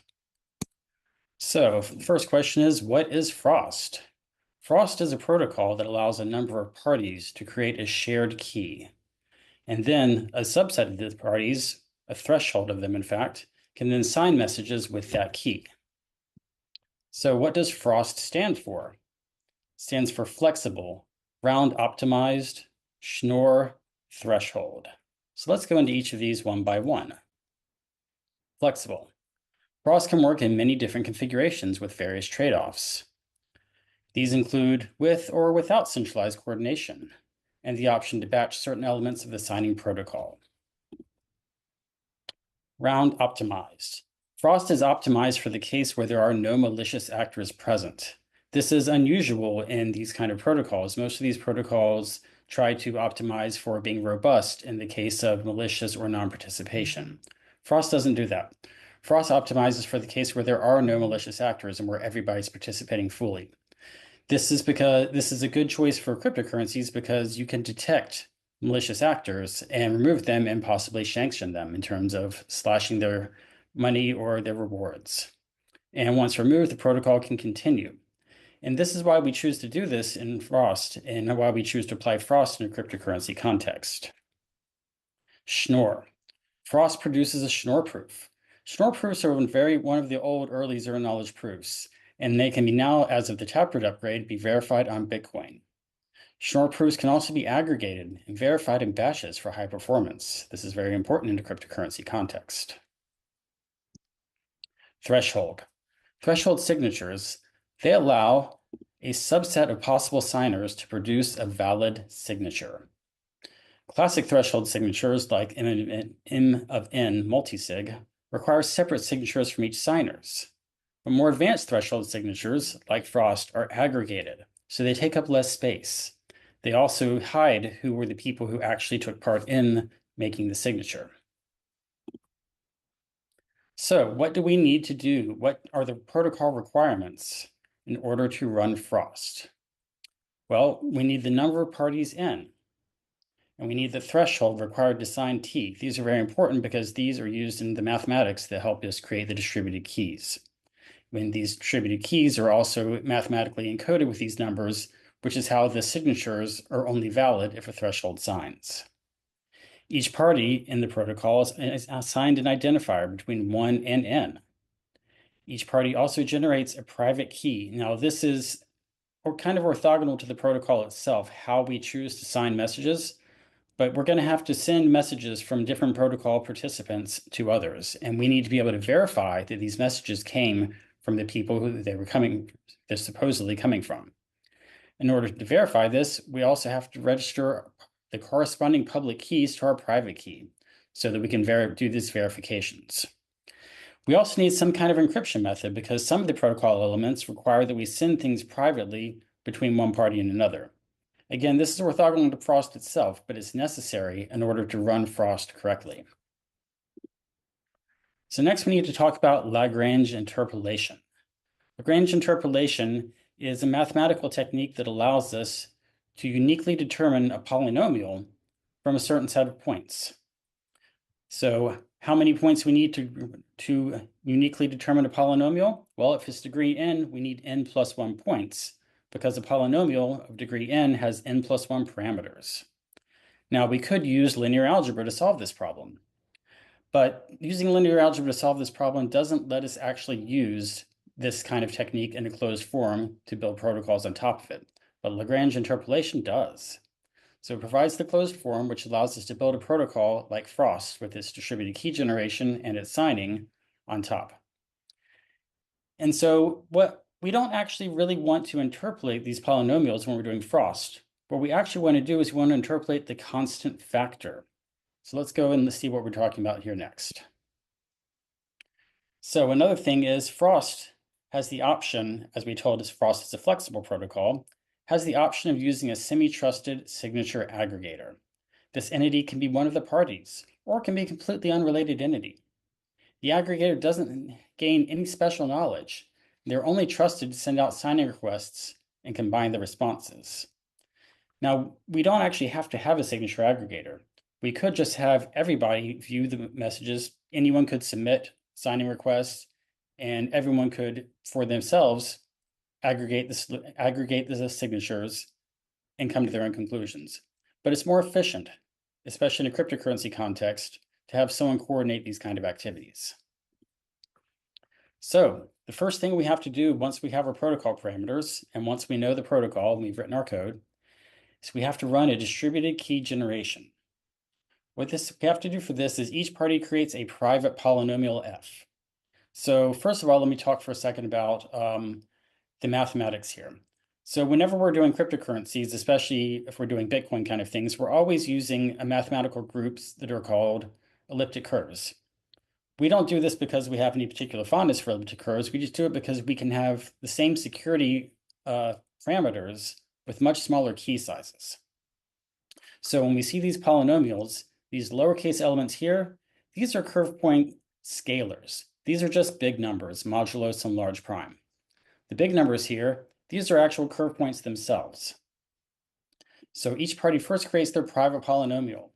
So the first question is, what is Frost? Frost is a protocol that allows a number of parties to create a shared key. And then a subset of the parties, a threshold of them in fact, can then sign messages with that key. So what does Frost stand for? It stands for flexible, round optimized, Schnorr threshold. So let's go into each of these one by one. Flexible. Frost can work in many different configurations with various trade-offs. These include with or without centralized coordination, and the option to batch certain elements of the signing protocol. Round optimized. Frost is optimized for the case where there are no malicious actors present. This is unusual in these kind of protocols. Most of these protocols try to optimize for being robust in the case of malicious or non-participation. Frost doesn't do that. Frost optimizes for the case where there are no malicious actors and where everybody's participating fully. This is a good choice for cryptocurrencies because you can detect malicious actors and remove them and possibly sanction them in terms of slashing their money or their rewards. And once removed, the protocol can continue. And this is why we choose to do this in Frost and why we choose to apply Frost in a cryptocurrency context. Schnorr. Frost produces a Schnorr proof. Schnorr proofs are one of the old early zero-knowledge proofs, and they can be now, as of the Taproot upgrade, be verified on Bitcoin. Schnorr proofs can also be aggregated and verified in batches for high performance. This is very important in a cryptocurrency context. Threshold. Threshold signatures, they allow a subset of possible signers to produce a valid signature. Classic threshold signatures like M of N multisig require separate signatures from each signers. But more advanced threshold signatures, like Frost, are aggregated, so they take up less space. They also hide who were the people who actually took part in making the signature. So what do we need to do? What are the protocol requirements in order to run Frost? Well, we need the number of parties in, and we need the threshold required to sign T. These are very important because these are used in the mathematics that help us create the distributed keys. When these distributed keys are also mathematically encoded with these numbers, which is how the signatures are only valid if a threshold signs. Each party in the protocol is assigned an identifier between 1 and n. Each party also generates a private key. Now, this is kind of orthogonal to the protocol itself, how we choose to sign messages, but we're going to have to send messages from different protocol participants to others, and we need to be able to verify that these messages came from the people who they're supposedly coming from. In order to verify this, we also have to register the corresponding public keys to our private key so that we can do these verifications. We also need some kind of encryption method because some of the protocol elements require that we send things privately between one party and another. Again, this is orthogonal to Frost itself, but it's necessary in order to run Frost correctly. So next we need to talk about Lagrange interpolation. Lagrange interpolation is a mathematical technique that allows us to uniquely determine a polynomial from a certain set of points. So how many points we need to uniquely determine a polynomial? Well, if it's degree n, we need n plus 1 points because a polynomial of degree n has n plus 1 parameters. Now, we could use linear algebra to solve this problem, but using linear algebra to solve this problem doesn't let us actually use this kind of technique in a closed form to build protocols on top of it, but Lagrange interpolation does. So it provides the closed form, which allows us to build a protocol like Frost with its distributed key generation and its signing on top. And so we don't actually really want to interpolate these polynomials when we're doing Frost. What we actually want to do is we want to interpolate the constant factor. So let's go and see what we're talking about here next. So another thing is Frost has the option, as we told us, Frost is a flexible protocol, has the option of using a semi-trusted signature aggregator. This entity can be one of the parties, or can be a completely unrelated entity. The aggregator doesn't gain any special knowledge. They're only trusted to send out signing requests and combine the responses. Now, we don't actually have to have a signature aggregator. We could just have everybody view the messages. Anyone could submit signing requests, and everyone could, for themselves, aggregate the signatures and come to their own conclusions. But it's more efficient, especially in a cryptocurrency context, to have someone coordinate these kind of activities. So the first thing we have to do once we have our protocol parameters, and once we know the protocol and we've written our code, is we have to run a distributed key generation. What we have to do for this is each party creates a private polynomial f. So first of all, let me talk for a second about the mathematics here. So whenever we're doing cryptocurrencies, especially if we're doing Bitcoin kind of things, we're always using a mathematical groups that are called elliptic curves. We don't do this because we have any particular fondness for elliptic curves. We just do it because we can have the same security parameters with much smaller key sizes. So when we see these polynomials, these lowercase elements here, these are curve point scalars. These are just big numbers, modulo some large prime. The big numbers here, these are actual curve points themselves. So each party first creates their private polynomial,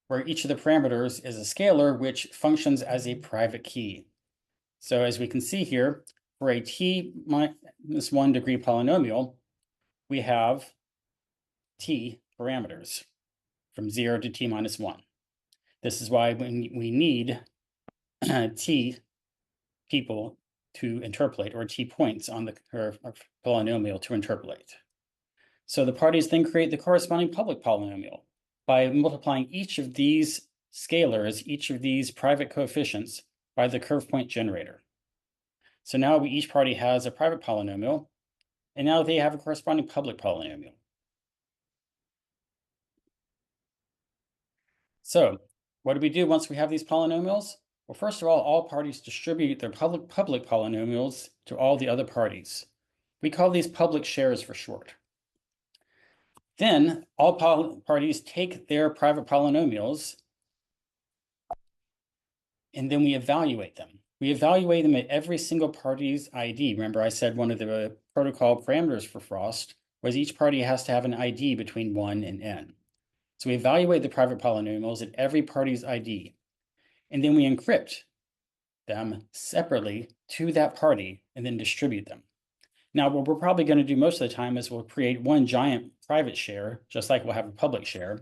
where each of the parameters is a scalar which functions as a private key. So as we can see here, for a t-1 degree polynomial, we have t parameters from 0 to t-1. This is why we need t people to interpolate, or t points on the curve of polynomial to interpolate. So the parties then create the corresponding public polynomial by multiplying each of these scalars, each of these private coefficients, by the curve point generator. So now each party has a private polynomial, and now they have a corresponding public polynomial. So what do we do once we have these polynomials? Well, first of all parties distribute their public polynomials to all the other parties. We call these public shares for short. Then all parties take their private polynomials, and then we evaluate them. We evaluate them at every single party's ID. Remember, I said one of the protocol parameters for Frost was each party has to have an ID between 1 and n. So we evaluate the private polynomials at every party's ID, and then we encrypt them separately to that party and then distribute them. Now, what we're probably going to do most of the time is we'll create one giant private share, just like we'll have a public share,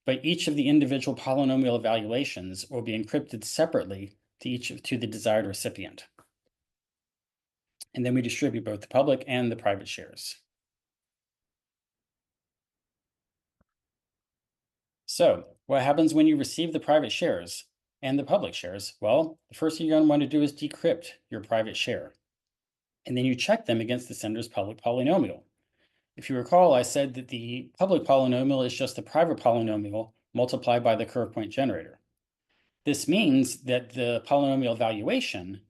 but each of the individual polynomial evaluations will be encrypted separately to the desired recipient. And then we distribute both the public and the private shares. So what happens when you receive the private shares and the public shares? Well, the first thing you're going to want to do is decrypt your private share. And then you check them against the sender's public polynomial. If you recall, I said that the public polynomial is just the private polynomial multiplied by the curve point generator. This means that the polynomial evaluation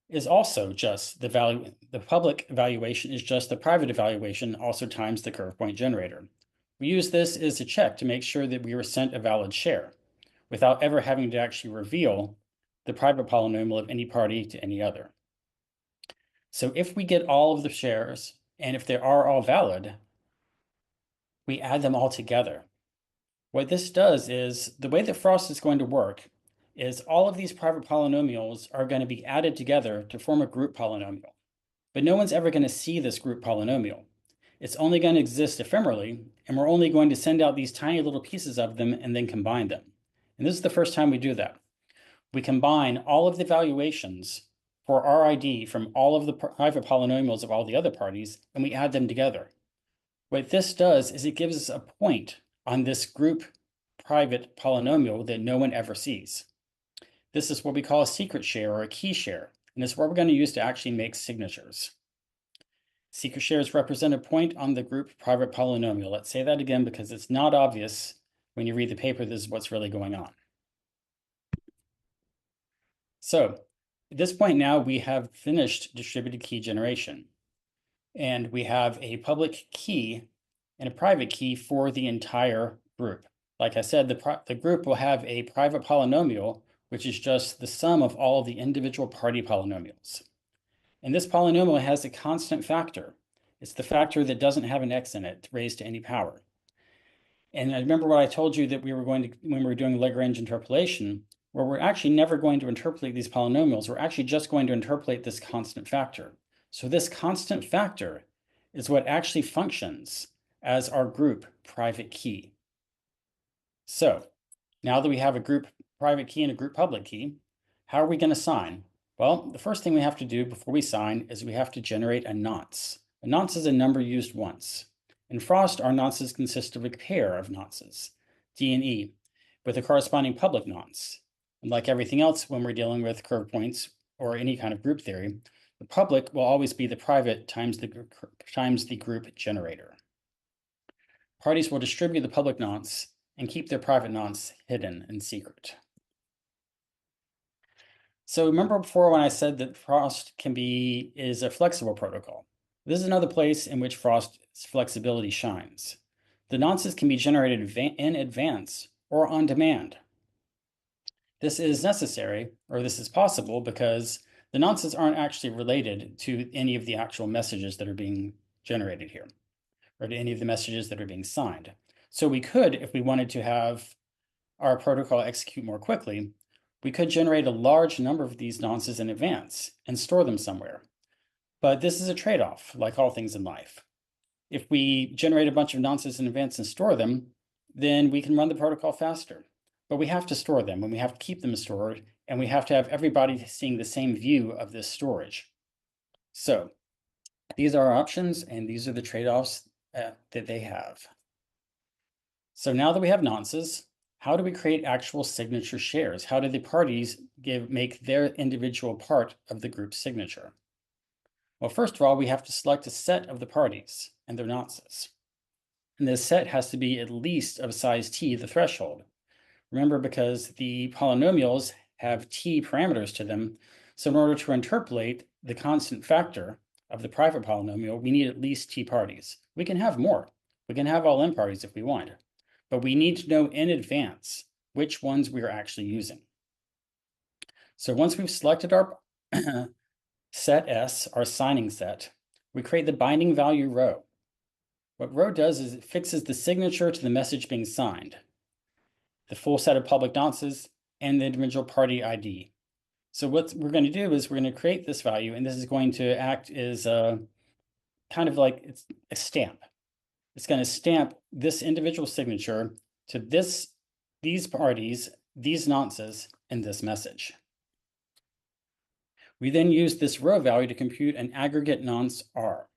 is also just the public evaluation is just the private evaluation also times the curve point generator. We use this as a check to make sure that we were sent a valid share without ever having to actually reveal the private polynomial of any party to any other. So if we get all of the shares, and if they are all valid, we add them all together. What this does is, the way that Frost is going to work is all of these private polynomials are going to be added together to form a group polynomial. But no one's ever going to see this group polynomial. It's only going to exist ephemerally, and we're only going to send out these tiny little pieces of them and then combine them. And this is the first time we do that. We combine all of the valuations for our ID from all of the private polynomials of all the other parties, and we add them together. What this does is it gives us a point on this group private polynomial that no one ever sees. This is what we call a secret share or a key share, and it's what we're going to use to actually make signatures. Secret shares represent a point on the group private polynomial. Let's say that again because it's not obvious when you read the paper this is what's really going on. So at this point now we have finished distributed key generation, and we have a public key and a private key for the entire group. Like I said, the group will have a private polynomial, which is just the sum of all of the individual party polynomials. And this polynomial has a constant factor. It's the factor that doesn't have an x in it raised to any power. And I remember what I told you that we were going to, when we were doing Lagrange interpolation, where we're actually never going to interpolate these polynomials. We're actually just going to interpolate this constant factor. So this constant factor is what actually functions as our group private key. So now that we have a group private key and a group public key, how are we going to sign? Well, the first thing we have to do before we sign is we have to generate a nonce. A nonce is a number used once. In Frost, our nonces consist of a pair of nonces, D and E, with a corresponding public nonce. And like everything else when we're dealing with curve points or any kind of group theory, the public will always be the private times the group generator. Parties will distribute the public nonce and keep their private nonce hidden in secret. So remember before when I said that Frost is a flexible protocol. This is another place in which Frost's flexibility shines. The nonces can be generated in advance or on demand. This is necessary, or this is possible, because the nonces aren't actually related to any of the actual messages that are being generated here, or to any of the messages that are being signed. So we could, if we wanted to have our protocol execute more quickly, we could generate a large number of these nonces in advance and store them somewhere. But this is a trade-off, like all things in life. If we generate a bunch of nonces in advance and store them, then we can run the protocol faster. But we have to store them, and we have to keep them stored, and we have to have everybody seeing the same view of this storage. So these are our options, and these are the trade-offs that they have. So now that we have nonces, how do we create actual signature shares? How do the parties make their individual part of the group signature? Well, first of all, we have to select a set of the parties and their nonces. And this set has to be at least of size t, the threshold. Remember, because the polynomials have t parameters to them, so in order to interpolate the constant factor of the private polynomial, we need at least t parties. We can have more. We can have all n parties if we want, but we need to know in advance which ones we are actually using. So once we've selected our set S, our signing set, we create the binding value row. What row does is it fixes the signature to the message being signed, the full set of public nonces, and the individual party ID. So what we're going to do is we're going to create this value, and this is going to act as kind of like it's a stamp. It's going to stamp this individual signature to these parties, these nonces, and this message. We then use this row value to compute an aggregate nonce R.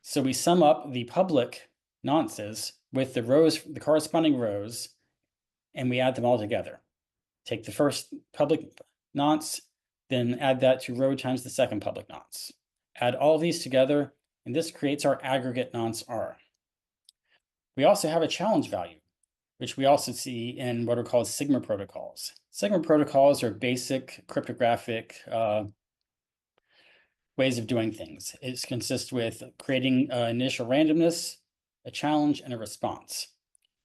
So we sum up the public nonces with the rows, the corresponding rows, and we add them all together. Take the first public nonce, then add that to row times the second public nonce. Add all of these together, and this creates our aggregate nonce R. We also have a challenge value, which we also see in what are called Sigma protocols. Sigma protocols are basic cryptographic ways of doing things. It consists with creating initial randomness, a challenge, and a response.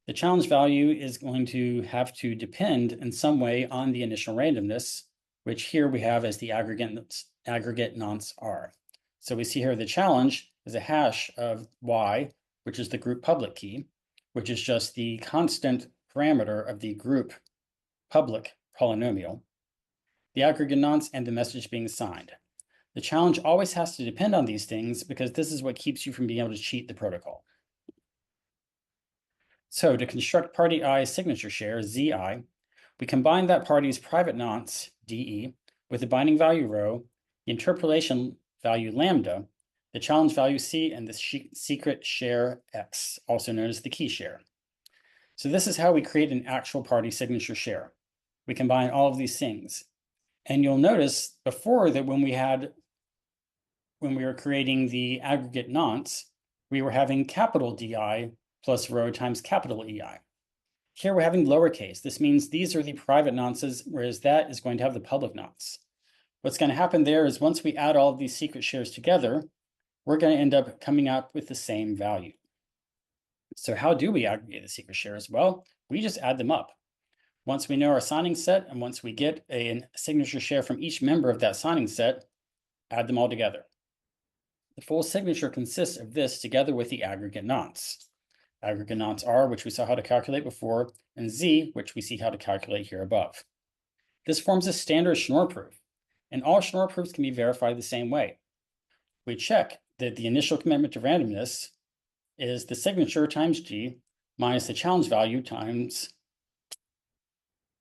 The challenge value is going to have to depend in some way on the initial randomness, which here we have as the aggregate nonce R. So we see here the challenge is a hash of Y, which is the group public key, which is just the constant parameter of the group public polynomial, the aggregate nonce, and the message being signed. The challenge always has to depend on these things because this is what keeps you from being able to cheat the protocol. So to construct party I's signature share, Zi, we combine that party's private nonce, De, with the binding value rho, the interpolation value lambda, the challenge value C, and the secret share X, also known as the key share. So this is how we create an actual party signature share. We combine all of these things. And you'll notice before that when we were creating the aggregate nonce, we were having capital DI plus rho times capital EI. Here we're having lowercase. This means these are the private nonces, whereas that is going to have the public nonce. What's going to happen there is once we add all of these secret shares together, we're going to end up coming up with the same value. So how do we aggregate the secret shares? Well, we just add them up. Once we know our signing set, and once we get a signature share from each member of that signing set, add them all together. The full signature consists of this together with the aggregate nonce. Aggregate nonce R, which we saw how to calculate before, and Z, which we see how to calculate here above. This forms a standard Schnorr proof, and all Schnorr proofs can be verified the same way. We check that the initial commitment to randomness is the signature times G minus the challenge value times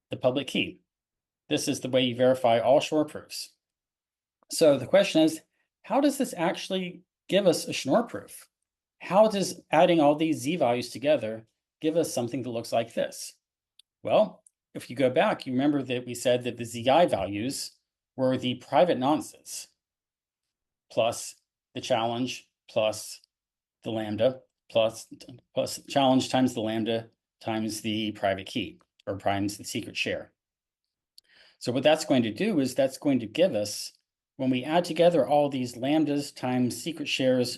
the public key. This is the way you verify all Schnorr proofs. So the question is, how does this actually give us a Schnorr proof? How does adding all these Z values together give us something that looks like this? Well, if you go back, you remember that we said that the ZI values were the private nonces plus the challenge plus the lambda plus challenge times the lambda times the private key, or times the secret share. So what that's going to do is that's going to give us, when we add together all these lambdas times secret shares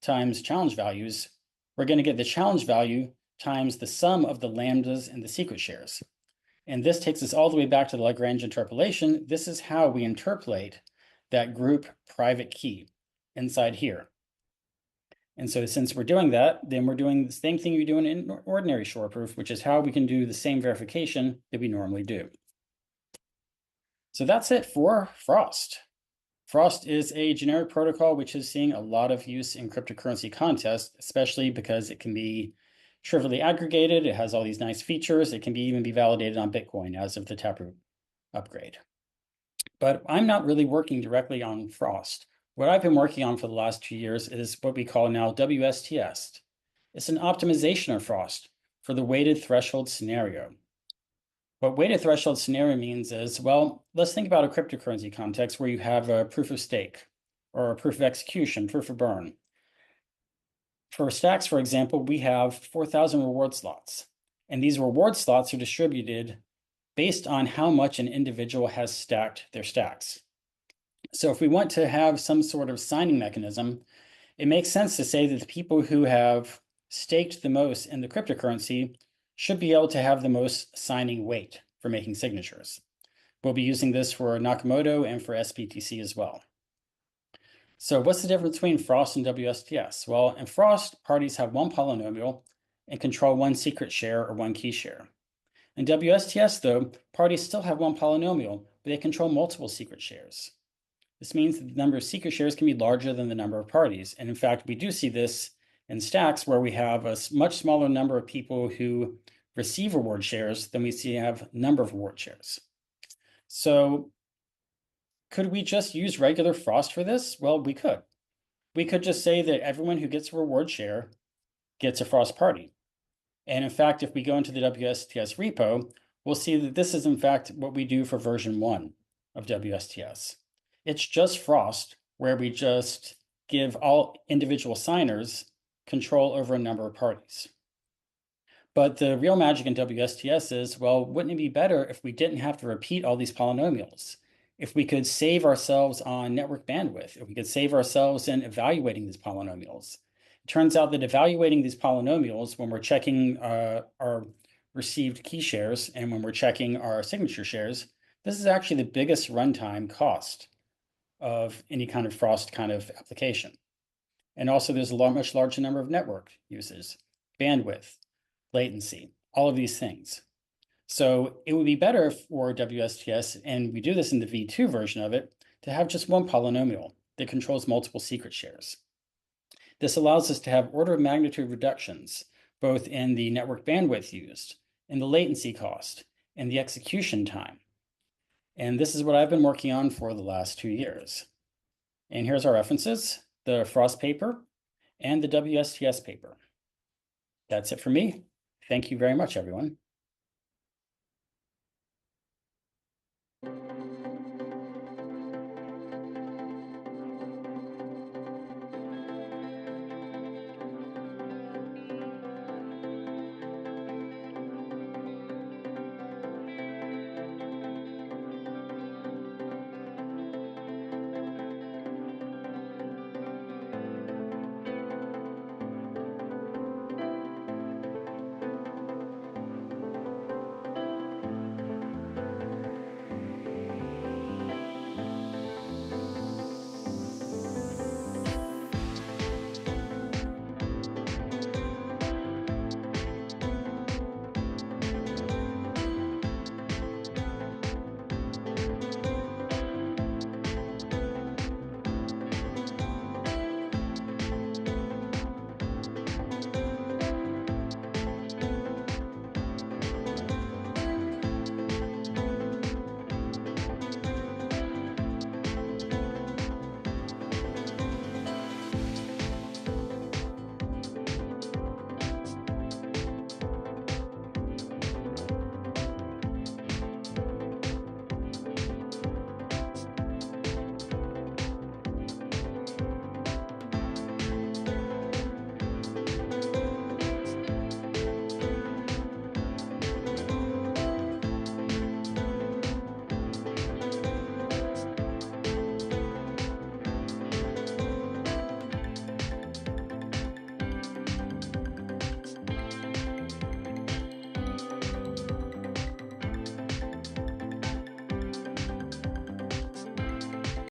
times challenge values, we're going to get the challenge value times the sum of the lambdas and the secret shares. And this takes us all the way back to the Lagrange interpolation. This is how we interpolate that group private key inside here. And so since we're doing that, then we're doing the same thing you do in ordinary Schnorr proof, which is how we can do the same verification that we normally do. So that's it for Frost. Frost is a generic protocol which is seeing a lot of use in cryptocurrency contests, especially because it can be trivially aggregated. It has all these nice features. It can even be validated on Bitcoin as of the Taproot upgrade. But I'm not really working directly on Frost. What I've been working on for the last 2 years is what we call now WSTS. It's an optimization of Frost for the weighted threshold scenario. What weighted threshold scenario means is, well, let's think about a cryptocurrency context where you have a proof of stake or a proof of execution, proof of burn. For Stacks, for example, we have 4,000 reward slots, and these reward slots are distributed based on how much an individual has stacked their stacks. So if we want to have some sort of signing mechanism, it makes sense to say that the people who have staked the most in the cryptocurrency should be able to have the most signing weight for making signatures. We'll be using this for Nakamoto and for SBTC as well. So what's the difference between Frost and WSTS? Well, in Frost, parties have one polynomial and control one secret share or one key share. In WSTS, though, parties still have one polynomial, but they control multiple secret shares. This means that the number of secret shares can be larger than the number of parties. And in fact, we do see this in Stacks where we have a much smaller number of people who receive reward shares than we see have number of reward shares. So could we just use regular Frost for this? Well, we could. We could just say that everyone who gets a reward share gets a Frost party. And in fact, if we go into the WSTS repo, we'll see that this is in fact what we do for version 1 of WSTS. It's just Frost, where we just give all individual signers control over a number of parties. But the real magic in WSTS is, well, wouldn't it be better if we didn't have to repeat all these polynomials? If we could save ourselves on network bandwidth, if we could save ourselves in evaluating these polynomials. It turns out that evaluating these polynomials when we're checking our received key shares and when we're checking our signature shares, this is actually the biggest runtime cost of any kind of Frost kind of application. And also there's a much larger number of network uses, bandwidth, latency, all of these things. So it would be better for WSTS, and we do this in the V2 version of it, to have just one polynomial that controls multiple secret shares. This allows us to have order of magnitude reductions, both in the network bandwidth used, in the latency cost, and the execution time. And this is what I've been working on for the last 2 years. And here's our references, the Frost paper and the WSTS paper. That's it for me. Thank you very much, everyone.